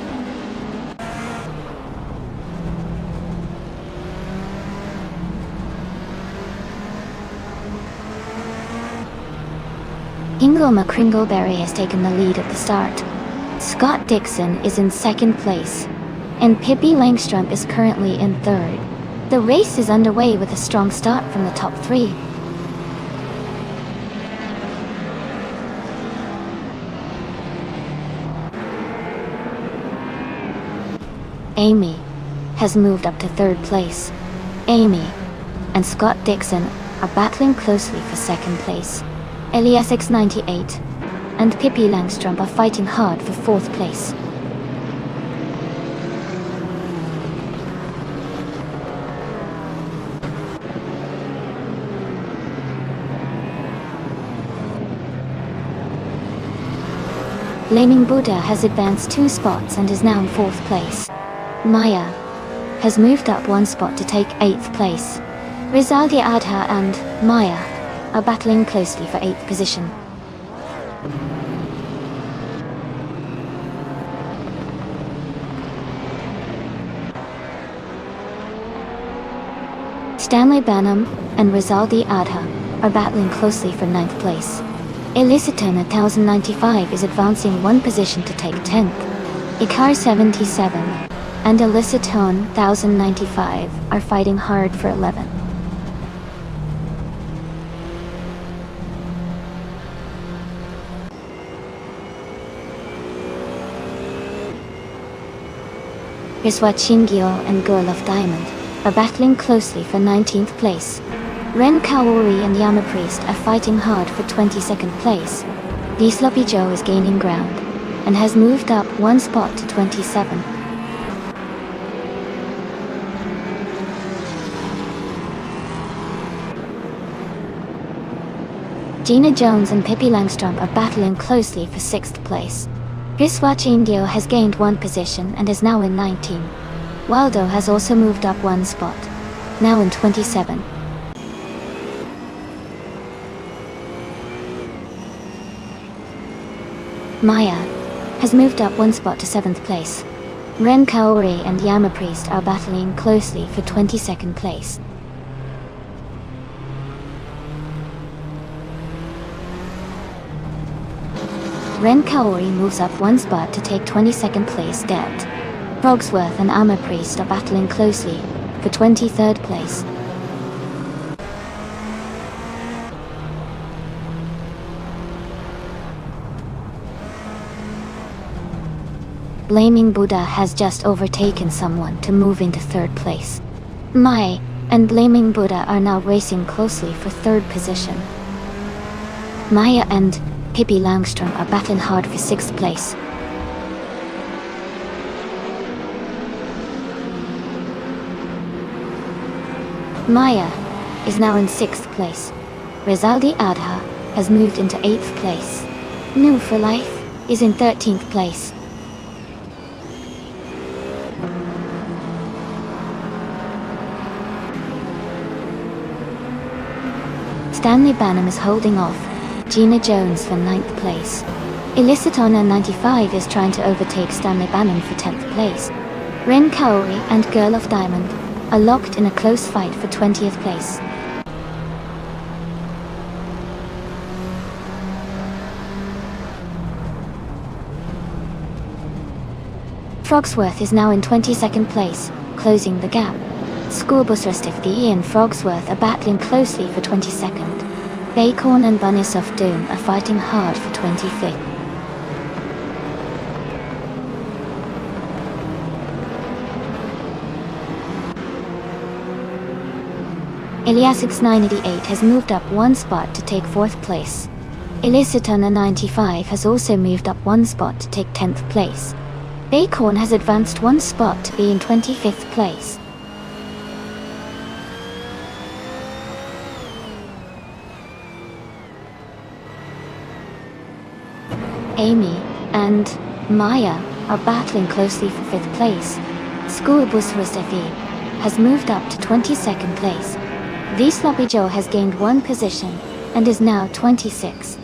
Ingle McCringleberry has taken the lead at the start. Scott Dixon is in second place, and Pippi Langstrump is currently in third. The race is underway with a strong start from the top three. Amy has moved up to third place. Amy and Scott Dixon are battling closely for second place. Elias X98 and Pippi Langstrump are fighting hard for fourth place. Flaming Buddha has advanced 2 spots and is now in 4th place. Maya has moved up 1 spot to take 8th place. Rizaldi Adha and Maya are battling closely for 8th position. Stanley Banham and Rizaldi Adha are battling closely for 9th place. Eliciton 1095 is advancing 1 position to take 10th. Ikar 77 and Eliciton 1095 are fighting hard for 11th. Riswa Chingyo and Girl of Diamond are battling closely for 19th place. Ren Kaori and Yamapriest are fighting hard for 22nd place. The Sloppy Joe is gaining ground and has moved up 1 spot to 27. Gina Jones and Pippi Langstrump are battling closely for 6th place. Riswach Indio has gained 1 position and is now in 19. Waldo has also moved up 1 spot, now in 27. Maya has moved up 1 spot to 7th place. Ren Kaori and Yamapriest are battling closely for 22nd place. Ren Kaori moves up 1 spot to take 22nd place dead. Frogsworth and Amapriest are battling closely for 23rd place. Blaming Buddha has just overtaken someone to move into 3rd place. Mai and Blaming Buddha are now racing closely for 3rd position. Maya and Pippi Langstrump are battling hard for 6th place. Maya is now in 6th place. Rizaldi Adha has moved into 8th place. New for Life is in 13th place. Stanley Banham is holding off Gina Jones for 9th place. Eliciton 95 is trying to overtake Stanley Banham for 10th place. Ren Kaori and Girl of Diamond are locked in a close fight for 20th place. Frogsworth is now in 22nd place, closing the gap. Schoolbus Restifti and Frogsworth are battling closely for 22nd. Bacon and Bunnies of Doom are fighting hard for 25th. Eliasix 988 has moved up 1 spot to take 4th place. Eliciton 95 has also moved up 1 spot to take 10th place. Bacon has advanced 1 spot to be in 25th place. Amy and Maya are battling closely for 5th place. Schoolbus Rustefi has moved up to 22nd place. The Sloppy Joe has gained 1 position and is now 26.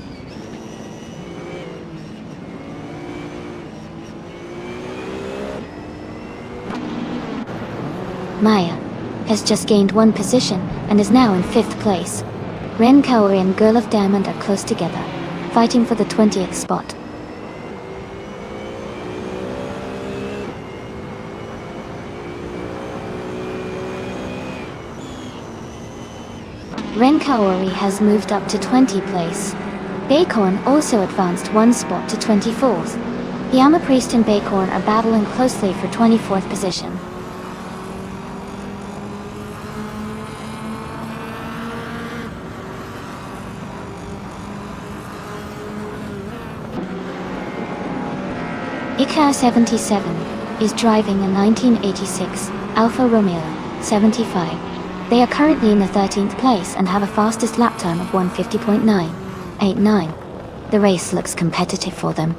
Maya, has just gained 1 position and is now in 5th place. Ren Kaori and Girl of Diamond are close together, fighting for the 20th spot. Ren Kaori has moved up to 20th place. Baekorn also advanced 1 spot to 24th. The Yama Priest and Baekorn are battling closely for 24th position. Ikar 77 is driving a 1986 Alfa Romeo 75. They are currently in the 13th place and have a fastest lap time of 150.989. The race looks competitive for them.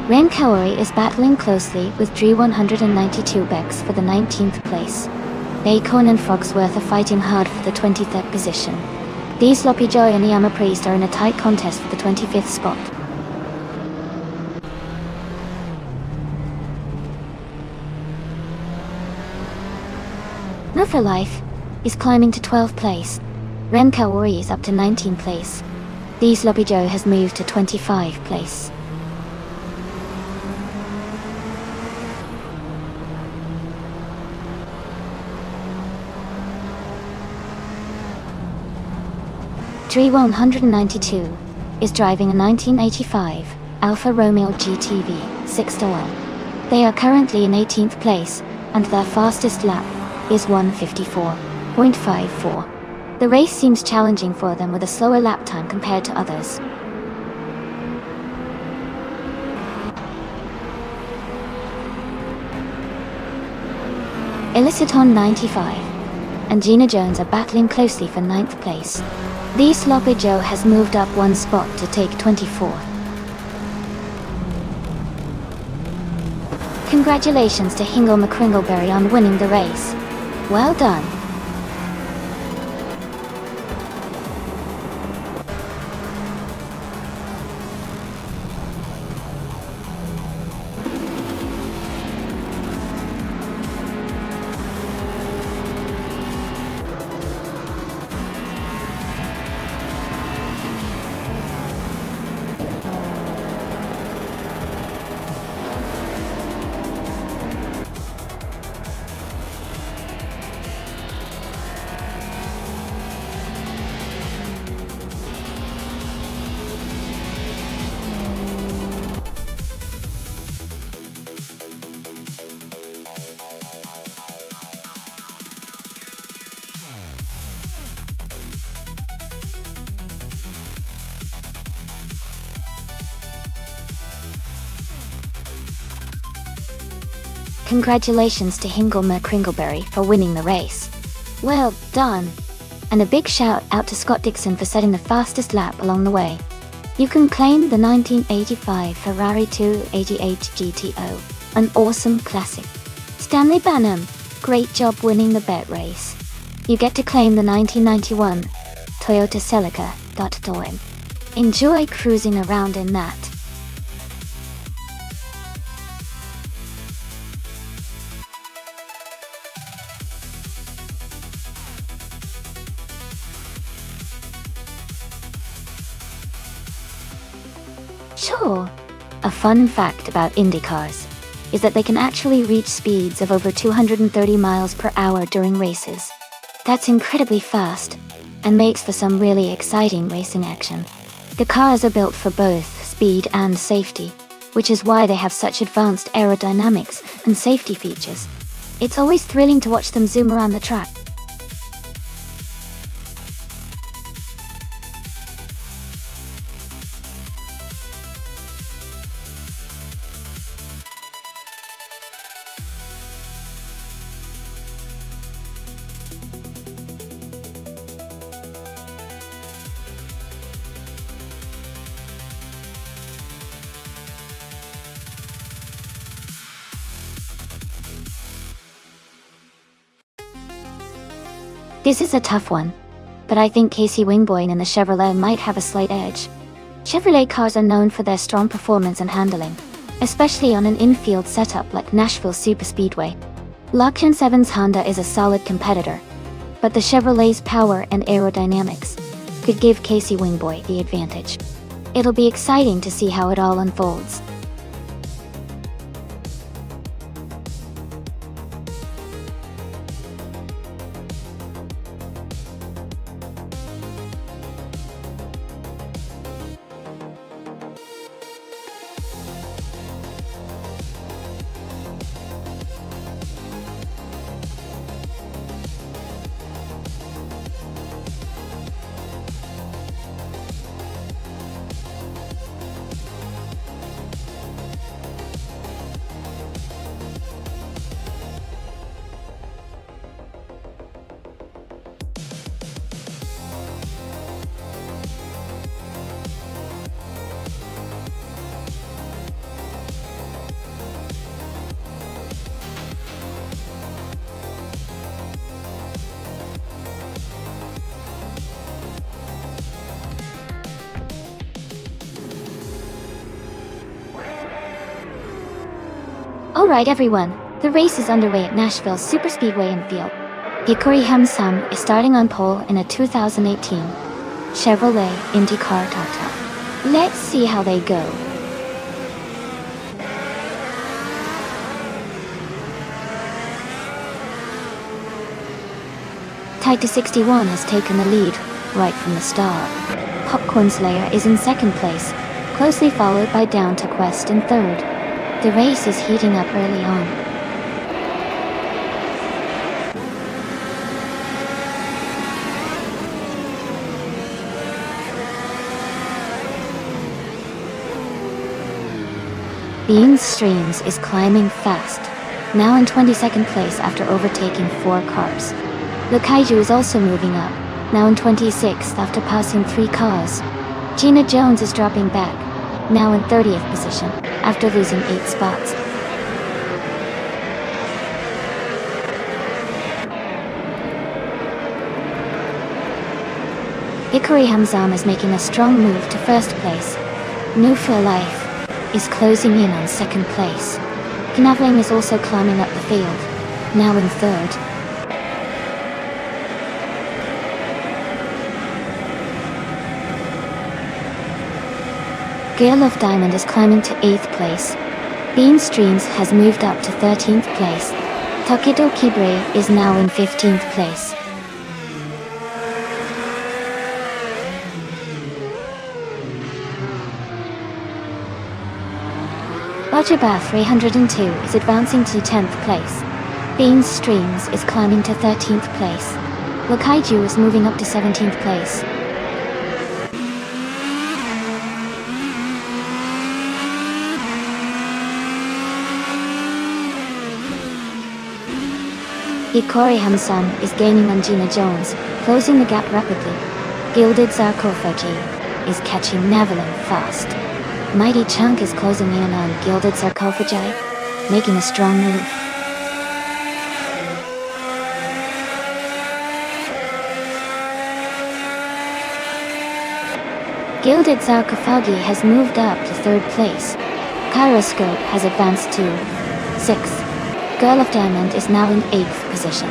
Ren Kaori is battling closely with Dre 192 Bex for the 19th place. Baekorn and Frogsworth are fighting hard for the 23rd position. These Sloppy Joe and Yama Priest are in a tight contest for the 25th spot. No for Life is climbing to 12th place. Ren Kaori is up to 19th place. These Sloppy Joe has moved to 25th place. Dre 192 is driving a 1985 Alfa Romeo GTV 6-1. They are currently in 18th place, and their fastest lap is 154.54. The race seems challenging for them with a slower lap time compared to others. Eliciton 95 and Gina Jones are battling closely for 9th place. These Sloppy Joe has moved up 1 spot to take 24th. Congratulations to Hingle McCringleberry on winning the race. Well done. Congratulations to Hingle McCringleberry for winning the race. Well done! And a big shout out to Scott Dixon for setting the fastest lap along the way. You can claim the 1985 Ferrari 288 GTO, an awesome classic. Stanley Banham, great job winning the bet race. You get to claim the 1991 Toyota Celica .Toim. Enjoy cruising around in that. Sure. A fun fact about Indy cars is that they can actually reach speeds of over 230 miles per hour during races. That's incredibly fast and makes for some really exciting racing action. The cars are built for both speed and safety, which is why they have such advanced aerodynamics and safety features. It's always thrilling to watch them zoom around the track. This is a tough one, but I think Casey Wingboy in the Chevrolet might have a slight edge. Chevrolet cars are known for their strong performance and handling, especially on an infield setup like Nashville Superspeedway. Lockton 7's Honda is a solid competitor, but the Chevrolet's power and aerodynamics could give Casey Wingboy the advantage. It'll be exciting to see how it all unfolds. Alright everyone, the race is underway at Nashville Superspeedway infield. Hikori Hamsam is starting on pole in a 2018 Chevrolet IndyCar Tata. Let's see how they go. Taika 61 has taken the lead right from the start. Popcorn Slayer is in second place, closely followed by Down to Quest in third. The race is heating up early on. Beans Streams is climbing fast, now in 22nd place after overtaking 4 cars. The Kaiju is also moving up, now in 26th after passing 3 cars. Gina Jones is dropping back, now in 30th position, after losing 8 spots. Hikori Hamzam is making a strong move to first place. New for Life is closing in on second place. Knavling is also climbing up the field, now in third. Girl of Diamond is climbing to 8th place. Bean Streams has moved up to 13th place. Takedo Kibre is now in 15th place. Roger 302 is advancing to 10th place. Bean Streams is climbing to 13th place. Lakaiju is moving up to 17th place. Hikori Hamsan is gaining on Gina Jones, closing the gap rapidly. Gilded Sarcophagi is catching Navalin fast. Mighty Chunk is closing in on Gilded Sarcophagi, making a strong move. Gilded Sarcophagi has moved up to 3rd place. Kyroscope has advanced to 6th. Girl of Diamond is now in 8th position.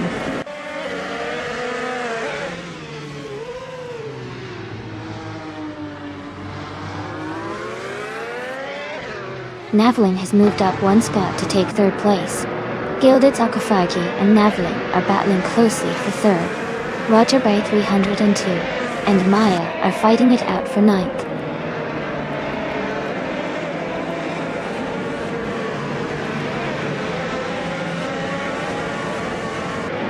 Naveling has moved up 1 spot to take 3rd place. Gilded Sarcophagi and Naveling are battling closely for 3rd. Roger Bay 302 and Maya are fighting it out for 9th.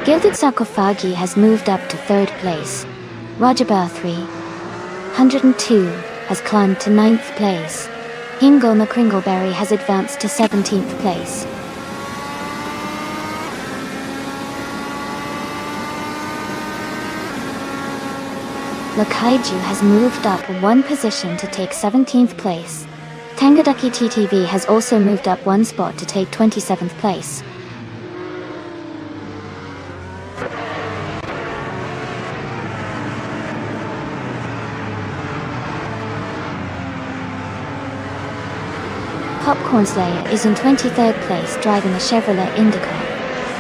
Gilded Sarcophagi has moved up to 3rd place. Roger Bar 302 has climbed to 9th place. Hingoma Kringleberry has advanced to 17th place. Lakaiju has moved up 1 position to take 17th place. Tangadaki TTV has also moved up 1 spot to take 27th place. Popcorn Slayer is in 23rd place driving a Chevrolet Indica.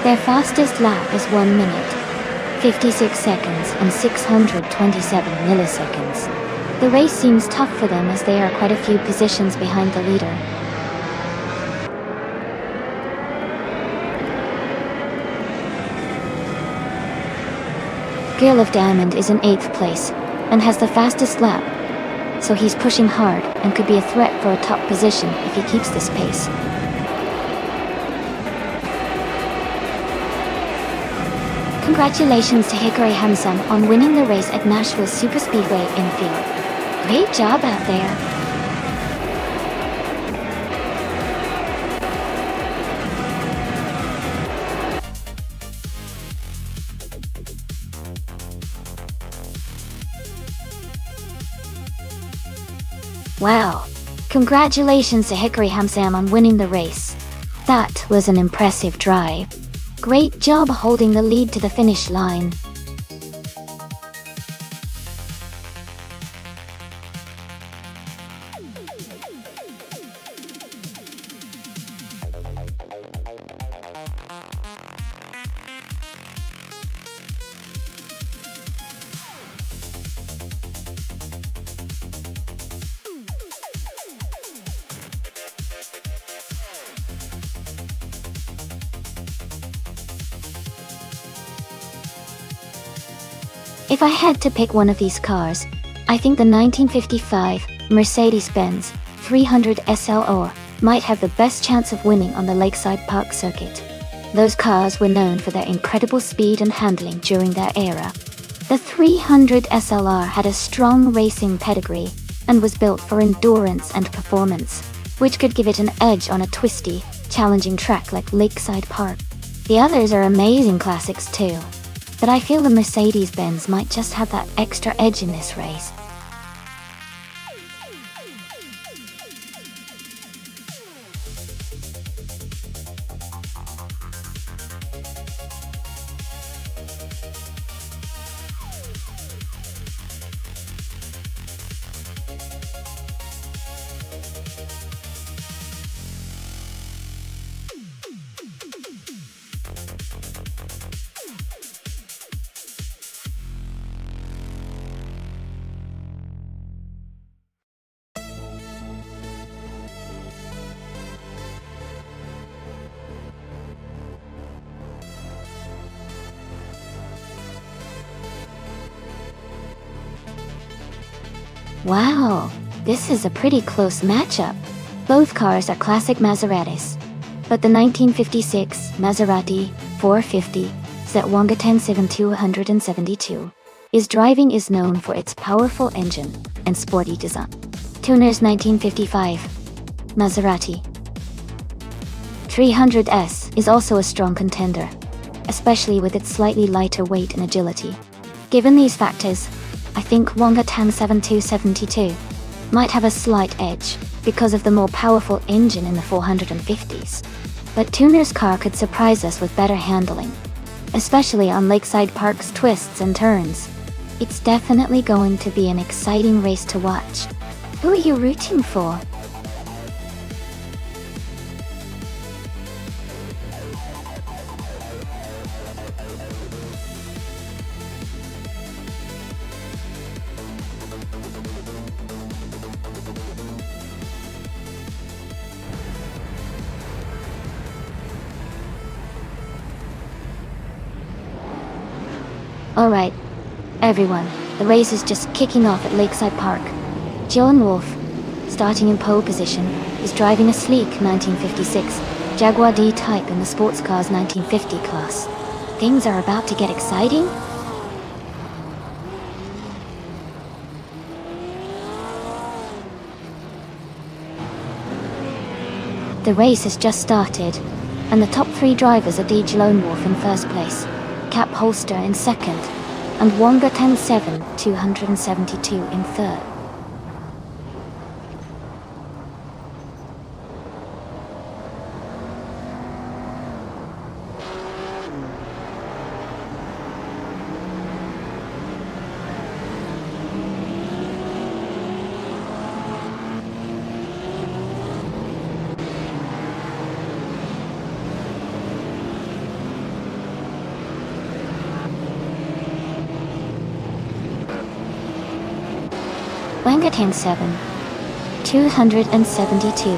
Their fastest lap is 1 minute, 56 seconds and 627 milliseconds. The race seems tough for them as they are quite a few positions behind the leader. Girl of Diamond is in 8th place and has the fastest lap, so he's pushing hard and could be a threat for a top position if he keeps this pace. Congratulations to Hickory Hamsam on winning the race at Nashville Superspeedway infield. Great job out there! Wow! Congratulations to Hickory Hamsam on winning the race. That was an impressive drive. Great job holding the lead to the finish line. If I had to pick one of these cars, I think the 1955 Mercedes-Benz 300 SLR might have the best chance of winning on the Lakeside Park circuit. Those cars were known for their incredible speed and handling during their era. The 300 SLR had a strong racing pedigree and was built for endurance and performance, which could give it an edge on a twisty, challenging track like Lakeside Park. The others are amazing classics too, but I feel the Mercedes-Benz might just have that extra edge in this race. Wow, this is a pretty close matchup. Both cars are classic Maseratis, but the 1956 Maserati 450 Zetwanga 10772 is driving is known for its powerful engine and sporty design. Tuner's 1955 Maserati 300S is also a strong contender, especially with its slightly lighter weight and agility. Given these factors, I think Wonga Tan 7272 might have a slight edge because of the more powerful engine in the 450s. But Tuner's car could surprise us with better handling, especially on Lakeside Park's twists and turns. It's definitely going to be an exciting race to watch. Who are you rooting for? Alright, everyone, the race is just kicking off at Lakeside Park. Joan Wolf, starting in pole position, is driving a sleek 1956 Jaguar D-Type in the sports cars 1950 class. Things are about to get exciting? The race has just started, and the top three drivers are DJ Lone Wolf in first place, Cap Holster in second, and Wonga 107 272 in third. Wangatang 7, 272,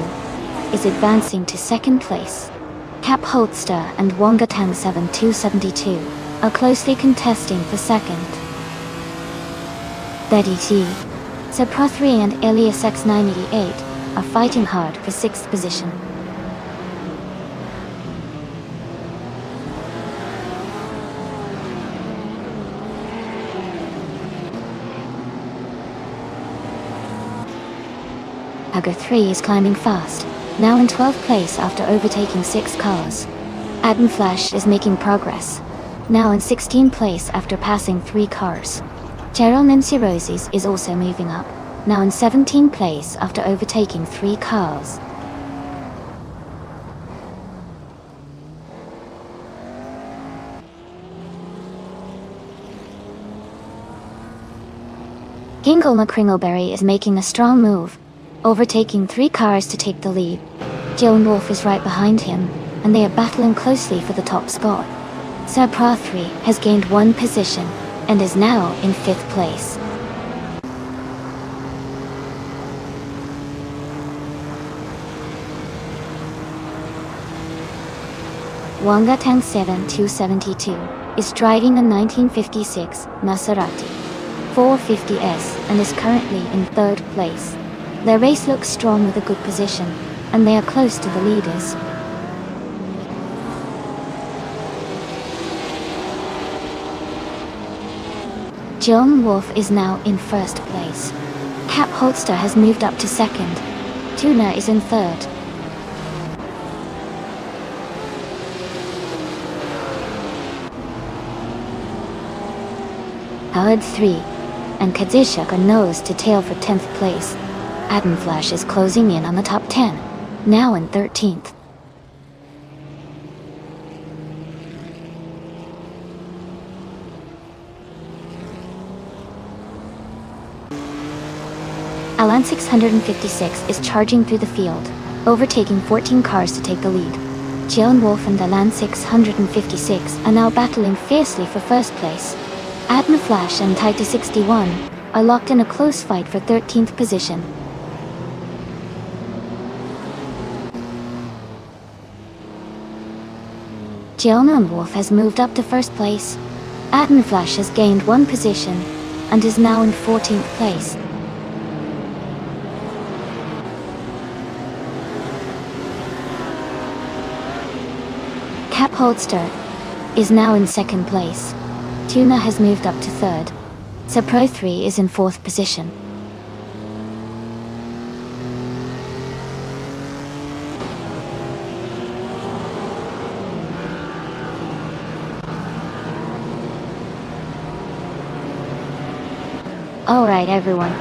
is advancing to second place. Cap Holster and Wangatang 7, 272 are closely contesting for second. Betty T, Sapra 3 and Elias X988 are fighting hard for sixth position. Hager 3 is climbing fast, now in 12th place after overtaking 6 cars. Adam Flash is making progress, now in 16th place after passing 3 cars. Gerald Nimsi Roses is also moving up, now in 17th place after overtaking 3 cars. Gingle McCringleberry is making a strong move, overtaking 3 cars to take the lead. Joan Wolf is right behind him, and they are battling closely for the top spot. Sir Pra 3 has gained 1 position, and is now in 5th place. Wangatang 7, 272 is driving a 1956 Maserati 450S and is currently in 3rd place. Their race looks strong with a good position, and they are close to the leaders. John Wolf is now in 1st place. Cap Holster has moved up to 2nd. Tuna is in 3rd. Howard 3 and Kadishak are nose to tail for 10th place. Adam Flash is closing in on the top 10, now in 13th. Alan 656 is charging through the field, overtaking 14 cars to take the lead. Jian Wolf and Alan 656 are now battling fiercely for 1st place. Adna Flash and Taita 61 are locked in a close fight for 13th position. Jian Wolf has moved up to 1st place. Adna Flash has gained 1 position and is now in 14th place. Cap Holster is now in 2nd place. Tuna has moved up to 3rd. Sapro 3 is in 4th position. Alright everyone,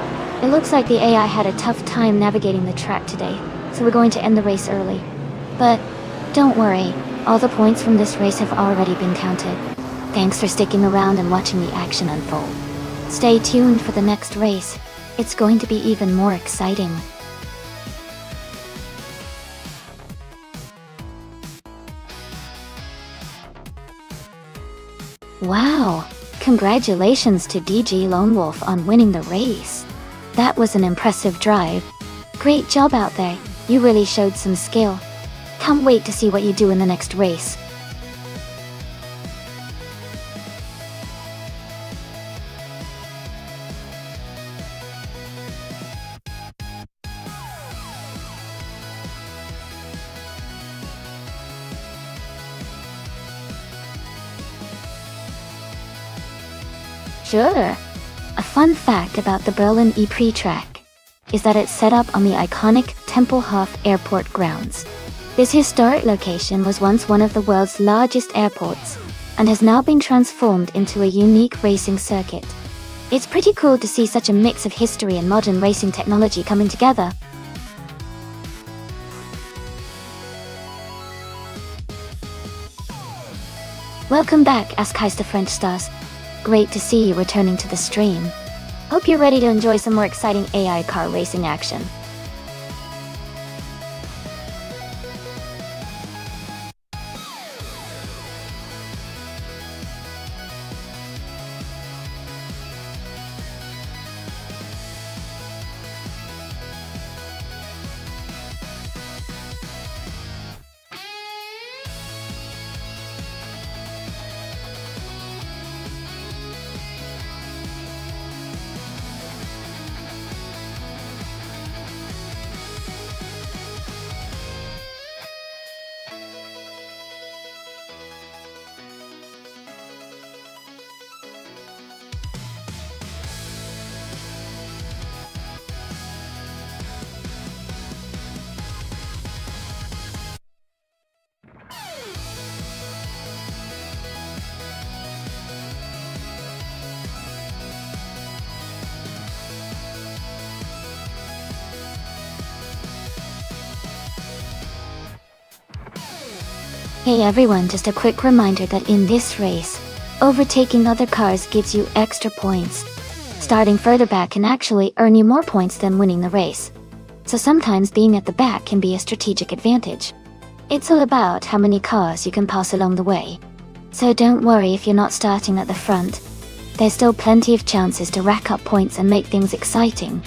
it looks like the AI had a tough time navigating the track today, so we're going to end the race early. But don't worry, all the points from this race have already been counted. Thanks for sticking around and watching the action unfold. Stay tuned for the next race. It's going to be even more exciting. Wow! Congratulations to DG Lone Wolf on winning the race. That was an impressive drive. Great job out there, you really showed some skill. Can't wait to see what you do in the next race. Sure. A fun fact about the Berlin E-Prix track is that it's set up on the iconic Tempelhof Airport grounds. This historic location was once one of the world's largest airports and has now been transformed into a unique racing circuit. It's pretty cool to see such a mix of history and modern racing technology coming together. Welcome back, Askeister French Stars. Great to see you returning to the stream. Hope you're ready to enjoy some more exciting AI car racing action. Hey everyone, just a quick reminder that in this race, overtaking other cars gives you extra points. Starting further back can actually earn you more points than winning the race. So sometimes being at the back can be a strategic advantage. It's all about how many cars you can pass along the way. So don't worry if you're not starting at the front. There's still plenty of chances to rack up points and make things exciting.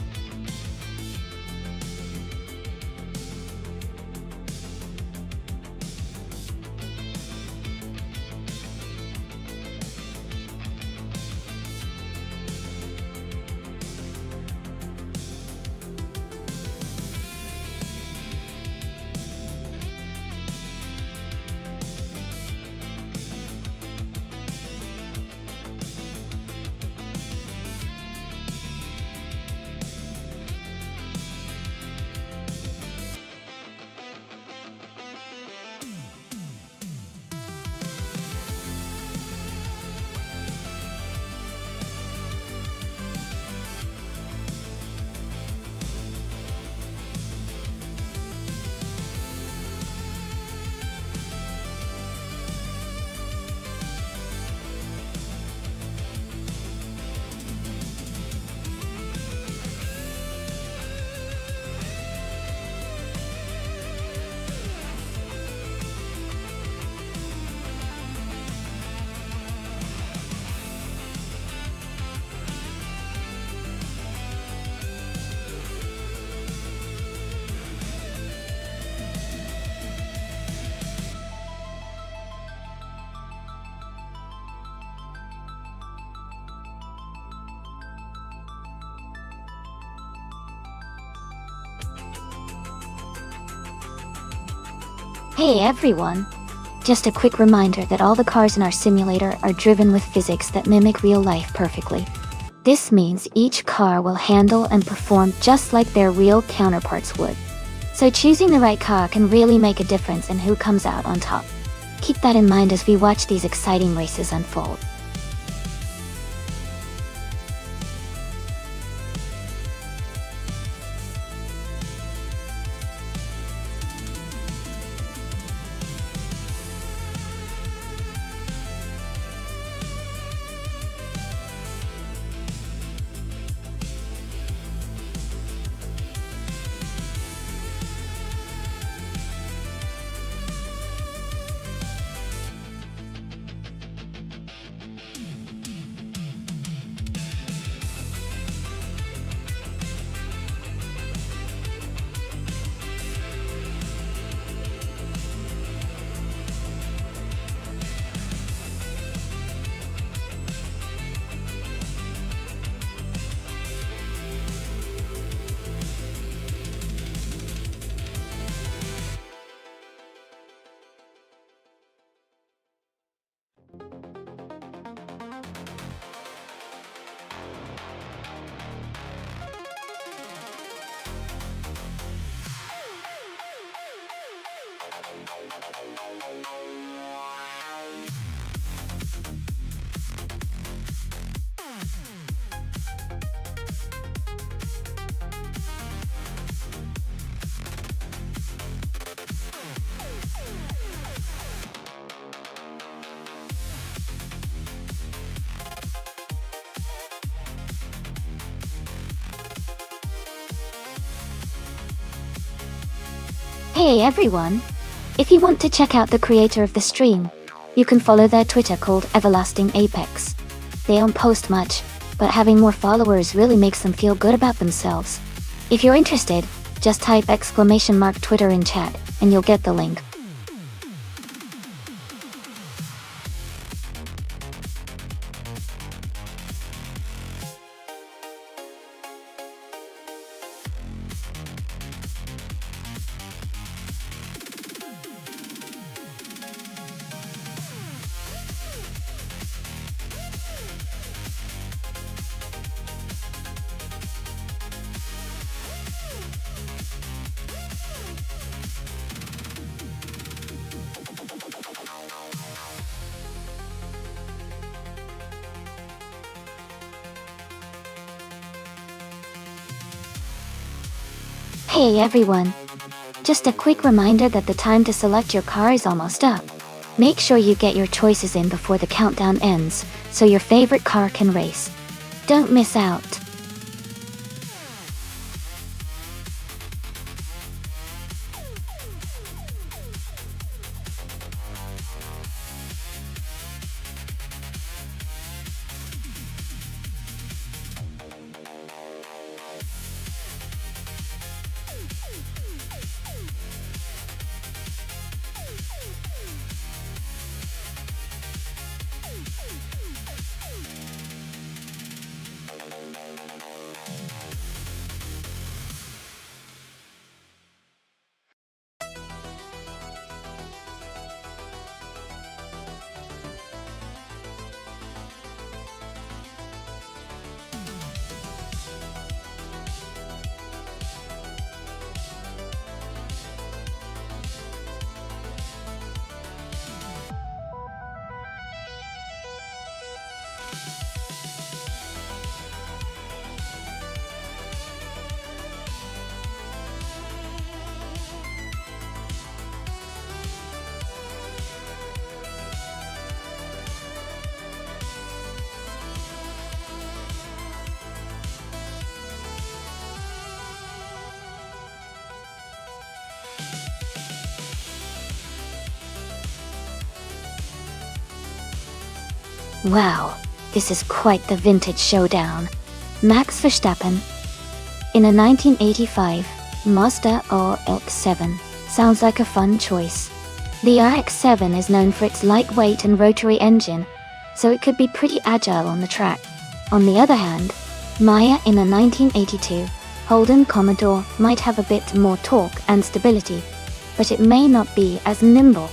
Hey everyone! Just a quick reminder that all the cars in our simulator are driven with physics that mimic real life perfectly. This means each car will handle and perform just like their real counterparts would. So choosing the right car can really make a difference in who comes out on top. Keep that in mind as we watch these exciting races unfold. Hey everyone! If you want to check out the creator of the stream, you can follow their Twitter called Everlasting Apex. They don't post much, but having more followers really makes them feel good about themselves. If you're interested, just type !Twitter in chat, and you'll get the link. Hey everyone! Just a quick reminder that the time to select your car is almost up. Make sure you get your choices in before the countdown ends, so your favorite car can race. Don't miss out. Wow, this is quite the vintage showdown. Max Verstappen. In a 1985 Mazda RX-7. Sounds like a fun choice. The RX-7 is known for its lightweight and rotary engine, so it could be pretty agile on the track. On the other hand, Maya in a 1982 Holden Commodore might have a bit more torque and stability, but it may not be as nimble.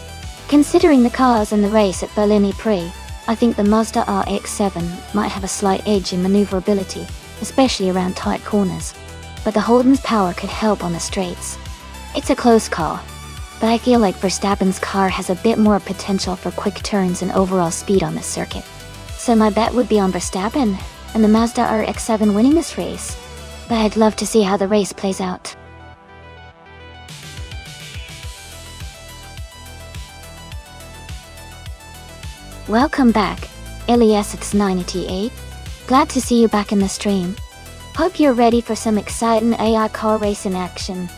Considering the cars in the race at Berlin Prix, I think the Mazda RX-7 might have a slight edge in maneuverability, especially around tight corners. But the Holden's power could help on the straights. It's a close call, but I feel like Verstappen's car has a bit more potential for quick turns and overall speed on this circuit. So my bet would be on Verstappen and the Mazda RX-7 winning this race. But I'd love to see how the race plays out. Welcome back, Elias-X98. Glad to see you back in the stream. Hope you're ready for some exciting AI car racing action.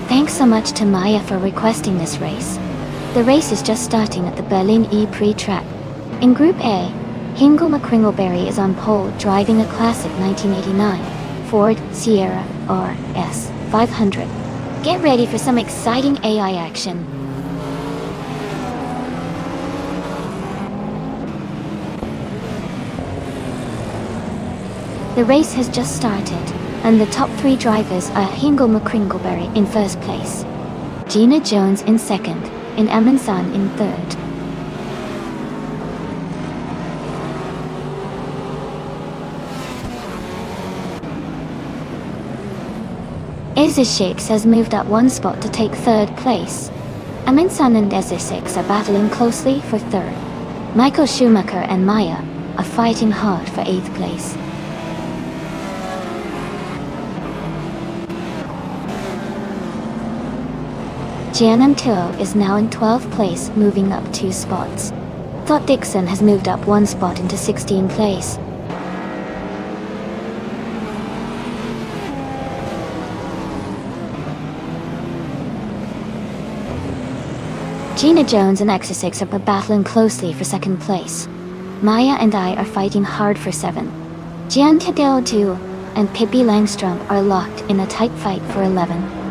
Thanks so much to Maya for requesting this race. The race is just starting at the Berlin Prix track. In Group A, Hingle McCringleberry is on pole driving a classic 1989 Ford Sierra RS 500. Get ready for some exciting AI action. The race has just started, and the top three drivers are Hingle McCringleberry in first place, Gina Jones in second, and Amundsen in third. Ezeshix has moved up one spot to take third place. Amundsen and Ezeshix are battling closely for third. Michael Schumacher and Maya are fighting hard for 8th place. Jianan Tuo is now in 12th place, moving up 2 spots. Thought Dixon has moved up 1 spot into 16th place. Gina Jones and Exisix are battling closely for 2nd place. Maya and I are fighting hard for 7. Jian Tadeo 2 and Pippi Langstrom are locked in a tight fight for 11.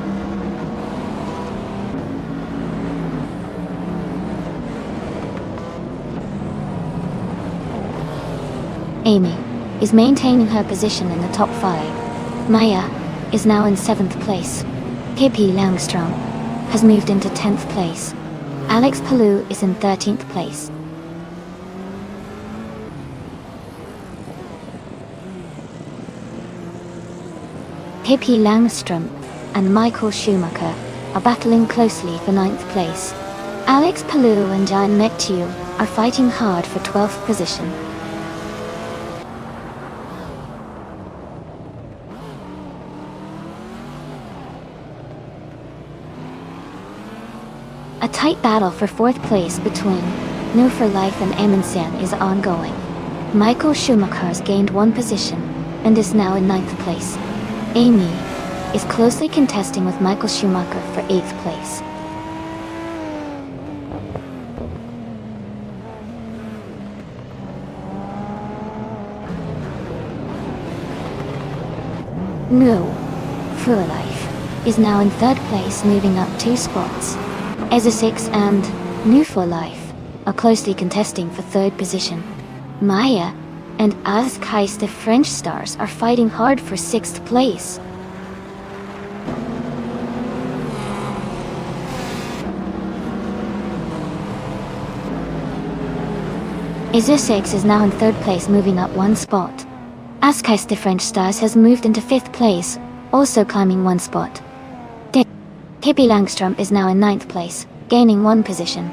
Amy is maintaining her position in the top 5. Maya is now in 7th place. Pippi Langstrom has moved into 10th place. Alex Palou is in 13th place. Pippi Langstrom and Michael Schumacher are battling closely for 9th place. Alex Palou and Jan Mathieu are fighting hard for 12th position. A tight battle for 4th place between New for Life and Amundsen is ongoing. Michael Schumacher has gained 1 position and is now in 9th place. Amy is closely contesting with Michael Schumacher for 8th place. New for Life is now in 3rd place, moving up 2 spots. Essex and New for Life are closely contesting for 3rd position. Maya and Azkais, the French stars, are fighting hard for 6th place. Essex is now in 3rd place, moving up 1 spot. Azkais, the French stars, has moved into 5th place, also climbing 1 spot. Pippi Langstrom is now in 9th place, gaining 1 position.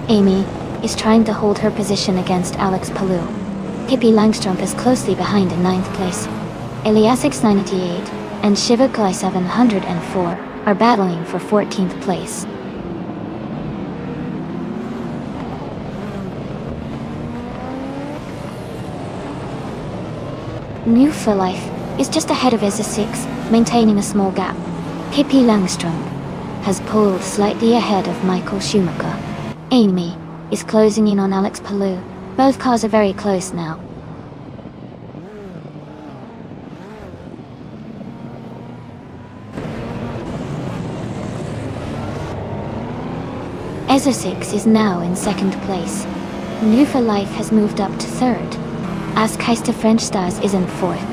Amy is trying to hold her position against Alex Palou. Pippi Langstrom is closely behind in 9th place. Eliasix 98 and Shivakai 704 are battling for 14th place. New for Life is just ahead of Essex, maintaining a small gap. Pippi Langstrom has pulled slightly ahead of Michael Schumacher. Amy is closing in on Alex Palou. Both cars are very close now. Essex is now in 2nd place. New for Life has moved up to 3rd. As Keister French Stars is in 4th.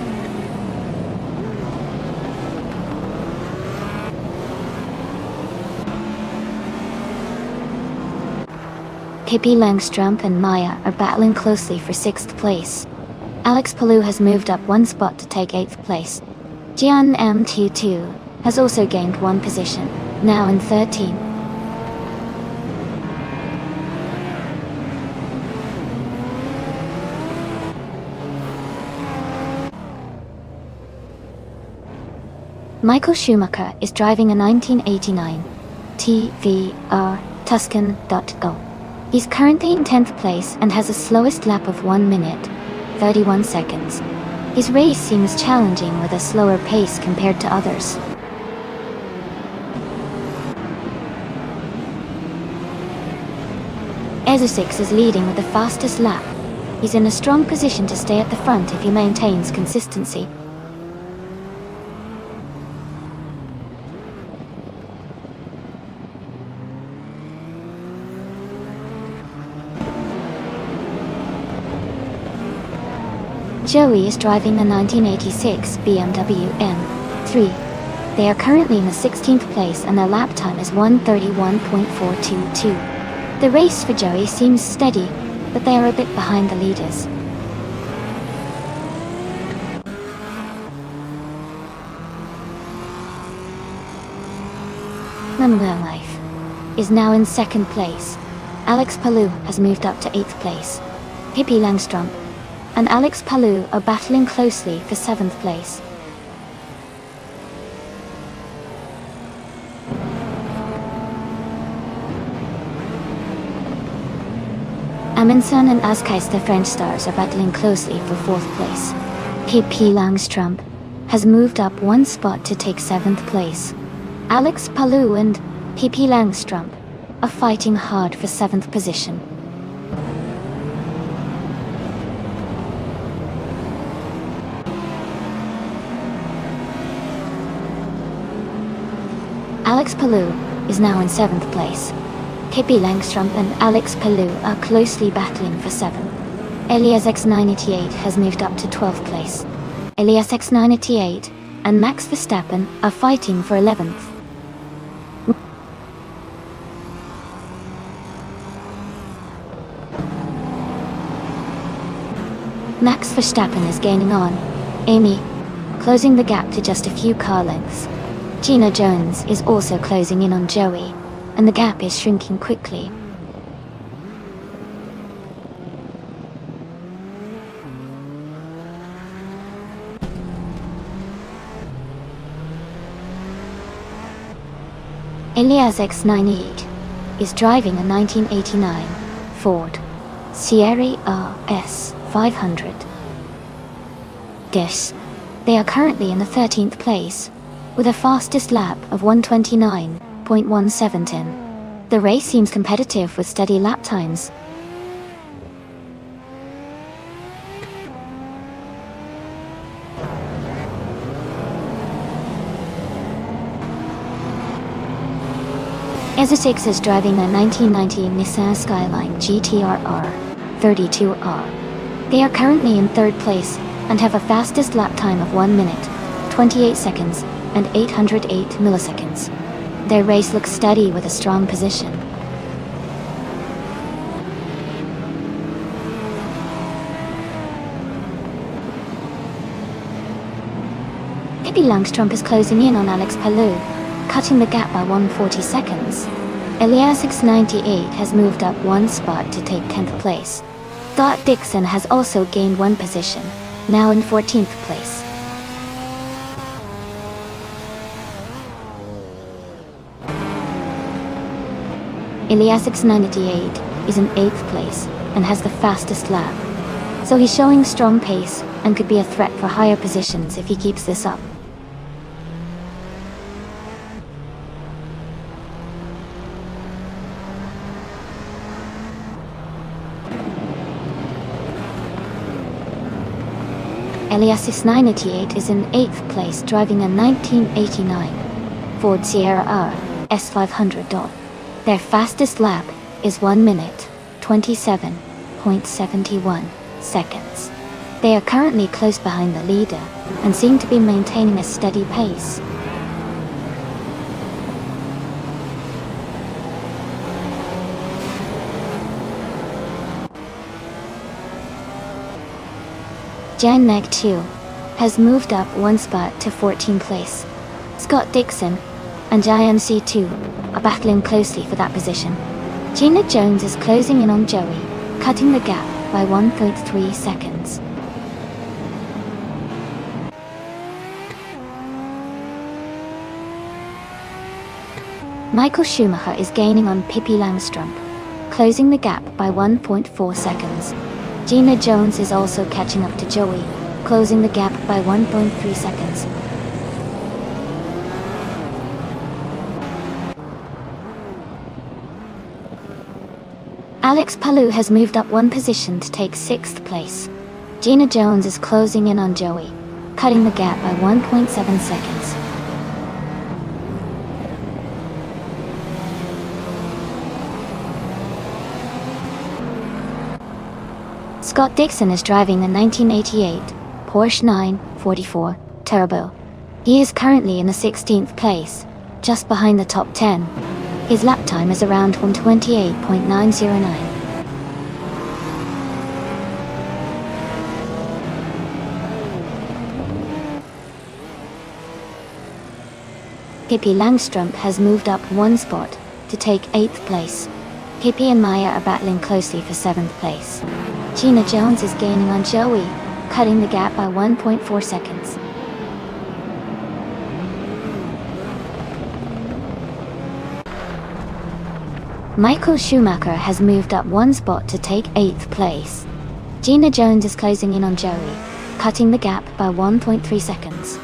Pippi Langstrom and Maya are battling closely for 6th place. Alex Palou has moved up 1 spot to take 8th place. Jian MT2 has also gained 1 position, now in 13th. Michael Schumacher is driving a 1989 TVR Tuscan.Go. He's currently in 10th place and has a slowest lap of 1 minute, 31 seconds. His race seems challenging with a slower pace compared to others. Essex is leading with the fastest lap. He's in a strong position to stay at the front if he maintains consistency. Joey is driving a 1986 BMW M3. They are currently in the 16th place and their lap time is 1:31.422. The race for Joey seems steady, but they are a bit behind the leaders. Number Life is now in 2nd place. Alex Palou has moved up to 8th place. Pippi Langstrom and Alex Palou are battling closely for 7th place. Amundsen and Azkais, the French stars, are battling closely for 4th place. Pippi Langstrom has moved up 1 spot to take 7th place. Alex Palou and Pippi Langstrom are fighting hard for 7th position. Alex Palou is now in 7th place. Pippi Langstrup and Alex Palou are closely battling for 7th. Elias X988 has moved up to 12th place. Elias X988 and Max Verstappen are fighting for 11th. Max Verstappen is gaining on Amy, closing the gap to just a few car lengths. Gina Jones is also closing in on Joey, and the gap is shrinking quickly. Elias X98 is driving a 1989 Ford Sierra RS 500. They are currently in the 13th place, with a fastest lap of 1:29.17. The race seems competitive with steady lap times. Ezra6 is driving a 1990 Nissan Skyline GTR 32R. They are currently in 3rd place and have a fastest lap time of 1 minute, 28 seconds, and 808 milliseconds. Their race looks steady with a strong position. Pippi Langstrup is closing in on Alex Palou, cutting the gap by 140 seconds. Elias X98 has moved up 1 spot to take 10th place. Scott Dixon has also gained 1 position, now in 14th place. Elias X98 is in 8th place and has the fastest lap, so he's showing strong pace and could be a threat for higher positions if he keeps this up. Elias X988 is in 8th place driving a 1989 Ford Sierra R S500. Their fastest lap is 1 minute, 27.71 seconds. They are currently close behind the leader and seem to be maintaining a steady pace. Jan Neg 2 has moved up 1 spot to 14th place. Scott Dixon and JMC2 are battling closely for that position. Gina Jones is closing in on Joey, cutting the gap by 1.3 seconds. Michael Schumacher is gaining on Pippi Langstrup, closing the gap by 1.4 seconds. Gina Jones is also catching up to Joey, closing the gap by 1.3 seconds. Alex Palou has moved up 1 position to take 6th place. Gina Jones is closing in on Joey, cutting the gap by 1.7 seconds. Scott Dixon is driving a 1988 Porsche 944 Turbo. He is currently in the 16th place, just behind the top 10. His lap time is around 128.909. Pippi Langstrup has moved up 1 spot to take 8th place. Pippi and Maya are battling closely for 7th place. Gina Jones is gaining on Joey, cutting the gap by 1.4 seconds. Michael Schumacher has moved up 1 spot to take 8th place. Gina Jones is closing in on Joey, cutting the gap by 1.3 seconds.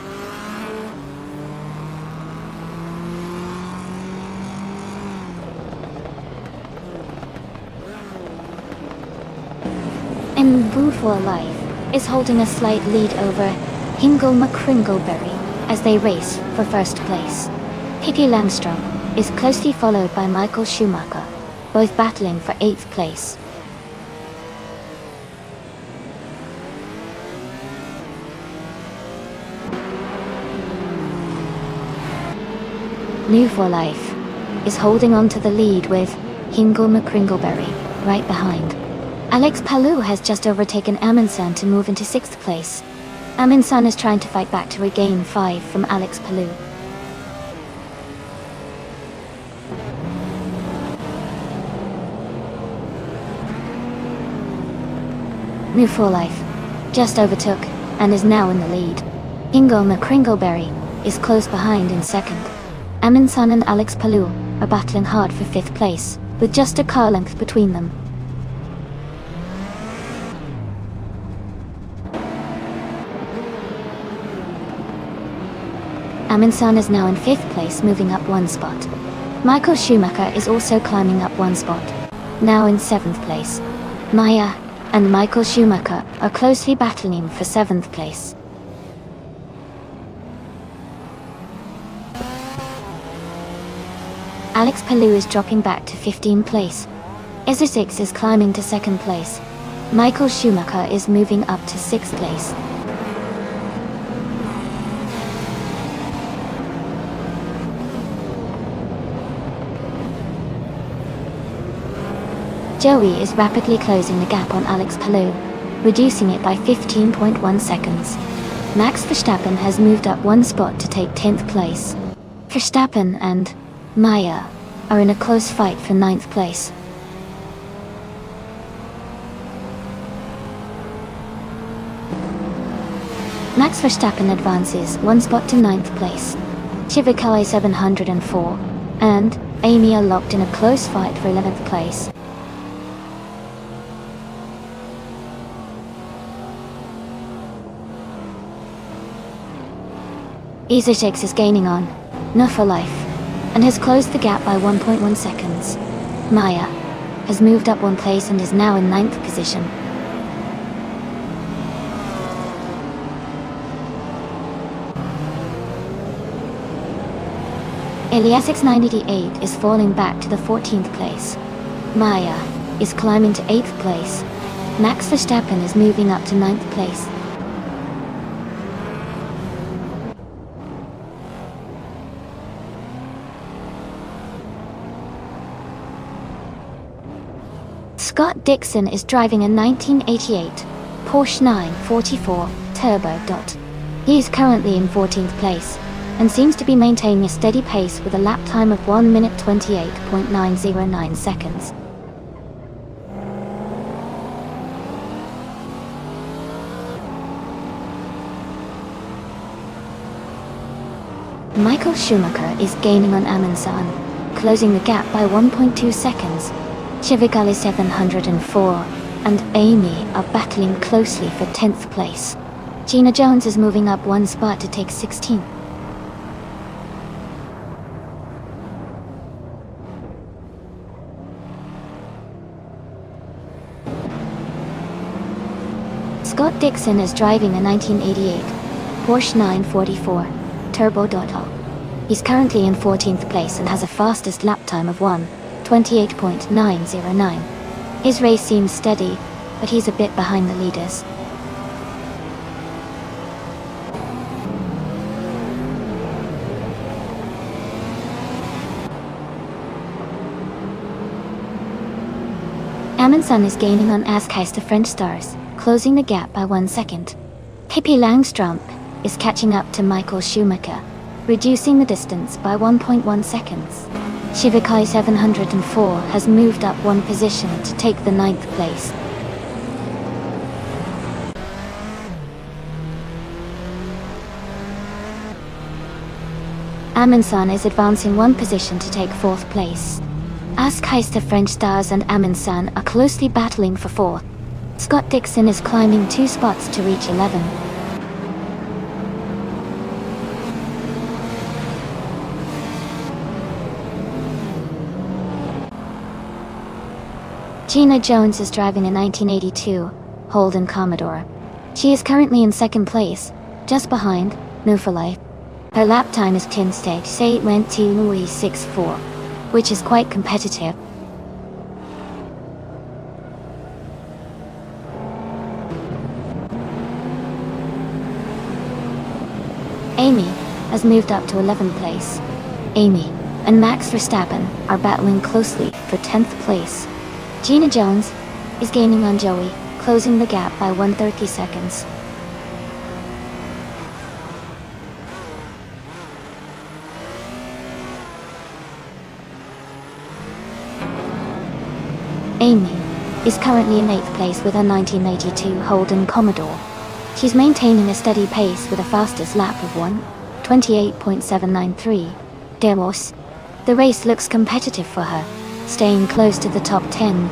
And Boo for Life is holding a slight lead over Hingle McCringleberry as they race for 1st place. Pippi Langstrom is closely followed by Michael Schumacher, both battling for 8th place. New for Life is holding on to the lead with Hingle McCringleberry right behind. Alex Palou has just overtaken Amundsen to move into 6th place. Amundsen is trying to fight back to regain 5 from Alex Palou. New for Life just overtook and is now in the lead. Hingle McCringleberry is close behind in 2nd. Amundsen and Alex Palou are battling hard for 5th place, with just a car length between them. Amundsen is now in 5th place, moving up 1 spot. Michael Schumacher is also climbing up 1 spot, now in 7th place. Maya and Michael Schumacher are closely battling for 7th place. Alex Palou is dropping back to 15th place. Isosix is climbing to 2nd place. Michael Schumacher is moving up to 6th place. Joey is rapidly closing the gap on Alex Palou, reducing it by 15.1 seconds. Max Verstappen has moved up 1 spot to take 10th place. Verstappen and Maya are in a close fight for 9th place. Max Verstappen advances 1 spot to 9th place. Chivikali 704 and Amy are locked in a close fight for 11th place. Isosix is gaining on No for Life and has closed the gap by 1.1 seconds. Maya has moved up 1 place and is now in 9th position. Eliasix 988 is falling back to the 14th place. Maya is climbing to 8th place. Max Verstappen is moving up to 9th place. Scott Dixon is driving a 1988 Porsche 944 Turbo. He is currently in 14th place and seems to be maintaining a steady pace with a lap time of 1 minute 28.909 seconds. Michael Schumacher is gaining on Amundsen, closing the gap by 1.2 seconds. Chivikali 704 and Amy are battling closely for 10th place. Gina Jones is moving up 1 spot to take 16th. Scott Dixon is driving a 1988 Porsche 944 Turbo. He's currently in 14th place and has a fastest lap time of 1:28.909. His race seems steady, but he's a bit behind the leaders. Amundsen is gaining on Askeister French Stars, closing the gap by 1 second. Pippi Langstrom is catching up to Michael Schumacher, reducing the distance by 1.1 seconds. Chivikali 704 has moved up 1 position to take the 9th place. Amundsen is advancing 1 position to take 4th place. Askeister French Stars and Amundsen are closely battling for 4th. Scott Dixon is climbing 2 spots to reach 11. Gina Jones is driving a 1982 Holden Commodore. She is currently in 2nd place, just behind No for Life. Her lap time is 10 stage, say it went to Louis 6-4, which is quite competitive. Amy has moved up to 11th place. Amy and Max Verstappen are battling closely for 10th place. Gina Jones is gaining on Joey, closing the gap by 130 seconds. Amy is currently in 8th place with a 1982 Holden Commodore. She's maintaining a steady pace with a fastest lap of 1:28.793. Deros. The race looks competitive for her, staying close to the top 10.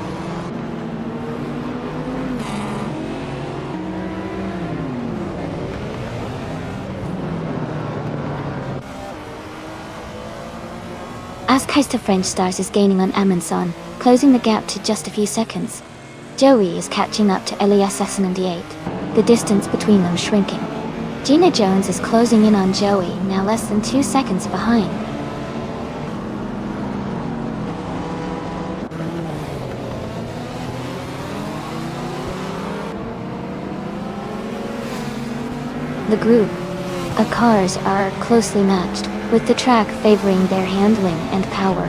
As Kaiser French Stars is gaining on Amundsen, closing the gap to just a few seconds. Joey is catching up to Elias S98, the distance between them shrinking. Gina Jones is closing in on Joey, now less than 2 seconds behind. The group of cars are closely matched, with the track favoring their handling and power.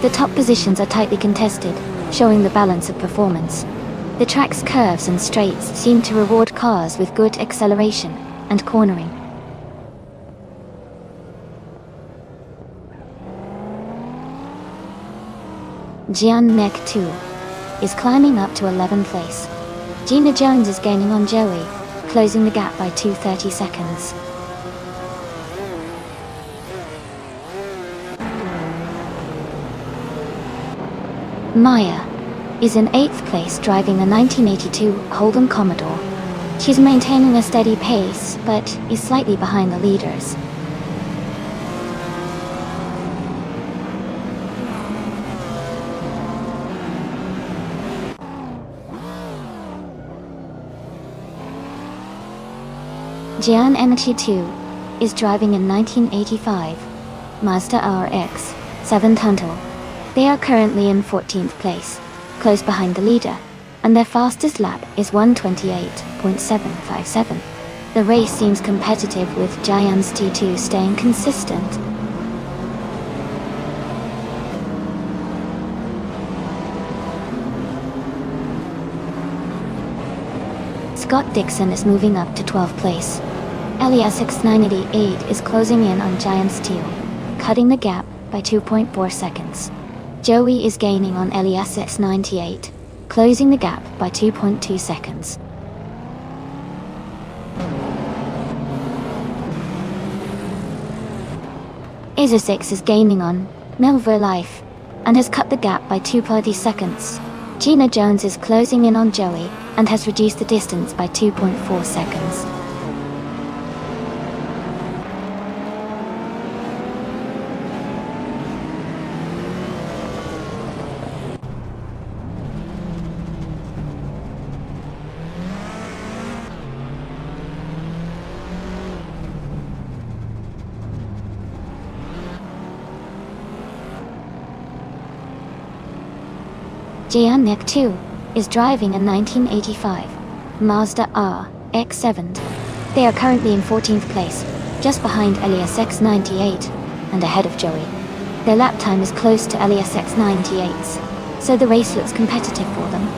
The top positions are tightly contested, showing the balance of performance. The track's curves and straights seem to reward cars with good acceleration and cornering. Jian Nek 2 is climbing up to 11th place. Gina Jones is gaining on Joey, closing the gap by 230 seconds. Maya is in 8th place driving a 1982 Holden Commodore. She's maintaining a steady pace, but is slightly behind the leaders. Jian MT2 is driving a 1985 Mazda RX 7-tonneau. They are currently in 14th place, close behind the leader, and their fastest lap is 1:28.757. The race seems competitive with Jian's T2 staying consistent. Scott Dixon is moving up to 12th place. Elias X988 is closing in on Giant Steel, cutting the gap by 2.4 seconds. Joey is gaining on Elias X98, closing the gap by 2.2 seconds. Isosix is gaining on Milver Life and has cut the gap by 2.30 seconds. Gina Jones is closing in on Joey and has reduced the distance by 2.4 seconds. Jian Nek 2 is driving a 1985 Mazda RX-7. They are currently in 14th place, just behind Elias X98 and ahead of Joey. Their lap time is close to Elias X98's, so the race looks competitive for them.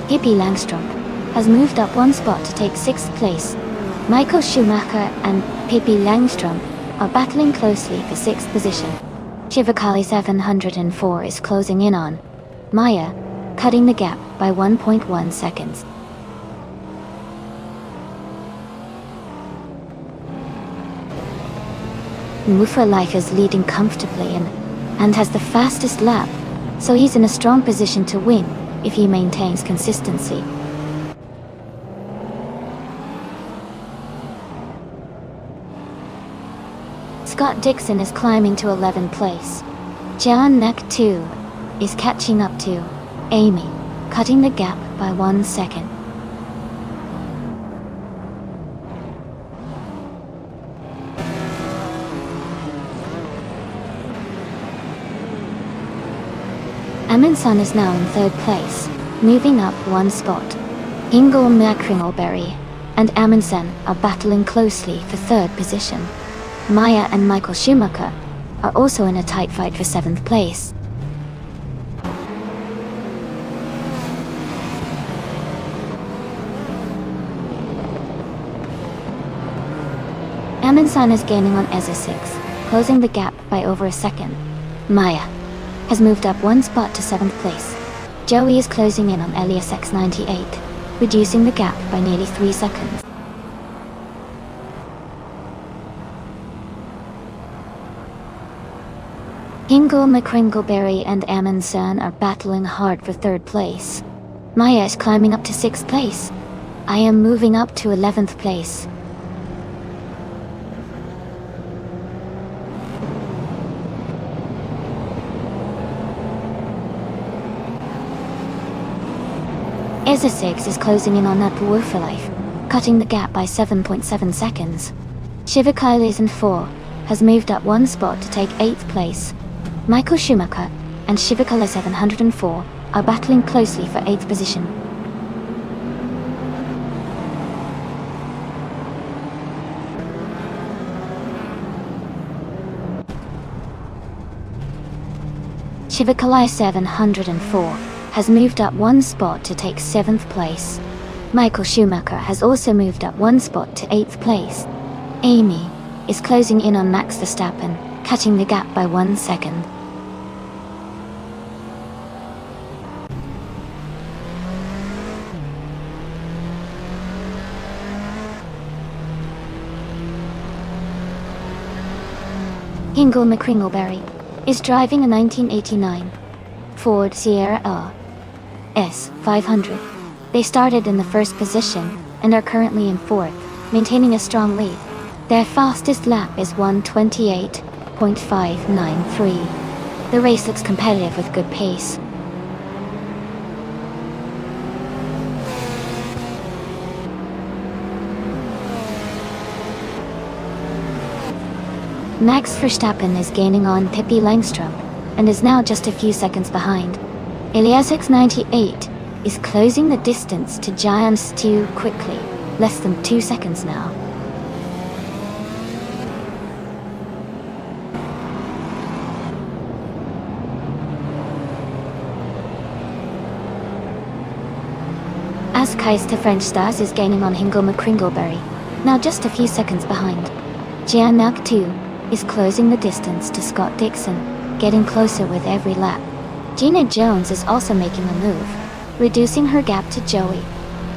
Hippie Langstrom has moved up one spot to take 6th place. Michael Schumacher and Pippi Langstrom are battling closely for 6th position. Shivakali 704 is closing in on Maya, cutting the gap by 1.1 seconds. Mufa Life is leading comfortably and has the fastest lap, so he's in a strong position to win if he maintains consistency. Scott Dixon is climbing to 11th place. Jian Nek 2 is catching up to Amy, cutting the gap by 1 second. Amundsen is now in third place, moving up 1 spot. Ingo Macringelberry and Amundsen are battling closely for third position. Maya and Michael Schumacher are also in a tight fight for 7th place. Amundsen is gaining on ESA6, closing the gap by over a second. Maya has moved up 1 spot to 7th place. Joey is closing in on Elias X98, reducing the gap by nearly 3 seconds. Ingo McCringleberry and Amundsen are battling hard for 3rd place. Maya is climbing up to 6th place. I am moving up to 11th place. ESA6 is closing in on Upward for Life, cutting the gap by 7.7 seconds. Shivakyle is in 4, has moved up 1 spot to take 8th place. Michael Schumacher and Shivakyle 704 are battling closely for 8th position. Shivakyle 704 has moved up 1 spot to take 7th place. Michael Schumacher has also moved up 1 spot to 8th place. Amy is closing in on Max Verstappen, cutting the gap by 1 second. Ingo McCringleberry is driving a 1989 Ford Sierra S500. They started in the 1st position and are currently in 4th, maintaining a strong lead. Their fastest lap is 1:28.593. The race looks competitive with good pace. Max Verstappen is gaining on Pippi Langstrom and is now just a few seconds behind. Elias X98 is closing the distance to Giant Stu quickly, less than 2 seconds now. Askais to French Stars is gaining on Ingo McCringleberry, now just a few seconds behind. Giannak 2 is closing the distance to Scott Dixon, getting closer with every lap. Gina Jones is also making a move, reducing her gap to Joey.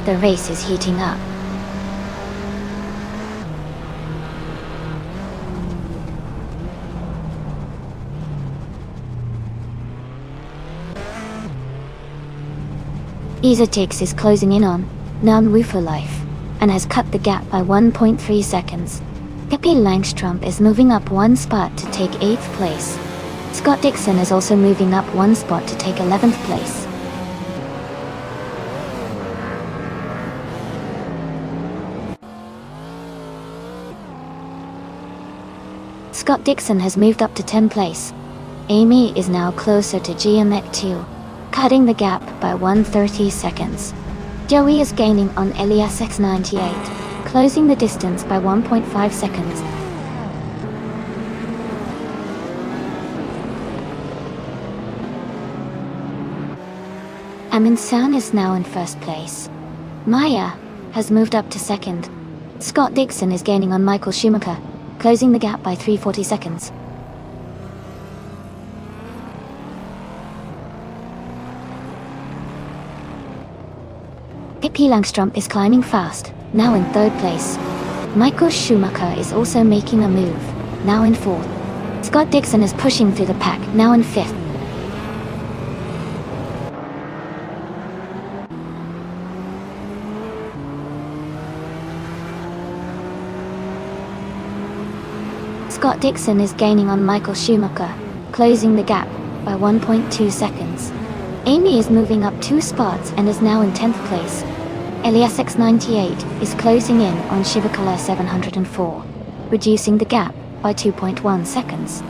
The race is heating up. Isotix is closing in on Nan for Life and has cut the gap by 1.3 seconds. Pippi Langstrom is moving up 1 spot to take 8th place. Scott Dixon is also moving up 1 spot to take 11th place. Scott Dixon has moved up to 10th place. Amy is now closer to GMX 2, cutting the gap by 1:30 seconds. Joey is gaining on Elias X98, closing the distance by 1.5 seconds. Amundsen is now in 1st place. Maya has moved up to 2nd. Scott Dixon is gaining on Michael Schumacher, closing the gap by 3:40 seconds. Pippi Langstrom is climbing fast, now in 3rd place. Michael Schumacher is also making a move, now in 4th. Scott Dixon is pushing through the pack, now in 5th. Scott Dixon is gaining on Michael Schumacher, closing the gap by 1.2 seconds. Amy is moving up 2 spots and is now in 10th place. Eliasix 98 is closing in on Shivakala 704, reducing the gap by 2.1 seconds.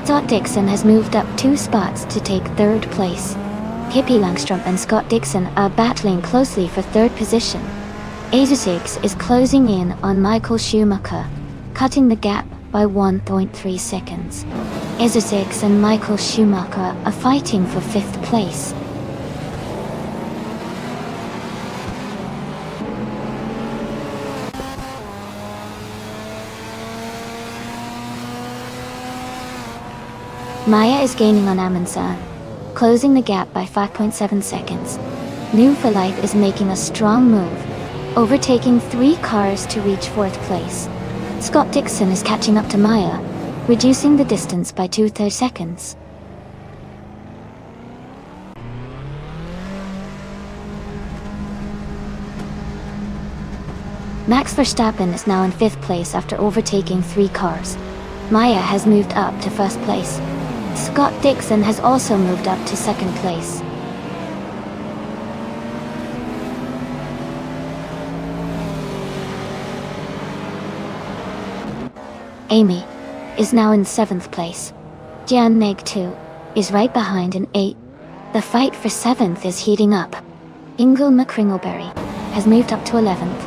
Scott Dixon has moved up 2 spots to take 3rd place. Pippi Langstrom and Scott Dixon are battling closely for 3rd position. Azusix is closing in on Michael Schumacher, cutting the gap by 1.3 seconds. Azusix and Michael Schumacher are fighting for 5th place. Maya is gaining on Amundsen, closing the gap by 5.7 seconds. New for Life is making a strong move, overtaking 3 cars to reach 4th place. Scott Dixon is catching up to Maya, reducing the distance by 2/3 seconds. Max Verstappen is now in 5th place after overtaking 3 cars. Maya has moved up to 1st place. Scott Dixon has also moved up to 2nd place. Amy is now in 7th place. Jan Neg 2 is right behind in 8th. The fight for 7th is heating up. Ingle McCringleberry has moved up to 11th.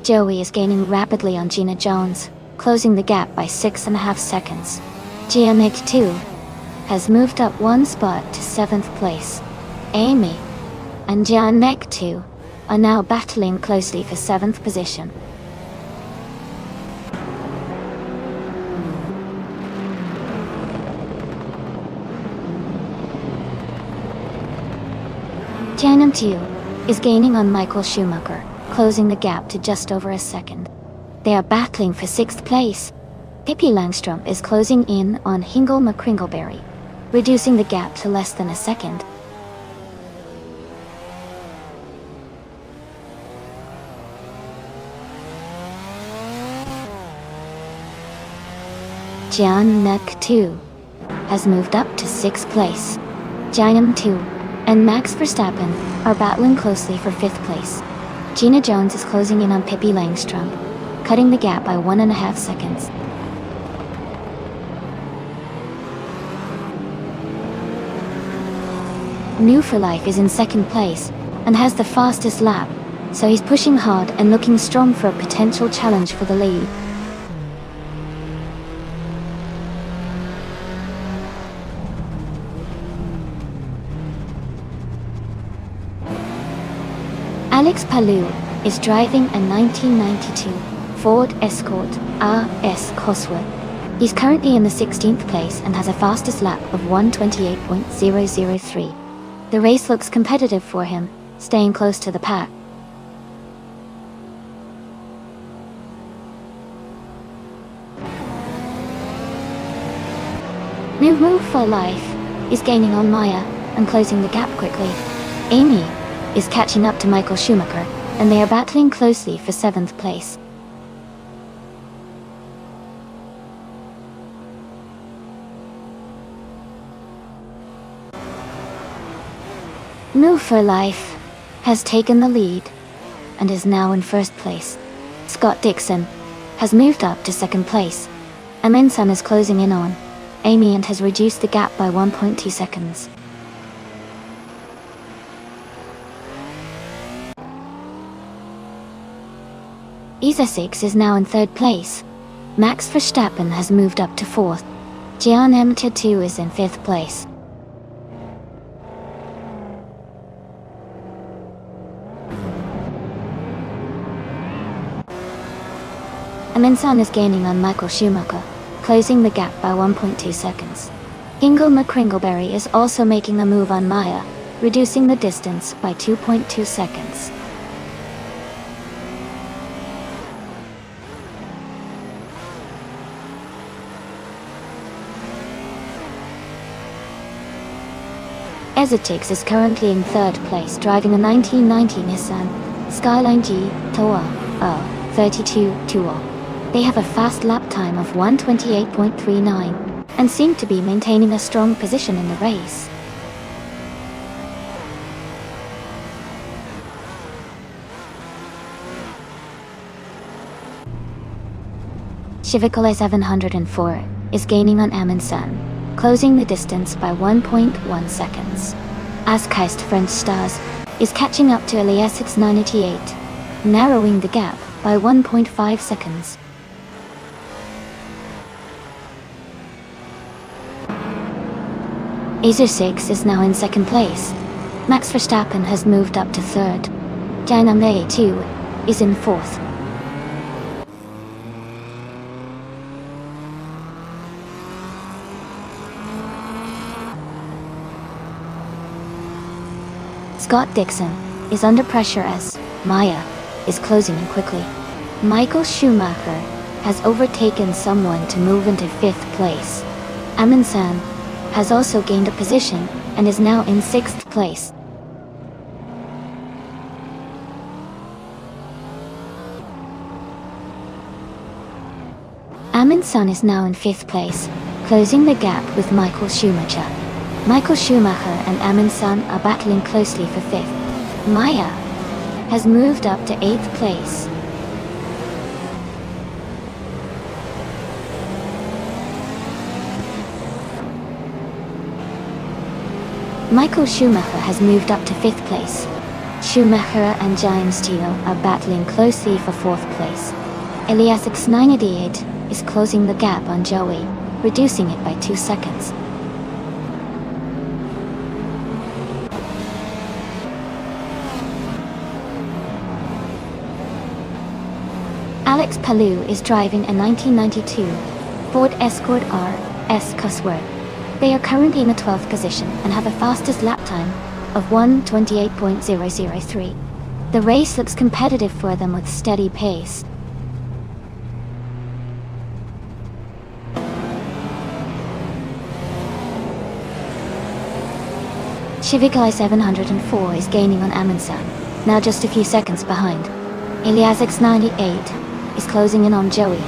Joey is gaining rapidly on Gina Jones, closing the gap by 6.5 seconds. Gia Meg 2 has moved up 1 spot to 7th place. Amy and Gia Meg 2 are now battling closely for 7th position. Janum 2 is gaining on Michael Schumacher, closing the gap to just over a second. They are battling for 6th place. Pippi Langstrom is closing in on Hingle McCringleberry, reducing the gap to less than a second. Jan Nek 2 has moved up to 6th place. Janum 2 and Max Verstappen are battling closely for 5th place. Gina Jones is closing in on Pippi Langstrom, cutting the gap by 1.5 seconds. New for Life is in 2nd place and has the fastest lap, so he's pushing hard and looking strong for a potential challenge for the lead. Alex Palou is driving a 1992 Ford Escort RS Cosworth. He's currently in the 16th place and has a fastest lap of 1:28.003. The race looks competitive for him, staying close to the pack. New Move for Life is gaining on Maya and closing the gap quickly. Amy is catching up to Michael Schumacher, and they are battling closely for 7th place. Move for Life has taken the lead and is now in 1st place. Scott Dixon has moved up to 2nd place. Amundsen is closing in on Amy and has reduced the gap by 1.2 seconds. Isa 6 is now in 3rd place. Max Verstappen has moved up to 4th. Gian Emtia 2 is in 5th place. Amundsen is gaining on Michael Schumacher, closing the gap by 1.2 seconds. Ingle McCringleberry is also making a move on Maya, reducing the distance by 2.2 seconds. Eliasatics is currently in 3rd place, driving a 1990 Nissan Skyline G Toa 32 Tuo. They have a fast lap time of 1:28.39 and seem to be maintaining a strong position in the race. Chevrolet 704 is gaining on Amundsen, closing the distance by 1.1 seconds. Askeist French Stars is catching up to Eliasatics 988, narrowing the gap by 1.5 seconds. Acer 6 is now in 2nd place. Max Verstappen has moved up to 3rd. Janame 2 is in 4th. Scott Dixon is under pressure as Maya is closing in quickly. Michael Schumacher has overtaken someone to move into 5th place. Amundsen has also gained a position and is now in 6th place. Amundsen is now in 5th place, closing the gap with Michael Schumacher. Michael Schumacher and Amundsen are battling closely for 5th. Maya has moved up to 8th place. Michael Schumacher has moved up to 5th place. Schumacher and James Teo are battling closely for 4th place. Eliasatics 988 is closing the gap on Joey, reducing it by 2 seconds. Alex Palou is driving a 1992 Ford Escort R S Cosworth. They are currently in the 12th position and have a fastest lap time of 1:28.003. The race looks competitive for them with steady pace. Chevrolet 704 is gaining on Amundsen, now just a few seconds behind. Eliasatics 98 is closing in on Joey,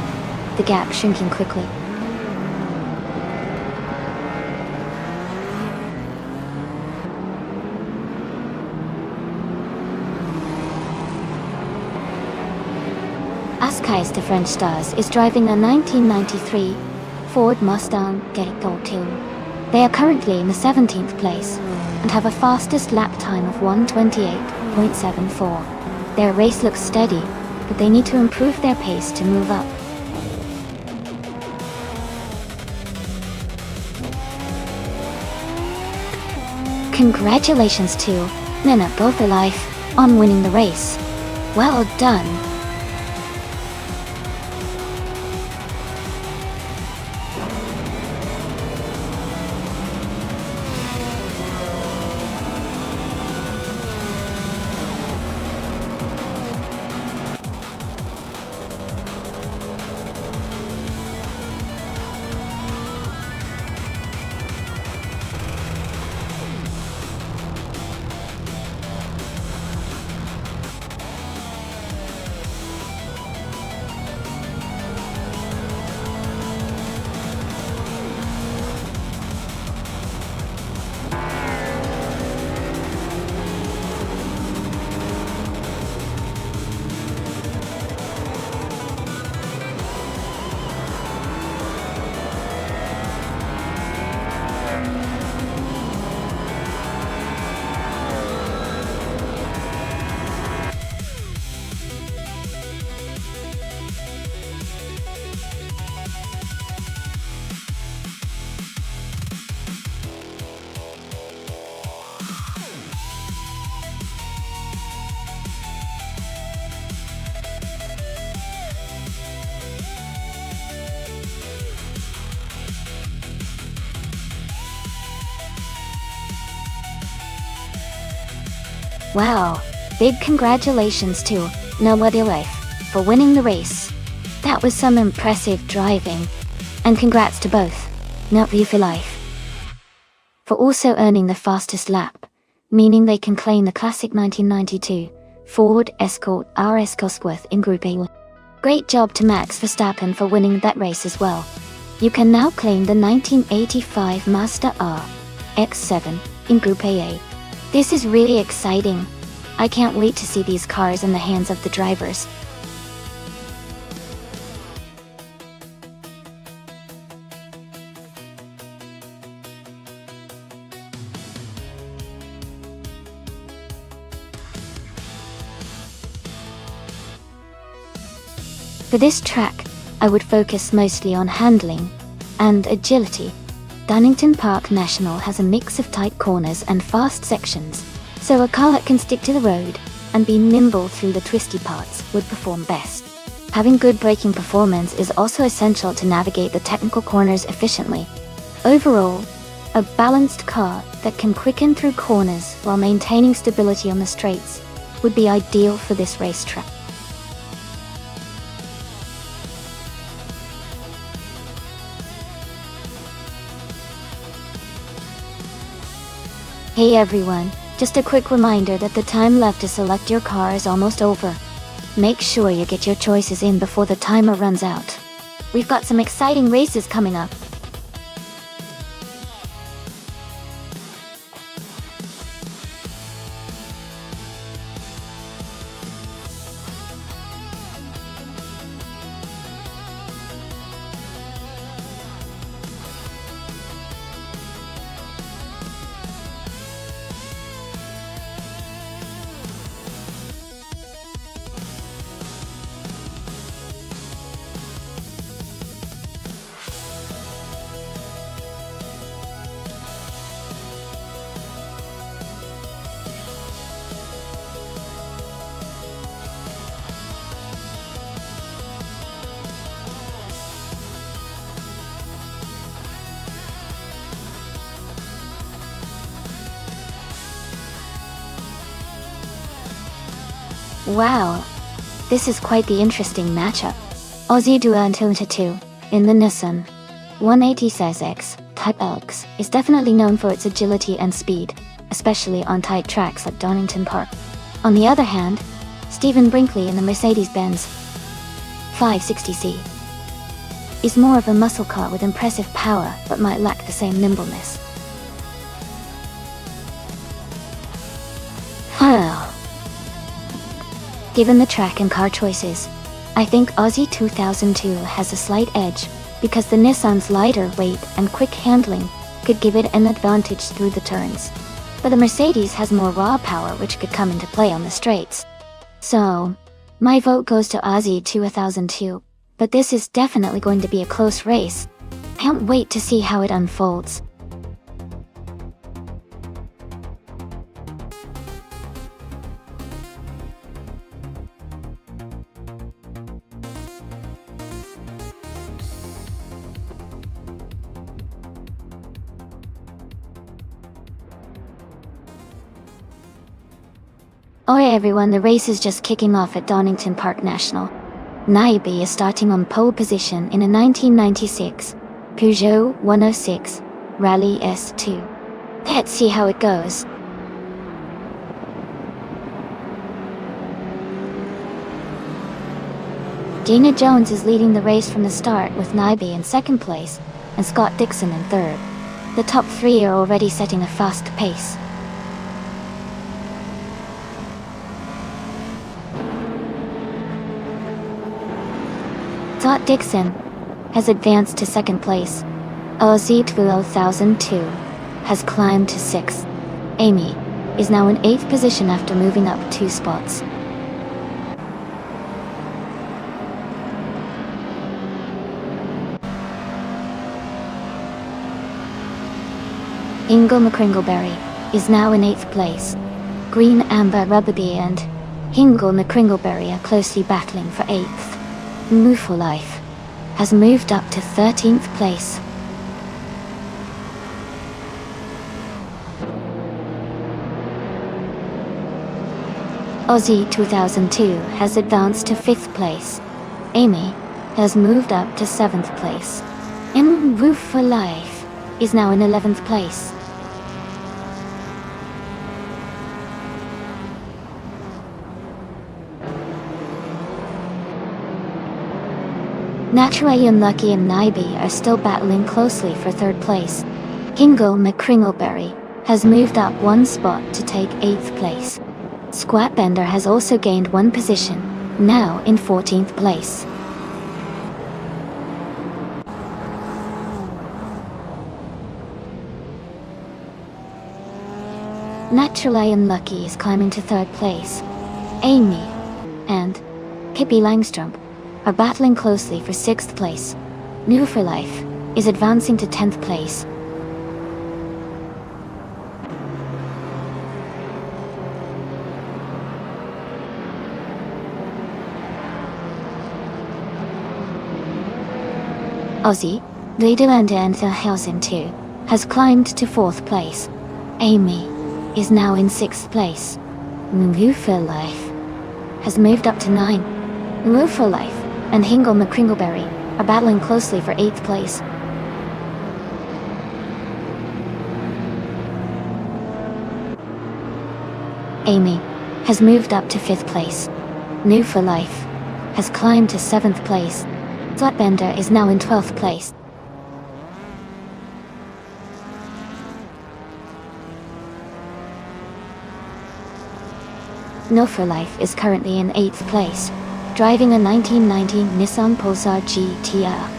the gap shrinking quickly. Askeist the French Stars is driving a 1993 Ford Mustang Gecko 2. They are currently in the 17th place and have a fastest lap time of 1:28.74. Their race looks steady, but they need to improve their pace to move up. Congratulations to Nina both alive on winning the race. Well done. Wow, big congratulations to Nobody Life for winning the race. That was some impressive driving. And congrats to both Nobody for Life. for also earning the fastest lap, meaning they can claim the classic 1992 Ford Escort RS Cosworth in Group A. Great job to Max Verstappen for winning that race as well. You can now claim the 1985 Mazda RX-7 in Group AA. This is really exciting. I can't wait to see these cars in the hands of the drivers. For this track, I would focus mostly on handling and agility. Donington Park National has a mix of tight corners and fast sections, so a car that can stick to the road and be nimble through the twisty parts would perform best. Having good braking performance is also essential to navigate the technical corners efficiently. Overall, a balanced car that can quicken through corners while maintaining stability on the straights would be ideal for this racetrack. Hey everyone, just a quick reminder that the time left to select your car is almost over. Make sure you get your choices in before the timer runs out. We've got some exciting races coming up. Wow, this is quite the interesting matchup. Aussie Duan 2 in the Nissan 180cc Type LX is definitely known for its agility and speed, especially on tight tracks like Donington Park. On the other hand, Stephen Brinkley in the Mercedes-Benz 560C is more of a muscle car with impressive power but might lack the same nimbleness. Given the track and car choices, I think Aussie 2002 has a slight edge because the Nissan's lighter weight and quick handling could give it an advantage through the turns. But the Mercedes has more raw power which could come into play on the straights. So, my vote goes to Aussie 2002, but this is definitely going to be a close race. Can't wait to see how it unfolds. Alright everyone, the race is just kicking off at Donington Park National. Naibi is starting on pole position in a 1996 Peugeot 106 Rally S2. Let's see how it goes. Gina Jones is leading the race from the start with Naibi in second place and Scott Dixon in third. The top three are already setting a fast pace. Scott Dixon has advanced to second place. Aussie 2002 has climbed to sixth. Amy is now in 8th position after moving up 2 spots. Ingle McCringleberry is now in 8th place. Green Amber Rubberby and Hingle McCringleberry are closely battling for 8th. Move for Life has moved up to 13th place. Aussie 2002 has advanced to 5th place. Amy has moved up to 7th place. Move for Life is now in 11th place. Naturally Unlucky and Naibi are still battling closely for third place. Hingle McCringleberry has moved up one spot to take 8th place. Squatbender has also gained one position, now in 14th place. Naturally Unlucky is climbing to 3rd place. Amy and Pippi Langstrump are battling closely for 6th place. New for Life is advancing to 10th place. Aussie, Nederlanden and Verhelsen 2 has climbed to 4th place. Amy is now in 6th place. New for Life has moved up to 9. New for Life and Hingle McCringleberry are battling closely for 8th place. Amy has moved up to 5th place. New for Life has climbed to 7th place. Flatbender is now in 12th place. No for Life is currently in 8th place, driving a 1990 Nissan Pulsar GTR.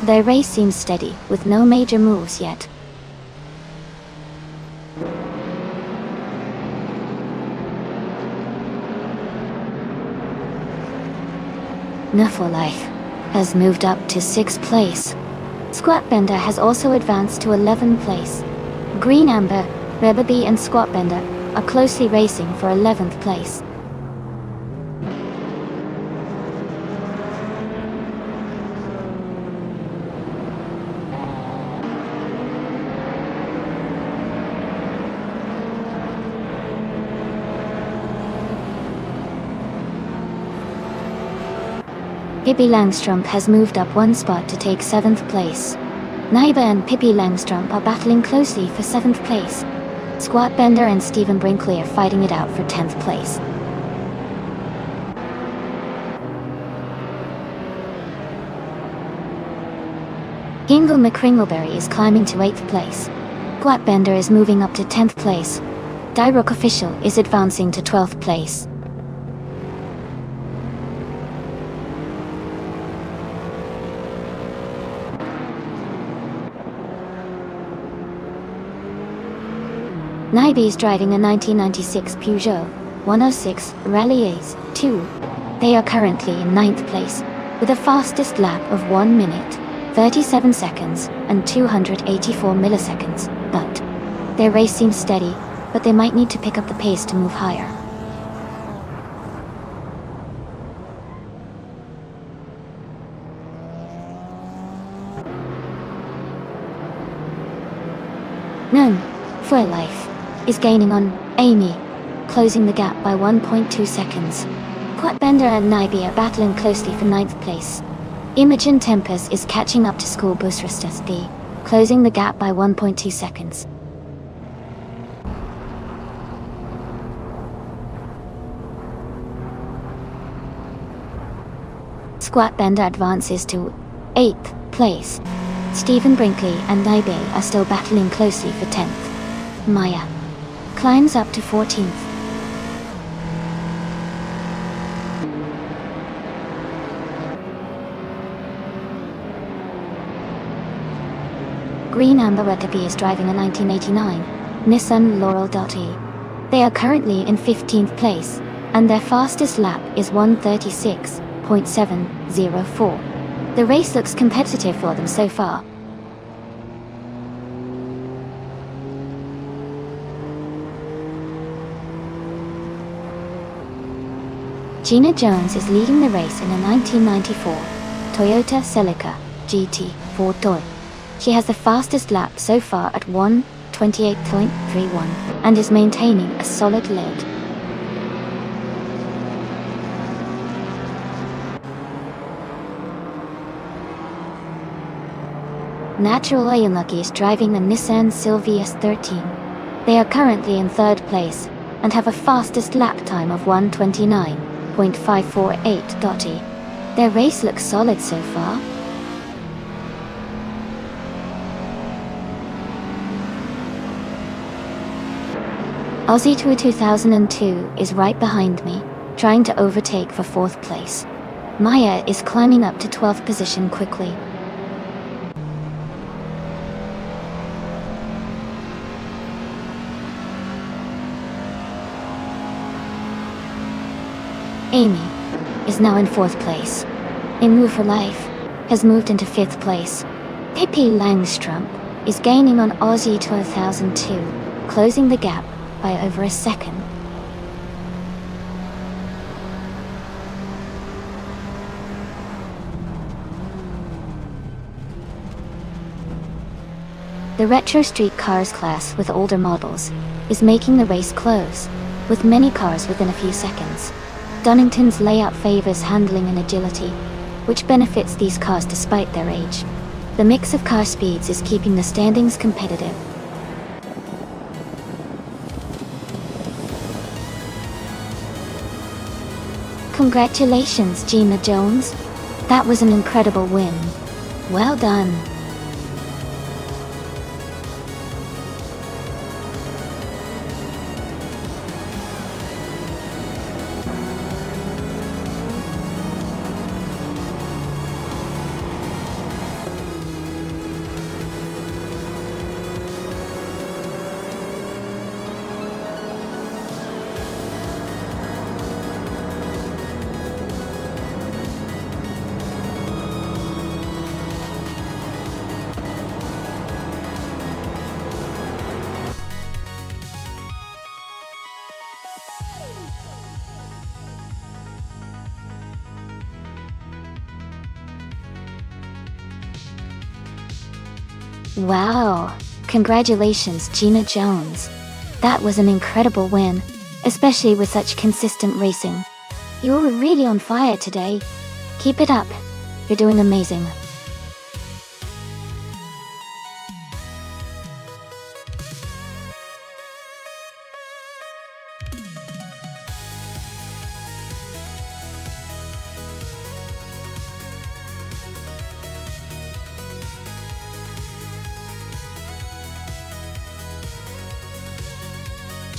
Their race seems steady, with no major moves yet. No for Life has moved up to 6th place. Squatbender has also advanced to 11th place. Green Amber, Rebby and Squatbender are closely racing for 11th place. Pippi Langstrump has moved up one spot to take 7th place. Naiba and Pippi Langstrump are battling closely for 7th place. Squatbender and Stephen Brinkley are fighting it out for 10th place. Hingle McCringleberry is climbing to 8th place. Squatbender is moving up to 10th place. Dyrock Official is advancing to 12th place. Naibi is driving a 1996 Peugeot 106 Rallies 2. They are currently in 9th place, with a fastest lap of 1 minute, 37 seconds, and 284 milliseconds, but their race seems steady, but they might need to pick up the pace to move higher. None for Life is gaining on Amy, closing the gap by 1.2 seconds. Quatbender and Naibi are battling closely for 9th place. Imogen Tempest is catching up to School Busrastas B, closing the gap by 1.2 seconds. Squatbender advances to 8th place. Stephen Brinkley and Naibi are still battling closely for 10th. Maya climbs up to 14th. Green Amber Recipe is driving a 1989 Nissan Laurel.E. They are currently in 15th place, and their fastest lap is 1:36.704. The race looks competitive for them so far. Gina Jones is leading the race in a 1994 Toyota Celica GT4 toy. She has the fastest lap so far at 1:28.31 and is maintaining a solid lead. Naturally Unlucky is driving a Nissan Sylvia S13. They are currently in 3rd place and have a fastest lap time of 1:29.548. Their race looks solid so far. Aussie Tour 2002 is right behind me, trying to overtake for 4th place. Maya is climbing up to 12th position quickly. Amy is now in 4th place. Emu for Life has moved into 5th place. Pippi Langstrump is gaining on Aussie 2002, closing the gap by over a second. The retro street cars class with older models is making the race close, with many cars within a few seconds. Dunnington's layout favors handling and agility, which benefits these cars despite their age. The mix of car speeds is keeping the standings competitive. Congratulations, Gina Jones. That was an incredible win. Well done. Wow, congratulations, Gina Jones. That was an incredible win, especially with such consistent racing. You were really on fire today. Keep it up. You're doing amazing.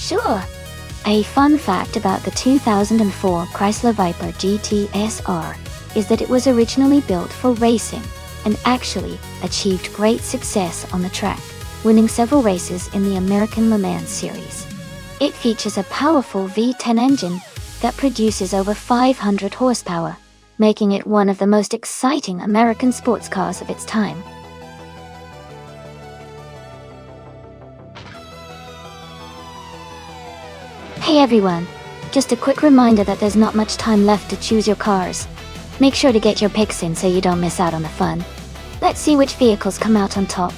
Sure. A fun fact about the 2004 Chrysler Viper GT SR is that it was originally built for racing and actually achieved great success on the track, winning several races in the American Le Mans series. It features a powerful V10 engine that produces over 500 horsepower, making it one of the most exciting American sports cars of its time. Hey everyone, just a quick reminder that there's not much time left to choose your cars. Make sure to get your picks in so you don't miss out on the fun. Let's see which vehicles come out on top.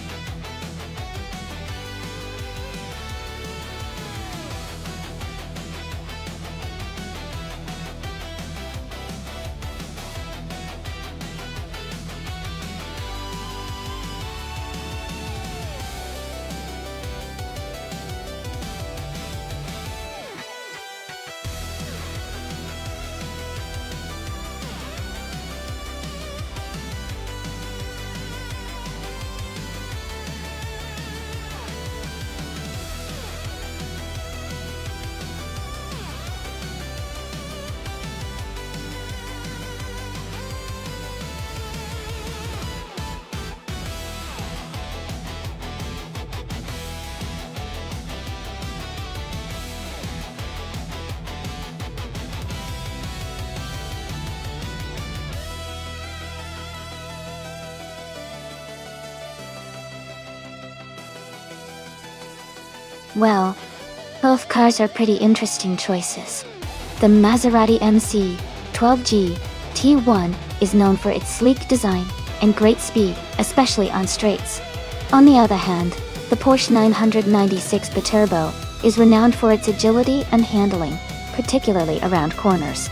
Well, both cars are pretty interesting choices. The Maserati MC 12G T1 is known for its sleek design and great speed, especially on straights. On the other hand, the Porsche 996 Biturbo is renowned for its agility and handling, particularly around corners.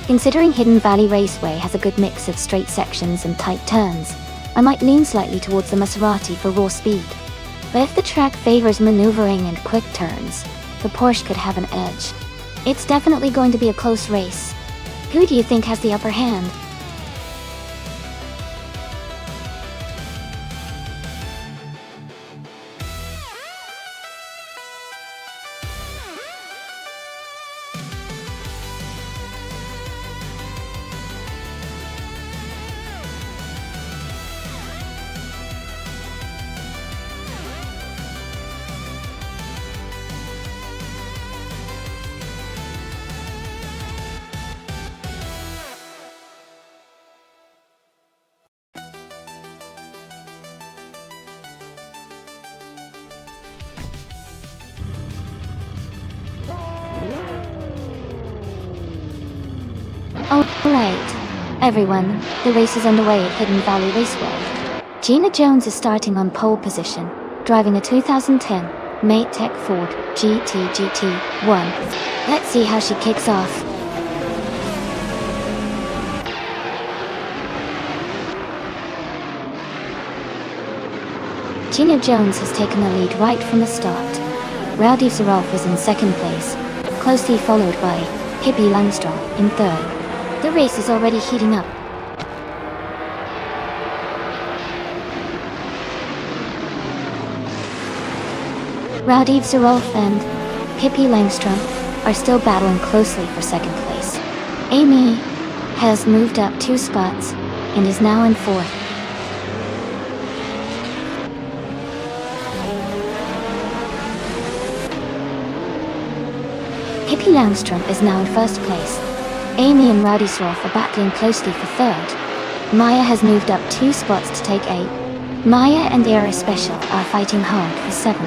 Considering Hidden Valley Raceway has a good mix of straight sections and tight turns, I might lean slightly towards the Maserati for raw speed. But if the track favors maneuvering and quick turns, the Porsche could have an edge. It's definitely going to be a close race. Who do you think has the upper hand? Alright, everyone, the race is underway at Hidden Valley Raceway. Gina Jones is starting on pole position, driving a 2010 Maytech Ford GT1. Let's see how she kicks off. Gina Jones has taken the lead right from the start. Rowdy Zarolf is in second place, closely followed by Pippi Langstrom in third. The race is already heating up. Rowdy Zarolf and Pippi Langstrom are still battling closely for second place. Amy has moved up 2 spots and is now in fourth. Pippi Langstrom is now in first place. Amy and Rowdy Zarolf are battling closely for third. Maya has moved up 2 spots to take 8. Maya and Era Special are fighting hard for 7.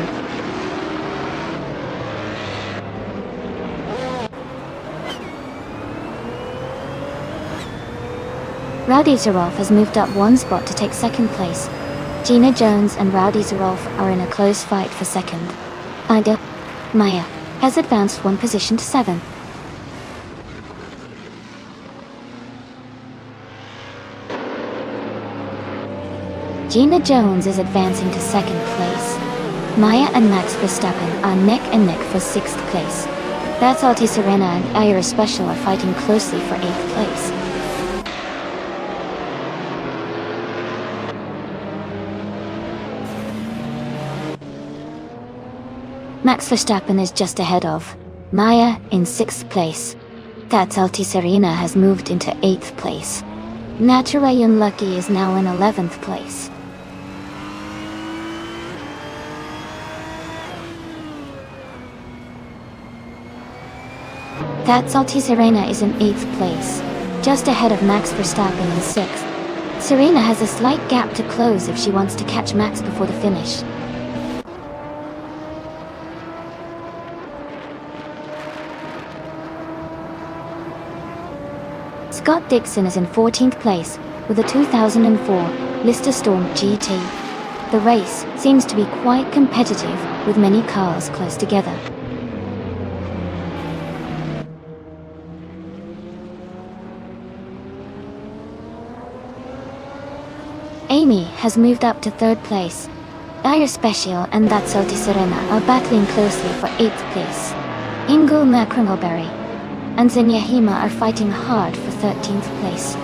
Rowdy Zarolf has moved up 1 spot to take second place. Gina Jones and Rowdy Zarolf are in a close fight for second. Maya has advanced 1 position to 7. Gina Jones is advancing to second place. Maya and Max Verstappen are neck and neck for 6th place. That's Alti Serena and Ira Special are fighting closely for 8th place. Max Verstappen is just ahead of Maya in 6th place. That's Alti Serena has moved into 8th place. Naturally Unlucky is now in 11th place. That's Alti Serena is in 8th place, just ahead of Max Verstappen in 6th. Serena has a slight gap to close if she wants to catch Max before the finish. Scott Dixon is in 14th place with a 2004 Lister Storm GT. The race seems to be quite competitive with many cars close together. Amy has moved up to 3rd place. Ira Special and That's Alti Serena are battling closely for 8th place. Ingul Macronelberry and Zinya Hima are fighting hard for 13th place.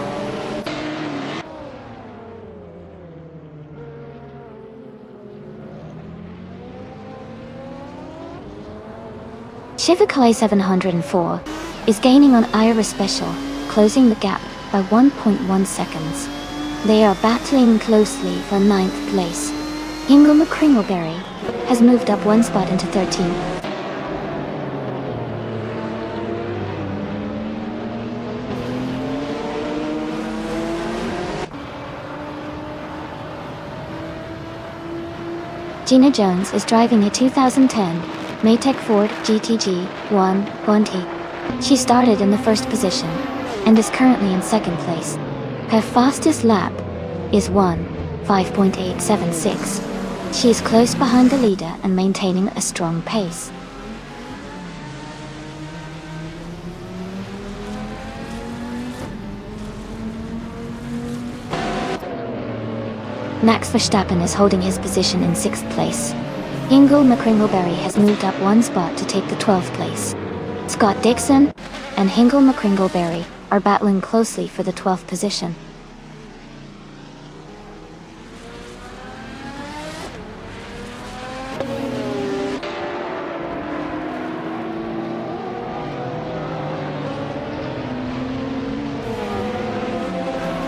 Shivakai 704 is gaining on Ira Special, closing the gap by 1.1 seconds. They are battling closely for 9th place. Ingul McCringleberry has moved up 1 spot into 13th. Gina Jones is driving a 2010 Maytech Ford GTG1 1T. She started in the 1st position and is currently in 2nd place. Her fastest lap is 1:5.876. She is close behind the leader and maintaining a strong pace. Max Verstappen is holding his position in 6th place. Ingul McCringleberry has moved up 1 spot to take the 12th place. Scott Dixon and Ingul McCringleberry are battling closely for the 12th position.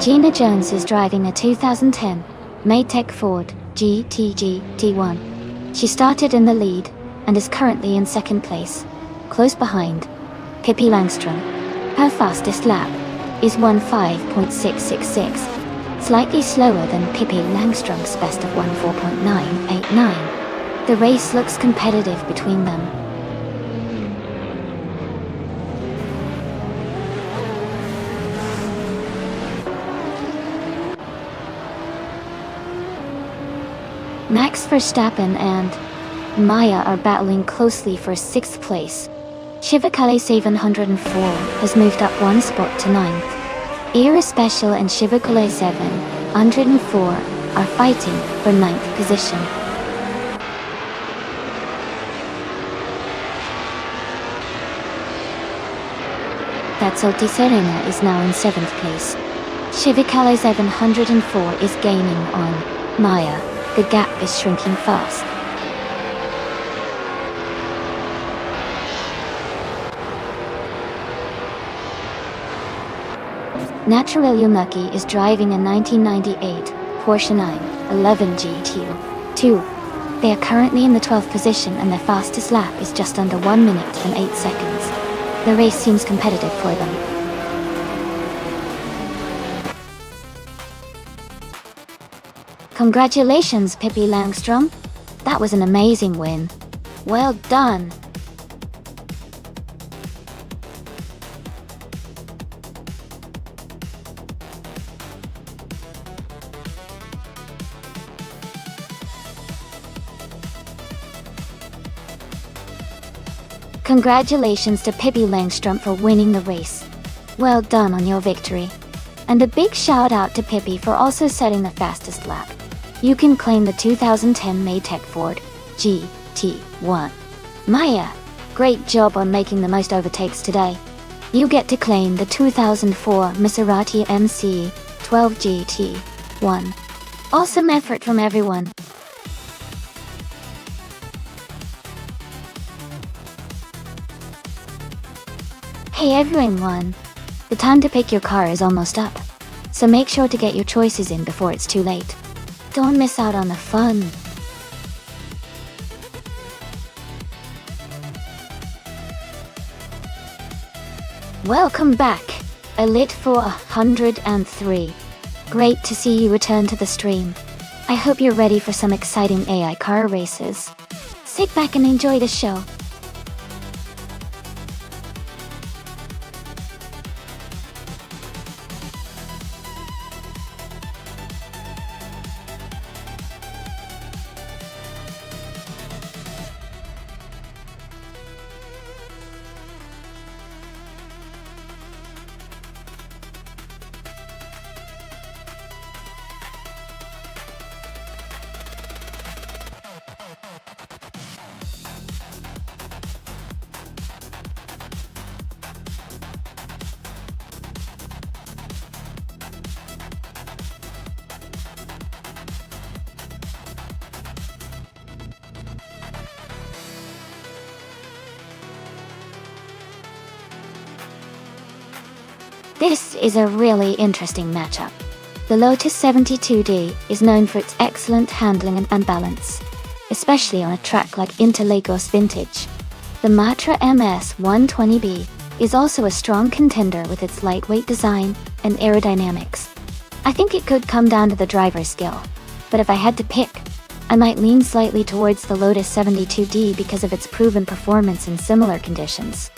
Gina Jones is driving a 2010 Maytech Ford GTG T1. She started in the lead and is currently in 2nd place, close behind Pippi Langstrom. Her fastest lap is 1:5.666, slightly slower than Pippi Langstrom's best of 1:4.989. The race looks competitive between them. Max Verstappen and Maya are battling closely for 6th place. Chivakale 704 has moved up one spot to 9th. Era Special and Chivakale 704 are fighting for 9th position. Tatsoti Serena is now in 7th place. Chivakale 704 is gaining on Maya. The gap is shrinking fast. Natural Yumaki is driving a 1998 Porsche 911 GT2. They are currently in the 12th position and their fastest lap is just under 1 minute and 8 seconds. The race seems competitive for them. Congratulations, Pippi Langstrom. That was an amazing win. Well done. Congratulations to Pippi Langstrom for winning the race. Well done on your victory. And a big shout out to Pippi for also setting the fastest lap. You can claim the 2010 Maytech Ford GT1. Maya, great job on making the most overtakes today. You get to claim the 2004 Maserati MC12 GT1. Awesome effort from everyone. Hey everyone! The time to pick your car is almost up, so make sure to get your choices in before it's too late. Don't miss out on the fun! Welcome back, Elite 403. Great to see you return to the stream. I hope you're ready for some exciting AI car races. Sit back and enjoy the show. This is a really interesting matchup. The Lotus 72D is known for its excellent handling and balance, especially on a track like Interlagos Vintage. The Matra MS 120B is also a strong contender with its lightweight design and aerodynamics. I think it could come down to the driver's skill, but if I had to pick, I might lean slightly towards the Lotus 72D because of its proven performance in similar conditions.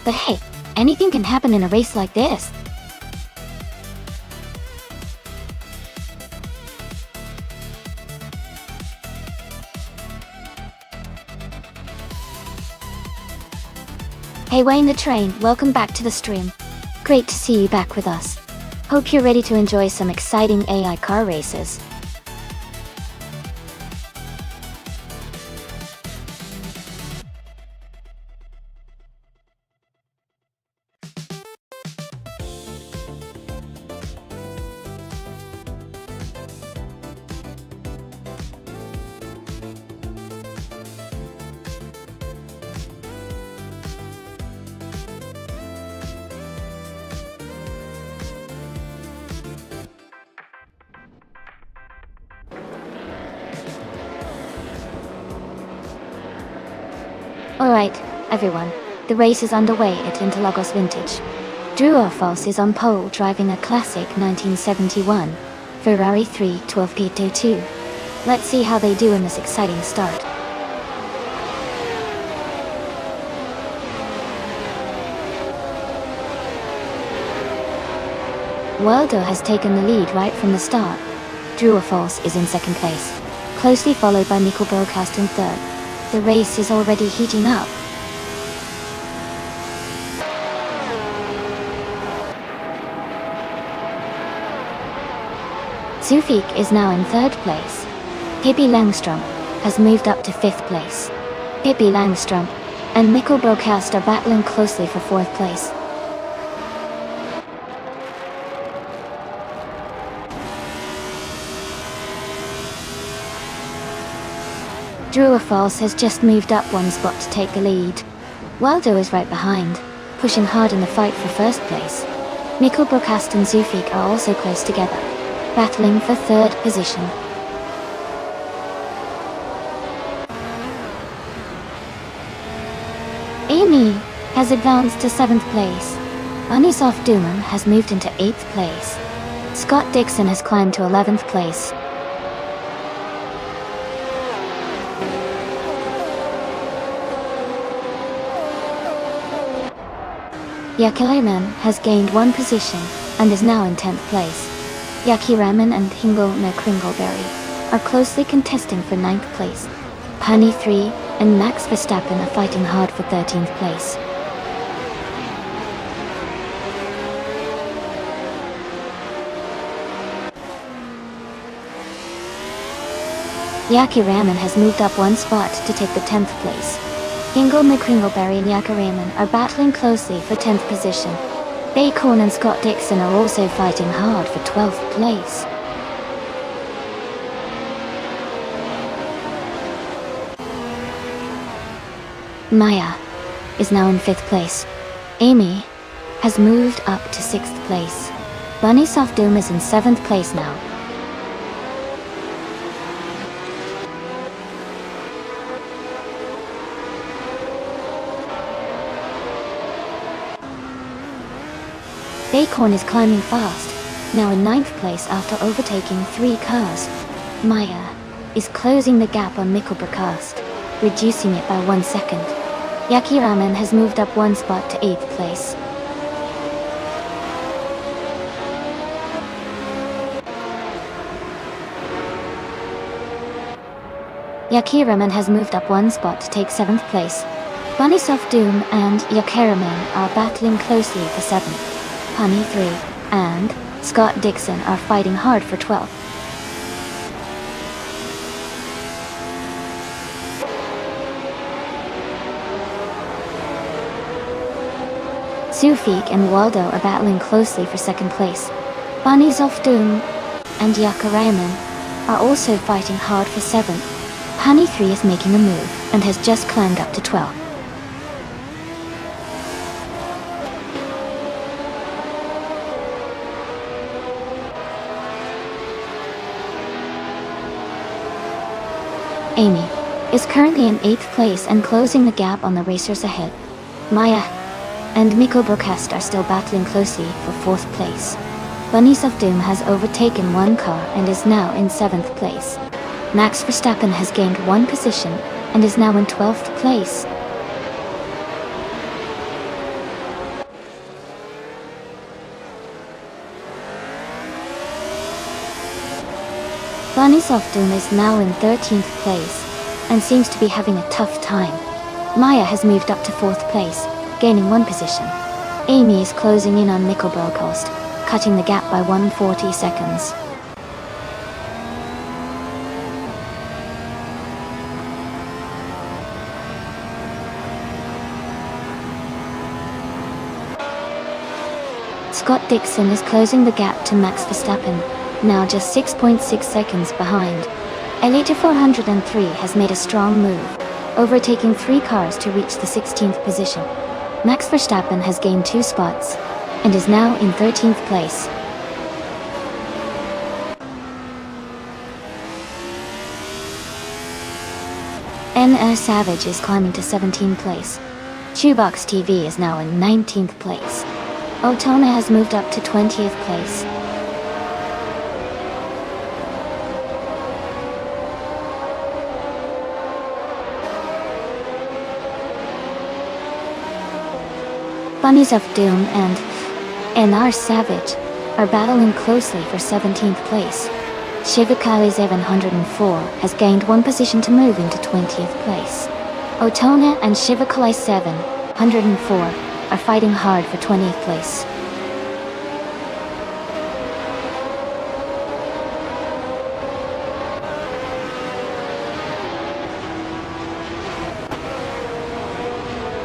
But hey, anything can happen in a race like this. Hey Wayne the Train, welcome back to the stream. Great to see you back with us. Hope you're ready to enjoy some exciting AI car races. Alright, everyone, the race is underway at Interlagos Vintage. Drew Orfos is on pole driving a classic 1971 Ferrari 312 PT2. Let's see how they do in this exciting start. Waldo has taken the lead right from the start. Drew Orfos is in second place. closely followed by Mikkel Broadcast in third. The race is already heating up. Sufik is now in third place. Pippi Langström has moved up to fifth place. Pippi Langström and Mikkel Broadcast are battling closely for fourth place. Falls has just moved up one spot to take the lead. Waldo is right behind, pushing hard in the fight for first place. Mikkel Broadcast and Sufik are also close together, battling for third position. Amy has advanced to 7th place. Nonstop has moved into 8th place. Scott Dixon has climbed to 11th place. Yakiraman has gained one position and is now in 10th place. Yakiraman and Hingle Kringleberry are closely contesting for 9th place. Pani 3 and Max Verstappen are fighting hard for 13th place. Yakiraman has moved up one spot to take the 10th place. Hingle Kringleberry and Yakiraman are battling closely for 10th position. Bacon and Scott Dixon are also fighting hard for 12th place. Maya is now in 5th place. Amy has moved up to 6th place. Bunny Soft Doom is in 7th place now. Bacon is climbing fast, now in 9th place after overtaking 3 cars. Maya is closing the gap on Mikkel Broadcast, reducing it by 1 second. Yakiraman has moved up one spot to 8th place. Yakiraman has moved up one spot to take 7th place. Bunny Soft Doom and Yakiraman are battling closely for 7th. Honey 3 and Scott Dixon are fighting hard for 12th. Sufik and Waldo are battling closely for 2nd place. Bunny Soft Doom and Yakiraman are also fighting hard for 7th. Honey 3 is making a move and has just climbed up to 12th. Amy is currently in 8th place and closing the gap on the racers ahead. Maya and Mikkel Broadcast are still battling closely for 4th place. Bunny Soft Doom has overtaken one car and is now in 7th place. Max Verstappen has gained one position and is now in 12th place. Bunny Soft Doom is now in 13th place and seems to be having a tough time. Maya has moved up to 4th place, gaining one position. Amy is closing in on Mikkel Broadcast, cutting the gap by 140 seconds. Scott Dixon is closing the gap to Max Verstappen, now just 6.6 seconds behind. Elite 403 has made a strong move, overtaking 3 cars to reach the 16th position. Max Verstappen has gained 2 spots and is now in 13th place. NR Savage is climbing to 17th place. Shoebox TV is now in 19th place. Otona has moved up to 20th place. Bunnies of Doom and NR Savage are battling closely for 17th place. Shivakali 704 has gained one position to move into 20th place. Otona and Shivakali 704 are fighting hard for 20th place.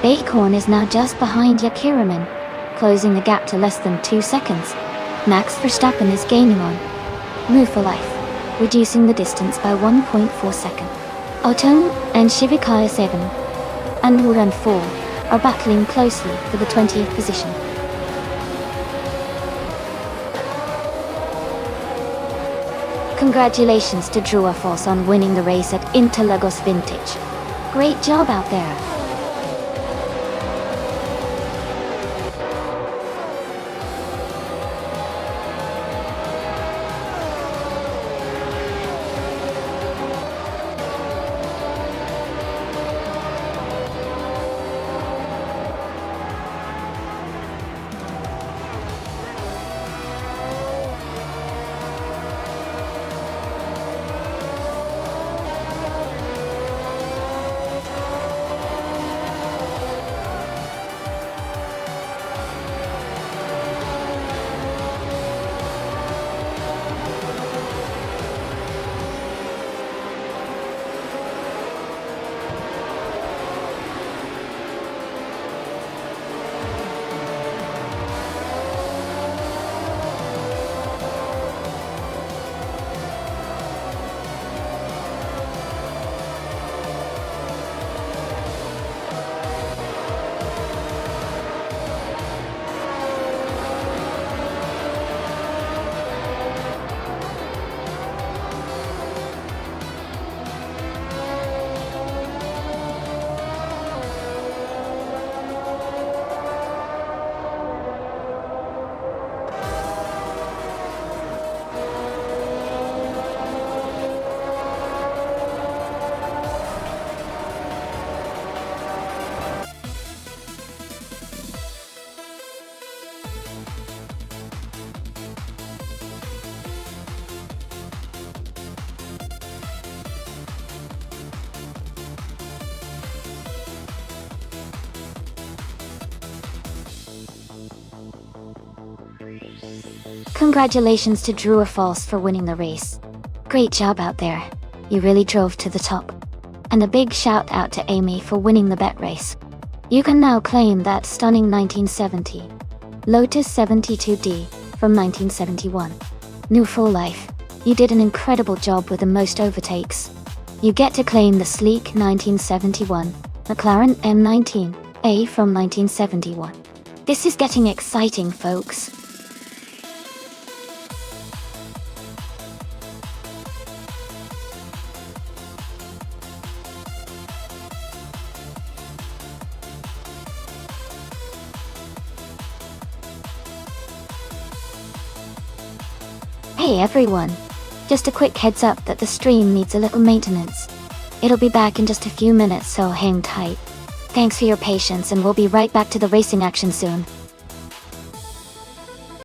Acorn is now just behind Yakiraman, closing the gap to less than 2 seconds. Max Verstappen is gaining on Move for Life, reducing the distance by 1.4 seconds. Otona and Shivakaya 7 and Wuran 4 are battling closely for the 20th position. Congratulations to Drua Foss on winning the race at Interlagos Vintage. Great job out there. Congratulations to Drua Foss for winning the race. Great job out there. You really drove to the top. And a big shout out to Amy for winning the bet race. You can now claim that stunning 1970 Lotus 72D from 1971. New Full Life. You did an incredible job with the most overtakes. You get to claim the sleek 1971 McLaren M19A from 1971. This is getting exciting, folks. Hey everyone! Just a quick heads up that the stream needs a little maintenance. It'll be back in just a few minutes, so hang tight. Thanks for your patience and we'll be right back to the racing action soon.